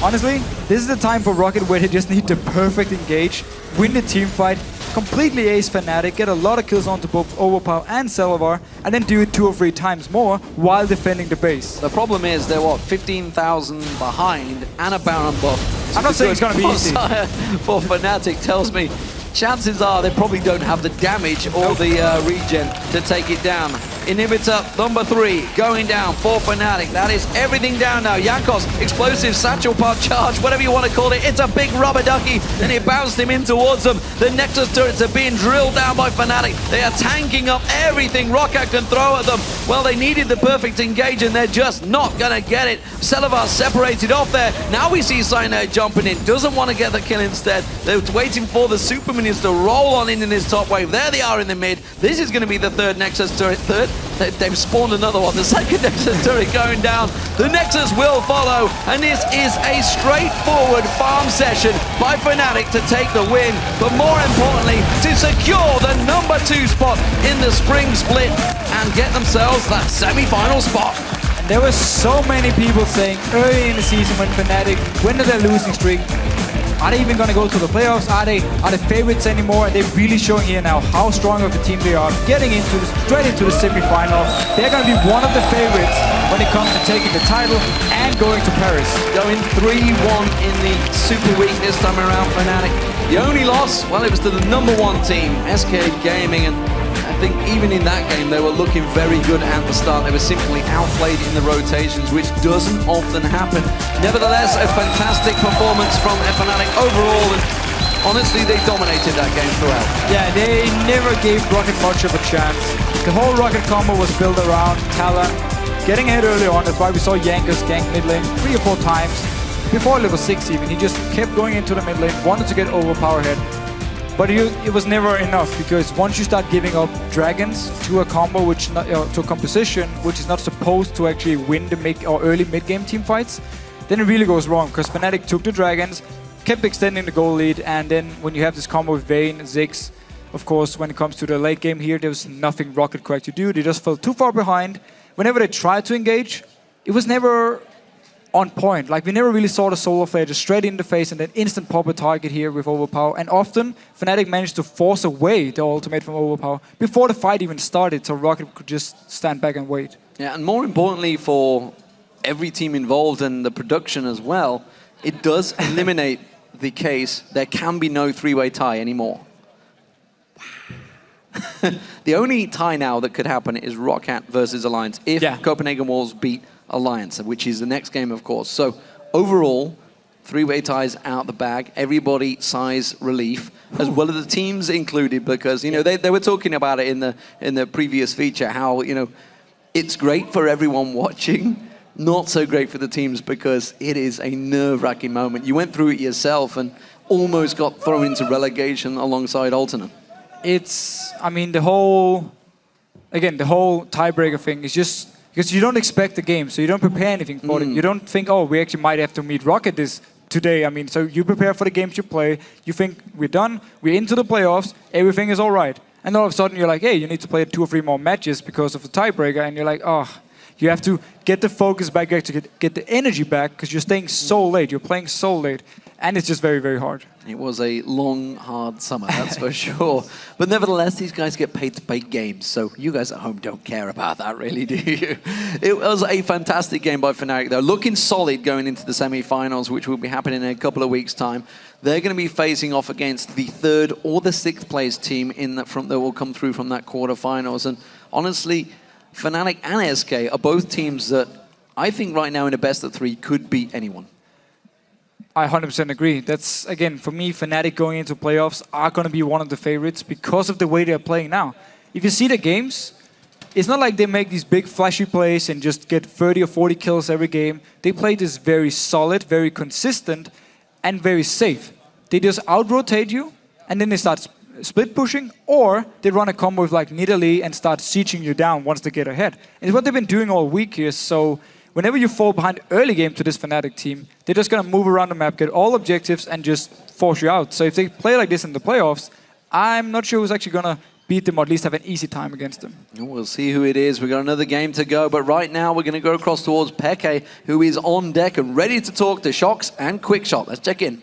honestly, this is the time for Rocket where they just need the perfect engage, win the team fight, completely ace Fnatic, get a lot of kills onto both Overpower and Selvar, and then do it 2 or 3 times more while defending the base. The problem is they're what, 15,000 behind and a Baron buff. I'm not saying it's gonna be easy. For Fnatic tells me chances are they probably don't have the damage or the regen to take it down. Inhibitor number 3 going down for Fnatic. That is everything down now. Jankos, explosive satchel pod charge, whatever you want to call it. It's a big rubber ducky, and it bounced him in towards them. The Nexus turrets are being drilled down by Fnatic. They are tanking up everything Roccat can throw at them. Well, they needed the perfect engage, and they're just not going to get it. Selavar separated off there. Now we see Cyanide jumping in. Doesn't want to get the kill instead. They're waiting for the Super Minions to roll on in this top wave. There they are in the mid. This is going to be the third Nexus turret. They've spawned another one. The second Nexus turret going down. The Nexus will follow, and this is a straightforward farm session by Fnatic to take the win, but more importantly, to secure the number 2 spot in the spring split and get themselves that semi-final spot. There were so many people saying early in the season when Fnatic went on their losing streak, are they even going to go to the playoffs? Are they favorites anymore? And they're really showing here now how strong of a team they are, getting straight into the semi-final. They're going to be one of the favorites when it comes to taking the title and going to Paris. Going 3-1 in the Superweek this time around, Fnatic. The only loss, well, it was to the number 1 team, SK Gaming, and I think even in that game they were looking very good at the start. They were simply outplayed in the rotations, which doesn't often happen. Nevertheless, a fantastic performance from Fnatic overall, and honestly, they dominated that game throughout. Yeah, they never gave Roccat much of a chance. The whole Roccat combo was built around Talon getting ahead early on. That's why we saw Jankos gank mid lane 3 or 4 times. Before level 6 even, he just kept going into the mid lane, wanted to get overpower head. But it was never enough, because once you start giving up dragons to a combo, to a composition which is not supposed to actually win the early mid-game team fights, then it really goes wrong. Because Fnatic took the dragons, kept extending the goal lead, and then when you have this combo with Vayne, Ziggs, of course, when it comes to the late game here, there was nothing Roccat could actually do. They just fell too far behind. Whenever they tried to engage, it was never on point. Like, we never really saw the Solar Flare just straight in the face and then instant pop a target here with Overpower. And often, Fnatic managed to force away the ultimate from Overpower before the fight even started, so Roccat could just stand back and wait. Yeah, and more importantly for every team involved and the production as well, it does eliminate the case there can be no 3-way tie anymore. The only tie now that could happen is Roccat versus Alliance if Copenhagen Wolves beat Alliance, which is the next game, of course. So overall, 3-way ties out the bag. Everybody sighs relief, as well as the teams included, because they were talking about it in the previous feature, how it's great for everyone watching, not so great for the teams, because it is a nerve-wracking moment. You went through it yourself and almost got thrown into relegation alongside Alternate. The whole tiebreaker thing is just because you don't expect the game, so you don't prepare anything for it. You don't think, oh, we actually might have to meet Roccat today. So you prepare for the games you play. You think, we're done, we're into the playoffs, everything is all right. And all of a sudden you're like, hey, you need to play 2 or 3 more matches because of the tiebreaker, and you're like, oh, you have to get the focus back, you have to get the energy back, because you're staying so late, you're playing so late. And it's just very, very hard. It was a long, hard summer, that's for sure. But nevertheless, these guys get paid to play games, so you guys at home don't care about that, really, do you? It was a fantastic game by Fnatic, though. Looking solid going into the semi-finals, which will be happening in a couple of weeks' time. They're going to be facing off against the 3rd or the 6th place team that will come through from that quarterfinals. And honestly, Fnatic and SK are both teams that I think right now in a best of 3 could beat anyone. I 100% agree. That's, again, for me, Fnatic going into playoffs are going to be one of the favorites because of the way they're playing now. If you see the games, it's not like they make these big flashy plays and just get 30 or 40 kills every game. They play this very solid, very consistent, and very safe. They just out-rotate you, and then they start split pushing, or they run a combo with like Nidalee and start sieging you down once they get ahead. And it's what they've been doing all week here, so whenever you fall behind early game to this Fnatic team, they're just going to move around the map, get all objectives, and just force you out. So if they play like this in the playoffs, I'm not sure who's actually going to beat them or at least have an easy time against them. We'll see who it is. We've got another game to go, but right now we're going to go across towards Peke, who is on deck and ready to talk to Shox and Quickshot. Let's check in.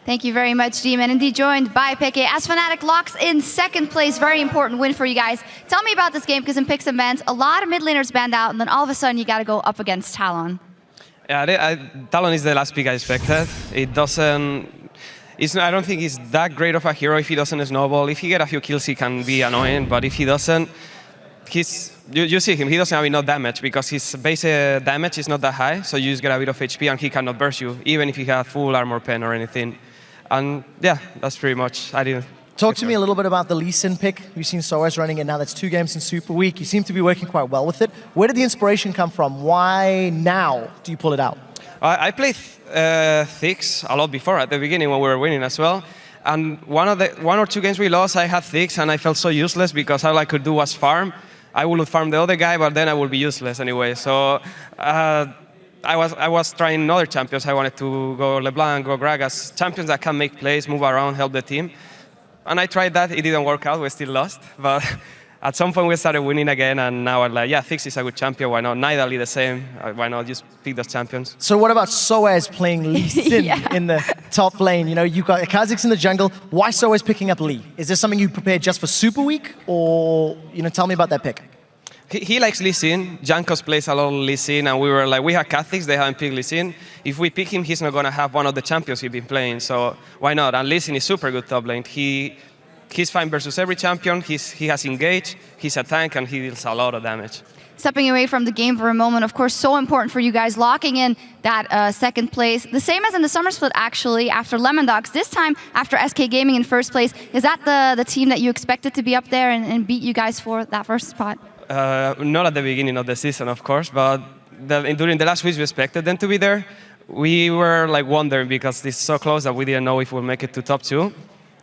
Thank you very much, D-Man. Indeed joined by Peke as Fnatic locks in 2nd place. Very important win for you guys. Tell me about this game, because in picks and bans, a lot of mid laners banned out, and then all of a sudden you got to go up against Talon. Yeah, Talon is the last pick I expected. It doesn't... I don't think he's that great of a hero if he doesn't snowball. If he get a few kills, he can be annoying, but if he doesn't, you see him, he doesn't have enough damage because his base damage is not that high, so you just get a bit of HP and he cannot burst you, even if he has full armor pen or anything. And yeah, that's pretty much, Talk to me a little bit about the Lee Sin pick. We've seen Soaz running it now. That's 2 games in Super Week. You seem to be working quite well with it. Where did the inspiration come from? Why now do you pull it out? I played Thix a lot before, at the beginning when we were winning as well. And one or two games we lost, I had Thix and I felt so useless because all I could do was farm. I would farm the other guy, but then I would be useless anyway. So I was trying other champions. I wanted to go LeBlanc, go Gragas, champions that can make plays, move around, help the team. And I tried that. It didn't work out. We still lost. But at some point, we started winning again. And now I'm like, yeah, Thix is a good champion. Why not? Nidalee the same. Why not just pick those champions? So what about Soaz playing Lee Sin in the top lane? You know, you've got Kha'Zix in the jungle. Why Soaz picking up Lee? Is this something you prepared just for Super Week? Or, you know, tell me about that pick. He likes Lee Sin. Jankos plays a lot of Lee Sin, and we were like, we have Kha'Zix, they haven't picked Lee Sin. If we pick him, he's not going to have one of the champions he's been playing, so why not? And Lee Sin is super good top lane. He's fine versus every champion, he has engaged, he's a tank, and he deals a lot of damage. Stepping away from the game for a moment, of course, so important for you guys, locking in that second place. The same as in the summer split, actually, after Lemon Dogs. This time, after SK Gaming in first place. Is that the team that you expected to be up there and beat you guys for that first spot? Not at the beginning of the season, of course, but during the last weeks we expected them to be there. We were like wondering because it's so close that we didn't know if we'll make it to top 2.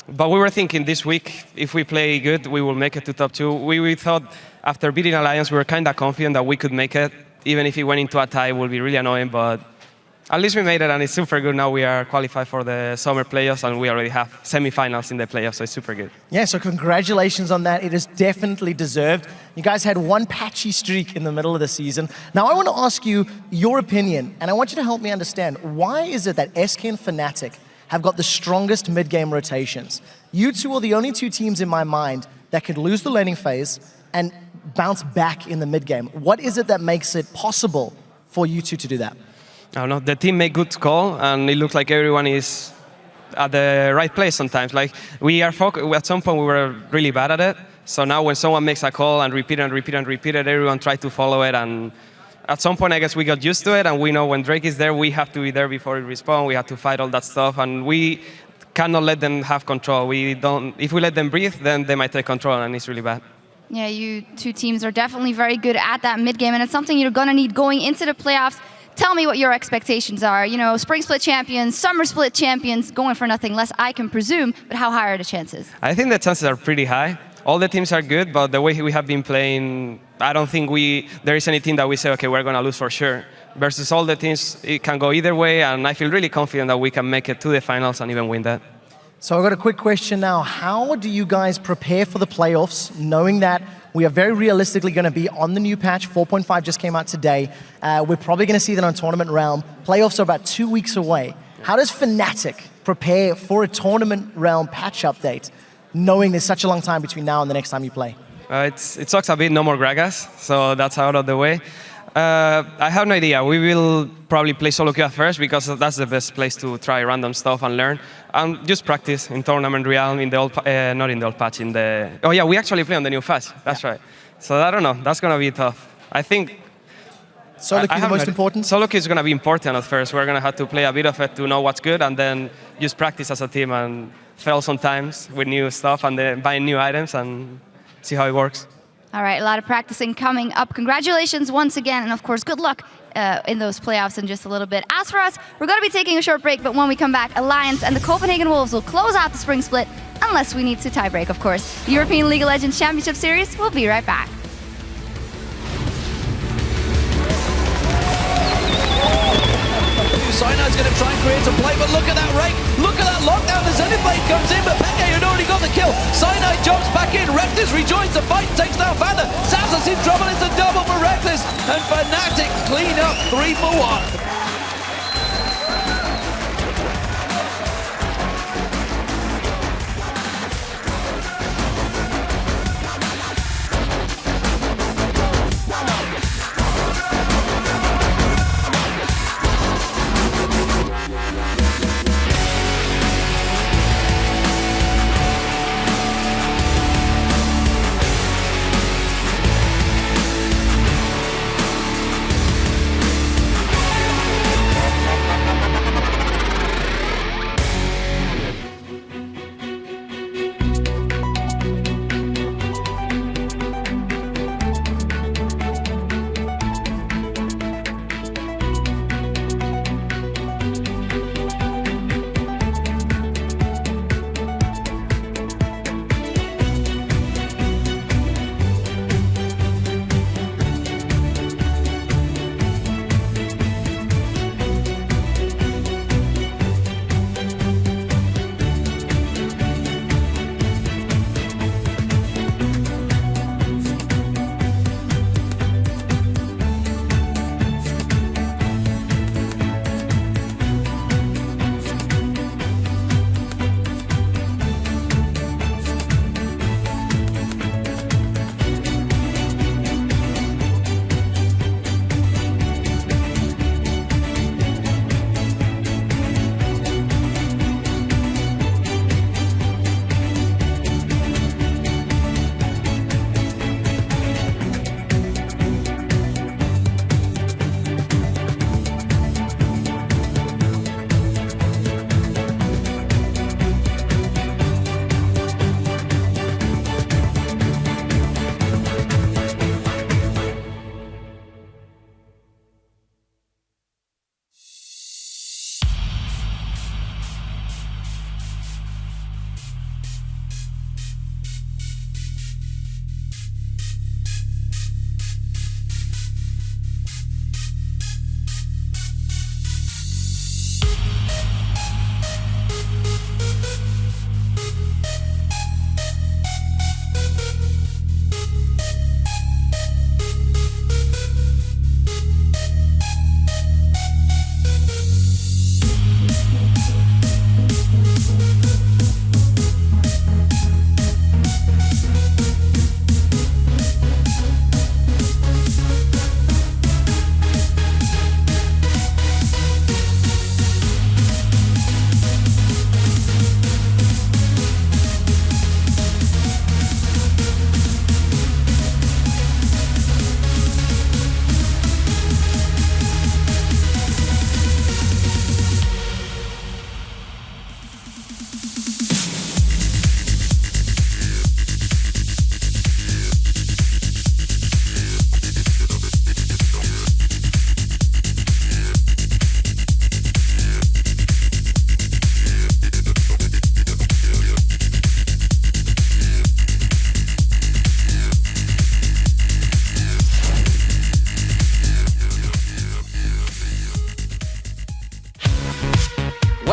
But we were thinking this week, if we play good, we will make it to top 2. We thought after beating Alliance, we were kind of confident that we could make it. Even if it went into a tie, it would be really annoying, but at least we made it and it's super good. Now we are qualified for the summer playoffs and we already have semifinals in the playoffs, so it's super good. Yeah, so congratulations on that. It is definitely deserved. You guys had one patchy streak in the middle of the season. Now I want to ask you your opinion, and I want you to help me understand, why is it that SK and Fnatic have got the strongest mid-game rotations? You two are the only 2 teams in my mind that could lose the laning phase and bounce back in the mid-game. What is it that makes it possible for you two to do that? I don't know, the team made good call, and it looks like everyone is at the right place sometimes. Like, at some point we were really bad at it, so now when someone makes a call and repeat and repeat and repeat it, everyone tries to follow it, and at some point I guess we got used to it, and we know when Drake is there, we have to be there before he respawn, we have to fight all that stuff, and we cannot let them have control. If we let them breathe, then they might take control, and it's really bad. Yeah, you 2 teams are definitely very good at that mid-game, and it's something you're going to need going into the playoffs. Tell me what your expectations are. You know, spring split champions, summer split champions, going for nothing less, I can presume, but how high are the chances? I think the chances are pretty high. All the teams are good, but the way we have been playing, I don't think there is any team that we say, okay, we're going to lose for sure. Versus all the teams, it can go either way, and I feel really confident that we can make it to the finals and even win that. So I've got a quick question now. How do you guys prepare for the playoffs, knowing that we are very realistically going to be on the new patch? 4.5 just came out today. We're probably going to see that on Tournament Realm. Playoffs are about 2 weeks away. How does Fnatic prepare for a Tournament Realm patch update, knowing there's such a long time between now and the next time you play? It sucks a bit, no more Gragas, so that's out of the way. I have no idea. We will probably play solo queue at first because that's the best place to try random stuff and learn. And just practice in Tournament Realm, in the old, not in the old patch, in the... Oh yeah, we actually play on the new patch, that's right. So I don't know, that's going to be tough. I think... Solo queue the most important? Solo queue is going to be important at first. We're going to have to play a bit of it to know what's good and then just practice as a team and fail sometimes with new stuff and then buy new items and see how it works. All right, a lot of practicing coming up. Congratulations once again, and of course, good luck in those playoffs in just a little bit. As for us, we're going to be taking a short break, but when we come back, Alliance and the Copenhagen Wolves will close out the spring split, unless we need to tie break, of course. The European League of Legends Championship Series, we'll be right back. Cyanide going to try and create a play, but look at that rake. Look at that lockdown as Zenithblade comes in, but Peke had already got the kill. Cyanide jumps back in, Reckless rejoins the fight, takes down Vander. Zazza's in trouble, it's a double for Reckless, and Fnatic clean up 3 for 1.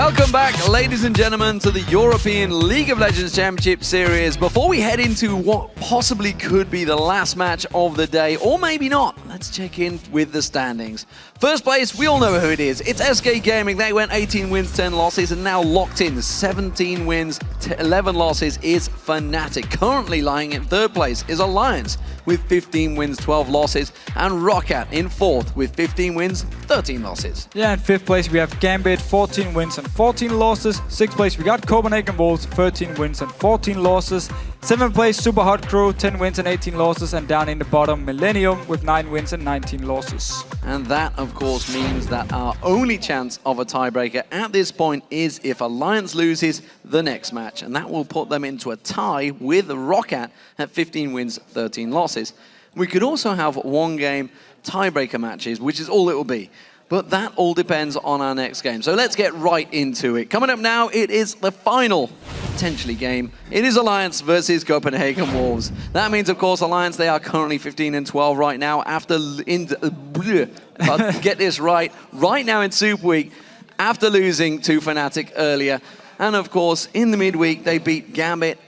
Welcome back, ladies and gentlemen, to the European League of Legends Championship Series. Before we head into what possibly could be the last match of the day, or maybe not, let's check in with the standings. First place, we all know who it is. It's SK Gaming. They went 18 wins, 10 losses, and now locked in 17 wins, 11 losses is Fnatic. Currently lying in third place is Alliance with 15 wins, 12 losses, and Roccat in fourth with 15 wins, 13 losses. Yeah, in fifth place we have Gambit, 14 wins and 14 losses. Sixth place we got Copenhagen Wolves, 13 wins and 14 losses. Seventh place Super Hot Crew, 10 wins and 18 losses. And down in the bottom, Millennium with 9 wins and 19 losses. And that, of course, means that our only chance of a tiebreaker at this point is if Alliance loses the next match. And that will put them into a tie with Roccat at 15 wins, 13 losses. We could also have one-game tiebreaker matches, which is all it will be. But that all depends on our next game. So let's get right into it. Coming up now, it is the final, potentially, game. It is Alliance versus Copenhagen Wolves. That means, of course, Alliance, they are currently 15 and 12 right now after, get this right now in Super Week, after losing to Fnatic earlier. And, of course, in the midweek, they beat Gambit.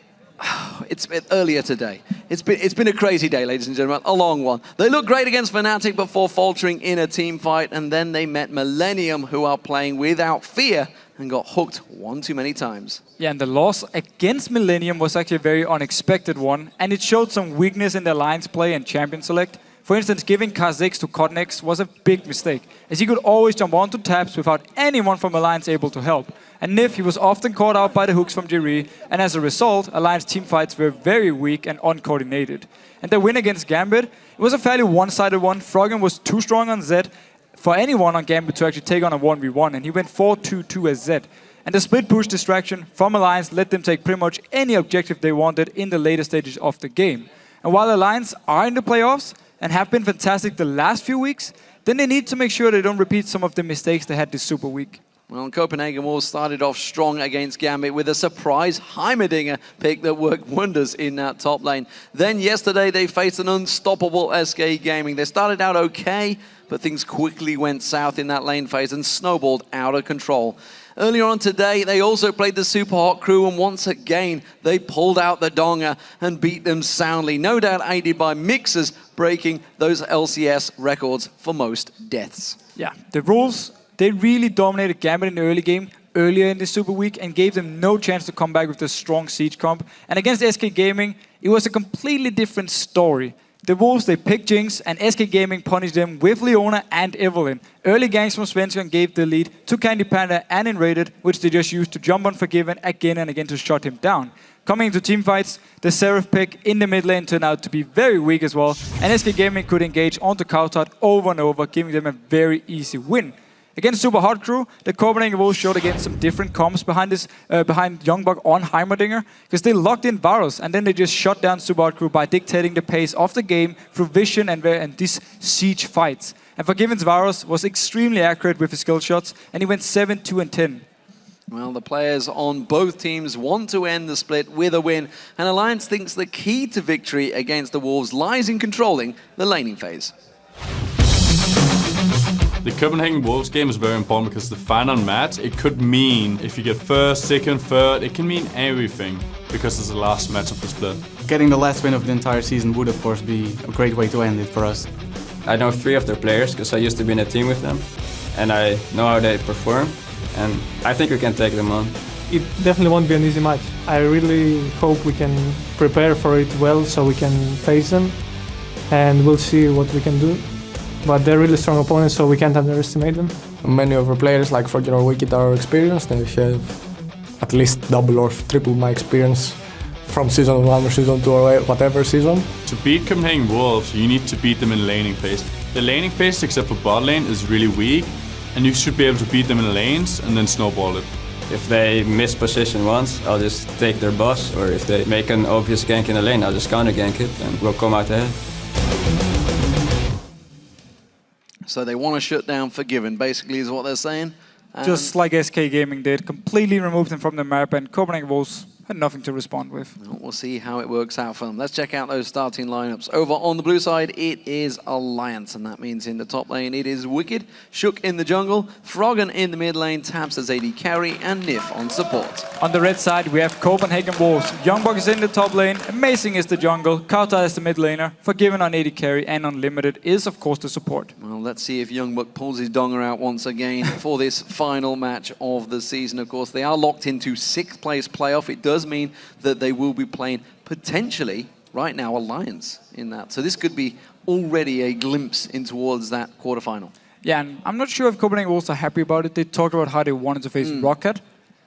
It's been earlier today. It's been a crazy day, ladies and gentlemen, a long one. They looked great against Fnatic before faltering in a team fight, and then they met Millennium, who are playing without fear, and got hooked one too many times. Yeah, and the loss against Millennium was actually a very unexpected one, and it showed some weakness in the Alliance play and champion select. For instance, giving Kha'Zix to Cotnex was a big mistake, as he could always jump onto taps without anyone from Alliance able to help. And Nif, he was often caught out by the hooks from Jiri, and as a result, Alliance teamfights were very weak and uncoordinated. And their win against Gambit, it was a fairly one-sided one. Froggen was too strong on Zed for anyone on Gambit to actually take on a 1v1, and he went 4-2-2 as Zed. And the split push distraction from Alliance let them take pretty much any objective they wanted in the later stages of the game. And while Alliance are in the playoffs, and have been fantastic the last few weeks, then they need to make sure they don't repeat some of the mistakes they had this Super Week. Well, Copenhagen Wolves started off strong against Gambit with a surprise Heimerdinger pick that worked wonders in that top lane. Then yesterday they faced an unstoppable SK Gaming. They started out okay, but things quickly went south in that lane phase and snowballed out of control. Earlier on today, they also played the Super Hot Crew, and once again, they pulled out the donger and beat them soundly. No doubt aided by mixers breaking those LCS records for most deaths. Yeah, the rules, they really dominated Gambit in the early game, earlier in the Super Week, and gave them no chance to come back with a strong siege comp. And against SK Gaming, it was a completely different story. The Wolves, they picked Jinx, and SK Gaming punished them with Leona and Evelynn. Early ganks from Svensson gave the lead to Candy Panda and Enrated, which they just used to jump on Forgiven again and again to shut him down. Coming into teamfights, the Seraph pick in the mid lane turned out to be very weak as well, and SK Gaming could engage onto Kautat over and over, giving them a very easy win. Against Super Hot Crew, the Copenhagen Wolves showed again some different comps behind Youngbug on Heimerdinger, because they locked in Varus, and then they just shut down Super Hot Crew by dictating the pace of the game through vision and these siege fights. And Forgiven's Varus was extremely accurate with his skill shots, and he went 7, 2, and 10. Well, the players on both teams want to end the split with a win, and Alliance thinks the key to victory against the Wolves lies in controlling the laning phase. The Copenhagen Wolves game is very important because the final match, it could mean, if you get first, second, third, it can mean everything because it's the last match of the split. Getting the last win of the entire season would, of course, be a great way to end it for us. I know 3 of their players because I used to be in a team with them, and I know how they perform, and I think we can take them on. It definitely won't be an easy match. I really hope we can prepare for it well so we can face them, and we'll see what we can do. But they're really strong opponents, so we can't underestimate them. Many of our players, like Froggen or Wicked, are experienced. They have at least double or triple my experience from season 1 or season 2 or whatever season. To beat Copenhagen Wolves, you need to beat them in laning phase. The laning phase, except for bot lane, is really weak, and you should be able to beat them in lanes and then snowball it. If they miss position once, I'll just take their boss, or if they make an obvious gank in the lane, I'll just counter gank it and we'll come out ahead. So they want to shut down Forgiven, basically, is what they're saying. Just like SK Gaming did, completely removed them from the map, and Copenhagen Wolves had nothing to respond with. We'll see how it works out for them. Let's check out those starting lineups. Over on the blue side, it is Alliance, and that means in the top lane, it is Wicked, Shook in the jungle, Froggen in the mid lane, Tabs as AD carry, and Nif on support. On the red side, we have Copenhagen Wolves. Youngbuck is in the top lane, Amazing is the jungle, Kauta is the mid laner, Forgiven on AD carry, and Unlimited is, of course, the support. Well, let's see if Youngbuck pulls his donger out once again for this final match of the season. Of course, they are locked into 6th place playoff. It does mean that they will be playing potentially, right now, Alliance in that. So this could be already a glimpse in towards that quarterfinal. Yeah, and I'm not sure if Copenhagen Wolves are happy about it. They talked about how they wanted to face Rocket.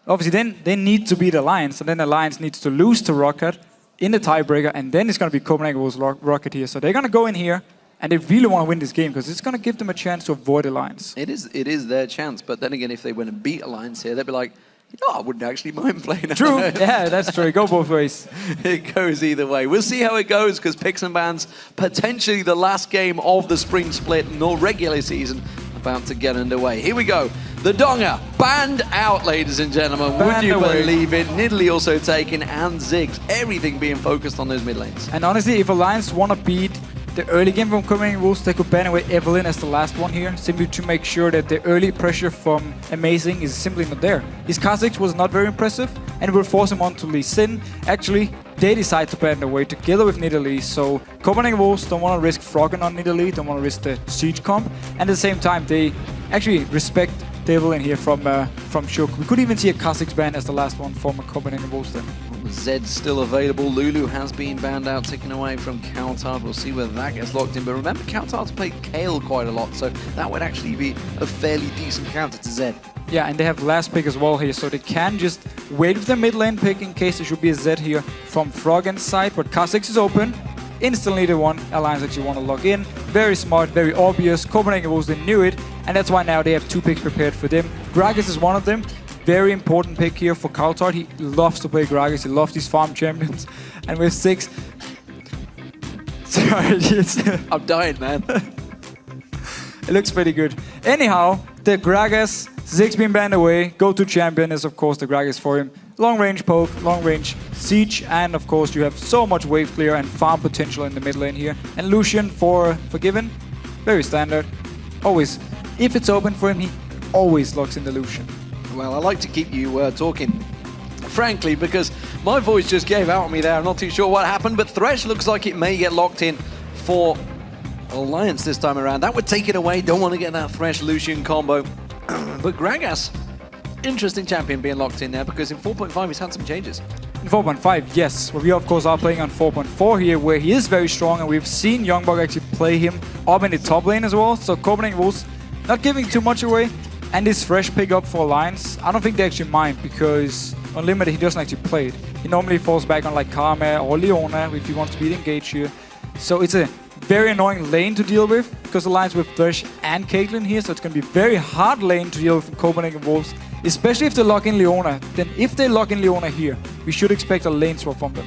Obviously, then they need to beat Alliance, and then Alliance needs to lose to Rocket in the tiebreaker, and then it's going to be Copenhagen Wolves Rocket here. So they're going to go in here, and they really want to win this game because it's going to give them a chance to avoid Alliance. It is their chance, but then again, if they went and beat Alliance here, they'd be like, you know, I wouldn't actually mind playing. True, yeah, that's true. It goes both ways. It goes either way. We'll see how it goes because Picks and Bans, potentially the last game of the spring split, no regular season, about to get underway. Here we go. The Donger banned out, ladies and gentlemen. Would you believe it? Nidalee also taken, and Ziggs. Everything being focused on those mid lanes. And honestly, if Alliance want to beat the early game from Copenhagen Wolves, they could ban away Evelyn as the last one here, simply to make sure that the early pressure from Amazing is simply not there. His Kha'Zix was not very impressive, and will force him on to Lee Sin. Actually, they decide to ban away together with Nidalee, so Copenhagen Wolves don't want to risk Froggen on Nidalee, don't want to risk the Siege comp, and at the same time, they actually respect Evelyn here from Shook. We could even see a Kha'Zix ban as the last one from Copenhagen Wolves then. Zed's still available. Lulu has been banned out, taken away from Coutard. We'll see whether that gets locked in. But remember, Coutard's played Kayle quite a lot, so that would actually be a fairly decent counter to Zed. Yeah, and they have last pick as well here, so they can just wait with their mid lane pick in case there should be a Zed here from Froggen's side. But Kha'Zix is open. Instantly the one Alliance actually want to log in. Very smart, very obvious. Copenhagen Wolves, they knew it, and that's why now they have 2 picks prepared for them. Gragas is one of them. Very important pick here for Coutard. He loves to play Gragas. He loves these farm champions. And with 6... Sorry, I'm dying, man. It looks pretty good. Anyhow, the Gragas, Ziggs being banned away. Go-to champion is, of course, the Gragas for him. Long-range poke, long-range siege, and, of course, you have so much wave clear and farm potential in the mid lane here. And Lucian for Forgiven, very standard. Always, if it's open for him, he always locks in the Lucian. Well, I like to keep you talking, frankly, because my voice just gave out on me there. I'm not too sure what happened, but Thresh looks like it may get locked in for Alliance this time around. That would take it away. Don't want to get that Thresh-Lucian combo. But Gragas, interesting champion being locked in there because in 4.5 he's had some changes. In 4.5, yes. Well, we, of course, are playing on 4.4 here, where he is very strong, and we've seen Youngbuck actually play him up in the top lane as well. So Copenhagen Wolves not giving too much away. And this fresh pick up for Alliance, I don't think they actually mind because Unlimited, he doesn't actually play it. He normally falls back on like Karma or Leona if he wants to be engaged here. So it's a very annoying lane to deal with because Alliance with Thresh and Caitlyn here. So it's going to be a very hard lane to deal with from Copenhagen Wolves, especially if they lock in Leona. Then if they lock in Leona here, we should expect a lane swap from them.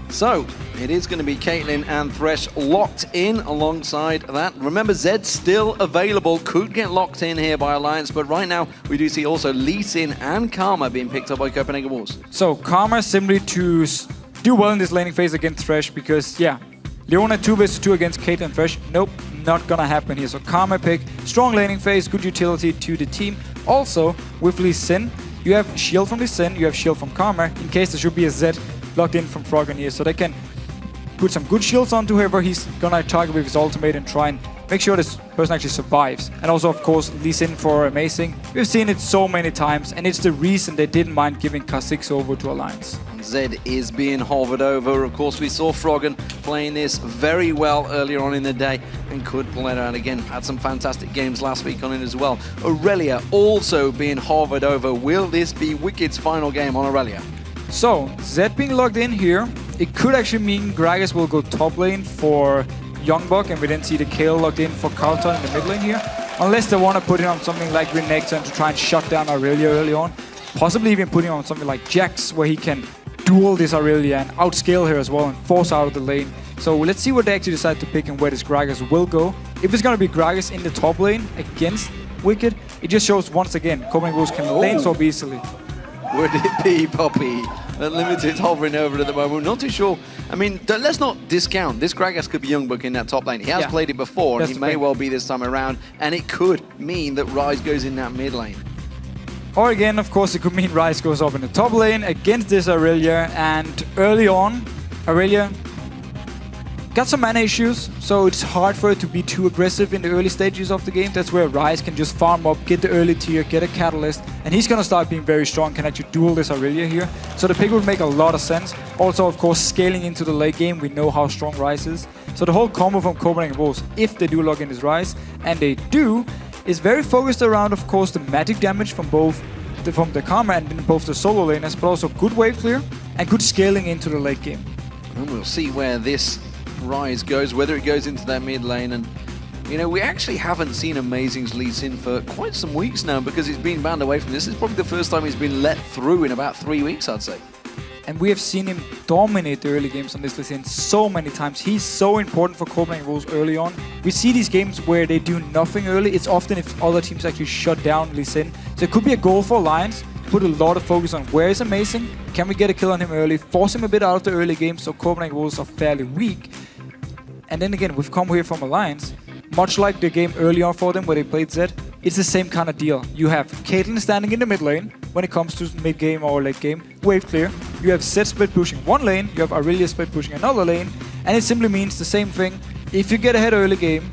So, it is going to be Caitlyn and Thresh locked in alongside that. Remember, Zed's still available, could get locked in here by Alliance, but right now we do see also Lee Sin and Karma being picked up by Copenhagen Wolves. So, Karma simply to do well in this laning phase against Thresh because, yeah, Leona 2 vs 2 against Caitlyn and Thresh, nope, not gonna happen here. So, Karma pick, strong laning phase, good utility to the team. Also, with Lee Sin, you have shield from Lee Sin, you have shield from Karma, in case there should be a Zed locked in from Froggen here, so they can put some good shields onto whoever he's gonna target with his ultimate and try and make sure this person actually survives. And also, of course, Lee Sin for Amazing. We've seen it so many times, and it's the reason they didn't mind giving Kha'Zix over to Alliance. Zed is being hovered over. Of course, we saw Froggen playing this very well earlier on in the day and could pull it out again. Had some fantastic games last week on it as well. Aurelia also being hovered over. Will this be Wicked's final game on Aurelia? So, Zed being logged in here, it could actually mean Gragas will go top lane for Youngbuck, and we then see the Kayle logged in for Kauta in the mid lane here. Unless they want to put it on something like Renekton to try and shut down Aurelia early on. Possibly even putting on something like Jax, where he can duel this Aurelia and outscale her as well and force out of the lane. So let's see what they actually decide to pick and where this Gragas will go. If it's going to be Gragas in the top lane against Wicked, it just shows once again Copenhagen Wolves can lane swap easily. would it be, Poppy? Unlimited hovering over it at the moment. Not too sure. I mean, let's not discount. This Gragas could be Youngbuck in that top lane. He has played it before, and he may well be this time around. And it could mean that Rise goes in that mid lane. Or again, of course, it could mean Rise goes up in the top lane against this Aurelia. And early on, Aurelia got some mana issues, so it's hard for it to be too aggressive in the early stages of the game. That's where Rise can just farm up, get the early tier, get a catalyst, and he's gonna start being very strong, can actually duel this Aurelia here. So the pick would make a lot of sense. Also, of course, scaling into the late game, we know how strong Rise is. So the whole combo from Copenhagen Wolves, if they do log in this Rise, and they do, is very focused around, of course, the magic damage from both from the Karma and then both the solo laners, but also good wave clear and good scaling into the late game. And we'll see where this Rise goes, whether it goes into that mid lane. And you know, we actually haven't seen Amazing's Lee Sin for quite some weeks now because he's been banned away from this. It's probably the first time he's been let through in about 3 weeks, I'd say. And we have seen him dominate the early games on this Lee Sin so many times. He's so important for Copenhagen Wolves early on. We see these games where they do nothing early. It's often if other teams actually shut down Lee Sin. So it could be a goal for Alliance. Put a lot of focus on where is Amazing. Can we get a kill on him early? Force him a bit out of the early game so Copenhagen Wolves are fairly weak. And then again, we've come here from Alliance. Much like the game early on for them where they played Zed, it's the same kind of deal. You have Caitlyn standing in the mid lane when it comes to mid game or late game, wave clear. You have Zed split pushing one lane, you have Aurelia split pushing another lane, and it simply means the same thing. If you get ahead early game,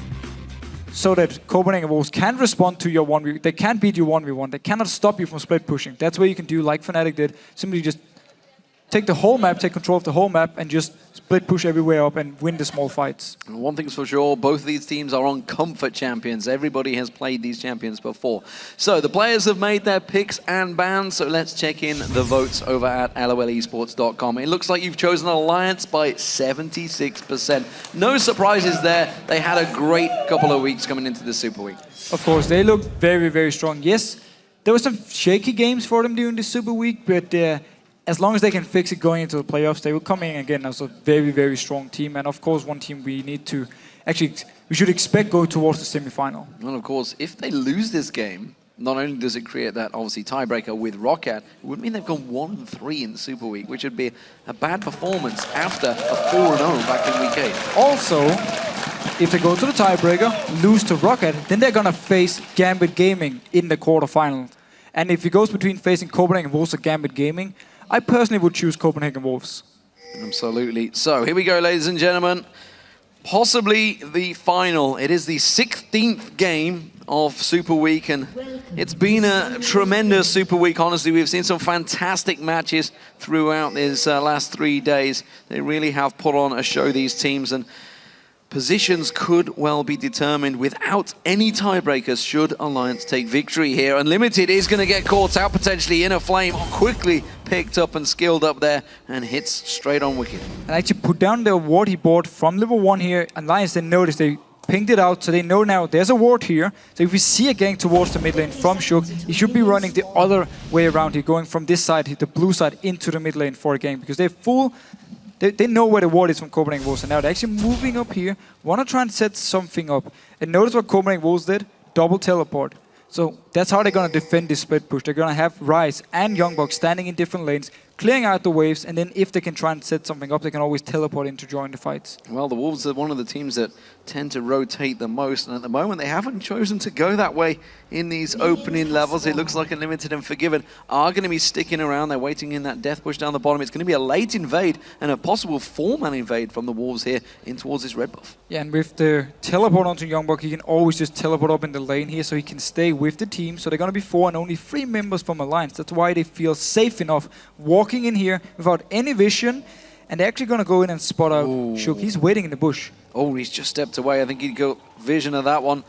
so that Copenhagen Wolves can respond to your 1v1, they can't beat you 1v1, they cannot stop you from split pushing. That's where you can do like Fnatic did, simply just take the whole map, take control of the whole map, and just split push everywhere up and win the small fights. One thing's for sure, both of these teams are on comfort champions. Everybody has played these champions before. So the players have made their picks and bans, so let's check in the votes over at lolesports.com. It looks like you've chosen Alliance by 76%. No surprises there. They had a great couple of weeks coming into the Super Week. Of course, they look very, very strong. Yes, there were some shaky games for them during the Super Week, but as long as they can fix it going into the playoffs, they will come in again as a very, very strong team. And of course, one team we need to we should expect go towards the semi-final. And of course, if they lose this game, not only does it create that obviously tiebreaker with Roccat, it would mean they've gone 1-3 in the Super Week, which would be a bad performance after a 4-0 back in week 8. Also, if they go to the tiebreaker, lose to Roccat, then they're gonna face Gambit Gaming in the quarterfinals. And if it goes between facing Copenhagen Wolves or Gambit Gaming, I personally would choose Copenhagen Wolves. Absolutely. So here we go, ladies and gentlemen. Possibly the final. It is the 16th game of Super Week, and it's been a tremendous Super Week, honestly. We've seen some fantastic matches throughout these last 3 days. They really have put on a show, these teams, and positions could well be determined without any tiebreakers should Alliance take victory here. Unlimited is going to get caught out potentially in a flame, quickly picked up and skilled up there and hits straight on Wicked. And actually put down the ward he bought from level 1 here. Alliance, they noticed they pinged it out, so they know now there's a ward here. So if we see a gang towards the mid lane from Shook, he should be running the other way around here, going from this side, the blue side, into the mid lane for a gang, because they're full. They know where the ward is from Copenhagen Wolves, and now they're actually moving up here. Want to try and set something up. And notice what Copenhagen Wolves did? Double teleport. So that's how they're going to defend this split push. They're going to have Rise and Youngbuck standing in different lanes, clearing out the waves, and then if they can try and set something up, they can always teleport in to join the fights. Well, the Wolves are one of the teams that tend to rotate the most, and at the moment they haven't chosen to go that way in these opening levels. It looks like Unlimited and Forgiven are going to be sticking around. They're waiting in that death push down the bottom. It's going to be a late invade and a possible 4-man invade from the Wolves here in towards this red buff. Yeah, and with the teleport onto Youngbuck, he can always just teleport up in the lane here so he can stay with the team. So they're going to be 4 and only 3 members from Alliance. That's why they feel safe enough walking in here without any vision. And they're actually going to go in and spot out Shook. He's waiting in the bush. Oh, he's just stepped away. I think he'd got vision of that one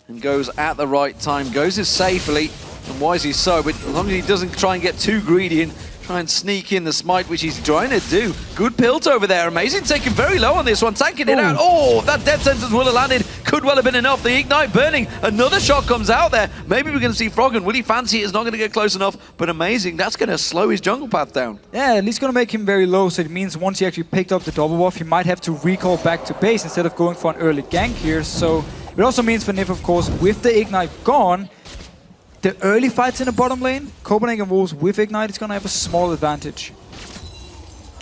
and goes at the right time. Goes as safely, and wisely so, but as long as he doesn't try and get too greedy and try and sneak in the smite, which he's trying to do. Good pilt over there. Amazing, taking very low on this one, tanking it out. Oh, that death sentence will have landed. Could well have been enough. The Ignite burning. Another shot comes out there. Maybe we're going to see Froggen. Will he fancy it? It's not going to get close enough, but Amazing, that's going to slow his jungle path down. Yeah, at least going to make him very low, so it means once he actually picked up the double buff, he might have to recall back to base instead of going for an early gank here. So it also means for Nif, of course, with the Ignite gone, the early fights in the bottom lane, Copenhagen Wolves with Ignite is going to have a small advantage.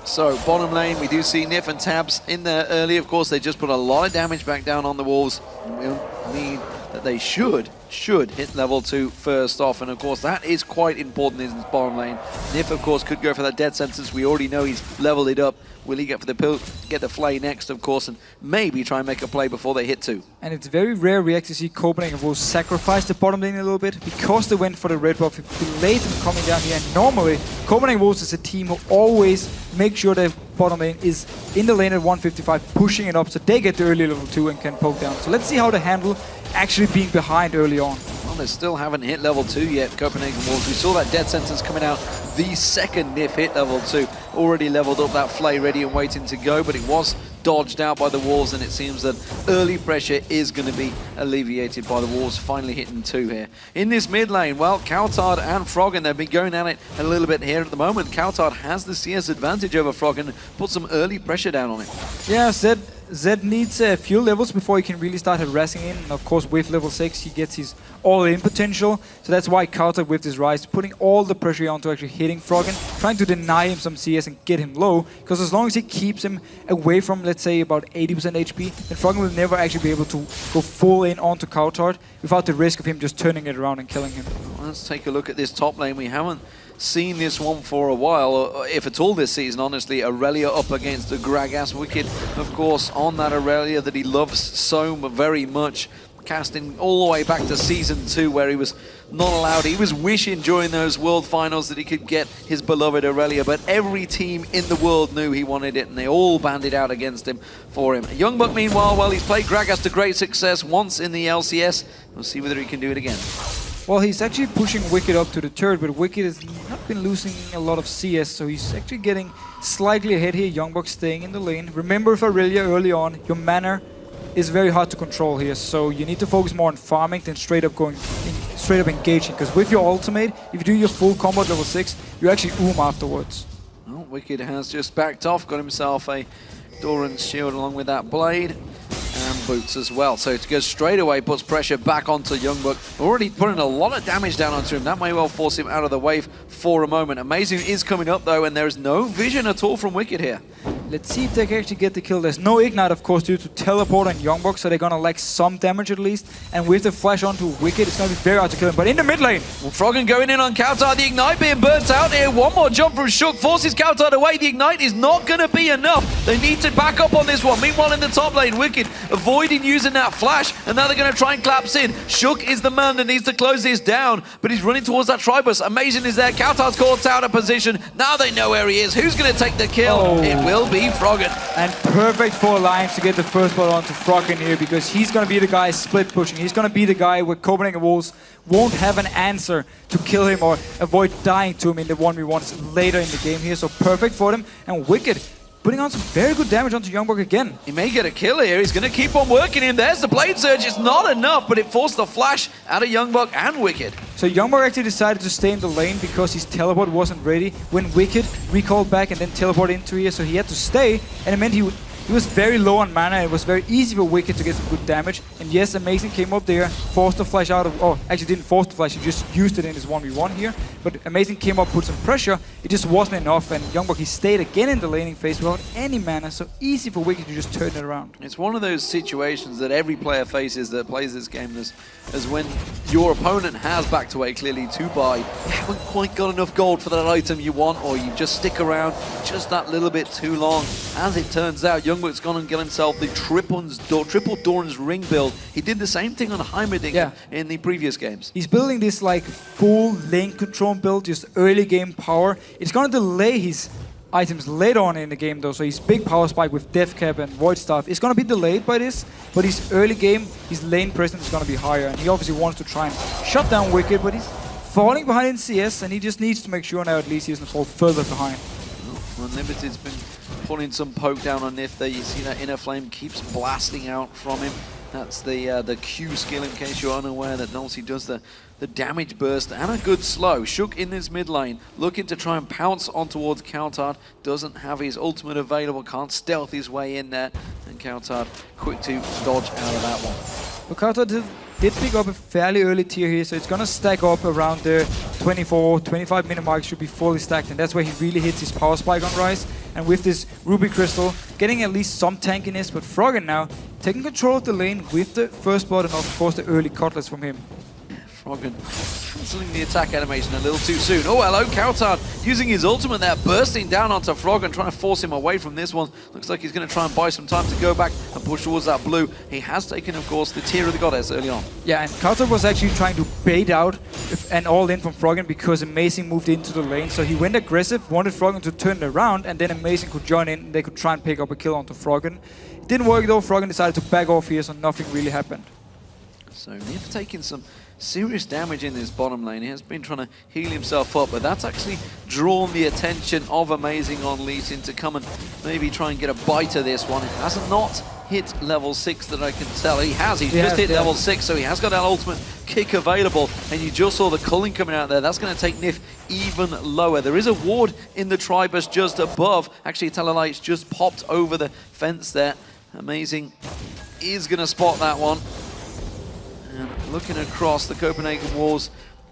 So, bottom lane, we do see Nif and Tabs in there early. Of course, they just put a lot of damage back down on the Wolves. We'll mean that they should hit level 2 first off, and of course that is quite important in this bottom lane. Nif, of course, could go for that dead sentence. We already know he's leveled it up. Will he get for the pill, get the flay next, of course, and maybe try and make a play before they hit 2? And it's very rare we actually see Copenhagen Wolves sacrifice the bottom lane a little bit because they went for the red buff. It delayed them coming down here, and normally Copenhagen Wolves is a team who always make sure their bottom lane is in the lane at 155, pushing it up so they get the early level 2 and can poke down. So let's see how they handle actually being behind early on. Well, they still haven't hit level 2 yet, Copenhagen Wolves. We saw that dead sentence coming out the second Nif hit level 2. Already leveled up that flay, ready and waiting to go, but it was dodged out by the Wolves, and it seems that early pressure is going to be alleviated by the Wolves finally hitting 2 here. In this mid lane, well, Coutard and Froggen, they've been going at it a little bit here at the moment. Coutard has the CS advantage over Froggen, put some early pressure down on him. Yeah, Zed needs a few levels before he can really start harassing in. And of course, with level 6, he gets his all-in potential. So that's why Coutard with his rise, putting all the pressure onto actually hitting Froggen, trying to deny him some CS and get him low. Because as long as he keeps him away from, let's say, about 80% HP, then Froggen will never actually be able to go full in onto Coutard without the risk of him just turning it around and killing him. Well, let's take a look at this top lane. We haven't seen this one for a while, or if at all this season, honestly. Aurelia up against the Gragas. Wicked, of course, on that Aurelia that he loves so very much. Casting all the way back to Season 2 where he was not allowed. He was wishing during those World Finals that he could get his beloved Aurelia, but every team in the world knew he wanted it and they all banded out against him for him. Youngbuck, meanwhile, well, he's played Gragas to great success once in the LCS. We'll see whether he can do it again. Well, he's actually pushing Wicked up to the turret, but Wicked has not been losing a lot of CS, so he's actually getting slightly ahead here. Youngbuck staying in the lane. Remember, with Aurelia early on, your mana is very hard to control here, so you need to focus more on farming than straight up engaging, because with your ultimate, if you do your full combo at level 6, you actually afterwards. Well, Wicked has just backed off, got himself a Doran's shield along with that blade. And boots as well. So it goes straight away, puts pressure back onto Youngbuck. Already putting a lot of damage down onto him. That may well force him out of the wave for a moment. Amazing is coming up though, and there is no vision at all from Wicked here. Let's see if they can actually get the kill. There's no Ignite, of course, due to Teleport and Youngbuck, so they're gonna lack some damage at least. And with the flash onto Wicked, it's gonna be very hard to kill him. But in the mid lane, well, Froggen going in on Coutard. The Ignite being burnt out here. One more jump from Shook forces Coutard away. The Ignite is not gonna be enough. They need to back up on this one. Meanwhile, in the top lane, Wicked avoiding using that flash, and now they're gonna try and collapse in. Shook is the man that needs to close this down, but he's running towards that Tribus. Amazing is there. Coutard's caught out of position. Now they know where he is. Who's gonna take the kill? Oh. It will be Froggen. And perfect for Alliance to get the first blood onto Froggen here, because he's going to be the guy split pushing. He's going to be the guy where Copenhagen Wolves won't have an answer to kill him or avoid dying to him in the 1v1s later in the game here. So perfect for them. And Wicked putting on some very good damage onto Youngbuck again. He may get a kill here. He's going to keep on working him. There's the Blade Surge. It's not enough, but it forced the flash out of Youngbuck and Wicked. So Youngbuck actually decided to stay in the lane because his teleport wasn't ready when Wicked recalled back and then teleported into here. So he had to stay, and it meant he was very low on mana. It was very easy for Wicked to get some good damage. And yes, Amazing came up there, forced the flash out of... Oh, actually didn't force the flash, he just used it in his 1v1 here. But Amazing came up, put some pressure. It just wasn't enough, and Youngbuck, he stayed again in the laning phase without any mana. So easy for Wicked to just turn it around. It's one of those situations that every player faces that plays this game as when your opponent has backed away clearly to buy. You haven't quite got enough gold for that item you want, or you just stick around just that little bit too long. As it turns out, Youngbuck's gone and got himself the triple Doran's ring build. He did the same thing on Heimerdinger in the previous games. He's building this like full lane control build, just early game power. It's gonna delay his items later on in the game though, so his big power spike with Death Cap and Void Staff is gonna be delayed by this, but his early game, his lane presence is gonna be higher, and he obviously wants to try and shut down Wicked, but he's falling behind in CS, and he just needs to make sure now at least he doesn't fall further behind. Well, Unlimited's been putting some poke down on Nif there. You see that Inner Flame keeps blasting out from him. That's the Q skill, in case you're unaware, that obviously does the damage burst and a good slow. Shook in this mid lane, looking to try and pounce on towards Coutard. Doesn't have his ultimate available, can't stealth his way in there. And Coutard quick to dodge out of that one. But Coutard did pick up a fairly early tier here, so it's gonna stack up around the 24, 25 minute mark, should be fully stacked, and that's where he really hits his power spike on Ryze. And with this Ruby Crystal, getting at least some tankiness, but Froggen now taking control of the lane with the first blood and of course the early Cutlass from him. Froggen cancelling the attack animation a little too soon. Oh, hello, Kautard using his ultimate there, bursting down onto Froggen, trying to force him away from this one. Looks like he's going to try and buy some time to go back and push towards that blue. He has taken, of course, the Tear of the Goddess early on. Yeah, and Kautard was actually trying to bait out an all-in from Froggen because Amazing moved into the lane. So he went aggressive, wanted Froggen to turn it around, and then Amazing could join in, and they could try and pick up a kill onto Froggen. It didn't work though, Froggen decided to back off here, so nothing really happened. So Nif taking some serious damage in this bottom lane. He has been trying to heal himself up, but that's actually drawn the attention of Amazing on Lee Sin to come and maybe try and get a bite of this one. It has not hit level 6 that I can tell. He's just hit level 6, so he has got that ultimate kick available, and you just saw the culling coming out there. That's going to take Nif even lower. There is a ward in the Tribus just above. Actually, Talalite's just popped over the fence there. Amazing is going to spot that one. And looking across the Copenhagen walls,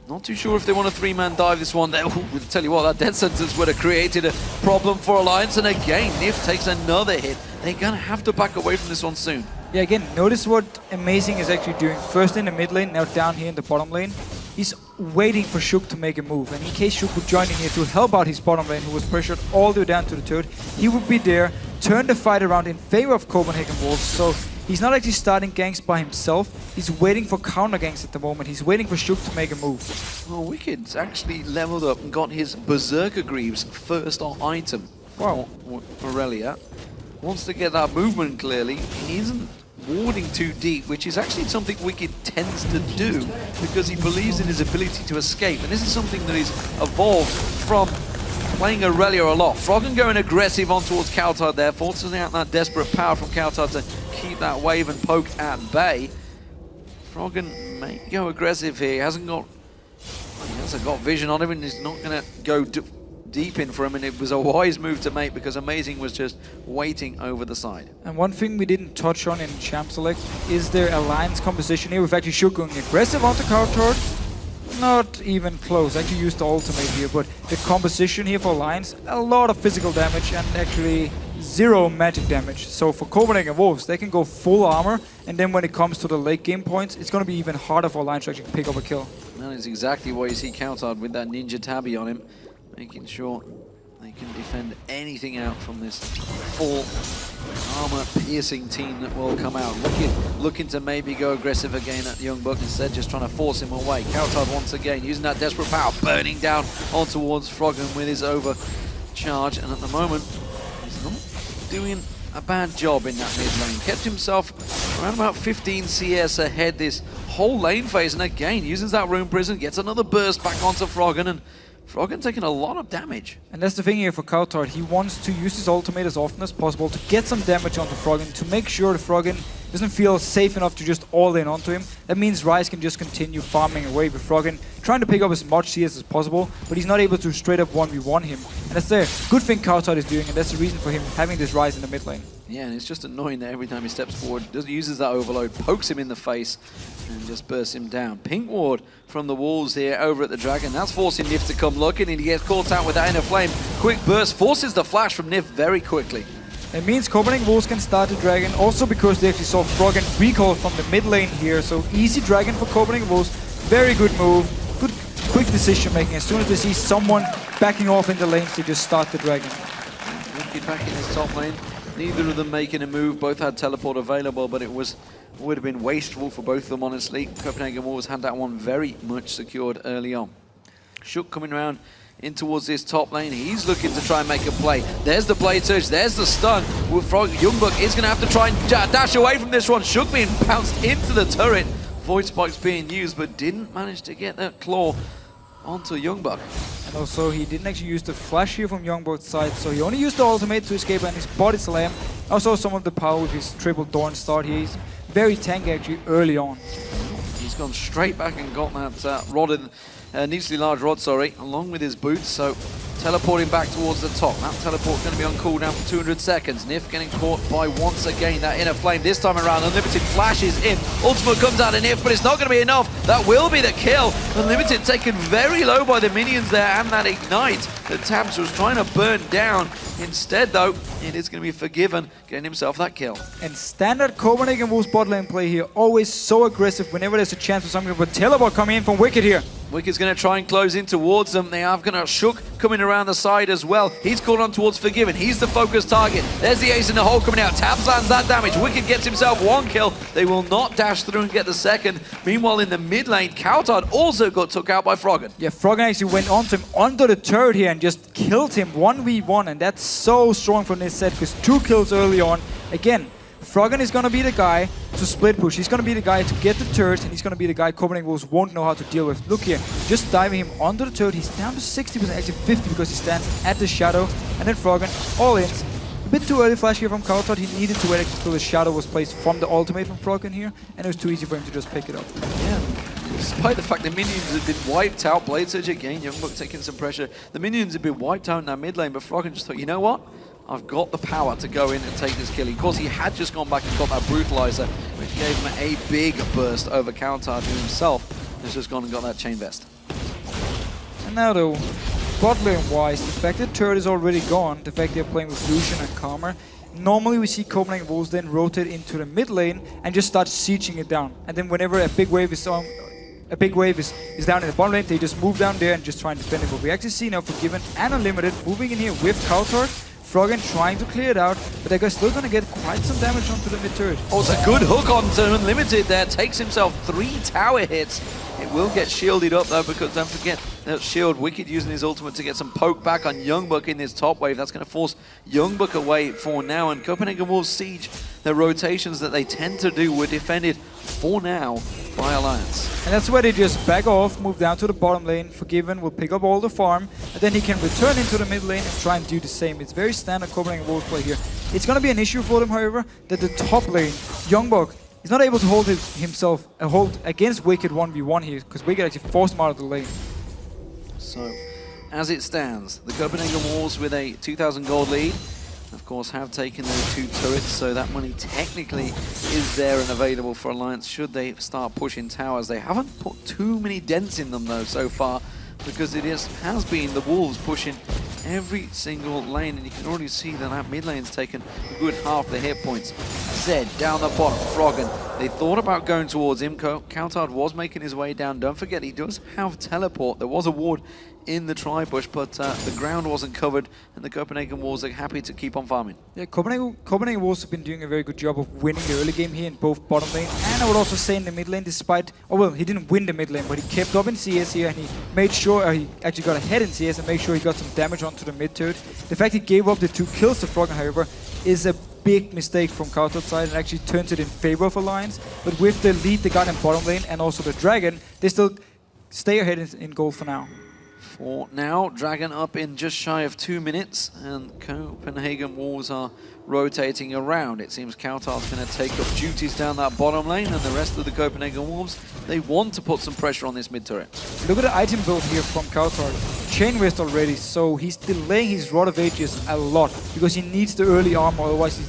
not too sure if they want a 3-man dive this one. We'll tell you what, that death sentence would have created a problem for Alliance. And again, Nif takes another hit. They're going to have to back away from this one soon. Yeah, again, notice what Amazing is actually doing. First in the mid lane, now down here in the bottom lane. He's waiting for Shook to make a move. And in case Shook would join in here to help out his bottom lane, who was pressured all the way down to the turret, he would be there, turn the fight around in favor of Copenhagen Wolves. So he's not actually starting ganks by himself. He's waiting for counter ganks at the moment. He's waiting for Shook to make a move. Well, Wicked's actually leveled up and got his Berserker Greaves first item. Wow. Aurelia wants to get that movement clearly. He isn't warding too deep, which is actually something Wicked tends to do because he believes in his ability to escape. And this is something that he's evolved from playing Aurelia a lot. Froggen going aggressive on towards Kautard there, forcing out that desperate power from Kautard to keep that wave and poke at bay. Froggen may go aggressive here. He hasn't got vision on him, and he's not going to go deep in for him, and it was a wise move to make because Amazing was just waiting over the side. And one thing we didn't touch on in Champ Select is their alliance composition here. We've actually Shook going aggressive onto Kautard. Not even close. Actually used the ultimate here, but the composition here for Alliance, a lot of physical damage and actually 0 magic damage. So for Copenhagen Wolves, they can go full armor, and then when it comes to the late game points, it's going to be even harder for Alliance to actually pick up a kill. That is exactly why you see Kautard with that ninja tabby on him, making sure they can defend anything out from this full armor-piercing team that will come out. Looking to maybe go aggressive again at Youngbuck, instead just trying to force him away. Kautard once again using that desperate power, burning down on towards Froggen with his overcharge, and at the moment, he's not doing a bad job in that mid lane. Kept himself around about 15 CS ahead this whole lane phase, and again, uses that Rune Prison, gets another burst back onto Froggen, and Froggen taking a lot of damage. And that's the thing here for Kautard. He wants to use his ultimate as often as possible to get some damage onto Froggen, to make sure the Froggen doesn't feel safe enough to just all in onto him. That means Ryze can just continue farming away with Froggen, trying to pick up as much CS as possible, but he's not able to straight up 1v1 him. And that's the good thing Kautard is doing, and that's the reason for him having this Ryze in the mid lane. Yeah, and it's just annoying that every time he steps forward, uses that overload, pokes him in the face, and just bursts him down. Pink ward from the walls here over at the Dragon. That's forcing Nif to come looking, and he gets caught out with that inner flame. Quick burst forces the flash from Nif very quickly. It means Copenhagen Wolves can start the Dragon, also because they actually saw Froggen recall from the mid lane here. So easy Dragon for Copenhagen Wolves. Very good move. Good quick decision making. As soon as they see someone backing off in the lanes, they just start the Dragon. Wicked back in his top lane. Neither of them making a move. Both had teleport available, but it would have been wasteful for both of them, honestly. Copenhagen Wolves had that one very much secured early on. Shook coming around in towards this top lane. He's looking to try and make a play. There's the Blade Surge. There's the stun. Youngbuck is going to have to try and dash away from this one. Shook being bounced into the turret. Void Spike's being used, but didn't manage to get that claw onto Youngbuck. And also, he didn't actually use the flash here from Youngbuck's side, so he only used the ultimate to escape and his body slam. Also, some of the power with his triple Dawn start here. He's very tanky actually early on. He's gone straight back and got that needlessly large rod, along with his boots. So teleporting back towards the top. That teleport going to be on cooldown for 200 seconds. Nif getting caught by once again that inner flame. This time around, Unlimited flashes in. Ultimate comes out of Nif, but it's not going to be enough. That will be the kill. Unlimited taken very low by the minions there and that ignite that Tabs was trying to burn down. Instead, though, it is going to be Forgiven getting himself that kill. And standard Copenhagen Wolves bot lane play here, always so aggressive whenever there's a chance for something. But teleport coming in from Wicked here. Wicked's going to try and close in towards them. They have going to Shook coming around the side as well. He's called on towards Forgiven. He's the focus target. There's the ace in the hole coming out. Tabs lands that damage. Wicked gets himself one kill. They will not dash through and get the second. Meanwhile, in the mid lane, Kautard also got took out by Froggen. Yeah, Froggen actually went onto him under the turret here and just killed him 1v1. And that's so strong from this set because 2 kills early on. Again, Froggen is going to be the guy to split push. He's going to be the guy to get the turret, and he's going to be the guy Copenhagen Wolves won't know how to deal with. Look here, just diving him onto the turret. He's down to 60%, actually 50% because he stands at the shadow. And then Froggen all in. A bit too early flash here from Kautard. He needed to wait until the shadow was placed from the ultimate from Froggen here, and it was too easy for him to just pick it up. Yeah. Despite the fact the minions have been wiped out, Blade Surge again, Youngbuck taking some pressure. The minions have been wiped out in that mid lane, but Froggen just thought, you know what? I've got the power to go in and take this kill. Of course, he had just gone back and got that Brutalizer, which gave him a big burst over Kautard, who himself has just gone and got that Chain Vest. And now though, bot lane wise, the fact that turret is already gone, the fact they're playing with Lucian and Karma, normally we see Copenhagen Wolves then rotate into the mid lane and just start sieging it down. And then whenever a big wave is on, is down in the bottom lane, they just move down there and just try and defend it. But we actually see now Forgiven and Unlimited moving in here with Kautard. Froggen trying to clear it out, but they're still going to get quite some damage onto the mid turret. Oh, it's a good hook onto Unlimited there. Takes himself 3 tower hits. It will get shielded up though, because don't forget that shield, Wicked using his ultimate to get some poke back on Youngbuck in this top wave. That's going to force Youngbuck away for now, and Copenhagen Wolves siege. The rotations that they tend to do were defended for now by Alliance. And that's where they just back off, move down to the bottom lane. Forgiven will pick up all the farm, and then he can return into the mid lane and try and do the same. It's very standard Copenhagen Wolves play here. It's going to be an issue for them, however, that the top lane, Youngbuck, is not able to hold himself hold against Wicked 1v1 here, because Wicked actually forced him out of the lane. So, as it stands, the Copenhagen Wolves with a 2,000 gold lead, of course, have taken those 2 turrets, so that money technically is there and available for Alliance should they start pushing towers. They haven't put too many dents in them though so far, because it has been the Wolves pushing every single lane, and you can already see that mid lane's taken a good half the hit points. Zed down the bottom, Froggen. They thought about going towards him. Kautard was making his way down. Don't forget, he does have teleport. There was a ward in the tri-bush, but the ground wasn't covered, and the Copenhagen Wolves are happy to keep on farming. Yeah, Copenhagen Wolves have been doing a very good job of winning the early game here in both bottom lane, and I would also say in the mid lane, despite, oh well, he didn't win the mid lane, but he kept up in CS here, and he made sure, he actually got ahead in CS and made sure he got some damage onto the mid turret. The fact he gave up the 2 kills to Froggen, however, is a big mistake from Kautard's side and actually turns it in favor of Alliance. But with the lead they got in bottom lane and also the Dragon, they still stay ahead in gold for now. For now, Dragon up in just shy of 2 minutes, and Copenhagen Wolves are rotating around. It seems Kautard's going to take up duties down that bottom lane, and the rest of the Copenhagen Wolves, they want to put some pressure on this mid turret. Look at the item build here from Kautard. Chain Vest already, so he's delaying his Rod of Ages a lot because he needs the early armor, otherwise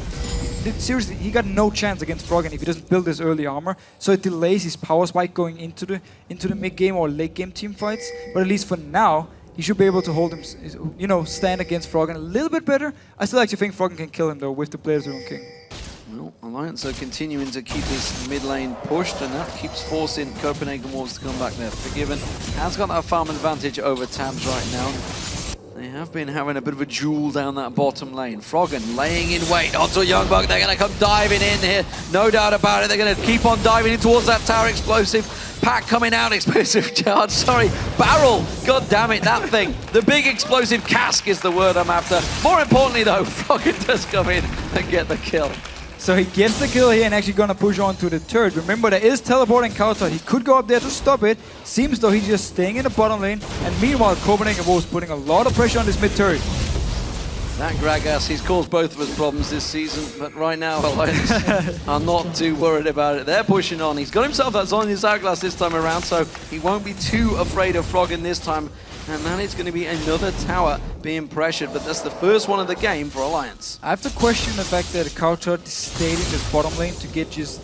seriously, he got no chance against Froggen if he doesn't build this early armor. So it delays his power spike going into the mid game or late game team fights. But at least for now, he should be able to hold him, you know, stand against Froggen a little bit better. I still actually think Froggen can kill him though with the Blade Zone King. Well, Alliance are continuing to keep this mid lane pushed, and that keeps forcing Copenhagen Wolves to come back there. Forgiven has got that farm advantage over Tabs right now. They have been having a bit of a duel down that bottom lane. Froggen laying in wait onto Youngbuck. They're going to come diving in here. No doubt about it. They're going to keep on diving in towards that tower. Explosive pack coming out. Explosive charge. Sorry. Barrel. God damn it. That thing. The big explosive cask is the word I'm after. More importantly, though, Froggen does come in and get the kill. So he gets the kill here and actually gonna push on to the turret. Remember, there is teleporting Kautard. He could go up there to stop it. Seems though he's just staying in the bottom lane. And meanwhile, Copenhagen Wolves putting a lot of pressure on this mid turret. That Gragas, he's caused both of us problems this season, but right now Alliance are not too worried about it. They're pushing on. He's got himself that Zhonya's Hourglass this time around, so he won't be too afraid of Froggen this time. And that is going to be another tower being pressured, but that's the first one of the game for Alliance. I have to question the fact that Kautot stayed in this bottom lane to get just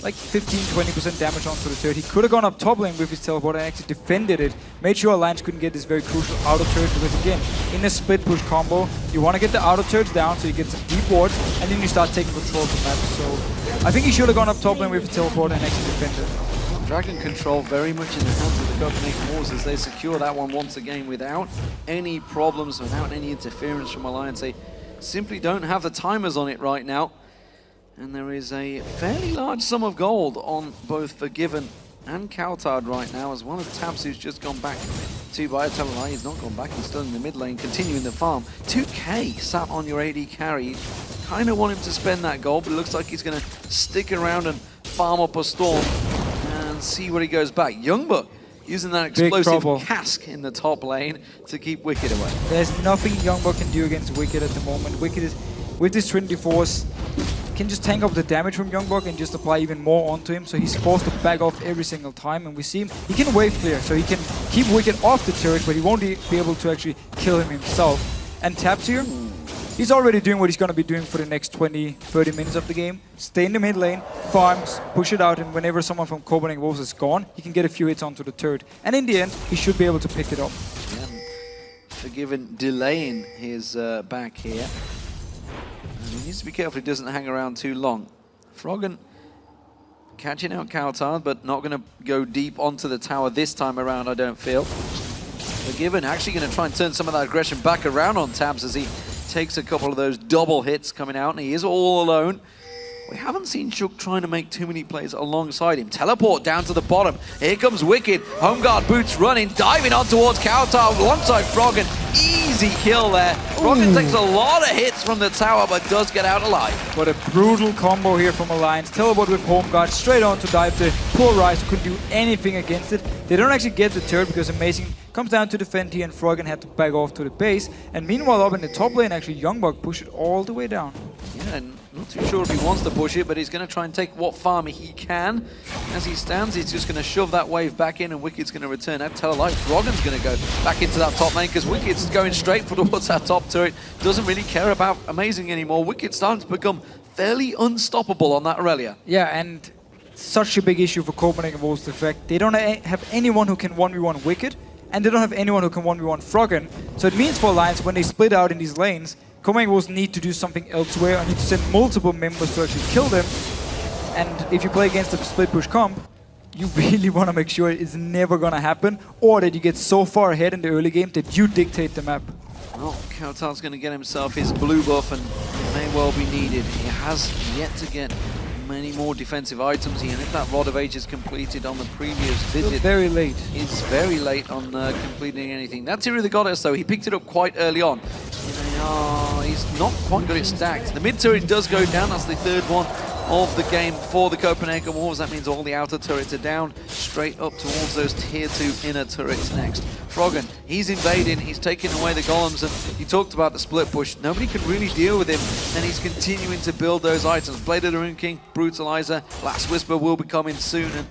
like 15-20% damage onto the turret. He could have gone up top lane with his teleport and actually defended it, made sure Alliance couldn't get this very crucial outer turret, because again, in a split push combo, you want to get the outer turrets down so you get some deep wards, and then you start taking control of the map. So I think he should have gone up top lane with his teleport and actually defended. Dragon control very much in the hands of the Copenhagen Wolves as they secure that one once again without any problems, without any interference from Alliance. They simply don't have the timers on it right now. And there is a fairly large sum of gold on both Forgiven and Kautard right now, as well as Tabs, who's just gone back to Biotelai. He's not gone back, he's still in the mid lane, continuing the farm. 2k sat on your AD carry. Kind of want him to spend that gold, but it looks like he's going to stick around and farm up a storm and see where he goes back. Youngbuck using that explosive cask in the top lane to keep Wicked away. There's nothing Youngbuck can do against Wicked at the moment. Wicked is, with this Trinity Force, can just tank up the damage from Youngbuck and just apply even more onto him, so he's forced to back off every single time. And we see him, he can wave clear, so he can keep Wicked off the turret, but he won't be able to actually kill him himself. And Tabs here, he's already doing what he's going to be doing for the next 20-30 minutes of the game. Stay in the mid lane, farms, push it out, and whenever someone from Copenhagen Wolves is gone, he can get a few hits onto the turret. And in the end, he should be able to pick it up. Yeah. Forgiven delaying his back here. He needs to be careful he doesn't hang around too long. Froggen catching out Kautard, but not going to go deep onto the tower this time around, I don't feel. Forgiven actually going to try and turn some of that aggression back around on Tabs as he takes a couple of those double hits coming out, and he is all alone. We haven't seen Shook trying to make too many plays alongside him. Teleport down to the bottom. Here comes Wicked. Home guard boots running, diving on towards Kautard alongside Froggen. Easy kill there. Froggen takes a lot of hits from the tower, but does get out alive. What a brutal combo here from Alliance. Teleport with Home Guard straight on to dive the poor Ryze, who couldn't do anything against it. They don't actually get the turret because Amazing comes down to defend here, and Froggen had to back off to the base. And meanwhile, up in the top lane, actually Youngbuck pushed it all the way down. Yeah, and not too sure if he wants to push it, but he's going to try and take what farm he can. As he stands, he's just going to shove that wave back in, and Wicked's going to return. That Telelight, Froggen's going to go back into that top lane, because Wicked's going straight towards that top turret. Doesn't really care about Amazing anymore. Wicked's starting to become fairly unstoppable on that Aurelia. Yeah, and such a big issue for Copenhagen Wolves, the fact they don't have anyone who can 1v1 Wicked, and they don't have anyone who can 1v1 Froggen. So it means for Alliance, when they split out in these lanes, Copenhagen Wolves need to do something elsewhere, or need to send multiple members to actually kill them. And if you play against a split push comp, you really want to make sure it's never going to happen, or that you get so far ahead in the early game that you dictate the map. Well, Kautard's going to get himself his blue buff, and it may well be needed. He has yet to get many more defensive items here, and if that Rod of Ages completed on the previous visit, still very late. It's very late on completing anything. That's Tear of the Goddess, though. He picked it up quite early on. He's not quite got it stacked. The mid turret does go down. That's the third one of the game for the Copenhagen Wolves. That means all the outer turrets are down, straight up towards those tier 2 inner turrets next. Froggen, he's invading, he's taking away the golems, and you talked about the split push. Nobody can really deal with him, and he's continuing to build those items. Blade of the Rune King, Brutalizer, Last Whisper will be coming soon, and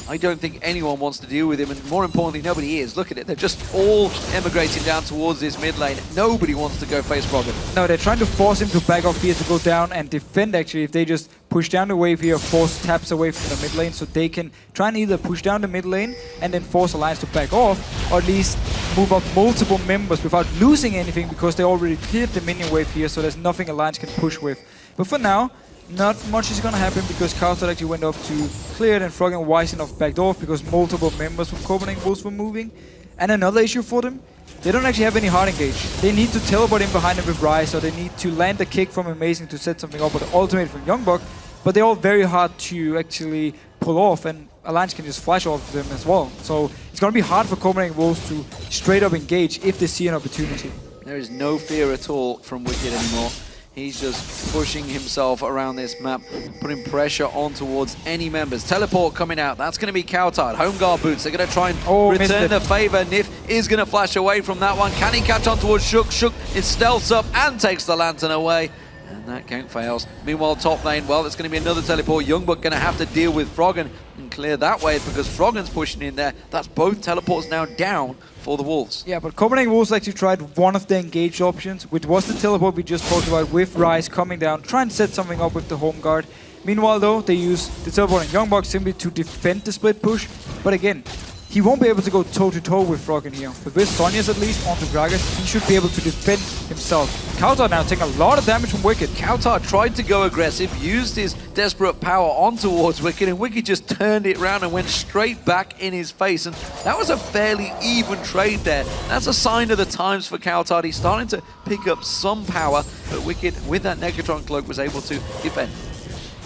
I don't think anyone wants to deal with him, and more importantly, nobody is. Look at it, they're just all emigrating down towards this mid lane. Nobody wants to go face Froggen. No, they're trying to force him to back off here to go down and defend, actually. If they just push down the wave here, force Tabs away from the mid lane, so they can try and either push down the mid lane and then force Alliance to back off, or at least move up multiple members without losing anything, because they already cleared the minion wave here, so there's nothing Alliance can push with. But for now, not much is going to happen, because Kautard actually went up to clear it, and Froggen wise enough backed off because multiple members from Copenhagen Wolves were moving. And another issue for them, they don't actually have any hard engage. They need to teleport in behind them with Ryze, or they need to land a kick from Amazing to set something up with the ultimate from Youngbuck, but they're all very hard to actually pull off, and Alliance can just flash off them as well. So it's going to be hard for Copenhagen Wolves to straight up engage if they see an opportunity. There is no fear at all from Wicked anymore. He's just pushing himself around this map, putting pressure on towards any members. Teleport coming out. That's going to be Cowtard. Home guard boots. They're going to try and return the favor. Nif is going to flash away from that one. Can he catch on towards Shook? Shook is stealths up and takes the lantern away. And that count fails. Meanwhile, top lane, well, it's going to be another teleport. Youngbuck going to have to deal with Froggen and clear that way because Froggen's pushing in there. That's both teleports now down for the Wolves. Yeah, but Copenhagen Wolves actually tried one of the engaged options, which was the teleport we just talked about with Ryze coming down, trying to set something up with the home guard. Meanwhile, though, they use the teleport on Youngbuck simply to defend the split push. But again, he won't be able to go toe-to-toe with Froggen here. But with Sonya's at least onto Gragas, he should be able to defend himself. Cowtard now taking a lot of damage from Wicked. Cowtard tried to go aggressive, used his desperate power on towards Wicked, and Wicked just turned it around and went straight back in his face. And that was a fairly even trade there. That's a sign of the times for Cowtard. He's starting to pick up some power, but Wicked, with that Negatron cloak, was able to defend.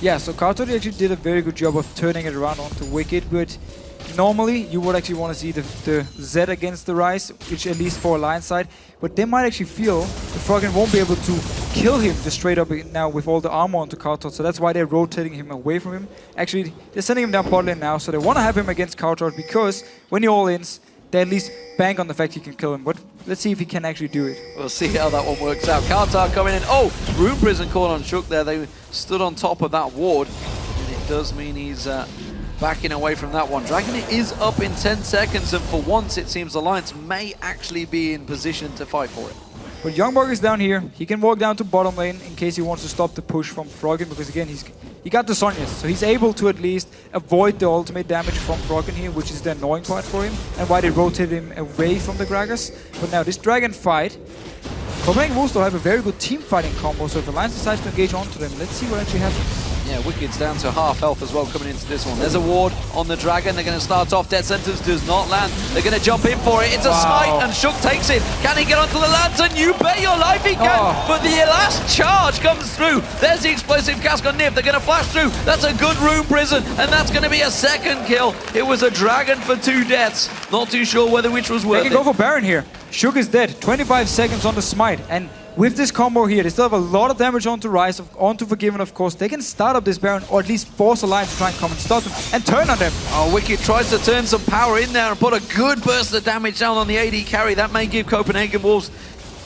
Yeah, so Cowtard actually did a very good job of turning it around onto Wicked, but normally, you would actually want to see the Z against the Ryze, which at least for Alliance side, but they might actually feel the Froggen won't be able to kill him just straight up now with all the armor onto Cowtard, so that's why they're rotating him away from him. Actually, they're sending him down bot lane now, so they want to have him against Cowtard because when he all-ins, they at least bank on the fact he can kill him, but let's see if he can actually do it. We'll see how that one works out. Cowtard coming in. Oh, Rune Prison caught on Shook there. They stood on top of that ward, and it does mean he's backing away from that one. Dragon is up in 10 seconds, and for once it seems Alliance may actually be in position to fight for it. But Youngbuck is down here. He can walk down to bottom lane in case he wants to stop the push from Froggen, because again, he got the Sonyas, so he's able to at least avoid the ultimate damage from Froggen here, which is the annoying part for him, and why they rotated him away from the Gragas. But now this Dragon fight, Copenhagen Wolves still have a very good team fighting combo, so if Alliance decides to engage onto them, let's see what actually happens. Yeah, Wicked's down to half health as well coming into this one. There's a ward on the Dragon. They're going to start off. Death Sentence does not land. They're going to jump in for it. It's a smite, and Shook takes it. Can he get onto the lantern? You bet your life he can. But the last charge comes through. There's the explosive cask on Nif. They're going to flash through. That's a good Rune Prison, and that's going to be a second kill. It was a Dragon for 2 deaths. Not too sure whether which was worth it. They can go for Baron here. Shook is dead. 25 seconds on the smite, and with this combo here, they still have a lot of damage onto Ryze, onto Forgiven, of course. They can start up this Baron, or at least force Alliance to try and come and stop them, and turn on them. Oh, Wicked tries to turn some power in there and put a good burst of damage down on the AD carry. That may give Copenhagen Wolves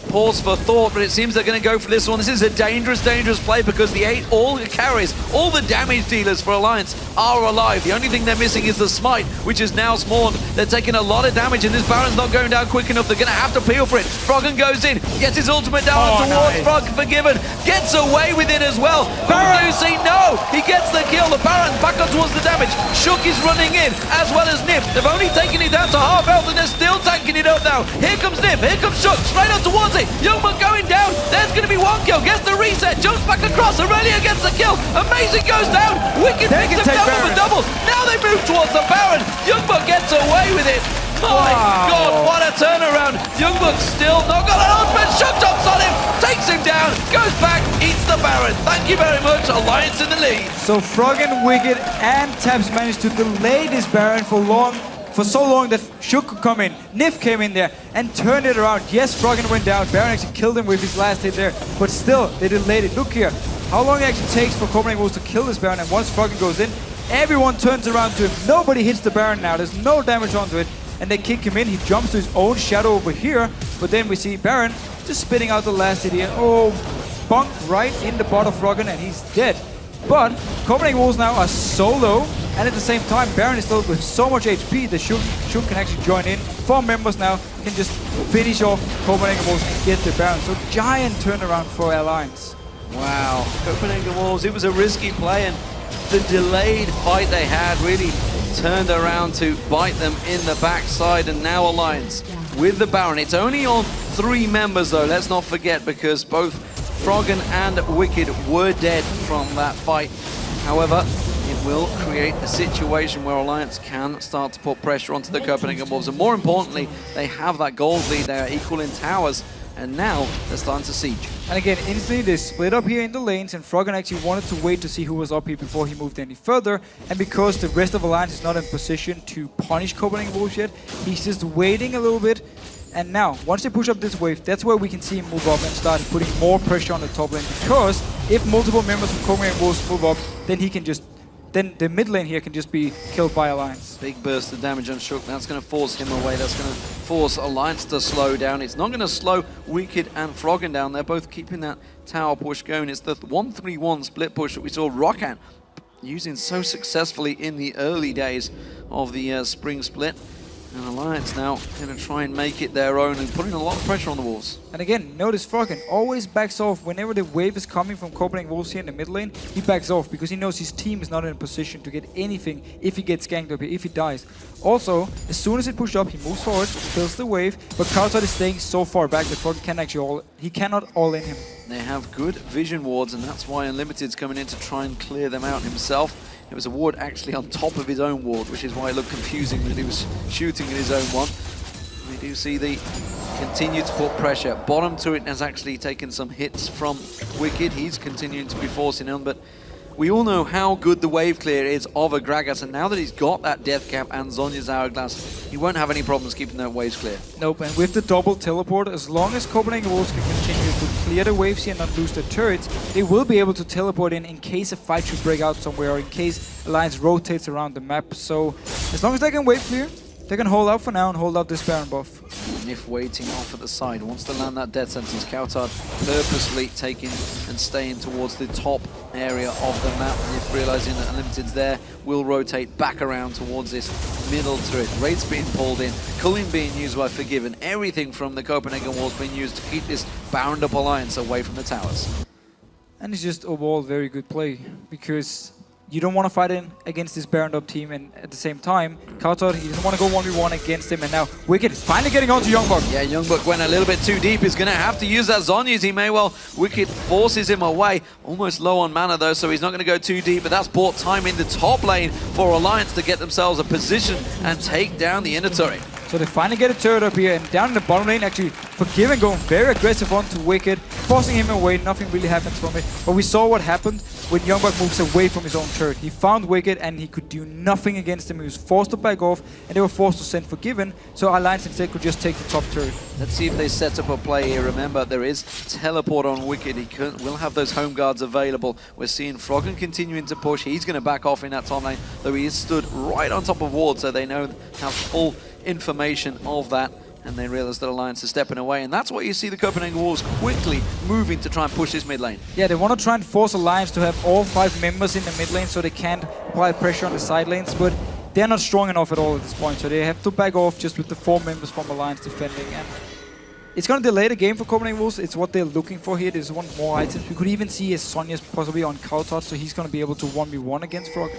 pause for thought, but it seems they're going to go for this one. This is a dangerous, dangerous play because all the carries, all the damage dealers for Alliance are alive. The only thing they're missing is the smite, which is now spawned. They're taking a lot of damage, and this Baron's not going down quick enough. They're going to have to peel for it. Froggen goes in, gets his ultimate down towards Froggen. Forgiven gets away with it as well. Baron Lucy, no! He gets the kill. The Baron's back up towards the damage. Shook is running in, as well as Nif. They've only taken it down to half health, and they're still tanking it up now. Here comes Nif, here comes Shook, straight up towards it. Youngbuck going down. There's going to be one kill. Gets the reset. Jumps back across. Aurelia gets the kill. Amazing goes down. Wicked picks him down with the double. Now they move towards the Baron. Youngbuck gets away with it. My God, what a turnaround. Youngbuck still not got an ultimate. Shook jumps on him. Takes him down. Goes back. Eats the Baron. Thank you very much. Alliance in the lead. So Froggen, Wicked, and Taps managed to delay this Baron for so long that Shook could come in. Nif came in there and turned it around. Yes, Froggen went down. Baron actually killed him with his last hit there, but still, they delayed it. Look here, how long it actually takes for Copenhagen Wolves to kill this Baron, and once Froggen goes in, everyone turns around to him. Nobody hits the Baron now. There's no damage onto it, and they kick him in. He jumps to his own shadow over here, but then we see Baron just spitting out the last hit here. Oh, bonked right in the bot of Froggen, and he's dead. But Copenhagen Wolves now are so low, and at the same time, Baron is still with so much HP that Shook can actually join in. 4 members now can just finish off Copenhagen Wolves and get the Baron. So giant turnaround for Alliance. Wow, Copenhagen Wolves, it was a risky play, and the delayed fight they had really turned around to bite them in the backside, and now Alliance with the Baron. It's only on 3 members though, let's not forget, because both Froggen and Wicked were dead from that fight. However, it will create a situation where Alliance can start to put pressure onto the Copenhagen Wolves, and more importantly, they have that gold lead. They are equal in towers, and now they're starting to siege. And again, instantly they split up here in the lanes, and Froggen actually wanted to wait to see who was up here before he moved any further. And because the rest of Alliance is not in position to punish Copenhagen Wolves yet, he's just waiting a little bit. And now, once they push up this wave, that's where we can see him move up and start putting more pressure on the top lane. Because if multiple members from Copenhagen Wolves move up, then he can just, then the mid lane here can just be killed by Alliance. Big burst of damage on Shook. That's going to force him away. That's going to force Alliance to slow down. It's not going to slow Wicked and Froggen down. They're both keeping that tower push going. It's the 1-3-1 split push that we saw Rockan using so successfully in the early days of the spring split. And Alliance now going to try and make it their own and putting a lot of pressure on the Wolves. And again, notice Froggen always backs off whenever the wave is coming from Copenhagen Wolves here in the mid lane. He backs off because he knows his team is not in a position to get anything if he gets ganked up here, if he dies. Also, as soon as it pushed up, he moves forward, kills the wave, but Kautar is staying so far back that Froggen can actually he cannot all in him. They have good vision wards, and that's why Unlimited's coming in to try and clear them out himself. It was a ward actually on top of his own ward, which is why it looked confusing that he was shooting at his own one. We do see the continue to put pressure. Bottom turret has actually taken some hits from Wicked. He's continuing to be forcing on, but we all know how good the wave clear is of a Gragas, and now that he's got that Death Cap and Zhonya's Hourglass, he won't have any problems keeping that waves clear. Nope, and with the double teleport, as long as Copenhagen Wolves can continue to clear the waves here and not lose their turrets, they will be able to teleport in case a fight should break out somewhere or in case Alliance rotates around the map. So, as long as they can wave clear, they can hold out for now and hold out this Baron buff. Nif waiting off at the side, wants to land that death sentence. Kautar purposely taking and staying towards the top area of the map. Nif realizing that Unlimited's there, will rotate back around towards this middle turret. Raids being pulled in, Culling being used by Forgiven, everything from the Copenhagen Walls being used to keep this bound up Alliance away from the towers. And it's just overall very good play, because you don't want to fight in against this Baron up team, and at the same time, Kautar, he doesn't want to go 1v1 against him, and now Wicked is finally getting onto Youngbuck. Yeah, Youngbuck went a little bit too deep. He's going to have to use that Zhonya's. He may well. Wicked forces him away. Almost low on mana though, so he's not going to go too deep, but that's bought time in the top lane for Alliance to get themselves a position and take down the inner turret. So they finally get a turret up here, and down in the bottom lane, actually, Forgiven going very aggressive onto Wicked, forcing him away. Nothing really happens from it. But we saw what happened when Youngbuck moves away from his own turret. He found Wicked, and he could do nothing against him. He was forced to back off, and they were forced to send Forgiven, so Alliance instead could just take the top turret. Let's see if they set up a play here. Remember, there is teleport on Wicked. He will have those home guards available. We're seeing Froggen continuing to push. He's going to back off in that top lane, though he is stood right on top of ward, so they know how full information of that, and they realize that Alliance is stepping away, and that's why you see the Copenhagen Wolves quickly moving to try and push this mid lane. Yeah, they want to try and force Alliance to have all 5 members in the mid lane so they can't apply pressure on the side lanes, but they're not strong enough at all at this point, so they have to back off just with the 4 members from Alliance defending, and it's going to delay the game for Copenhagen Wolves. It's what they're looking for here. They just want more items. We could even see a Sonya's possibly on Kautar, so he's going to be able to 1v1 against Froggen.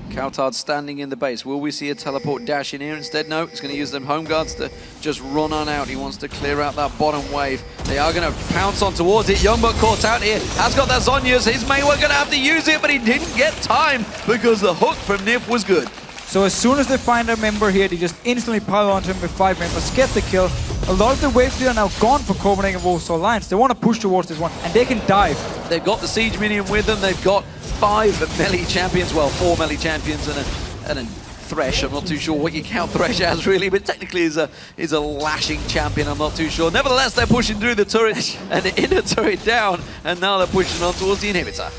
Kautar standing in the base. Will we see a teleport dash in here? Instead, no. He's going to use them home guards to just run on out. He wants to clear out that bottom wave. They are going to pounce on towards it. Youngbuck caught out here. Has got that Zhonya's. His mate was going to have to use it, but he didn't get time because the hook from Nif was good. So as soon as they find a member here, they just instantly pile onto him with 5 members, get the kill. A lot of the waves are now gone for Copenhagen Wolves Alliance. They want to push towards this one, and they can dive. They've got the Siege minion with them. They've got 5 melee champions, well, 4 melee champions and a Thresh. I'm not too sure what you count Thresh as really, but technically is a lashing champion. I'm not too sure. Nevertheless, they're pushing through the turret and the inner turret down, and now they're pushing on towards the inhibitor.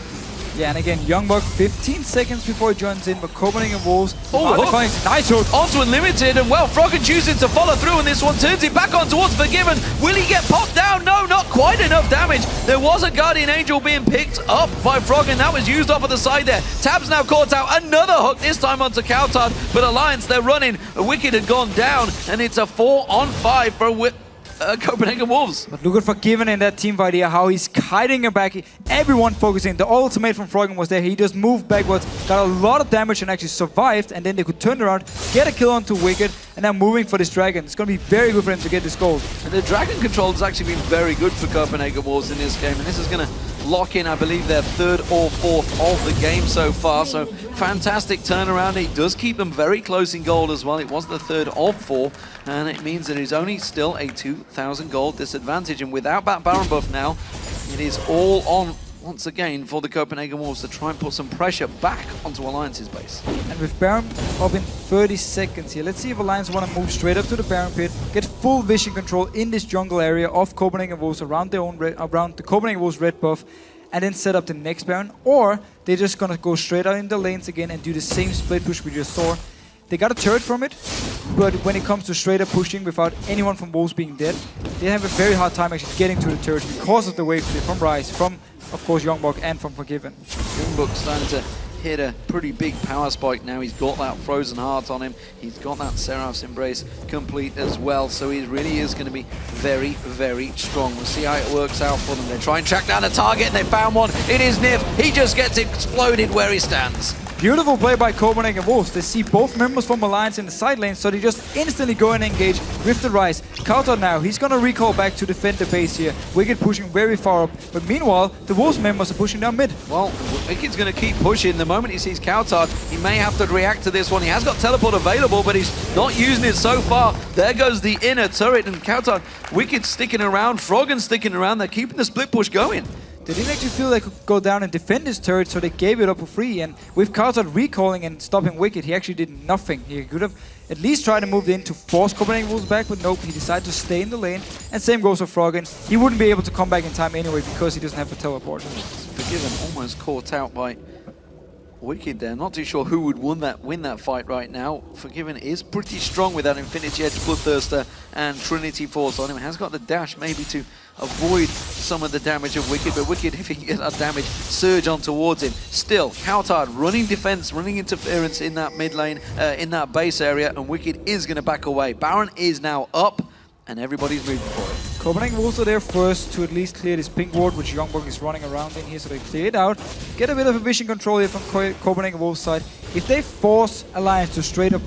Yeah, and again, Youngbuck 15 seconds before he joins in, but Copenhagen Wolves. Nice hook. Onto Unlimited, and well, Froggen choosing to follow through, and this one turns it back on towards Forgiven. Will he get popped down? No, not quite enough damage. There was a Guardian Angel being picked up by Froggen. That was used off at the side there. Tab's now caught out. Another hook, this time onto Kautar, but Alliance, they're running. Wicked had gone down, and it's a 4-on-5 for Copenhagen Wolves. But look at Forgiven in that team fight here, how he's kiting him back. Everyone focusing. The ultimate from Froggen was there. He just moved backwards, got a lot of damage and actually survived, and then they could turn around, get a kill onto Wicked, and now moving for this dragon. It's going to be very good for him to get this gold. And the dragon control has actually been very good for Copenhagen Wolves in this game, and this is going to lock in, I believe, their 3rd or 4th of the game so far. So fantastic turnaround. It does keep them very close in gold as well. It was the 3rd of 4, and it means that it's only still a 2,000 gold disadvantage. And without that Baron buff now, it is all on once again for the Copenhagen Wolves to try and put some pressure back onto Alliance's base. And with Baron up in 30 seconds here, let's see if Alliance want to move straight up to the Baron pit, get full vision control in this jungle area of Copenhagen Wolves around their own around the Copenhagen Wolves red buff, and then set up the next Baron, or they're just gonna go straight out in the lanes again and do the same split push we just saw. They got a turret from it, but when it comes to straight up pushing without anyone from Wolves being dead, they have a very hard time actually getting to the turret because of the wave clear from Rise, from, of course, Youngbok and from Forgiven. Youngbok starting to hit a pretty big power spike now. He's got that Frozen Heart on him. He's got that Seraph's Embrace complete as well. So he really is going to be very, very strong. We'll see how it works out for them. They try and track down a target and they found one. It is Nif. He just gets exploded where he stands. Beautiful play by Copenhagen Wolves. They see both members from Alliance in the side lane, so they just instantly go and engage with the Rise. Counter now, he's gonna recall back to defend the base here. Wicked pushing very far up, but meanwhile, the Wolves members are pushing down mid. Well, Wicked's gonna keep pushing. The moment he sees Coutard, he may have to react to this one. He has got teleport available, but he's not using it so far. There goes the inner turret, and Coutard, Wicked sticking around, Froggen sticking around. They're keeping the split push going. They didn't actually feel they could go down and defend his turret, so they gave it up for free. And with Coutard recalling and stopping Wicked, he actually did nothing. He could have at least tried to move in to force Copenhagen Wolves back, but nope, he decided to stay in the lane. And same goes for Froggen. He wouldn't be able to come back in time anyway because he doesn't have a teleport. Forgiven almost caught out by Wicked there. Not too sure who would win that fight right now. Forgiven is pretty strong with that Infinity Edge, Bloodthirster, and Trinity Force on him. Has got the dash maybe to avoid some of the damage of Wicked, but Wicked, if he can get that damage, surge on towards him. Still, Coutard running defense, running interference in that mid lane, in that base area, and Wicked is going to back away. Baron is now up, and everybody's moving for it. Copenhagen Wolves are there first to at least clear this pink ward, which Youngbok is running around in here, so they clear it out. Get a bit of a vision control here from Copenhagen Wolves side. If they force Alliance to straight up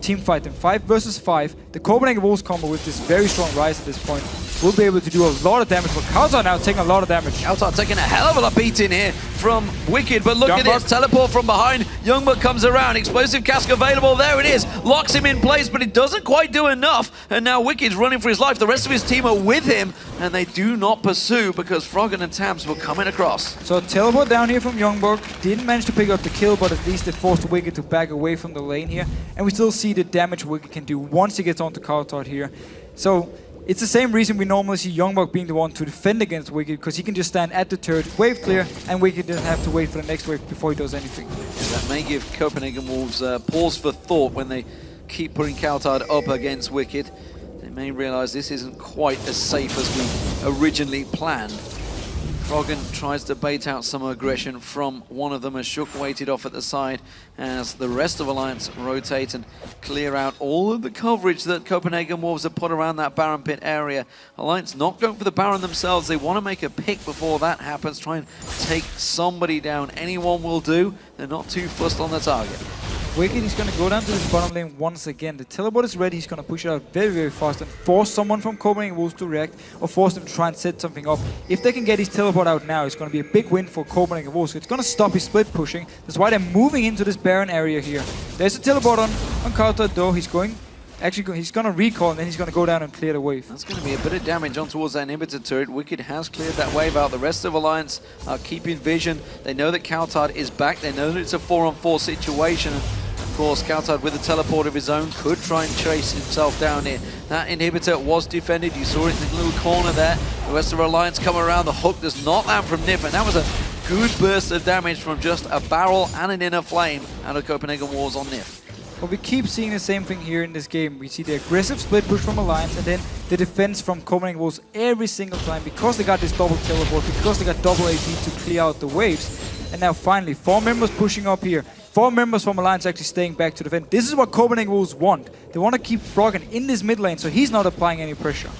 team fight them 5 versus 5, the Copenhagen Wolves combo with this very strong Rise at this point will be able to do a lot of damage, but Coutard now taking a lot of damage. Coutard taking a hell of a beating here from Wicked, but look at this, teleport from behind, Youngbok comes around, explosive cask available, there it is, locks him in place, but it doesn't quite do enough, and now Wicked's running for his life. The rest of his team are with him, and they do not pursue because Froggen and Tams were coming across. So teleport down here from Youngbok, didn't manage to pick up the kill, but at least they forced Wicked to back away from the lane here, and we still see the damage Wicked can do once he gets onto Coutard here. So it's the same reason we normally see Youngbok being the one to defend against Wicked, because he can just stand at the turret, wave clear, and Wicked doesn't have to wait for the next wave before he does anything. That may give Copenhagen Wolves pause for thought when they keep putting Coutard up against Wicked. They may realize this isn't quite as safe as we originally planned. Froggen tries to bait out some aggression from one of them as Shook waited off at the side as the rest of Alliance rotate and clear out all of the coverage that Copenhagen Wolves have put around that Baron pit area. Alliance not going for the Baron themselves. They want to make a pick before that happens. Try and take somebody down. Anyone will do. They're not too fussed on the target. Wicked is going to go down to this bottom lane once again. The teleport is ready. He's going to push it out very, very fast and force someone from Copenhagen Wolves to react or force them to try and set something up. If they can get his teleport out now, it's going to be a big win for Copenhagen Wolves. It's going to stop his split pushing. That's why they're moving into this Baron area here. There's a teleport on Coutard though. He's going to recall and then he's going to go down and clear the wave. That's going to be a bit of damage on towards that inhibitor turret. Wicked has cleared that wave out. The rest of Alliance are keeping vision. They know that Coutard is back. They know that it's a 4-on-4 situation. Of course, Coutard with a teleport of his own could try and chase himself down here. That inhibitor was defended. You saw it in the little corner there. The rest of Alliance come around. The hook does not land from Nip, and that was a good burst of damage from just a barrel and an inner flame out of Copenhagen Wolves on Nip. But we keep seeing the same thing here in this game. We see the aggressive split push from Alliance and then the defense from Copenhagen Wolves every single time because they got this double teleport, because they got double AP to clear out the waves. And now finally, 4 members pushing up here. 4 members from Alliance actually staying back to defend. This is what Copenhagen Wolves want. They want to keep Froggen in this mid lane so he's not applying any pressure.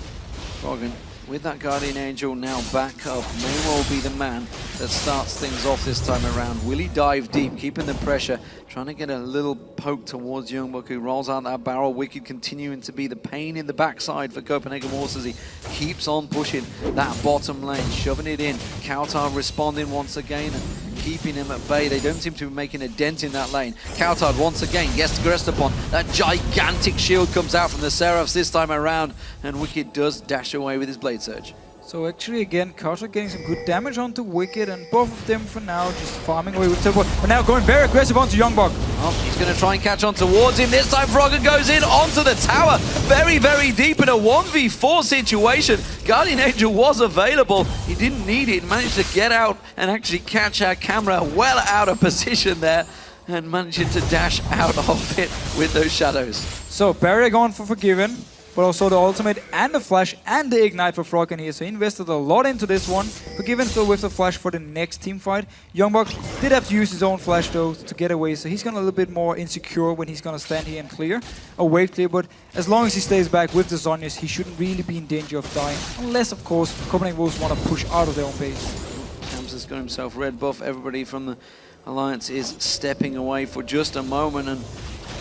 Froggen, with that Guardian Angel now back up, may well be the man that starts things off this time around. Will he dive deep, keeping the pressure, trying to get a little poke towards Youngbok, who rolls out that barrel. Wicked continuing to be the pain in the backside for Copenhagen Wolves as he keeps on pushing that bottom lane, shoving it in. Coutard responding once again and keeping him at bay. They don't seem to be making a dent in that lane. Coutard once again gets aggressed upon. That gigantic shield comes out from the Seraphs this time around, and Wicked does dash away with his Blade Surge. So actually, again, Carter getting some good damage onto Wicked, and both of them for now just farming away with teleport. But now going very aggressive onto Youngbok. Oh, he's going to try and catch on towards him. This time Froggen goes in onto the tower. Very, very deep in a 1v4 situation. Guardian Angel was available. He didn't need it. Managed to get out and actually catch our camera well out of position there. And managing to dash out of it with those shadows. So barrier going for Forgiven, but also the ultimate and the flash and the ignite for Froggen here. So he invested a lot into this one. Forgiven still with the flash for the next team fight. Youngbok did have to use his own flash though to get away, so he's gonna a little bit more insecure when he's gonna stand here and clear, or wave clear, but as long as he stays back with the Zhonya's, he shouldn't really be in danger of dying. Unless, of course, Copenhagen Wolves want to push out of their own base. Tams has got himself red buff. Everybody from the Alliance is stepping away for just a moment, and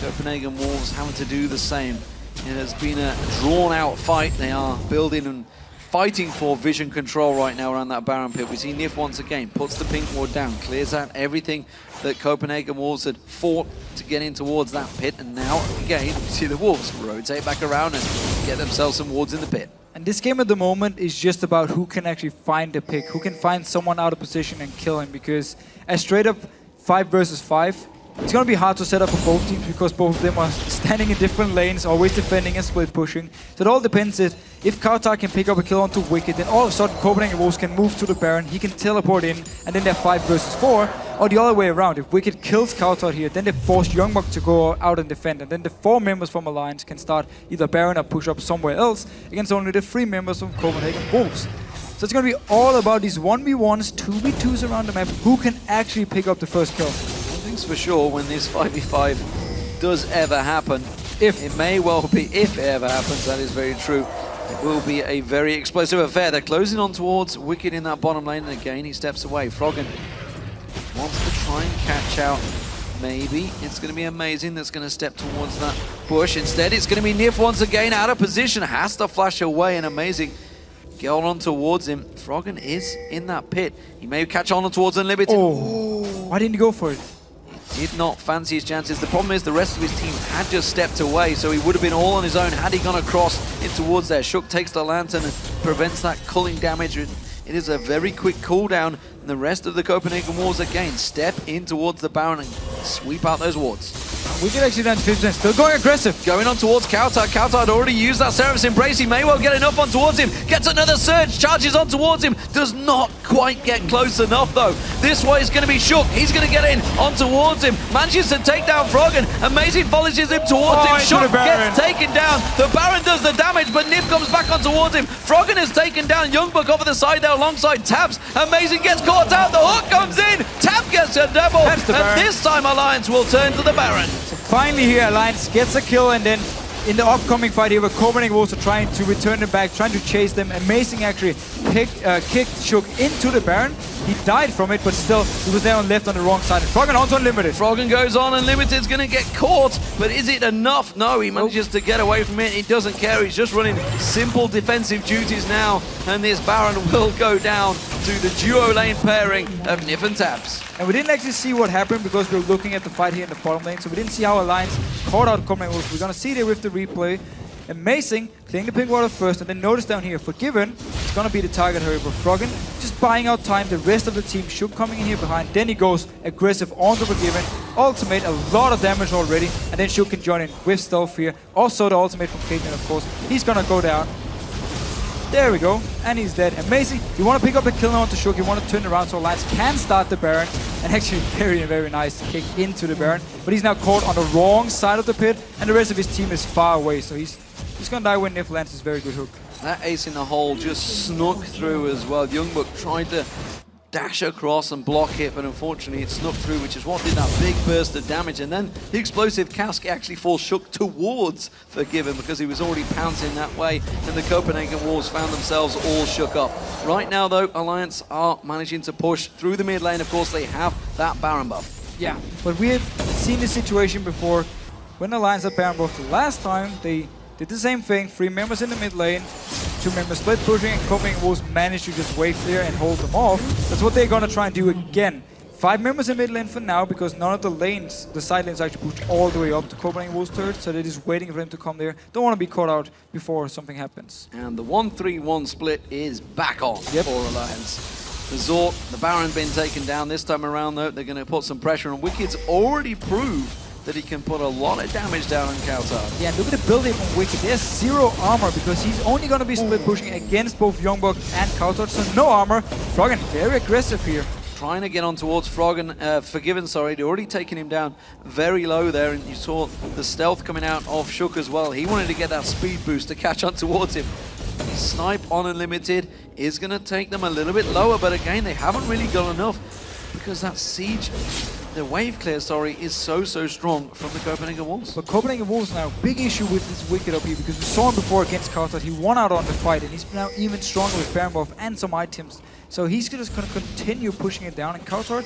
Copenhagen Wolves having to do the same. It has been a drawn-out fight. They are building and fighting for vision control right now around that Baron pit. We see Nif once again, puts the pink ward down, clears out everything that Copenhagen Wolves had fought to get in towards that pit, and now, again, we see the Wolves rotate back around and get themselves some wards in the pit. And this game at the moment is just about who can actually find the pick, who can find someone out of position and kill him, because a straight up 5 versus 5, it's going to be hard to set up for both teams because both of them are standing in different lanes, always defending and split pushing. So it all depends if Kautar can pick up a kill onto Wicked, then all of a sudden Copenhagen Wolves can move to the Baron, he can teleport in, and then they're 5 versus 4. Or the other way around, if Wicked kills Kautar here, then they force Youngbok to go out and defend, and then the 4 members from Alliance can start either Baron or push up somewhere else against only the 3 members from Copenhagen Wolves. So it's going to be all about these 1v1s, 2v2s around the map, who can actually pick up the first kill. For sure, when this 5v5 does ever happen, if it may well be, if it ever happens, that is very true, it will be a very explosive affair. They're closing on towards Wicked in that bottom lane, and again he steps away. Froggen wants to try and catch out. Maybe it's going to be Amazing that's going to step towards that bush. Instead, it's going to be Nif once again out of position, has to flash away, and Amazing get on towards him. Froggen is in that pit. He may catch on towards Unlimited. Oh, why didn't he go for it? Did not fancy his chances. The problem is the rest of his team had just stepped away, so he would have been all on his own had he gone across in towards there. Shook takes the lantern and prevents that culling damage. It is a very quick cooldown, and the rest of the Copenhagen Wolves again step in towards the Baron and sweep out those wards. We can actually down to 50%, still going aggressive. Going on towards Kautar. Kautar had already used that Seraph's Embrace. He may well get enough on towards him. Gets another surge, charges on towards him. Does not quite get close enough though. This way is going to be Shook. He's going to get in on towards him. Manages to take down Froggen. Amazing follows him towards him. Shook gets taken down. The Baron does the damage, but Nif comes back on towards him. Froggen has taken down Youngbok over the side there alongside Tabs. Amazing gets caught out. The hook comes in. Tab gets a double. And this time Alliance will turn to the Baron. Finally here, Alliance gets a kill, and then in the upcoming fight here, where Copenhagen Wolves are trying to return them back, trying to chase them. Amazing actually kicked Shook into the Baron. He died from it, but still, he was there on left on the wrong side. And Froggen onto Unlimited. Froggen goes on, Unlimited's going to get caught, but is it enough? No, he manages to get away from it. He doesn't care. He's just running simple defensive duties now, and this Baron will go down to the duo lane pairing of Nif and Tabs. And we didn't actually see what happened because we were looking at the fight here in the bottom lane, so we didn't see how Alliance caught out Copenhagen Wolves. We're going to see there with the replay. Amazing, clearing the pink water first, and then notice down here, Forgiven, it's going to be the target here, but Froggen just buying out time. The rest of the team Shook coming in here behind. Then he goes aggressive onto Forgiven. Ultimate, a lot of damage already, and then Shook can join in with stealth here. Also the ultimate from Caitlyn, of course. He's going to go down. There we go, and he's dead. Amazing. You want to pick up the kill now onto Shook, you want to turn around so Alliance can start the Baron, and actually very nice kick into the Baron. But he's now caught on the wrong side of the pit, and the rest of his team is far away, so he's going to die when Nif lands his very good hook. That ace in the hole just snuck through as well. Youngbok tried to dash across and block it, but unfortunately it snuck through, which is what did that big burst of damage. And then the explosive cask actually falls Shook towards Forgiven because he was already pouncing that way, and the Copenhagen Wolves found themselves all shook up. Right now though, Alliance are managing to push through the mid lane. Of course they have that Baron buff. Yeah, but we have seen this situation before. When Alliance had Baron buff the last time, they did the same thing. 3 members in the mid lane, 2 members split pushing, and Copenhagen Wolves managed to just wave clear and hold them off. That's what they're gonna try and do again. 5 members in mid lane for now because none of the lanes, the side lanes actually pushed all the way up to Copenhagen Wolves turret, so they're just waiting for him to come there. Don't want to be caught out before something happens. And the 1-3-1 split is back on for Alliance. The Zort, the Baron been taken down this time around though. They're going to put some pressure on. Wicked's already proved that he can put a lot of damage down on Kautar. Yeah, look at the build from Wicked. There's 0 armor because he's only going to be split pushing against both Youngblood and Kautar, so no armor. Froggen very aggressive here. Trying to get on towards Froggen, Forgiven, sorry. They'd already taken him down very low there, and you saw the stealth coming out of Shook as well. He wanted to get that speed boost to catch on towards him. Snipe on Unlimited is going to take them a little bit lower, but again, they haven't really got enough because that siege, the wave clear, sorry, is so strong from the Copenhagen Wolves. But Copenhagen Wolves now, big issue with this Wicked up here because we saw him before against Kautar. He won out on the fight, and he's now even stronger with Baron buff and some items. So he's just going to continue pushing it down, and Kautar,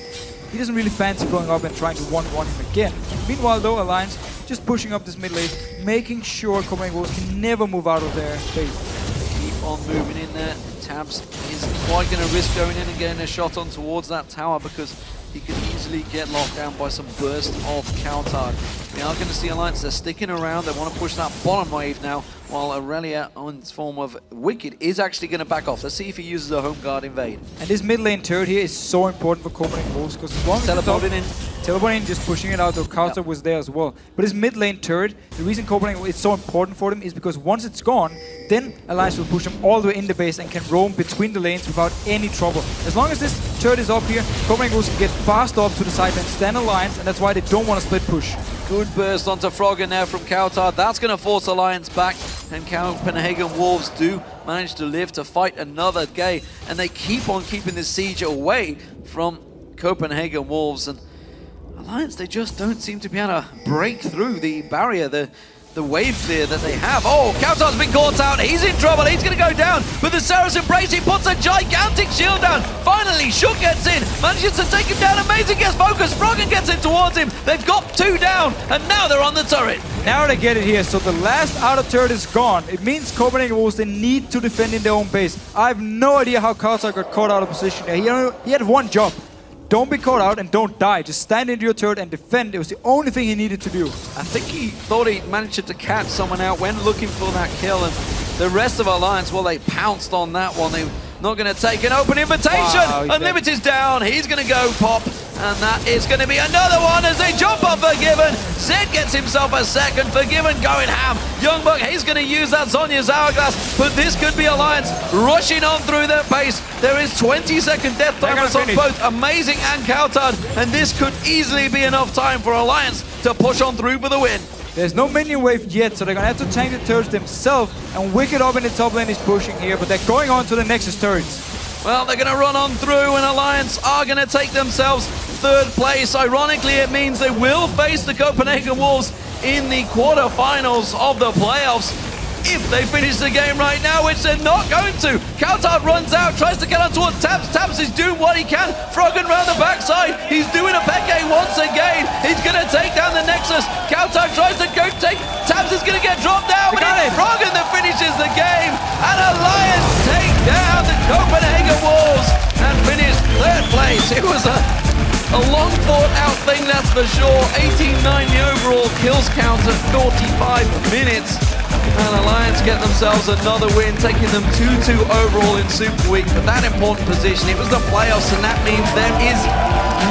he doesn't really fancy going up and trying to 1-1 him again. Meanwhile though, Alliance just pushing up this mid lane, making sure Copenhagen Wolves can never move out of their base. Keep on moving in there. Tabs isn't quite going to risk going in and getting a shot on towards that tower because he could easily get locked down by some burst of Kautar. We are going to see Alliance, they're sticking around, they want to push that bottom wave now, while Aurelia, on its form of Wicked, is actually going to back off. Let's see if he uses a home guard invade. And this mid lane turret here is so important for Copenhagen Wolves because as long as teleporting in. Teleporting, just pushing it out, though Kautar was there as well. But his mid lane turret, the reason Copenhagen is so important for them is because once it's gone, then Alliance will push them all the way in the base and can roam between the lanes without any trouble. As long as this turret is up here, Copenhagen Wolves can get fast up to the side lane, stand Alliance, and that's why they don't want to split push. Good burst onto Froggen there from Kautar. That's going to force Alliance back, and Copenhagen Wolves do manage to live to fight another game, and they keep on keeping this siege away from Copenhagen Wolves. And Alliance, they just don't seem to be able to break through the barrier, the wave clear that they have. Oh, Kautar's been caught out. He's in trouble. He's going to go down. But the Saracen Embrace, he puts a gigantic shield down. Finally, Shook gets in. Manages to take him down. Amazing gets focused. Froggen gets in towards him. They've got 2 down. And now they're on the turret. Now they get it here. So the last outer turret is gone. It means Copenhagen Wolves, they need to defend in their own base. I have no idea how Kautar got caught out of position there. He had one job. Don't be caught out and don't die. Just stand into your turret and defend. It was the only thing he needed to do. I think he thought he managed to catch someone out, went looking for that kill, and the rest of Alliance, well, they pounced on that one. They're not going to take an open invitation. Wow, Unlimited's down. He's going to go pop. And that is going to be another one as they jump on Forgiven. Zed gets himself a second. Forgiven going ham. Youngbuck, he's going to use that Zhonya's Hourglass. But this could be Alliance rushing on through their base. There is 20-second death timers on both Amazing and Kautar. And this could easily be enough time for Alliance to push on through for the win. There's no minion wave yet, so they're going to have to tank the turrets themselves. And Wicked up in the top lane is pushing here, but they're going on to the Nexus turrets. Well, they're going to run on through, and Alliance are going to take themselves 3rd place. Ironically, it means they will face the Copenhagen Wolves in the quarterfinals of the playoffs if they finish the game right now, which they're not going to. Kautar runs out, tries to get on towards Tabs. Tabs is doing what he can. Froggen round the backside. He's doing a Peke once again. He's going to take down the Nexus. Kautar tries to go take. Tabs is going to get dropped down, but it's Froggen that finishes the game. And Alliance take down the Copenhagen Wolves and finish 3rd place. It was a long thought out thing, that's for sure. 18-9 the overall kills count at 45 minutes. And Alliance get themselves another win, taking them 2-2 overall in Superweek. But that important position, it was the playoffs, and that means there is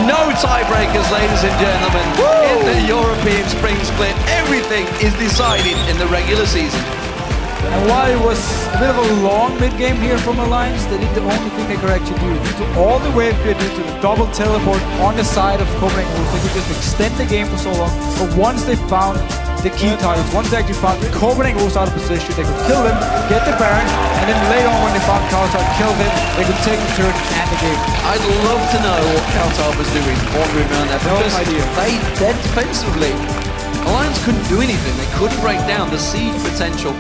no tiebreakers, ladies and gentlemen. In the European Spring Split, everything is decided in the regular season. And while it was a bit of a long mid-game here from Alliance, they did the only thing they could actually do. Due to all the wave clear, due to the double teleport on the side of Copenhagen Wolves, they could just extend the game for so long. But once they found the key targets, once they actually found Copenhagen Wolves out of position, they could kill them, get the Baron, and then later on when they found Kautar, kill them, they could take the turret and the game. I'd love to know what Kautar was doing wandering around there, because they defensively, Alliance couldn't do anything. They couldn't break down the siege potential.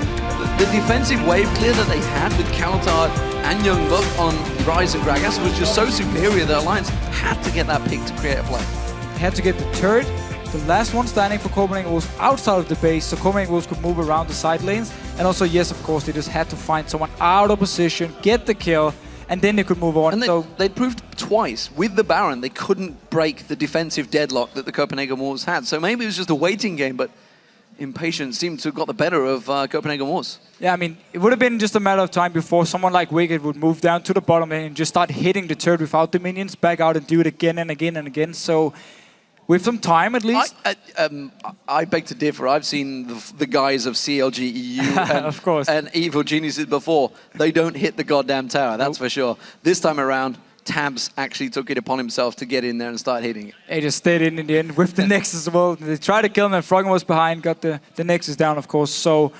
The defensive wave clear that they had with Kautar and Youngbuck on Rise and Gragas was just so superior that Alliance had to get that pick to create a play. They had to get the turret, the last one standing for Copenhagen Wolves outside of the base, so Copenhagen Wolves could move around the side lanes. And also, yes, of course, they just had to find someone out of position, get the kill, and then they could move on. And So they proved twice with the Baron they couldn't break the defensive deadlock that the Copenhagen Wolves had. So maybe it was just a waiting game, but impatience seemed to have got the better of Copenhagen Wolves. yeah, I mean, it would have been just a matter of time before someone like Wicked would move down to the bottom lane and just start hitting the turret without the minions, back out and do it again and again and again. So with some time at least. I beg to differ. I've seen the guys of CLG EU and, of course. and Evil Geniuses before. They don't hit the goddamn tower, that's for sure. This time around, Tabs actually took it upon himself to get in there and start hitting it. They just stayed in the end with the Nexus as well. They tried to kill him and Froggen was behind, got the Nexus down, of course. So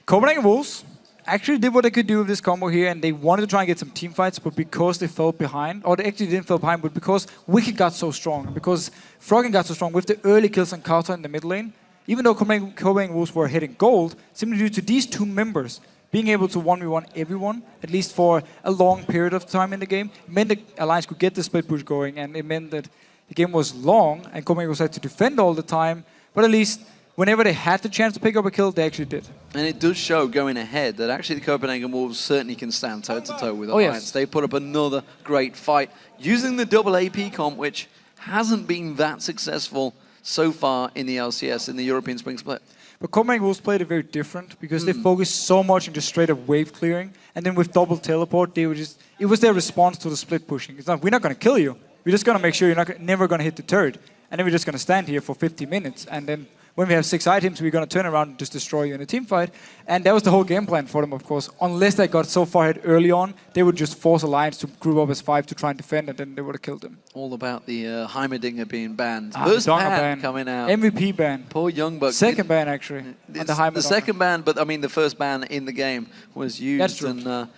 Copenhagen Wolves actually did what they could do with this combo here, and they wanted to try and get some team fights, but because they fell behind, or they actually didn't fall behind, but because Wicked got so strong, because Froggen got so strong with the early kills and Carter in the mid lane, even though Copenhagen Wolves were hitting gold, simply due to these two members being able to 1v1 everyone, at least for a long period of time in the game, meant the Alliance could get the split push going, and it meant that the game was long, and Copenhagen Wolves had to defend all the time, but at least whenever they had the chance to pick up a kill, they actually did. And it does show going ahead that actually the Copenhagen Wolves certainly can stand toe-to-toe with Alliance. Yes. They put up another great fight using the double AP comp, which hasn't been that successful so far in the LCS, in the European Spring Split. But Copenhagen Wolves played it very different because they focused so much on just straight up wave clearing, and then with double teleport, they were just, it was their response to the split pushing. It's not, we're not going to kill you. We're just going to make sure you're never going to hit the turret, and then we're just going to stand here for 50 minutes, and then when we have 6 items, we're going to turn around and just destroy you in a team fight. And that was the whole game plan for them, of course. Unless they got so far ahead early on, they would just force Alliance to group up as 5 to try and defend, and then they would have killed them. All about the Heimerdinger being banned. Ah, First the Donga ban coming out. MVP ban. Poor Youngbuck. Second ban, actually. The second ban, but I mean the first ban in the game was used. That's true. And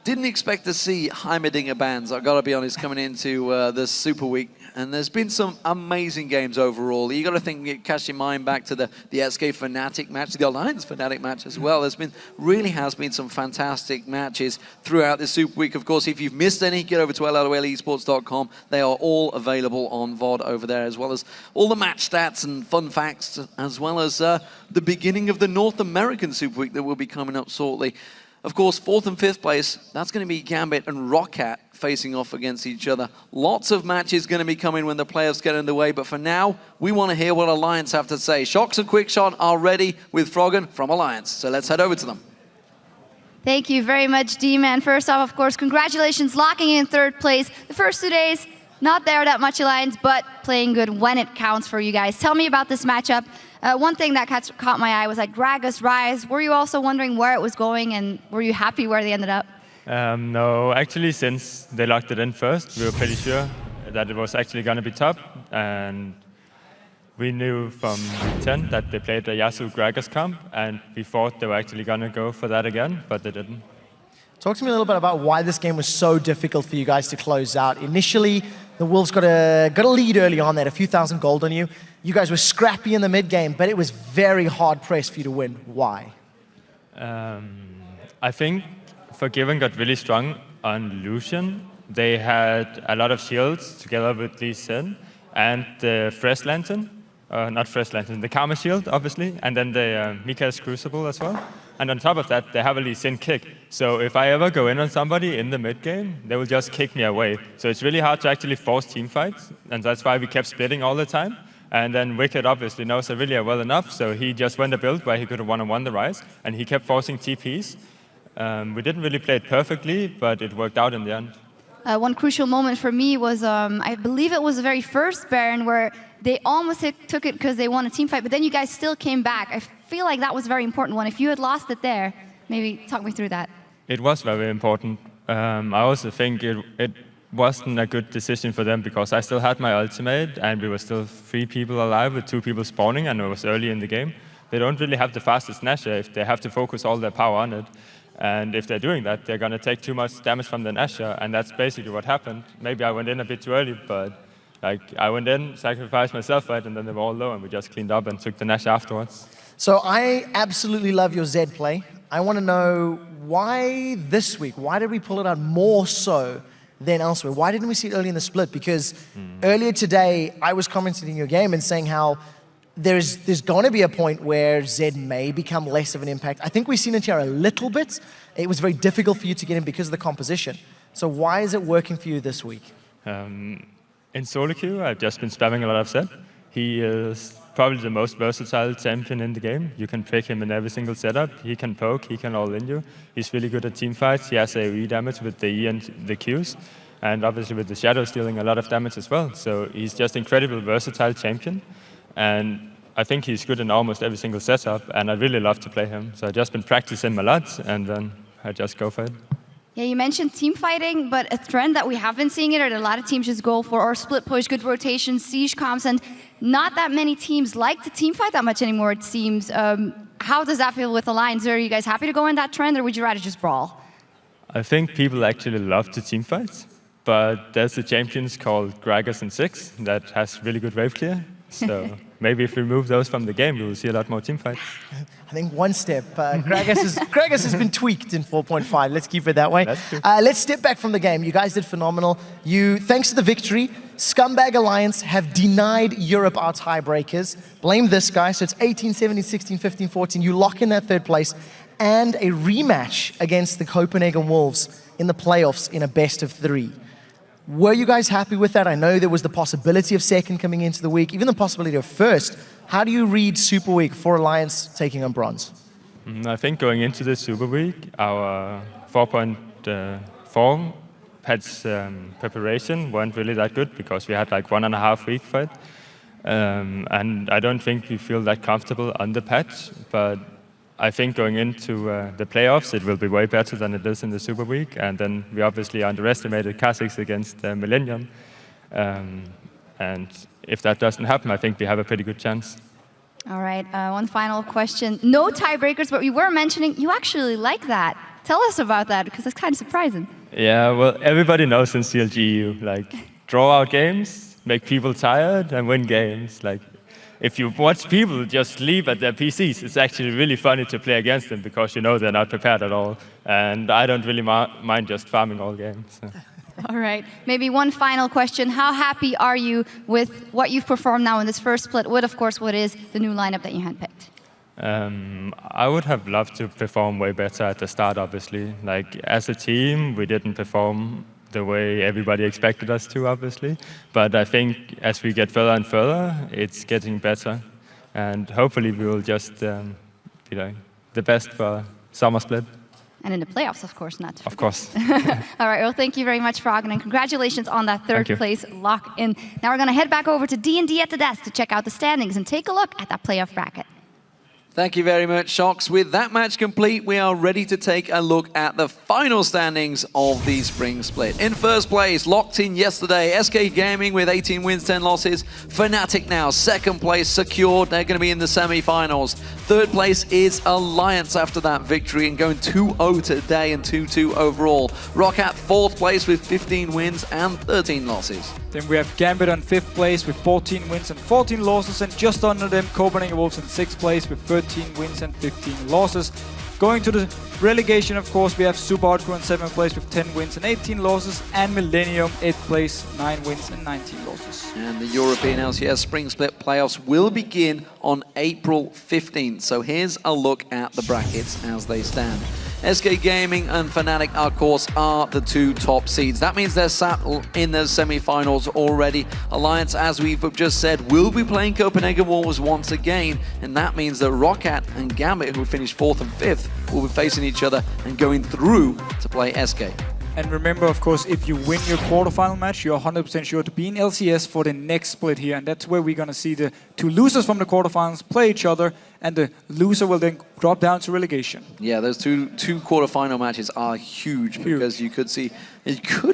didn't expect to see Heimerdinger bans, I've got to be honest, coming into the Super Week. And there's been some amazing games overall. You got to think, cast your mind back to the SK Fnatic match, the Alliance Fnatic match as well. There's been, really has been some fantastic matches throughout the Super Week. Of course, if you've missed any, get over to LLOLesports.com. They are all available on VOD over there, as well as all the match stats and fun facts, as well as the beginning of the North American Super Week that will be coming up shortly. Of course, 4th and 5th place, that's going to be Gambit and Roccat facing off against each other. Lots of matches going to be coming when the playoffs get underway, but for now, we want to hear what Alliance have to say. Shox and Quickshot are ready with Froggen from Alliance, so let's head over to them. Thank you very much, D-Man. First off, of course, congratulations, locking in 3rd place. The first 2 days, not there that much, Alliance, but playing good when it counts for you guys. Tell me about this matchup. One thing that caught my eye was like Gragas, Rise. Were you also wondering where it was going, and were you happy where they ended up? No, actually, since they locked it in first, we were pretty sure that it was actually going to be top. And we knew from week 10 that they played the Yasuo Gragas comp, and we thought they were actually going to go for that again, but they didn't. Talk to me a little bit about why this game was so difficult for you guys to close out. Initially, the Wolves got a lead early on. They had a few thousand gold on you. You guys were scrappy in the mid game, but it was very hard pressed for you to win. Why? I think Forgiven got really strong on Lucian. They had a lot of shields together with Lee Sin and the Fresh Lantern. Not Fresh Lantern, the Karma Shield, obviously, and then the Mika's Crucible as well. And on top of that, they have a Lee Sin kick. So if I ever go in on somebody in the mid game, they will just kick me away. So it's really hard to actually force team fights, and that's why we kept splitting all the time. And then Wicked obviously knows Aurelia well enough, so he just went a build where he could have one-on-one the Rise, and he kept forcing TPs. We didn't really play it perfectly, but it worked out in the end. One crucial moment for me was, I believe it was the very first Baron where they almost took it because they won a team fight, but then you guys still came back. I feel like that was a very important one. If you had lost it there, maybe talk me through that. It was very important. I also think it wasn't a good decision for them because I still had my ultimate and we were still 3 people alive with 2 people spawning, and it was early in the game. They don't really have the fastest Nashor if they have to focus all their power on it. And if they're doing that, they're going to take too much damage from the Nashor, and that's basically what happened. Maybe I went in a bit too early, but like I went in, sacrificed myself, right, and then they were all low, and we just cleaned up and took the Nashor afterwards. So I absolutely love your Zed play. I want to know why this week? Why did we pull it out more so than elsewhere? Why didn't we see it early in the split? Because earlier today, I was commenting in your game and saying how there's going to be a point where Zed may become less of an impact. I think we've seen it here a little bit. It was very difficult for you to get in because of the composition. So why is it working for you this week? In solo queue, I've just been spamming a lot of Zed. He is probably the most versatile champion in the game. You can pick him in every single setup. He can poke, he can all-in you. He's really good at team fights. He has AoE damage with the E and the Qs. And obviously with the Shadows dealing a lot of damage as well. So he's just incredible versatile champion. And I think he's good in almost every single setup, and I really love to play him. So I've just been practicing him a lot, and then I just go for it. Yeah, you mentioned team fighting, but a trend that we have been seeing it, or a lot of teams just go for, or split push, good rotation, siege comps, and not that many teams like to team fight that much anymore, it seems. How does that feel with Alliance? Are you guys happy to go in that trend, or would you rather just brawl? I think people actually love to team fight, but there's a champions called Gragas and Six that has really good wave clear. So maybe if we remove those from the game, we will see a lot more team fights. I think one step. Gragas has been tweaked in 4.5. Let's keep it that way. Let's step back from the game. You guys did phenomenal. Thanks to the victory, Scumbag Alliance have denied Europe our tiebreakers. Blame this guy. So it's 18, 17, 16, 15, 14. You lock in that third place and a rematch against the Copenhagen Wolves in the playoffs in a best of 3. Were you guys happy with that? I know there was the possibility of second coming into the week, even the possibility of first. How do you read Superweek for Alliance taking on bronze? I think going into the Superweek, our 4.4 patch preparation weren't really that good because we had like 1.5 week for it. And I don't think we feel that comfortable on the patch, but I think going into the playoffs, it will be way better than it is in the Super Week. And then we obviously underestimated Kha'Zix against Millennium. And if that doesn't happen, I think we have a pretty good chance. All right, one final question. No tiebreakers, but we were mentioning you actually like that. Tell us about that, because it's kind of surprising. Yeah, well, everybody knows in CLGU, like, draw out games, make people tired, and win games. Like, if you watch people just sleep at their PCs, it's actually really funny to play against them because you know they're not prepared at all. And I don't really mind just farming all games. So. All right, maybe one final question. How happy are you with what you've performed now in this first split with, of course, what is the new lineup that you handpicked? I would have loved to perform way better at the start, obviously. Like, as a team, we didn't perform the way everybody expected us to, obviously. But I think as we get further and further, it's getting better. And hopefully we will just be like the best for summer split. And in the playoffs, of course, not. Of course. All right, well, thank you very much, Froggen, and congratulations on that third place lock-in. Now we're going to head back over to D&D at the desk to check out the standings and take a look at that playoff bracket. Thank you very much, Shox. With that match complete, we are ready to take a look at the final standings of the spring split. In first place, locked in yesterday, SK Gaming with 18 wins, 10 losses. Fnatic now, second place, secured. They're going to be in the semi-finals. Third place is Alliance after that victory and going 2-0 today and 2-2 overall. Roccat, fourth place with 15 wins and 13 losses. Then we have Gambit on 5th place with 14 wins and 14 losses, and just under them, Copenhagen Wolves in 6th place with 13 wins and 15 losses. Going to the relegation, of course, we have Superweek in 7th place with 10 wins and 18 losses, and Millennium 8th place, 9 wins and 19 losses. And the European LCS Spring Split playoffs will begin on April 15th. So here's a look at the brackets as they stand. SK Gaming and Fnatic, of course, are the two top seeds. That means they're sat in the semi-finals already. Alliance, as we've just said, will be playing Copenhagen Wolves once again, and that means that Roccat and Gambit, who finished 4th and 5th, will be facing each other and going through to play SK. And remember, of course, if you win your quarterfinal match, you're 100% sure to be in LCS for the next split here. And that's where we're going to see the two losers from the quarterfinals play each other, and the loser will then drop down to relegation. Yeah, those two quarterfinal matches are huge because you could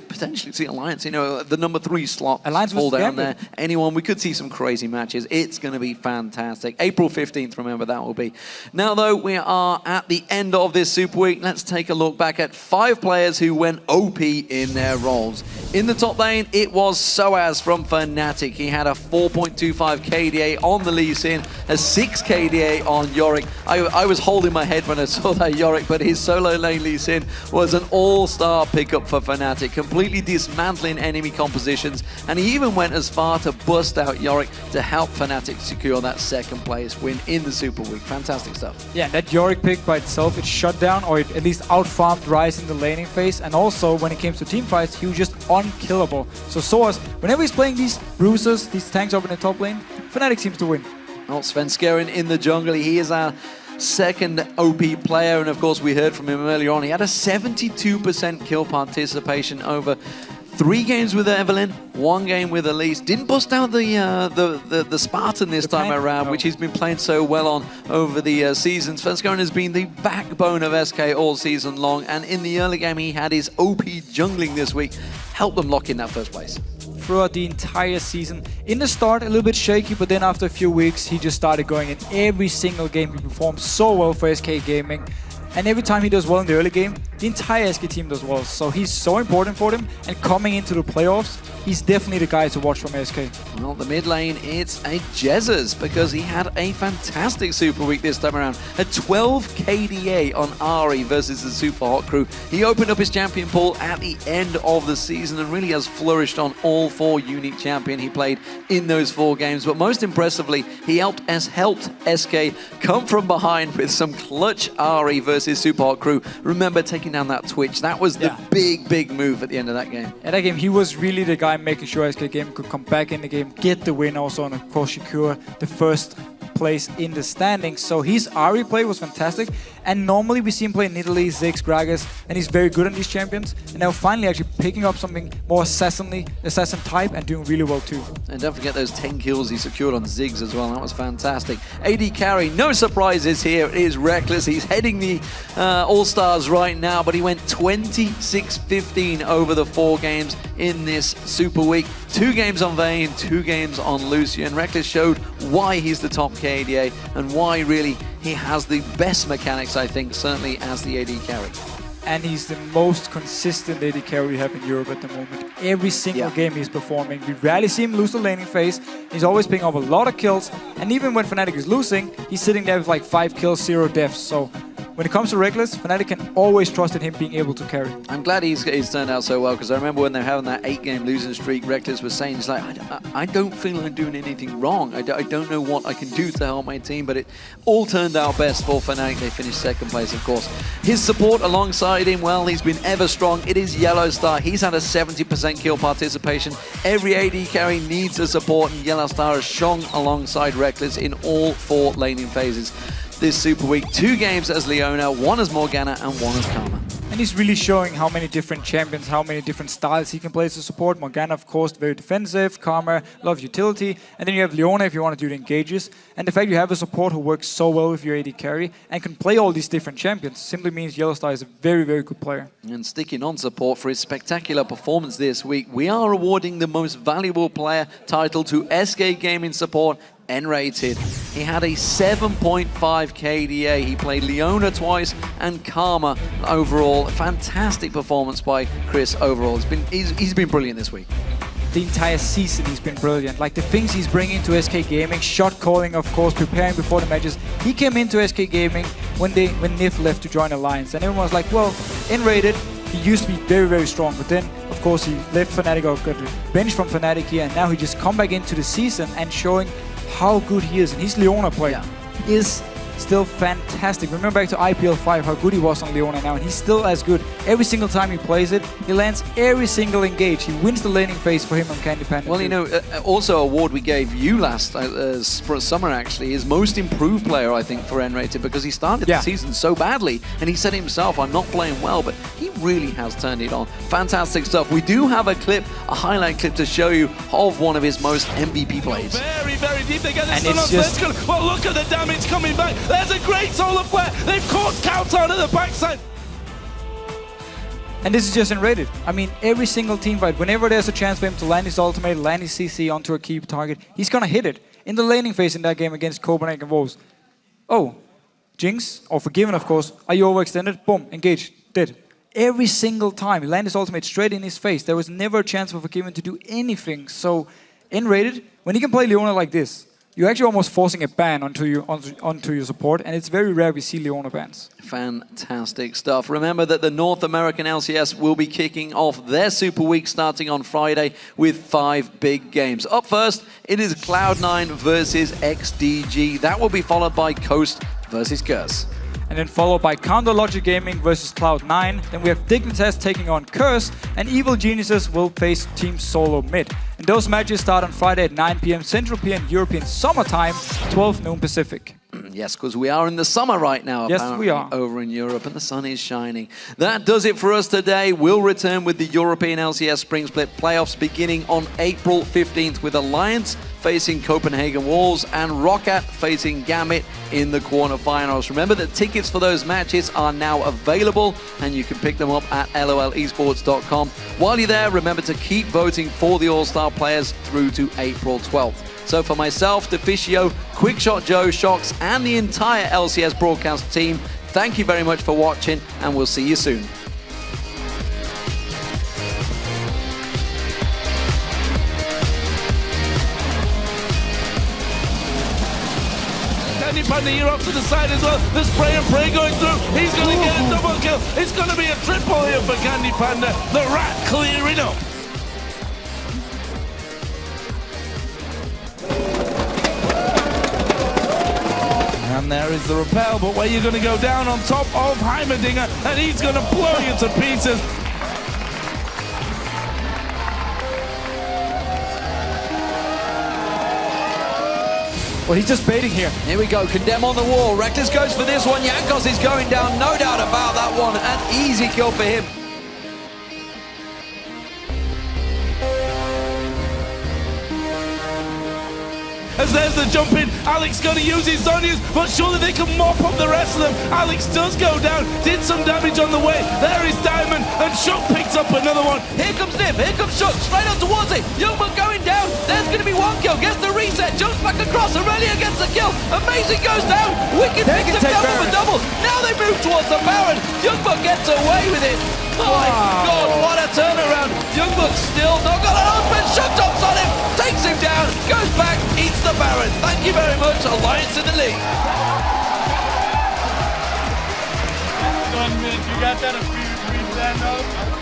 potentially see Alliance, you know, the number 3 slot fall down there. We could see some crazy matches. It's going to be fantastic. April 15th, remember, that will be. Now, though, we are at the end of this Super Week. Let's take a look back at 5 players who went OP in their roles. In the top lane, it was Soaz from Fnatic. He had a 4.25 KDA on the Lee Sin, a 6 KDA on Yorick. I was holding my head when I saw that Yorick, but his solo lane Lee Sin was an all-star pickup for Fnatic, completely dismantling enemy compositions, and he even went as far to bust out Yorick to help Fnatic secure that second place win in the Super Week. Fantastic stuff. Yeah, that Yorick pick by itself, it shut down or it at least out-farmed Ryze in the laning phase, and also when it came to team fights, he was just unkillable. So Soaz, whenever he's playing these bruisers, these tanks up in the top lane, Fnatic seems to win. Well, Svenskeren in the jungle, he is our second OP player, and of course we heard from him earlier on. He had a 72% kill participation over 3 games with Evelyn, 1 game with Elise. Didn't bust out the Spartan this time around, which he's been playing so well on over the season. Svenskeren has been the backbone of SK all season long, and in the early game he had his OP jungling this week, helped them lock in that first place. Throughout the entire season. In the start, a little bit shaky, but then after a few weeks, he just started going in every single game. He performed so well for SK Gaming. And every time he does well in the early game, the entire SK team does well. So he's so important for them. And coming into the playoffs, he's definitely the guy to watch from SK. Well, the mid lane, it's a Jesus, because he had a fantastic Super Week this time around. A 12 KDA on Ari versus the Super Hot crew. He opened up his champion pool at the end of the season and really has flourished on all 4 unique champion he played in those 4 games. But most impressively, he helped SK come from behind with some clutch Ari versus Super Hot crew. Remember taking down that Twitch. That was the big move at the end of that game. At that game, he was really the guy making sure SK Gaming could come back in the game, get the win also, and of course secure the first place in the standings. So his Ari play was fantastic, and normally we see him play Nidalee, Ziggs, Gragas, and he's very good on these champions, and now finally actually picking up something more assassin type and doing really well too. And don't forget those 10 kills he secured on Ziggs as well. That was fantastic. AD carry, no surprises here. It is Reckless. He's heading the All-Stars right now, but he went 26-15 over the 4 games in this Super Week. 2 games on Vayne, 2 games on Lucian. Reckless showed why he's the top KDA and why really he has the best mechanics, I think, certainly as the AD carry. And he's the most consistent AD carry we have in Europe at the moment. Every single game he's performing. We rarely see him lose the laning phase. He's always picking up a lot of kills. And even when Fnatic is losing, he's sitting there with like 5 kills, 0 deaths. So when it comes to Reckless, Fnatic can always trust in him being able to carry. I'm glad he's turned out so well, because I remember when they were having that 8-game losing streak, Reckless was saying, he's like, I don't feel I'm doing anything wrong. I don't know what I can do to help my team, but it all turned out best for Fnatic. They finished 2nd place, of course. His support alongside him, well, he's been ever strong. It is Yellowstar. He's had a 70% kill participation. Every AD carry needs a support, and Yellowstar has shone alongside Reckless in all 4 laning phases this Super Week. 2 games as Leona, 1 as Morgana, and 1 as Karma. And he's really showing how many different champions, how many different styles he can play as a support. Morgana, of course, very defensive. Karma, a lot of utility. And then you have Leona if you want to do the engages. And the fact you have a support who works so well with your AD carry and can play all these different champions simply means Yellowstar is a very, very good player. And sticking on support for his spectacular performance this week, we are awarding the most valuable player title to SK Gaming support, N-rated. He had a 7.5 KDA. He played Leona twice and Karma overall. Fantastic performance by Chris overall. He's been brilliant this week. The entire season he's been brilliant. Like the things he's bringing to SK Gaming, shot calling, of course, preparing before the matches. He came into SK Gaming when Nif left to join Alliance, and everyone was like, well, N-rated, he used to be very, very strong, but then, of course, he left Fnatic or got benched from Fnatic here, and now he just come back into the season and showing how good he is. And his Leona play is still fantastic. Remember back to IPL 5, how good he was on Leona now, and he's still as good. Every single time he plays it, he lands every single engage. He wins the laning phase for him on Candy Panda. Well, you know, also award we gave you last summer, actually, is most improved player, I think, for N-rated, because he started the season so badly, and he said himself, I'm not playing well, but he really has turned it on. Fantastic stuff. We do have a clip, a highlight clip to show you of one of his most MVP plays. Very, very deep. They get this on just... Well, look at the damage coming back. There's a great solar flare. They've caught Countdown at the backside. And this is just N-rated. I mean, every single team fight, whenever there's a chance for him to land his ultimate, land his CC onto a key target, he's gonna hit it. In the laning phase in that game against Copenhagen Wolves. Oh, Jinx, or Forgiven, of course. Are you overextended? Boom, engage, dead. every single time. He landed his ultimate straight in his face. There was never a chance for Forgiven to do anything. So in Rated, when you can play Leona like this, you're actually almost forcing a ban onto your support, and it's very rare we see Leona bans. Fantastic stuff. Remember that the North American LCS will be kicking off their Super Week starting on Friday with 5 big games. Up first, it is Cloud9 versus XDG. That will be followed by Coast versus Curse. And then followed by Counter Logic Gaming versus Cloud9. Then we have Dignitas taking on Curse, and Evil Geniuses will face Team Solo Mid. And those matches start on Friday at 9 p.m. Central European Summertime, 12 noon Pacific. Yes, because we are in the summer right now, yes, we are. Over in Europe, and the sun is shining. That does it for us today. We'll return with the European LCS Spring Split playoffs beginning on April 15th with Alliance facing Copenhagen Wolves and Roccat facing Gambit in the quarterfinals. Remember that tickets for those matches are now available, and you can pick them up at lolesports.com. While you're there, remember to keep voting for the All-Star players through to April 12th. So for myself, Deficio, Quickshot Joe, Shocks, and the entire LCS broadcast team, thank you very much for watching, and we'll see you soon. Panda here up to the side as well. The spray and pray going through. He's going to get a double kill. It's going to be a triple here for Candy Panda. The rat clearing up. And there is the rappel, but where you're going to go down on top of Heimerdinger, and he's going to blow you to pieces. Well, he's just baiting here. Here we go, Condemn on the wall. Reckless goes for this one. Jankos is going down, no doubt about that one. An easy kill for him. As there's the jump in, Alex going to use his Zonias, but surely they can mop up the rest of them. Alex does go down, did some damage on the way. There is Diamond, and Shook picks up another one. Here comes Nip, here comes Shook, straight on towards it. Youngbuck going down, there's going to be one kill, gets the reset, jumps back across, Aurelia gets the kill. Amazing goes down, Wicked picks him down with a double. Now they move towards the Baron. Youngbuck gets away with it. Oh my God, what a turnaround. Youngbuck still not got an ultimate, Shook jumps on him, takes him down, goes back, eats the Baron. Thank you very much, Alliance in the lead. You got that a free stand up?